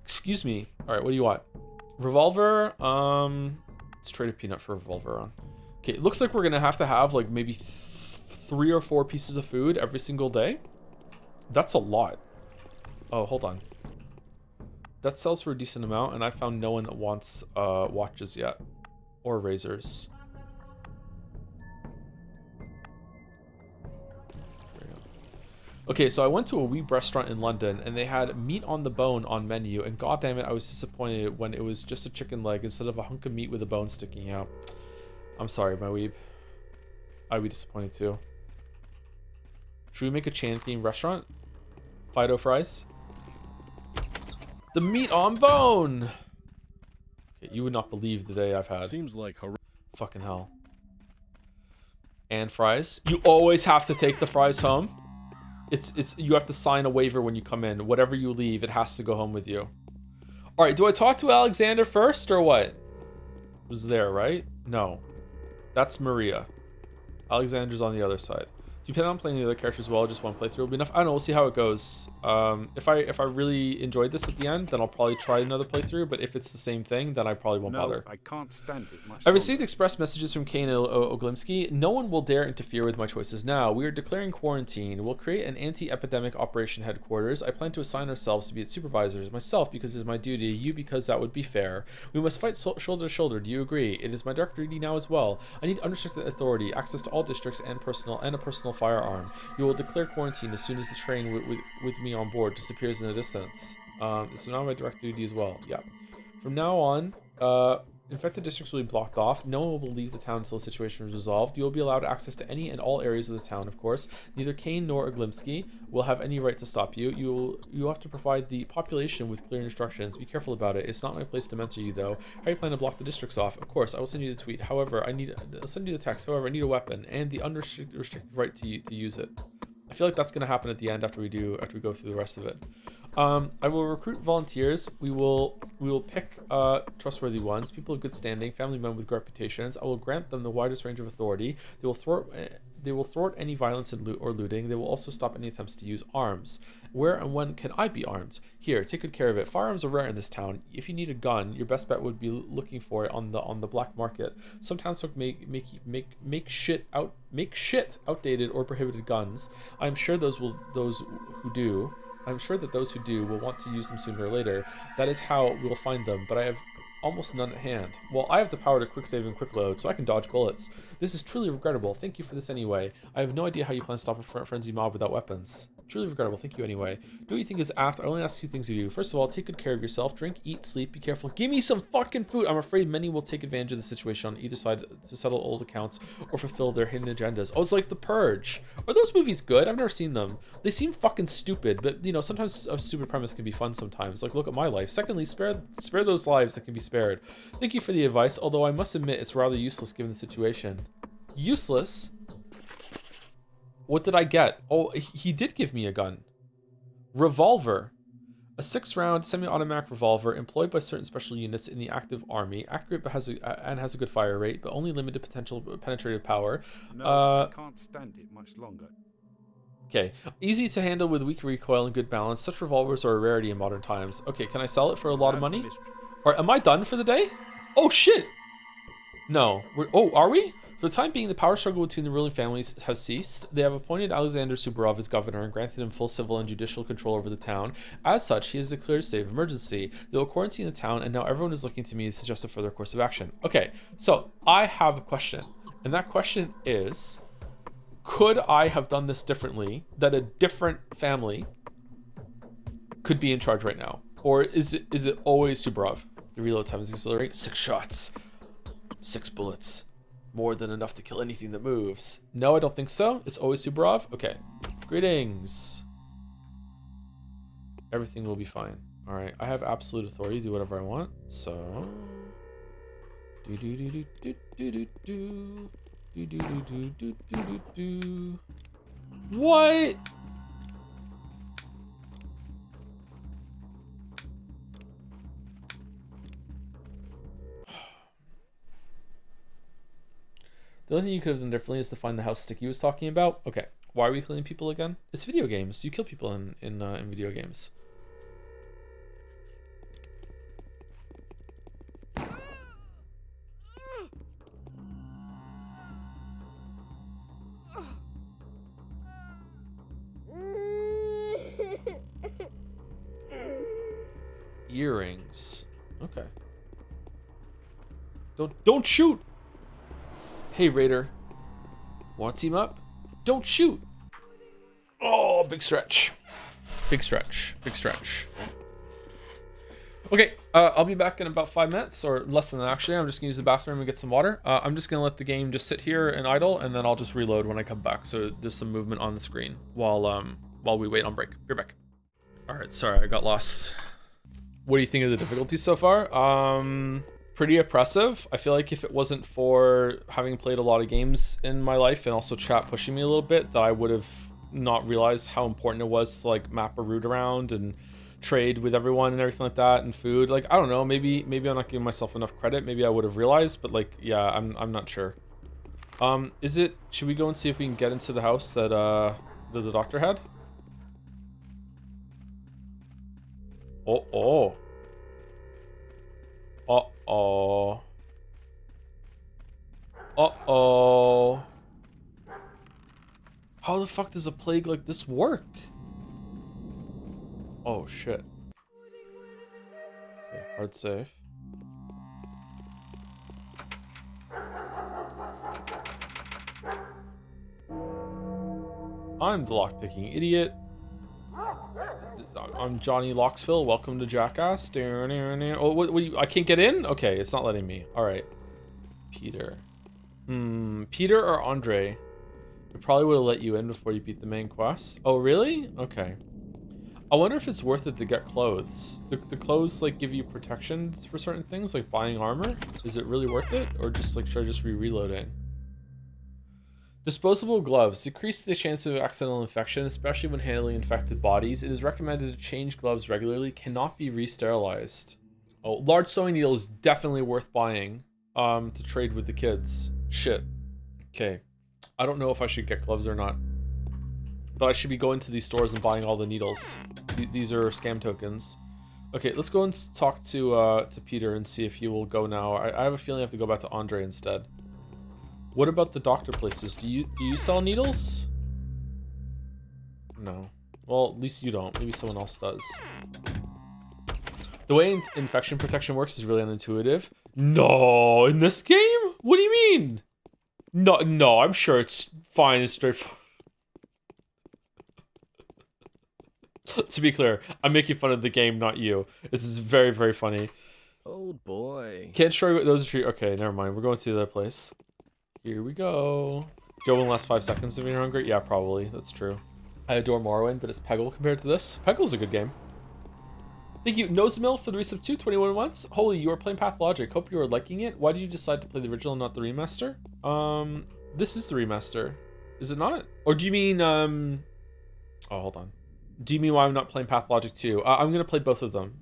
Excuse me. All right, what do you want? Revolver. Let's trade a peanut for a revolver on. Okay, it looks like we're gonna have to have like maybe 3 or 4 pieces of food every single day. That's a lot. Oh, hold on. That sells for a decent amount, and I found no one that wants watches yet. Or razors. There we go. Okay, so I went to a Weeb restaurant in London, and they had meat on the bone on menu, and goddammit, I was disappointed when it was just a chicken leg instead of a hunk of meat with a bone sticking out. I'm sorry, my Weeb. I'd be disappointed too. Should we make a chain-themed restaurant? Fido fries? The meat on bone! Okay, you would not believe the day I've had. Seems like fucking hell. And fries. You always have to take the fries home. You have to sign a waiver when you come in. Whatever you leave, it has to go home with you. Alright, do I talk to Alexander first or what? Was there, right? No. That's Maria. Alexander's on the other side. Do you plan on playing the other characters as well? Just one playthrough will be enough? I don't know. We'll see how it goes. If I really enjoyed this at the end, then I'll probably try another playthrough. But if it's the same thing, then I probably won't bother. I can't stand it much. I received express messages from Kain and Oglimsky. No one will dare interfere with my choices now. We are declaring quarantine. We'll create an anti-epidemic operation headquarters. I plan to assign ourselves to be its supervisors. Myself, because it is my duty. You, because that would be fair. We must fight shoulder to shoulder. Do you agree? It is my dark duty now as well. I need unrestricted authority, access to all districts and a personal firearm. You will declare quarantine as soon as the train with me on board disappears in the distance. It's now my direct duty as well. Yeah. From now on, infected districts will be blocked off. No one will leave the town until the situation is resolved. You will be allowed access to any and all areas of the town, of course. Neither Kain nor Oglimsky will have any right to stop you. You have to provide the population with clear instructions. Be careful about it. It's not my place to mentor you, though. How do you plan to block the districts off? Of course, I will send you the tweet. However, I'll send you the text. However, I need a weapon and the unrestricted right to use it. I feel like that's going to happen at the end after we go through the rest of it. I will recruit volunteers. We will pick trustworthy ones, people of good standing, family men with good reputations. I will grant them the widest range of authority. They will thwart any violence and looting. They will also stop any attempts to use arms. Where and when can I be armed? Here, take good care of it. Firearms are rare in this town. If you need a gun, your best bet would be looking for it on the black market. Some towns make shit outdated or prohibited guns. I'm sure that those who do will want to use them sooner or later. That is how we'll find them, but I have almost none at hand. Well, I have the power to quick save and quick load, so I can dodge bullets. This is truly regrettable. Thank you for this anyway. I have no idea how you plan to stop a frenzy mob without weapons. Truly regrettable. Thank you anyway. Do what you think is apt. I only ask 2 things of you. First of all, take good care of yourself. Drink, eat, sleep. Be careful. Give me some fucking food. I'm afraid many will take advantage of the situation on either side to settle old accounts or fulfill their hidden agendas. Oh, it's like The Purge. Are those movies good? I've never seen them. They seem fucking stupid, but you know, sometimes a stupid premise can be fun sometimes. Like, look at my life. Secondly, spare those lives that can be spared. Thank you for the advice, although I must admit it's rather useless given the situation. Useless? What did I get? Oh, he did give me a gun. Revolver. A 6-round semi-automatic revolver employed by certain special units in the active army. Accurate but has a good fire rate, but only limited potential penetrative power. No, I can't stand it much longer. Okay. Easy to handle with weak recoil and good balance. Such revolvers are a rarity in modern times. Okay, can I sell it for a lot of money? Or am I done for the day? Oh shit! No. Are we? For the time being, the power struggle between the ruling families has ceased. They have appointed Alexander Saburovas as governor and granted him full civil and judicial control over the town. As such, he has declared a state of emergency. They will quarantine the town, and now everyone is looking to me to suggest a further course of action. Okay, so I have a question, and that question is, could I have done this differently, that a different family could be in charge right now? Or is it always Suburov? The reload time is accelerating. 6 shots. 6 bullets. More than enough to kill anything that moves. No, I don't think so. It's always Suburov? Okay. Greetings. Everything will be fine. Alright, I have absolute authority to do whatever I want. So... What? The only thing you could have done differently is to find the house Sticky was talking about. Okay, why are we killing people again? It's video games. You kill people in video games. Earrings. Okay. Don't shoot! Hey, Raider. Want to team up? Don't shoot! Oh, big stretch. Big stretch. Big stretch. Okay, I'll be back in about 5 minutes, or less than that, actually. I'm just going to use the bathroom and get some water. I'm just going to let the game just sit here and idle, and then I'll just reload when I come back, so there's some movement on the screen while we wait on break. Be back. Alright, sorry, I got lost. What do you think of the difficulty so far? Pretty oppressive. I feel like if it wasn't for having played a lot of games in my life and also chat pushing me a little bit, that I would have not realized how important it was to like map a route around and trade with everyone and everything like that, and food. Like, I don't know, maybe I'm not giving myself enough credit. Maybe I would have realized, but like, yeah, I'm not sure. Should we go and see if we can get into the house that the doctor had? Uh-oh. How the fuck does a plague like this work? Oh shit. Okay, hard save. I'm the lockpicking idiot. I'm Johnny Locksville. Welcome to Jackass. Oh, what, I can't get in? Okay, it's not letting me. All right. Peter. Peter or Andrey? I probably would have let you in before you beat the main quest. Oh, really? Okay. I wonder if it's worth it to get clothes. The clothes like give you protection for certain things, like buying armor. Is it really worth it, or just like should I just be reloading? Disposable gloves decrease the chance of accidental infection, especially when handling infected bodies. It is recommended to change gloves regularly. Cannot be re-sterilized. Oh, large sewing needle is definitely worth buying. To trade with the kids. Shit. Okay. I don't know if I should get gloves or not, but I should be going to these stores and buying all the needles. These are scam tokens. Okay, let's go and talk to Peter and see if he will go now. I have a feeling I have to go back to Andrey instead. What about the doctor places? Do you sell needles? No. Well, at least you don't. Maybe someone else does. The way infection protection works is really unintuitive. No, in this game? What do you mean? No, I'm sure it's fine and straightforward. To be clear, I'm making fun of the game, not you. This is very, very funny. Old boy. Can't show you what those are treat. Okay, never mind. We're going to the other place. Here we go. Joe in the last 5 seconds if you're hungry? Yeah, probably. That's true. I adore Morrowind, but it's Peggle compared to this. Peggle's a good game. Thank you, Nosemill, for the resub 21 months. Holy, you are playing Pathologic. Hope you are liking it. Why did you decide to play the original and not the remaster? This is the remaster. Is it not? Or do you mean, oh, hold on. Do you mean why I'm not playing Pathologic 2? I'm going to play both of them.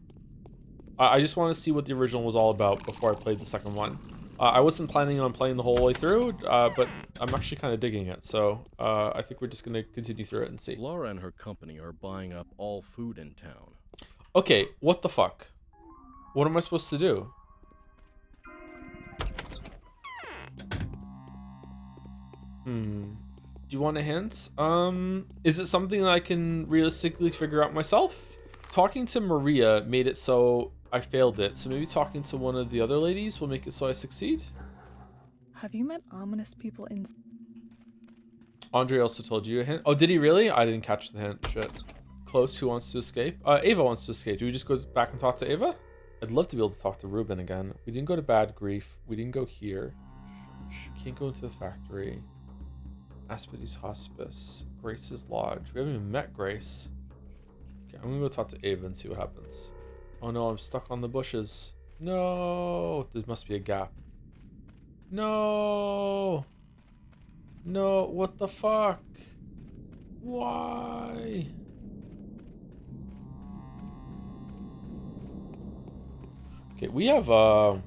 I just want to see what the original was all about before I played the second one. I wasn't planning on playing the whole way through, but I'm actually kind of digging it. So I think we're just going to continue through it and see. Lara and her company are buying up all food in town. Okay, what the fuck? What am I supposed to do? Do you want a hint? Is it something that I can realistically figure out myself? Talking to Maria made it so I failed it, so maybe talking to one of the other ladies will make it so I succeed? Have you met ominous people in... Andrey also told you a hint. Oh, did he really? I didn't catch the hint. Shit. Close, who wants to escape? Ava wants to escape. Do we just go back and talk to Ava? I'd love to be able to talk to Ruben again. We didn't go to Bad Grief. We didn't go here. Can't go into the factory. Aspides Hospice. Grace's Lodge. We haven't even met Grace. Okay, I'm gonna go talk to Ava and see what happens. Oh no, I'm stuck on the bushes. No! There must be a gap. No! No, what the fuck? Why? Okay, we have a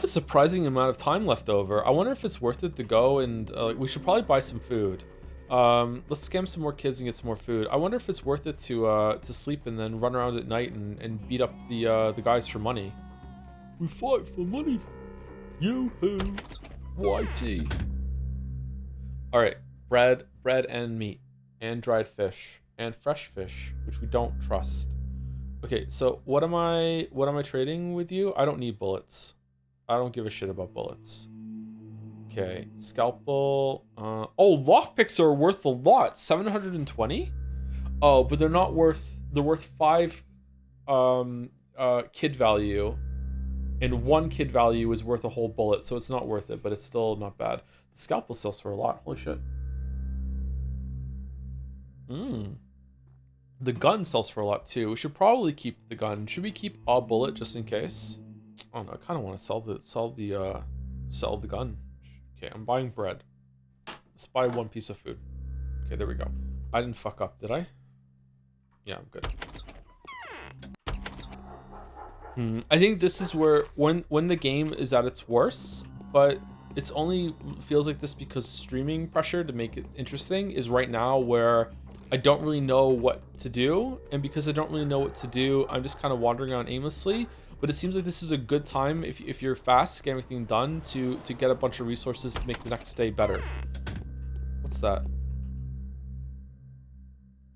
surprising amount of time left over. I wonder if it's worth it to go and we should probably buy some food. Let's scam some more kids and get some more food. I wonder if it's worth it to sleep and then run around at night and beat up the guys for money. We fight for money. Yoo-hoo. YT. All right, bread and meat, and dried fish, and fresh fish, which we don't trust. Okay, so what am I trading with you? I don't need bullets. I don't give a shit about bullets. Okay, scalpel. Oh, lockpicks are worth a lot. 720? Oh, but they're not worth. They're worth 5 kid value, and 1 kid value is worth a whole bullet, so it's not worth it. But it's still not bad. The scalpel sells for a lot. Holy shit. The gun sells for a lot too. We should probably keep the gun. Should we keep a bullet just in case? Oh no, I kind of want to sell the gun. Okay, I'm buying bread. Let's buy 1 piece of food. Okay, there we go. I didn't fuck up, did I? Yeah, I'm good. I think this is where when the game is at its worst, but it's only feels like this because streaming pressure to make it interesting is right now where I don't really know what to do, and because I don't really know what to do, I'm just kind of wandering around aimlessly. But it seems like this is a good time if you're fast, get everything done to get a bunch of resources to make the next day better. What's that?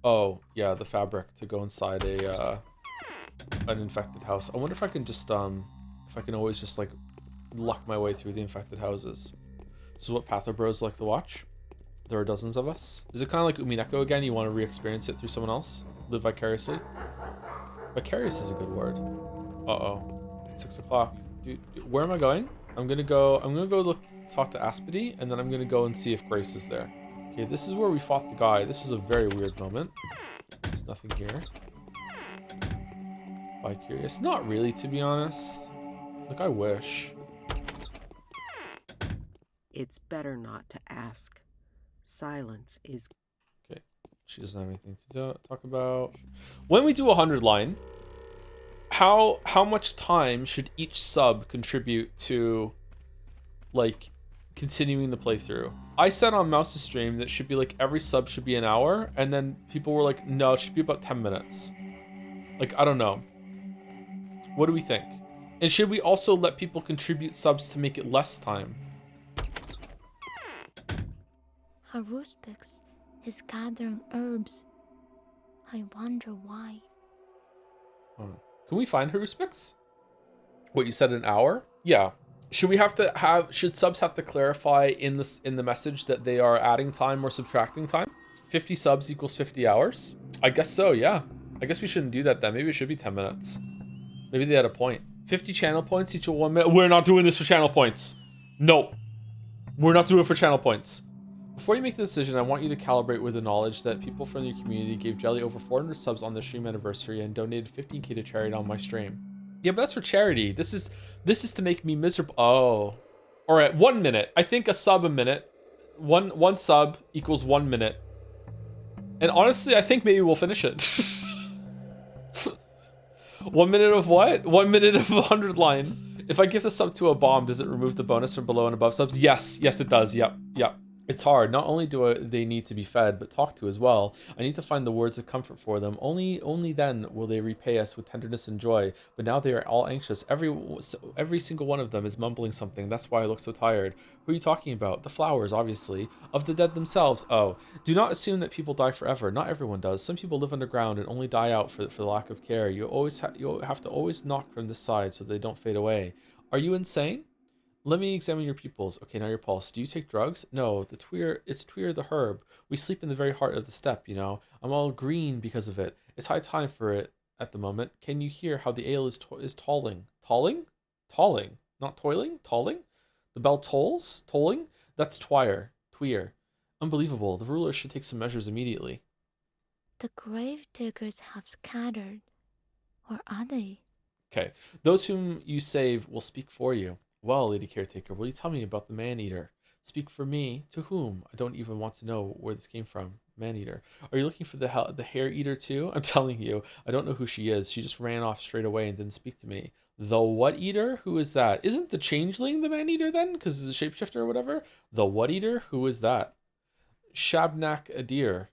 Oh yeah, the fabric to go inside an infected house. I wonder if I can just if I can always just like luck my way through the infected houses. This is what Patho bros like to watch. There are dozens of us. Is it kind of like Umineko again? You want to re-experience it through someone else? Live vicariously. Vicarious is a good word. Uh-oh. It's 6 o'clock. Dude, where am I going? I'm gonna go talk to Aspedy, and then I'm gonna go and see if Grace is there. Okay, this is where we fought the guy. This was a very weird moment. There's nothing here. Vicarious. Not really, to be honest. Like, I wish. It's better not to ask. Silence is... Okay, she doesn't have anything to talk about. When we do 100 line, how much time should each sub contribute to, like, continuing the playthrough? I said on Mouse's stream that should be like every sub should be an hour, and then people were like, no, it should be about 10 minutes. Like, I don't know. What do we think? And should we also let people contribute subs to make it less time? Haruspix is gathering herbs. I wonder why. Can we find Haruspix? What you said, an hour? Yeah. Should subs have to clarify in the message that they are adding time or subtracting time? 50 subs equals 50 hours? I guess so, yeah. I guess we shouldn't do that then. Maybe it should be 10 minutes. Maybe they had a point. 50 channel points each 1 minute. We're not doing this for channel points. No. We're not doing it for channel points. Before you make the decision, I want you to calibrate with the knowledge that people from your community gave Jelly over 400 subs on the stream anniversary and donated 15k to charity on my stream. Yeah, but that's for charity. This is to make me miserable. Oh. All right, 1 minute. I think a sub a minute. One sub equals 1 minute. And honestly, I think maybe we'll finish it. 1 minute of what? 1 minute of 100 line. If I give the sub to a bomb, does it remove the bonus from below and above subs? Yes, it does. Yep. It's hard. Not only do they need to be fed, but talked to as well. I need to find the words of comfort for them. Only then will they repay us with tenderness and joy. But now they are all anxious. Every single one of them is mumbling something. That's why I look so tired. Who are you talking about? The flowers, obviously. Of the dead themselves. Oh, do not assume that people die forever. Not everyone does. Some people live underground and only die out for the lack of care. You have to always knock from this side so they don't fade away. Are you insane? Let me examine your pupils. Okay, now your pulse. Do you take drugs? No, it's Tweer the herb. We sleep in the very heart of the steppe, you know. I'm all green because of it. It's high time for it at the moment. Can you hear how the ale is tolling? Tolling? Tolling. Not toiling? Tolling? The bell tolls? Tolling? That's Tweer. Unbelievable. The rulers should take some measures immediately. The grave diggers have scattered. Or are they? Okay. Those whom you save will speak for you. Well, Lady Caretaker, will you tell me about the man-eater? Speak for me. To whom? I don't even want to know where this came from. Man-eater. Are you looking for the hair-eater too? I'm telling you, I don't know who she is. She just ran off straight away and didn't speak to me. The what-eater? Who is that? Isn't the changeling the man-eater then? Because it's a shapeshifter or whatever? The what-eater? Who is that? Shabnak Adir.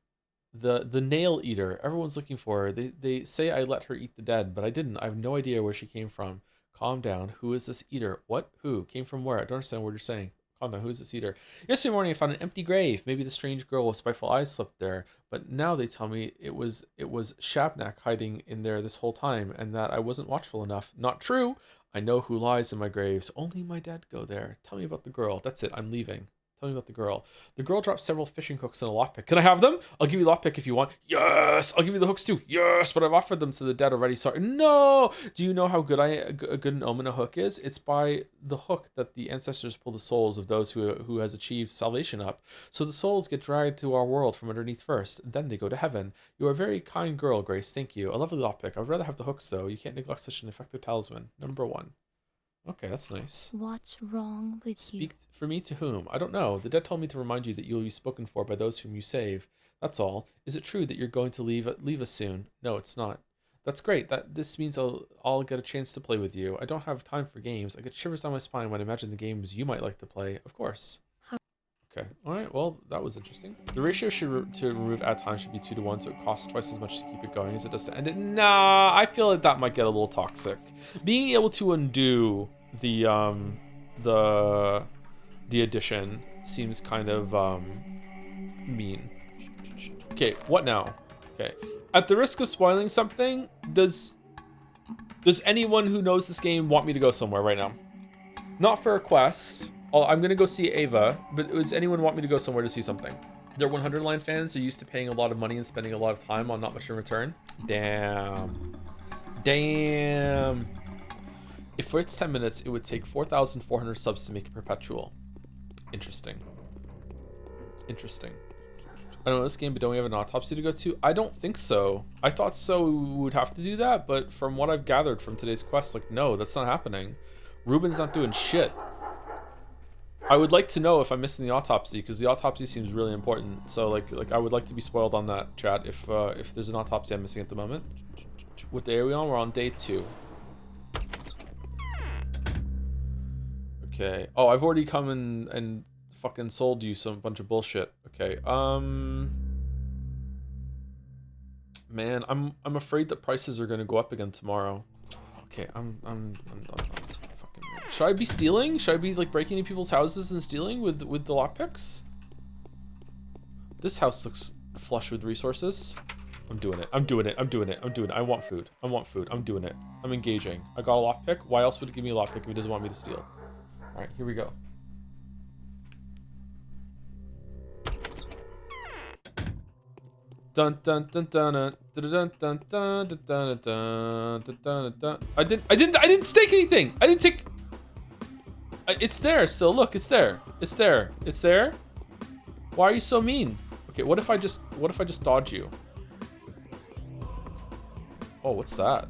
The nail-eater. Everyone's looking for her. They say I let her eat the dead, but I didn't. I have no idea where she came from. Calm down. Who is this eater? What? Who? Came from where? I don't understand what you're saying. Calm down. Who is this eater? Yesterday morning, I found an empty grave. Maybe the strange girl with spiteful eyes slept there. But now they tell me it was Shabnak hiding in there this whole time, and that I wasn't watchful enough. Not true. I know who lies in my graves. Only my dead go there. Tell me about the girl. That's it. I'm leaving. Tell me about the girl. The girl dropped several fishing hooks and a lockpick. Can I have them? I'll give you the lockpick if you want. Yes! I'll give you the hooks too. Yes! But I've offered them to the dead already. Sorry. No! Do you know how good a good an omen a hook is? It's by the hook that the ancestors pull the souls of those who has achieved salvation up. So the souls get dragged to our world from underneath first. Then they go to heaven. You are a very kind girl, Grace. Thank you. A lovely lockpick. I would rather have the hooks though. You can't neglect such an effective talisman. Number 1. Okay, that's nice. What's wrong with you? Speak for me to whom? I don't know. The dead told me to remind you that you will be spoken for by those whom you save. That's all. Is it true that you're going to leave us soon? No, it's not. That's great. This means I'll get a chance to play with you. I don't have time for games. I get shivers down my spine when I imagine the games you might like to play. Of course. Okay. All right. Well, that was interesting. The ratio to remove add time should be 2 to 1, so it costs twice as much to keep it going as it does to end it. Nah, I feel like that might get a little toxic. Being able to undo the addition seems kind of mean. Okay. What now? Okay. At the risk of spoiling something, does anyone who knows this game want me to go somewhere right now? Not for a quest. I'm gonna go see Ava, but does anyone want me to go somewhere to see something? They're 100 line fans. They're used to paying a lot of money and spending a lot of time on not much in return. Damn. Damn. If for its 10 minutes, it would take 4,400 subs to make it perpetual. Interesting. Interesting. I don't know this game, but don't we have an autopsy to go to? I don't think so. I thought so we would have to do that, but from what I've gathered from today's quest, like, no, that's not happening. Ruben's not doing shit. I would like to know if I'm missing the autopsy, because the autopsy seems really important. So like I would like to be spoiled on that, chat, if there's an autopsy I'm missing at the moment. What day are we on? We're on day 2. Okay. Oh, I've already come and fucking sold you some bunch of bullshit. Okay. Man, I'm afraid that prices are gonna go up again tomorrow. Okay, I'm fucking. Should I be stealing? Should I be like breaking into people's houses and stealing with the lockpicks? This house looks flush with resources. I'm doing it. I'm doing it. I'm doing it. I'm doing it. I want food. I want food. I'm doing it. I'm engaging. I got a lockpick. Why else would it give me a lockpick if it doesn't want me to steal? All right, here we go. Dun dun dun dun dun dun dun dun dun dun dun dun dun. I didn't stake anything. I didn't take. It's there still. Look, it's there. It's there. It's there. Why are you so mean? Okay, what if I just dodge you? Oh, what's that?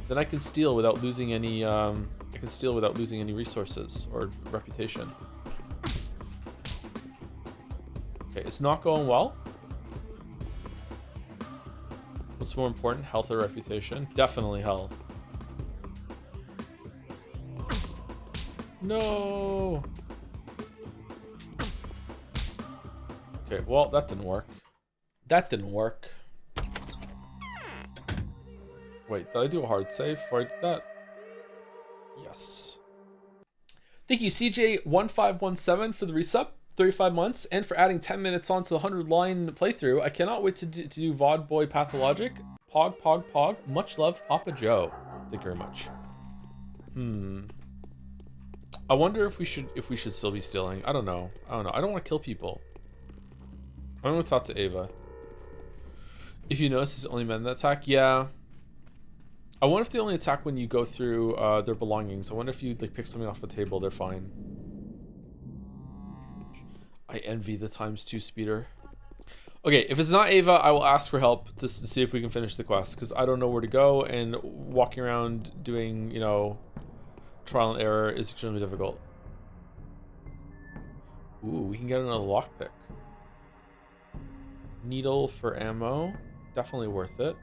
Then I can steal without losing any. I can steal without losing any resources or reputation. Okay, it's not going well. What's more important, health or reputation? Definitely health. No. Okay, well, that didn't work. That didn't work. Wait, did I do a hard save before I did that? Yes. Thank you, CJ1517, for the resub. 35 months, and for adding 10 minutes onto the 100 line playthrough. I cannot wait to do VOD Boy Pathologic. Pog. Much love, Papa Joe. Thank you very much. I wonder if we should still be stealing. I don't know. I don't want to kill people. I'm gonna talk to Ava. If you notice, it's only men that attack. Yeah. I wonder if they only attack when you go through their belongings. I wonder if you like pick something off the table, they're fine. I envy the ×2 speeder. Okay, if it's not Ava, I will ask for help to see if we can finish the quest, because I don't know where to go, and walking around doing, you know, trial and error is extremely difficult. Ooh, we can get another lockpick. Needle for ammo. Definitely worth it.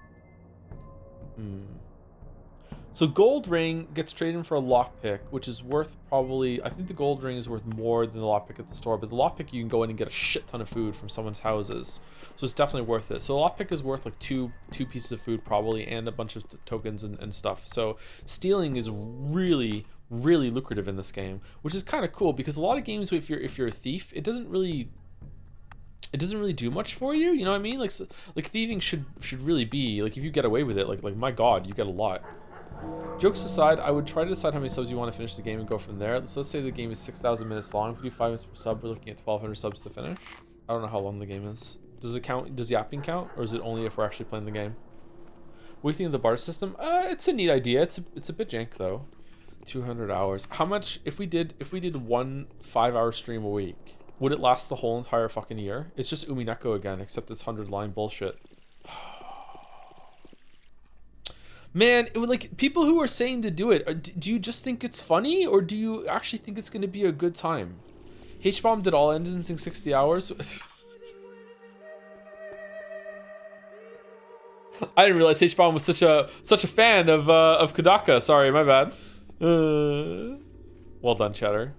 So gold ring gets traded in for a lockpick, which is worth probably, I think the gold ring is worth more than the lockpick at the store, but the lockpick you can go in and get a shit ton of food from someone's houses. So it's definitely worth it. So the lockpick is worth like two pieces of food probably, and a bunch of tokens and stuff. So stealing is really lucrative in this game, which is kind of cool, because a lot of games, if you're a thief, it doesn't really do much for you. You know what I mean? Like thieving should really be like, if you get away with it, like my god, you get a lot. Jokes aside, I would try to decide how many subs you want to finish the game and go from there. So let's say the game is 6,000 minutes long. If we do 5 minutes per sub, we're looking at 1,200 subs to finish. I don't know how long the game is. Does it count? Does yapping count, or is it only if we're actually playing the game? What do you think of the bar system? It's a neat idea. It's a bit jank though. 200 hours. How much if we did 1 5-hour stream a week? Would it last the whole entire fucking year? It's just Umineko again, except it's 100-line bullshit. Man, it would, like, people who are saying to do it, do you just think it's funny, or do you actually think it's going to be a good time? H-Bomb did all endings in 60 hours. I didn't realize H-Bomb was such a fan of Kodaka. Sorry, my bad. Well done, Chatter.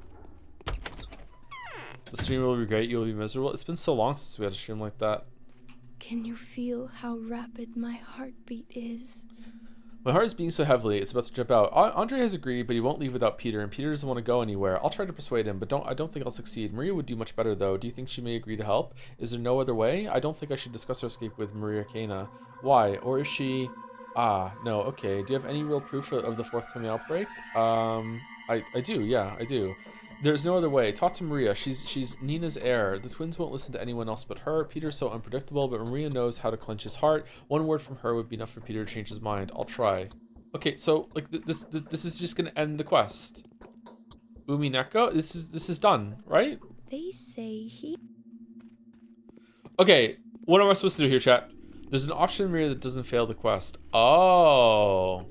The stream will be great. You'll be miserable. It's been so long since we had a stream like that. Can you feel how rapid my heartbeat is? My heart is beating so heavily, it's about to jump out. Andrey has agreed, but he won't leave without Peter, and Peter doesn't want to go anywhere. I'll try to persuade him, but I don't think I'll succeed. Maria would do much better, though. Do you think she may agree to help? Is there no other way? I don't think I should discuss our escape with Maria Kaina. Why? Or is she... Ah, no, okay. Do you have any real proof of the forthcoming outbreak? I do, yeah, I do. There's no other way. Talk to Maria. She's Nina's heir. The twins won't listen to anyone else but her. Peter's so unpredictable, but Maria knows how to clench his heart. One word from her would be enough for Peter to change his mind. I'll try. Okay, so like this is just gonna end the quest. Umineko, this is done, right? They say he... Okay, what am I supposed to do here, chat? There's an option in Maria that doesn't fail the quest. Oh.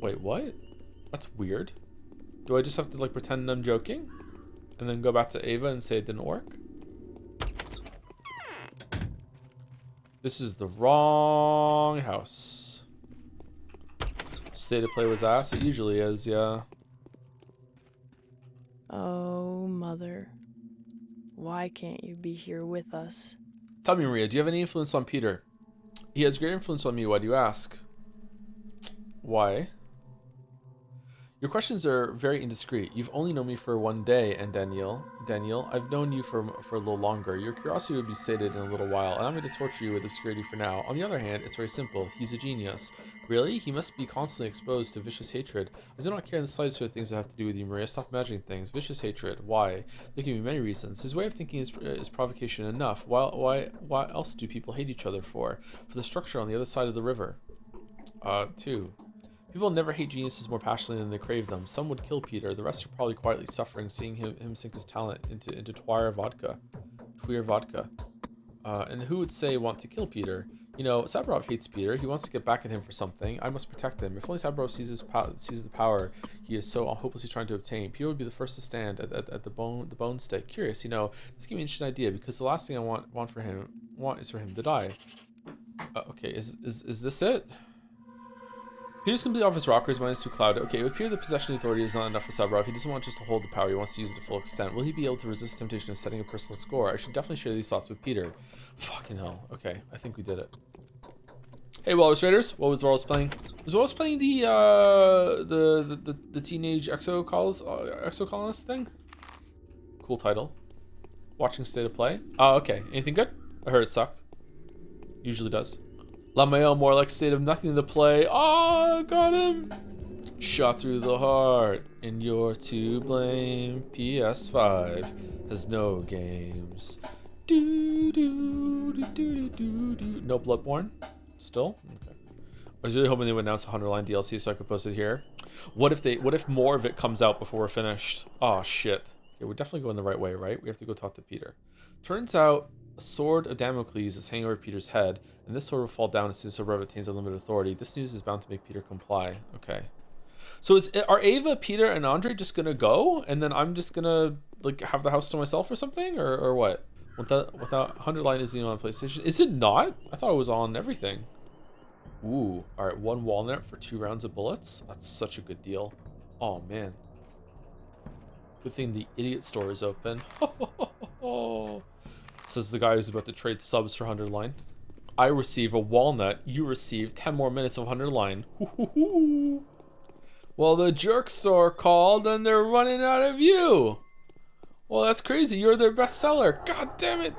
Wait, what? That's weird. Do I just have to like pretend I'm joking? And then go back to Ava and say it didn't work? This is the wrong house. State of play was ass. It usually is, yeah. Oh, Mother. Why can't you be here with us? Tell me, Maria, do you have any influence on Peter? He has great influence on me. Why do you ask? Why? Your questions are very indiscreet. You've only known me for one day, and Daniel, I've known you for a little longer. Your curiosity would be sated in a little while, and I'm going to torture you with obscurity for now. On the other hand, it's very simple. He's a genius. Really? He must be constantly exposed to vicious hatred. I do not care in the slightest for the things that have to do with you, Maria. Stop imagining things. Vicious hatred. Why? There can be many reasons. His way of thinking is provocation enough. Why else do people hate each other for? For the structure on the other side of the river. 2. People never hate geniuses more passionately than they crave them. Some would kill Peter. The rest are probably quietly suffering, seeing him sink his talent into Twire vodka. And who would say want to kill Peter? You know, Saburov hates Peter. He wants to get back at him for something. I must protect him. If only Saburov sees the power he is so hopelessly trying to obtain, Peter would be the first to stand at the bone stake. Curious, you know, this gives me an interesting idea because the last thing I want is for him to die. Okay, is this it? Peter's completely off his rocker, his mind is too clouded. Okay, with Peter, the possession of authority is not enough for Saburov. He doesn't want just to hold the power, he wants to use it to full extent. Will he be able to resist the temptation of setting a personal score? I should definitely share these thoughts with Peter. Fucking hell. Okay, I think we did it. Hey, Walrus Raiders, what was Walrus playing? Was Walrus playing the teenage exocolonist thing? Cool title. Watching State of Play. Oh, okay. Anything good? I heard it sucked. Usually does. Lamael, more like State of Nothing to Play. Oh, got him. Shot through the heart, and you're to blame. PS5 has no games. Do do do do do do. No Bloodborne. Still. Okay. I was really hoping they would announce a 100-line DLC so I could post it here. What if more of it comes out before we're finished? Oh shit. Okay, we're definitely going the right way, right? We have to go talk to Peter. Turns out a sword of Damocles is hanging over Peter's head, and this sword will fall down as soon as Saburov attains unlimited authority. This news is bound to make Peter comply. Okay. So are Ava, Peter, and Andrey just gonna go, and then I'm just gonna like have the house to myself or something, or what? Without 100-line isn't even on PlayStation. Is it not? I thought it was on everything. Ooh. All right. 1 walnut for 2 rounds of bullets. That's such a good deal. Oh man. Good thing the idiot store is open. Says the guy who's about to trade subs for 100-line. I receive a walnut. You receive 10 more minutes of 100-line. Well, the jerk store called and they're running out of you. Well, that's crazy. You're their best seller. God damn it.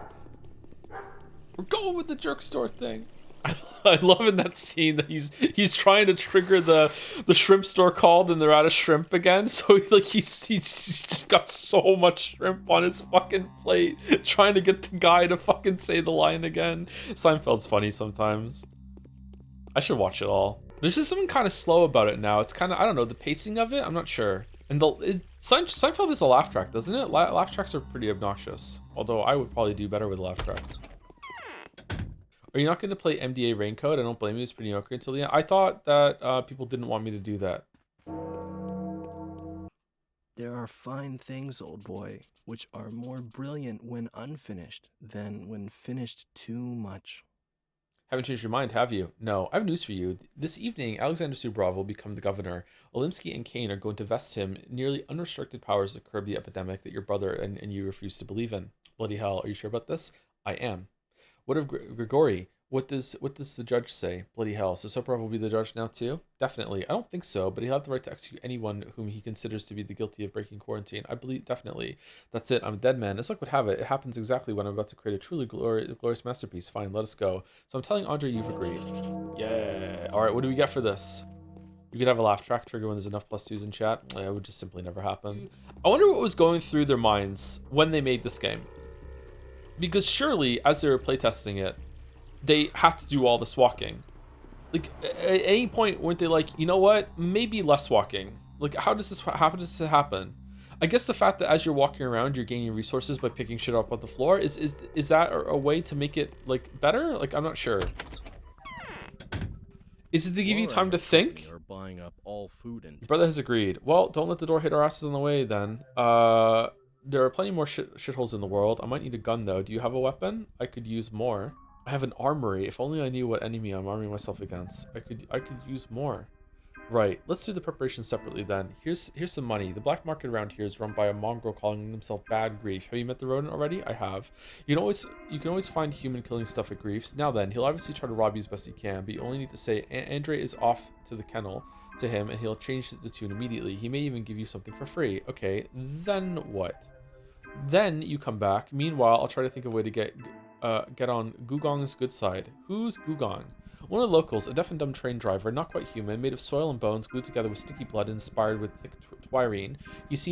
We're going with the jerk store thing. I love in that scene that he's trying to trigger the shrimp store called and they're out of shrimp again. So like he's just got so much shrimp on his fucking plate trying to get the guy to fucking say the line again. Seinfeld's funny sometimes. I should watch it all. There's just something kind of slow about it now. It's kind of, I don't know, the pacing of it, I'm not sure. And Seinfeld is a laugh track, doesn't it? Laugh tracks are pretty obnoxious. Although I would probably do better with a laugh track. Are you not going to play MDA Raincoat? I don't blame you. It's pretty okay until the end. I thought that people didn't want me to do that. There are fine things, old boy, which are more brilliant when unfinished than when finished too much. Haven't changed your mind, have you? No, I have news for you. This evening, Alexander Suvorov will become the governor. Olimsky and Kain are going to vest him nearly unrestricted powers to curb the epidemic that your brother and you refuse to believe in. Bloody hell, are you sure about this? I am. What of Grigory? What does the judge say? Bloody hell. So Suvorov will be the judge now too? Definitely. I don't think so, but he'll have the right to execute anyone whom he considers to be the guilty of breaking quarantine. I believe definitely. That's it. I'm a dead man. As luck would have it, it happens exactly when I'm about to create a truly glorious masterpiece. Fine, let us go. So I'm telling Andrey you've agreed. Yeah. All right, what do we get for this? You could have a laugh track trigger when there's enough +2s in chat. It would just simply never happen. I wonder what was going through their minds when they made this game. Because surely, as they were playtesting it, they had to do all this walking. Like, at any point, weren't they like, you know what? Maybe less walking. Like, how does this happen? I guess the fact that as you're walking around, you're gaining resources by picking shit up off the floor. Is that a way to make it, like, better? Like, I'm not sure. Is it to give you time to think? Are buying up all food and Your brother has agreed. Well, don't let the door hit our asses on the way then. There are plenty more shitholes in the world. I might need a gun though. Do you have a weapon? I could use more. I have an armory. If only I knew what enemy I'm arming myself against. I could use more. Right. Let's do the preparation separately then. Here's some money. The black market around here is run by a mongrel calling himself Bad Grief. Have you met the rodent already? I have. You can always find human killing stuff at Grief's. Now then, he'll obviously try to rob you as best he can, but you only need to say Andrey is off to the kennel to him and he'll change the tune immediately. He may even give you something for free. Okay, then what? Then you come back. Meanwhile, I'll try to think of a way to get on Gugong's good side. Who's Gugong? One of the locals, a deaf and dumb train driver, not quite human, made of soil and bones, glued together with sticky blood and inspired with thick twirine. He's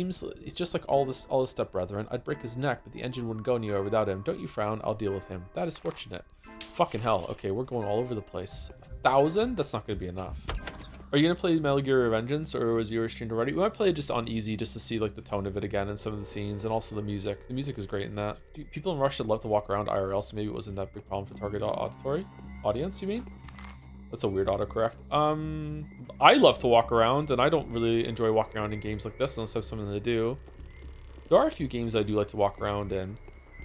just like all his stepbrethren. I'd break his neck, but the engine wouldn't go anywhere without him. Don't you frown, I'll deal with him. That is fortunate. Fucking hell. Okay, we're going all over the place. 1,000? That's not going to be enough. Are you going to play Metal Gear Revengeance, or was yours streamed already? We might play it just on easy, just to see like the tone of it again and some of the scenes, and also the music. The music is great in that. People in Russia love to walk around IRL, so maybe it wasn't that big problem for target audience, you mean? That's a weird autocorrect. I love to walk around, and I don't really enjoy walking around in games like this unless I have something to do. There are a few games I do like to walk around in.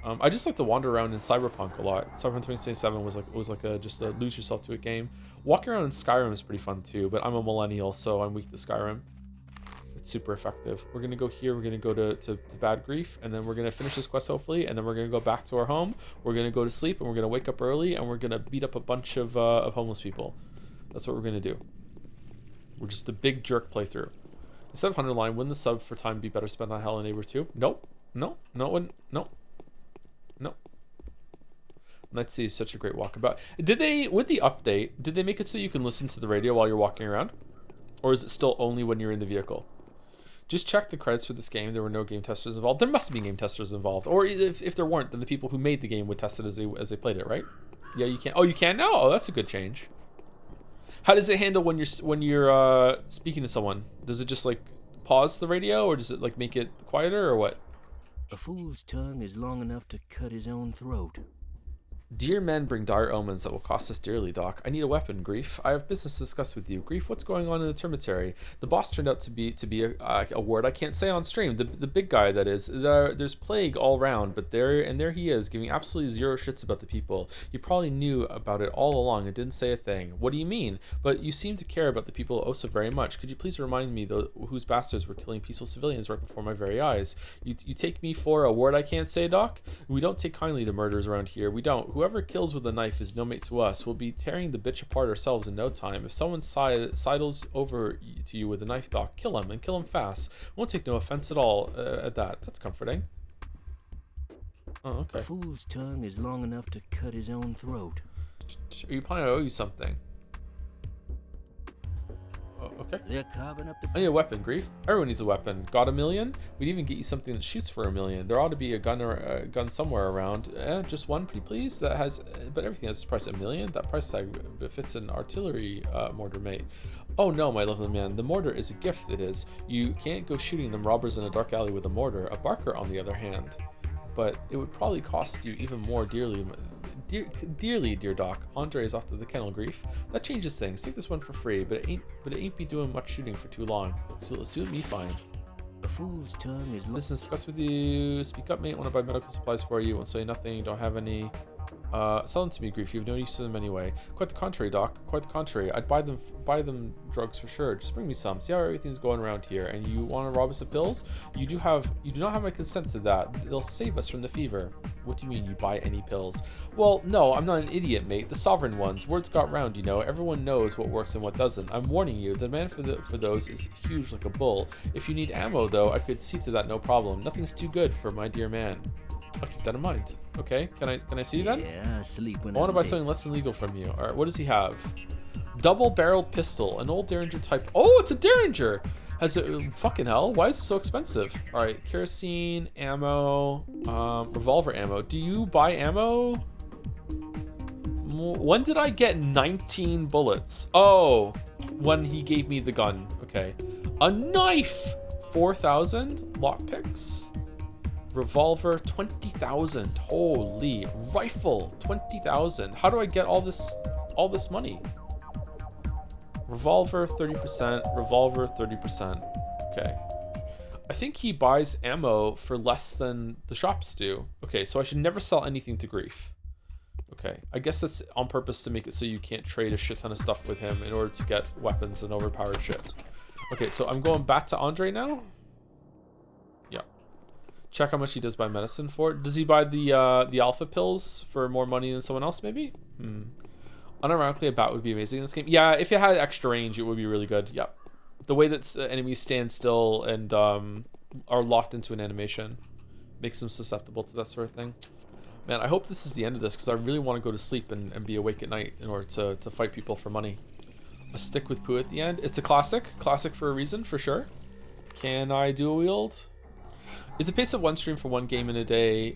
I just like to wander around in Cyberpunk a lot. Cyberpunk 2077 was like just a lose yourself to a game. Walking around in Skyrim is pretty fun too, but I'm a millennial, so I'm weak to Skyrim. It's super effective. We're gonna go here. We're gonna go to Bad Grief, and then we're gonna finish this quest hopefully, and then we're gonna go back to our home. We're gonna go to sleep, and we're gonna wake up early, and we're gonna beat up a bunch of homeless people. That's what we're gonna do. We're just a big jerk playthrough. Instead of 100 line, wouldn't the sub for time be better spent on Hell and Neighbor 2? Nope. No, it wouldn't. No. Let's see, such a great walkabout. Did they, with the update, did they make it so you can listen to the radio while you're walking around? Or is it still only when you're in the vehicle? Just check the credits for this game. There were no game testers involved. There must be game testers involved. Or if there weren't, then the people who made the game would test it as they played it, right? Yeah, you can. Oh, you can now? Oh, that's a good change. How does it handle when you're speaking to someone? Does it just like pause the radio, or does it like make it quieter, or what? A fool's tongue is long enough to cut his own throat. Dear men bring dire omens that will cost us dearly, Doc. I need a weapon, Grief. I have business to discuss with you. Grief, what's going on in the termitary? The boss turned out to be a word I can't say on stream. The big guy, that is. There's plague all around, but there he is, giving absolutely zero shits about the people. You probably knew about it all along and didn't say a thing. What do you mean? But you seem to care about the people oh so very much. Could you please remind me whose bastards were killing peaceful civilians right before my very eyes? You take me for a word I can't say, Doc? We don't take kindly to murders around here. We don't. Whoever kills with a knife is no mate to us. We'll be tearing the bitch apart ourselves in no time. If someone sidles over to you with a knife, Doc, kill him, and kill him fast. Won't take no offense at all at that. That's comforting. Oh, okay. A fool's tongue is long enough to cut his own throat. Are you planning to owe you something? Oh, okay. They're carving up the... I need a weapon, Grief. Everyone needs a weapon. Got $1 million? We'd even get you something that shoots for $1 million. There ought to be a gun somewhere around. Just one, pretty please. That has, but everything has its price $1 million. That price tag befits an artillery mortar, mate. Oh no, my lovely man. The mortar is a gift. It is. You can't go shooting them robbers in a dark alley with a mortar. A barker, on the other hand. But it would probably cost you even more dearly, dear Doc. Andrey is off to the kennel, Grief. That changes things. Take this one for free, but it ain't be doing much shooting for too long. So suit me fine. A fool's tongue is... Listen, discuss with you. Speak up, mate. Want to buy medical supplies for you. Won't say nothing. Don't have any. Sell them to me, Grief. You have no use to them anyway. Quite the contrary, Doc. Quite the contrary. I'd buy them drugs for sure. Just bring me some. See how everything's going around here. And you want to rob us of pills? You do not have my consent to that. They'll save us from the fever. What do you mean you buy any pills? Well, no, I'm not an idiot, mate. The sovereign ones. Words got round, you know. Everyone knows what works and what doesn't. I'm warning you. The demand for those is huge like a bull. If you need ammo, though, I could see to that, no problem. Nothing's too good for my dear man. I'll keep that in mind. Okay, can I see that? Yeah, sleep when I want to buy something less than legal from you. All right, what does he have? Double-barreled pistol, an old Derringer type. Oh, it's a Derringer. Has it? Fucking hell! Why is it so expensive? All right, kerosene, ammo, revolver ammo. Do you buy ammo? When did I get 19 bullets? Oh, when he gave me the gun. Okay, a knife. 4,000 lockpicks. Revolver 20,000. Holy. Rifle 20,000. How do I get all this money? Revolver 30%, revolver 30%. Okay. I think he buys ammo for less than the shops do. Okay, so I should never sell anything to Grief. Okay, I guess that's on purpose to make it so you can't trade a shit ton of stuff with him in order to get weapons and overpowered shit. Okay, so I'm going back to Andrey now. Yeah. Check how much he does buy medicine for. Does he buy the alpha pills for more money than someone else, maybe? Unironically, a bat would be amazing in this game. Yeah, if it had extra range, it would be really good. Yep. The way that enemies stand still and are locked into an animation makes them susceptible to that sort of thing. Man, I hope this is the end of this because I really want to go to sleep and be awake at night in order to fight people for money. A stick with poo at the end. It's a classic. Classic for a reason, for sure. Can I dual wield? If the pace of one stream for one game day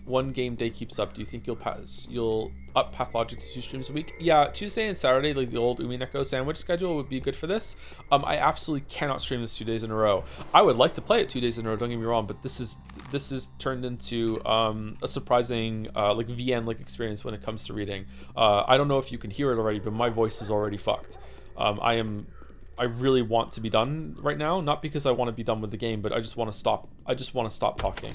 keeps up, do you think you'll up Pathologic to 2 streams a week? Yeah, Tuesday and Saturday, like the old Umineko sandwich schedule would be good for this. I absolutely cannot stream this 2 days in a row. I would like to play it 2 days in a row, don't get me wrong, but this is turned into a surprising like VN-like experience when it comes to reading. I don't know if you can hear it already, but my voice is already fucked. I really want to be done right now, not because I want to be done with the game, but I just want to stop. I just want to stop talking.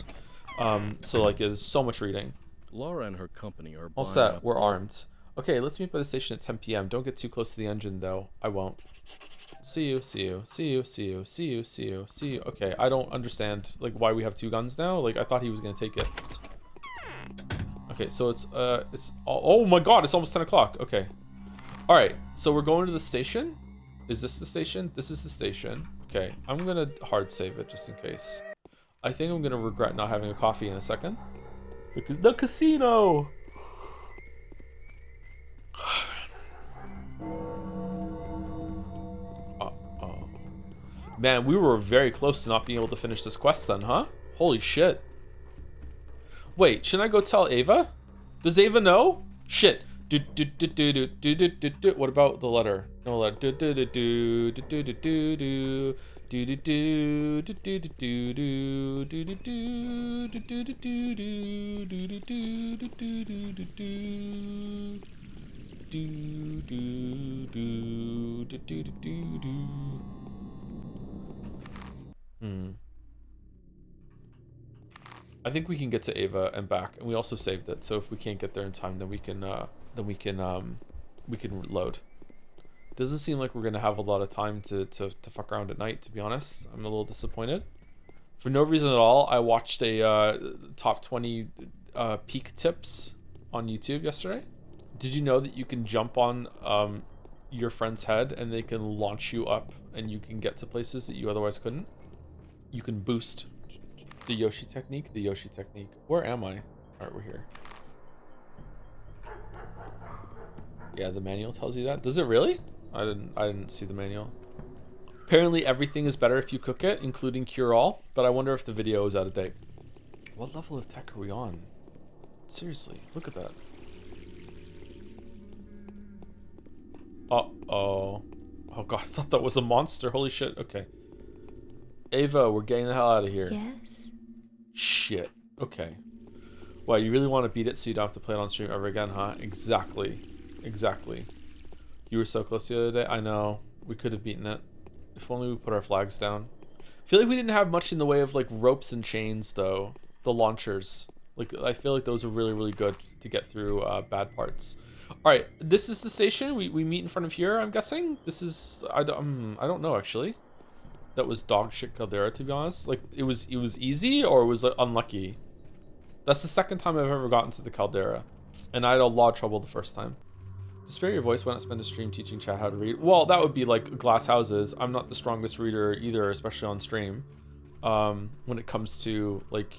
So like, there's so much reading. Lara and her company are all set. We're armed. Okay, let's meet by the station at 10 p.m. Don't get too close to the engine, though. I won't. See you. See you. See you. See you. See you. See you. See you. Okay, I don't understand like why we have 2 guns now. Like I thought he was gonna take it. Okay, so it's oh my god, it's almost 10 o'clock. Okay. All right, so we're going to the station. Is this the station? This is the station. Okay, I'm gonna hard save it just in case. I think I'm gonna regret not having a coffee in a second. The casino! Uh-oh. Man, we were very close to not being able to finish this quest then, huh? Holy shit. Wait, shouldn't I go tell Ava? Does Ava know? Shit. What about the letter? No letter. I think we can get to Ava and back, and we also saved it. So if we can't get there in time, then we can load. Doesn't seem like we're gonna have a lot of time to fuck around at night, to be honest. I'm a little disappointed. For no reason at all, I watched a top 20 peak tips on YouTube yesterday. Did you know that you can jump on your friend's head and they can launch you up and you can get to places that you otherwise couldn't? You can boost. The Yoshi technique. Where am I? Alright, we're here. Yeah, the manual tells you that. Does it really? I didn't see the manual. Apparently everything is better if you cook it, including cure all, but I wonder if the video is out of date. What level of tech are we on? Seriously, look at that. Uh-oh. Oh god, I thought that was a monster. Holy shit. Okay. Ava, we're getting the hell out of here. Yes. Shit. Okay. Well, you really want to beat it so you don't have to play it on stream ever again, huh? Exactly. You were so close the other day. I know. We could have beaten it. If only we put our flags down. I feel like we didn't have much in the way of like ropes and chains though. The launchers. Like I feel like those are really, really good to get through bad parts. Alright, this is the station. We meet in front of here, I'm guessing. This is I don't know actually. That was dog shit Caldera, to be honest. Like it was easy or it was like, unlucky. That's the second time I've ever gotten to the Caldera, and I had a lot of trouble the first time. To spare your voice, why not spend a stream teaching chat how to read? Well, that would be like glass houses. I'm not the strongest reader either, especially on stream. When it comes to like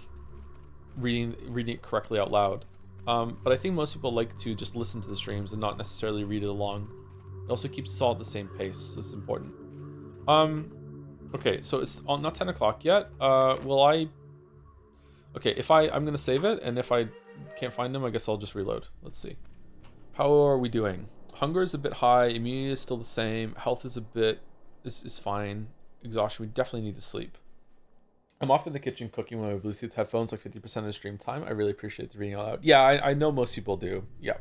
reading it correctly out loud. But I think most people like to just listen to the streams and not necessarily read it along. It also keeps us all at the same pace, so it's important. Okay, so it's not 10 o'clock yet. Will I... Okay, I'm gonna save it, and if I can't find them, I guess I'll just reload. Let's see. How are we doing? Hunger is a bit high, immunity is still the same, health is a bit... is fine. Exhaustion, we definitely need to sleep. I'm off in the kitchen cooking with my Bluetooth headphones like 50% of the stream time. I really appreciate the reading out loud. Yeah, I know most people do. Yeah.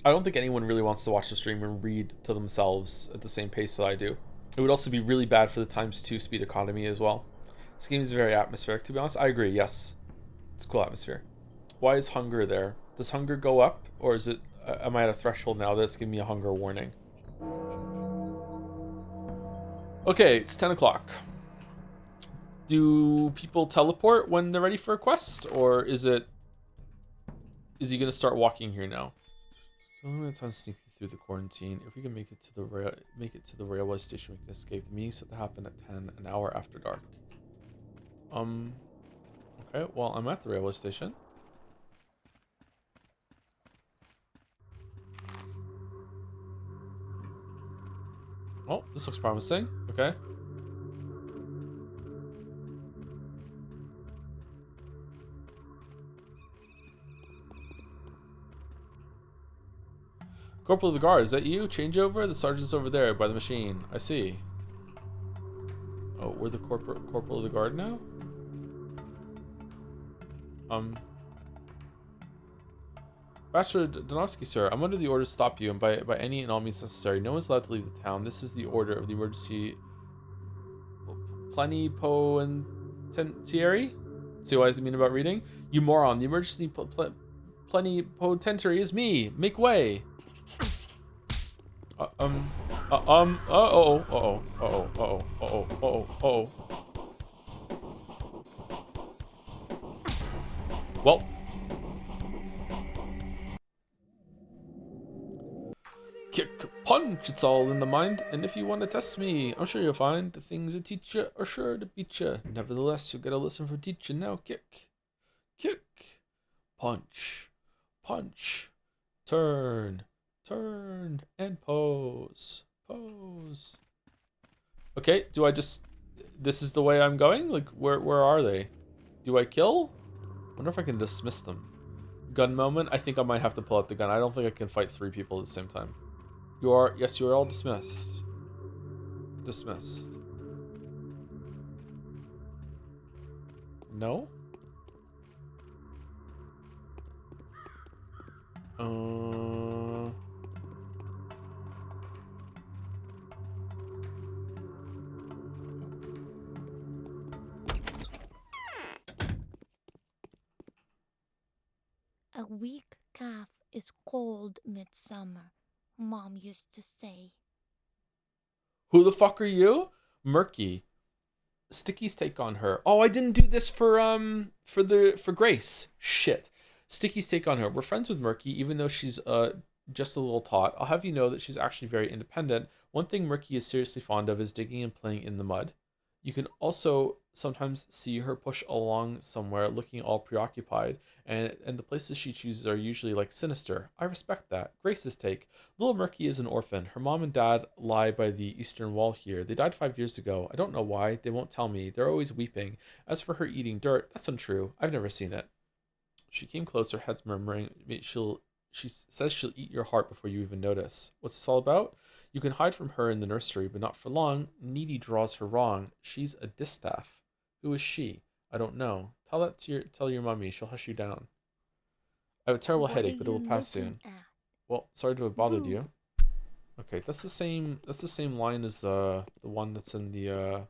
I don't think anyone really wants to watch the stream and read to themselves at the same pace that I do. It would also be really bad for the ×2 speed economy as well. This game is very atmospheric, to be honest. I agree, yes. It's a cool atmosphere. Why is hunger there? Does hunger go up? Or is it... am I at a threshold now that's giving me a hunger warning? Okay, it's 10 o'clock. Do people teleport when they're ready for a quest? Or is he gonna start walking here now? So I'm gonna try to sneak through the quarantine. If we can make it to the railway station, we can escape. The meeting's set to happen at 10, an hour after dark. Okay, well, I'm at the railway station. Oh, this looks promising. Okay. Corporal of the Guard, is that you? Changeover? The sergeant's over there by the machine. I see. Oh, we're the Corporal of the Guard now? Bachelor Donovsky, sir, I'm under the order to stop you, and by any and all means necessary. No one's allowed to leave the town. This is the order of the emergency plenipotentiary? See what I mean about reading? You moron, the emergency plenipotentiary is me. Make way. Well. Kick, punch, it's all in the mind. And if you want to test me, I'm sure you'll find the things that teach you are sure to beat you. Nevertheless, you'll get a lesson for teaching. Now kick, kick, punch, punch, turn, turn, and pose, pose. Okay, do I just... This is the way I'm going? Like, where are they? Do I kill? I wonder if I can dismiss them. Gun moment? I think I might have to pull out the gun. I don't think I can fight 3 people at the same time. You are... Yes, you are all dismissed. Dismissed. No? A weak calf is cold midsummer, Mom used to say. Who the fuck are you? Murky. Sticky's take on her. Oh, I didn't do this for Grace. Shit. Sticky's take on her. We're friends with Murky, even though she's just a little tot. I'll have you know that she's actually very independent. One thing Murky is seriously fond of is digging and playing in the mud. You can also sometimes see her push along somewhere looking all preoccupied, and the places she chooses are usually like sinister. I respect that. Grace's take. Little Murky is an orphan. Her mom and dad lie by the eastern wall here. They died 5 years ago. I don't know why. They won't tell me. They're always weeping. As for her eating dirt, that's untrue. I've never seen it. She came closer, head's murmuring. She says she'll eat your heart before you even notice. What's this all about? You can hide from her in the nursery, but not for long. Needy draws her wrong. She's a distaff. Who is she? I don't know. Tell your mommy. She'll hush you down. I have a terrible headache, but it will pass soon. Well, sorry to have bothered you. Okay, that's the same line as the one that's in the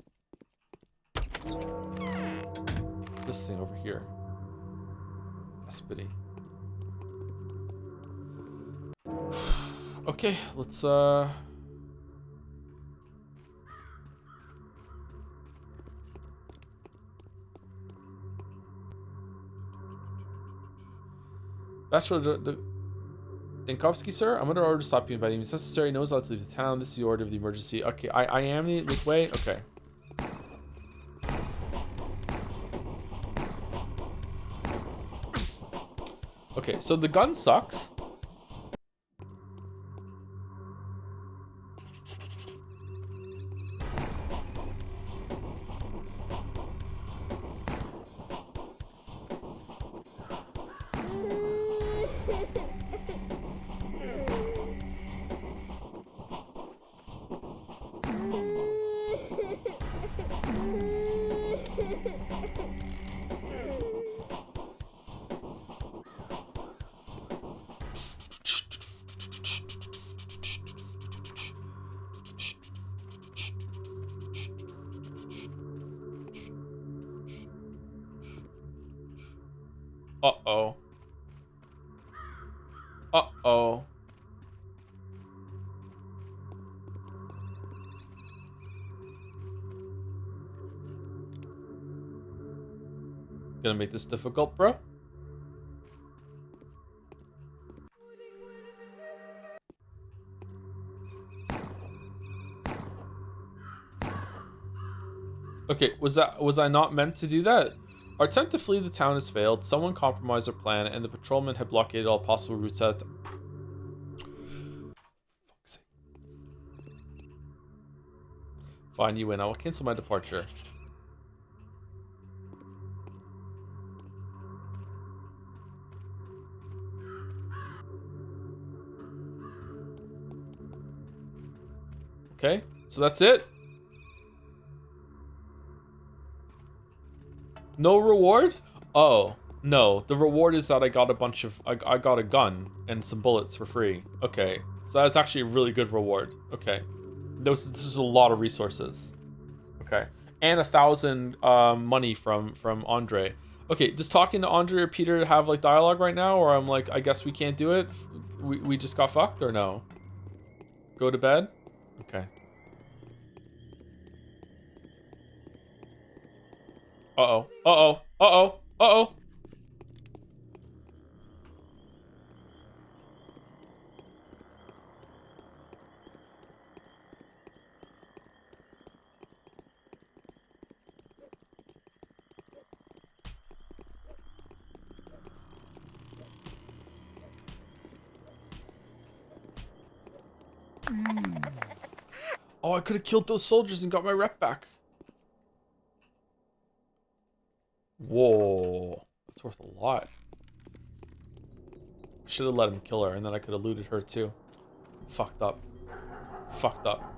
this thing over here. Espity. Okay, let's Bachelor Dinkovsky, sir, I'm under order to stop you by any means necessary. No one's allowed to leave the town. This is the order of the emergency. Okay, I am the make way. Okay. Okay, so the gun sucks. Uh-oh. Uh-oh. Gonna make this difficult, bro? Okay, was I not meant to do that? Our attempt to flee the town has failed. Someone compromised our plan, and the patrolmen have blockaded all possible routes out. Fuck's sake. Fine, you win. I will cancel my departure. Okay, so that's it. No reward? Oh, no. The reward is that I got a bunch of... I got a gun and some bullets for free. Okay, so that's actually a really good reward. Okay. This is a lot of resources. Okay. And 1,000 money from Andrey. Okay, does talking to Andrey or Peter have, like, dialogue right now? Or I'm like, I guess we can't do it? We just got fucked, or no? Go to bed? Okay. Uh-oh. Uh-oh. Uh-oh. Uh-oh. Oh, I could have killed those soldiers and got my rep back. Whoa. That's worth a lot. I should have let him kill her, and then I could have looted her too. Fucked up. Fucked up.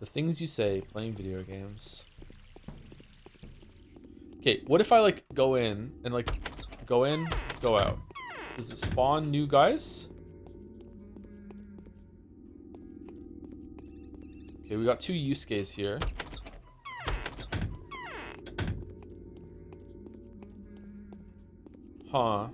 The things you say playing video games. Okay, what if I, like, go in, and, like, go in, go out? Does it spawn new guys? Okay, we got 2 Yusuke's here. Huh.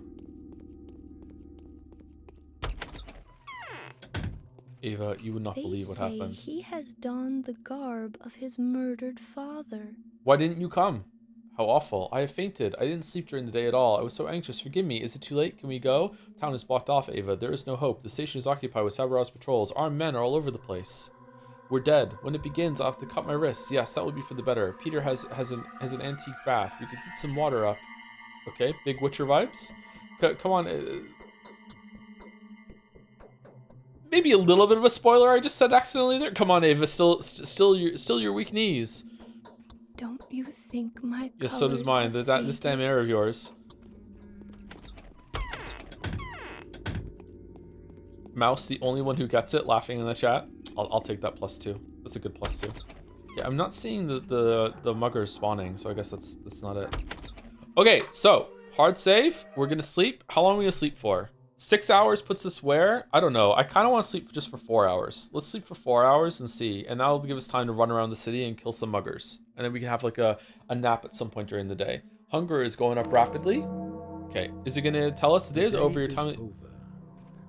Ava, you would not believe what happened. He has donned the garb of his murdered father. Why didn't you come? How awful. I have fainted. I didn't sleep during the day at all. I was so anxious. Forgive me. Is it too late? Can we go? Town is blocked off, Ava. There is no hope. The station is occupied with Saburovas patrols. Armed men are all over the place. We're dead. When it begins, I'll have to cut my wrists. Yes, that would be for the better. Peter has an antique bath. We could heat some water up. Okay, big Witcher vibes. Come on. Maybe a little bit of a spoiler I just said accidentally there. Come on, Ava. Still your weak knees. Don't you think my Yes, so does mine. This damn air of yours. Mouse, the only one who gets it, laughing in the chat. I'll take that +2. That's a good +2. Yeah, I'm not seeing the muggers spawning, so I guess that's not it. Okay, so hard save. We're gonna sleep. How long are we gonna sleep for? 6 hours puts us where? I don't know. I kind of want to sleep just for 4 hours. Let's sleep for 4 hours and see. And that'll give us time to run around the city and kill some muggers. And then we can have like a nap at some point during the day. Hunger is going up rapidly. Okay, is it going to tell us the day is over? Your time over.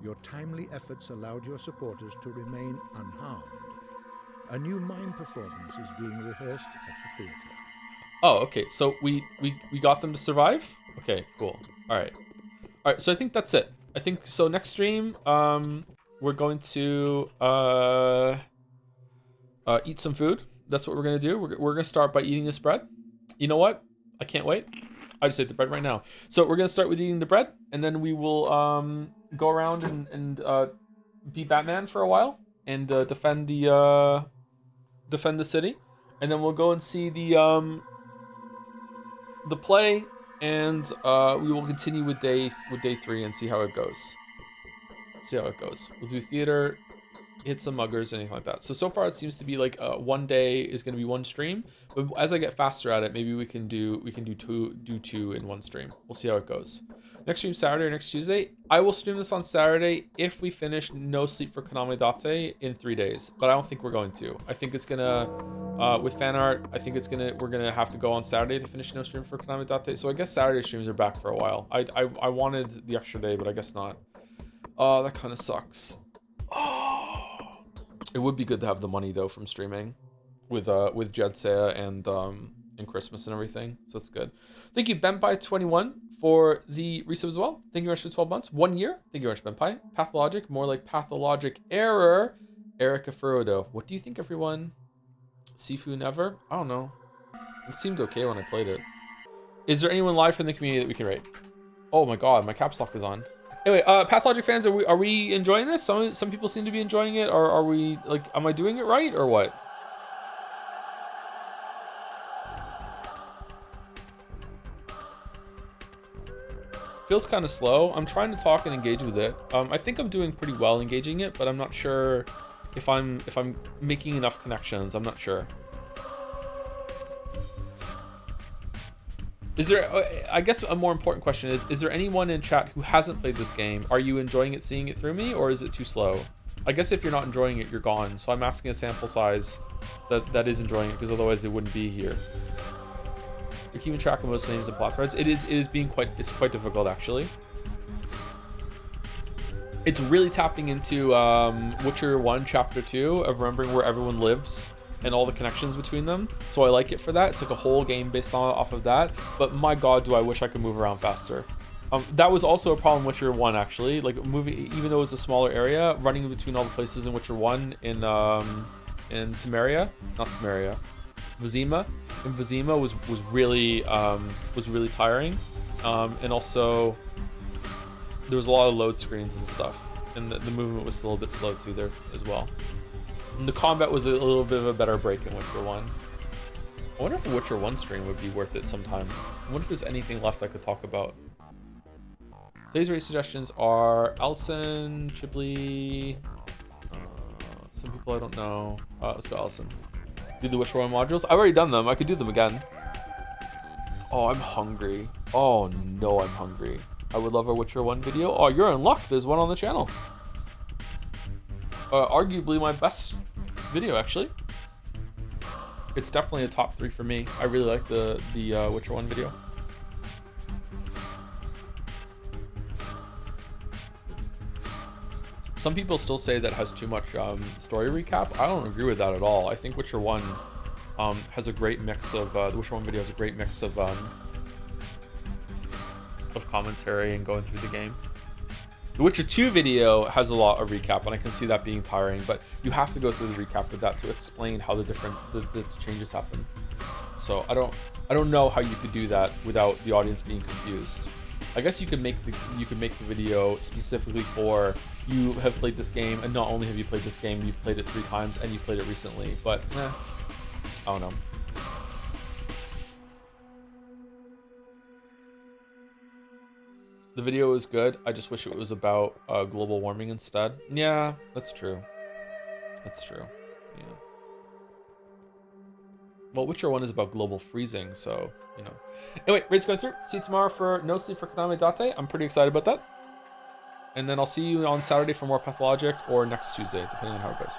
Your timely efforts allowed your supporters to remain unharmed. A new mime performance is being rehearsed at the theater. Oh, okay. So we got them to survive? Okay, cool. All right. All right, so I think that's it. I think so. Next stream, we're going to eat some food. That's what we're gonna do. We're gonna start by eating this bread. You know what? I can't wait. I just ate the bread right now. So we're gonna start with eating the bread, and then we will go around and be Batman for a while and defend the city, and then we'll go and see the play. And we will continue with day 3 and see how it goes. We'll do theater, hit some muggers, anything like that. So far it seems to be like one day is going to be one stream. But as I get faster at it, maybe we can do two in one stream. We'll see how it goes. Next stream Saturday or next Tuesday? I will stream this on Saturday if we finish No Sleep for Konami Date in 3 days, but I don't think we're going to. I think it's gonna, with fan art, I think we're gonna have to go on Saturday to finish No Stream for Konami Date. So I guess Saturday streams are back for a while. I wanted the extra day, but I guess not. That kind of sucks. Oh, it would be good to have the money though from streaming, with Jedsea and Christmas and everything. So it's good. Thank you, Benpai21. For the resub as well. Thank you very much for 12 months. 1 year. Thank you very much, Benpai. Pathologic, more like pathologic error. Erica Furodo. What do you think, everyone? Sifu never? I don't know. It seemed okay when I played it. Is there anyone live from the community that we can rate? Oh my god, my caps lock is on. Anyway, Pathologic fans, are we enjoying this? Some people seem to be enjoying it, or are we like, am I doing it right or what? Feels kind of slow. I'm trying to talk and engage with it. I think I'm doing pretty well engaging it, but I'm not sure if I'm making enough connections. I'm not sure. Is there, I guess a more important question is there anyone in chat who hasn't played this game? Are you enjoying it seeing it through me, or is it too slow? I guess if you're not enjoying it, you're gone. So I'm asking a sample size that is enjoying it, because otherwise they wouldn't be here. You're keeping track of most names and plot threads. It's quite difficult actually. It's really tapping into Witcher 1 Chapter 2 of remembering where everyone lives and all the connections between them. So I like it for that. It's like a whole game based off of that. But my god, do I wish I could move around faster. That was also a problem in Witcher 1 actually. Like moving, even though it was a smaller area, running between all the places in Witcher 1 in Temeria, not Temeria, Vizima. And Vizima was really tiring, and also there was a lot of load screens and stuff, and the movement was still a bit slow too there as well. And the combat was a little bit of a better break in Witcher 1. I wonder if a Witcher 1 stream would be worth it sometime. I wonder if there's anything left I could talk about. Today's race suggestions are Alison, Chibley, some people I don't know. Let's go Alison. Do the Witcher 1 modules. I've already done them. I could do them again. Oh, I'm hungry. Oh no, I'm hungry. I would love a Witcher 1 video. Oh, you're in luck. There's one on the channel. Arguably my best video, actually. It's definitely a top 3 for me. I really like the Witcher 1 video. Some people still say that has too much story recap. I don't agree with that at all. I think Witcher 1 has a great mix of the Witcher 1 video has a great mix of commentary and going through the game. The Witcher 2 video has a lot of recap, and I can see that being tiring, but you have to go through the recap with that to explain how the changes happen. So I don't know how you could do that without the audience being confused. I guess you could make the video specifically for you have played this game, and not only have you played this game, you've played it 3 times and you've played it recently, but I don't know. The video is good. I just wish it was about global warming instead. Yeah, that's true. That's true. Yeah. Well, Witcher 1 is about global freezing, so, you know. Anyway, raid's going through. See you tomorrow for No Sleep for Konami Date. I'm pretty excited about that. And then I'll see you on Saturday for more Pathologic, or next Tuesday, depending on how it goes.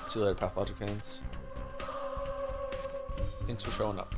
See you later, Pathologic fans. Thanks for showing up.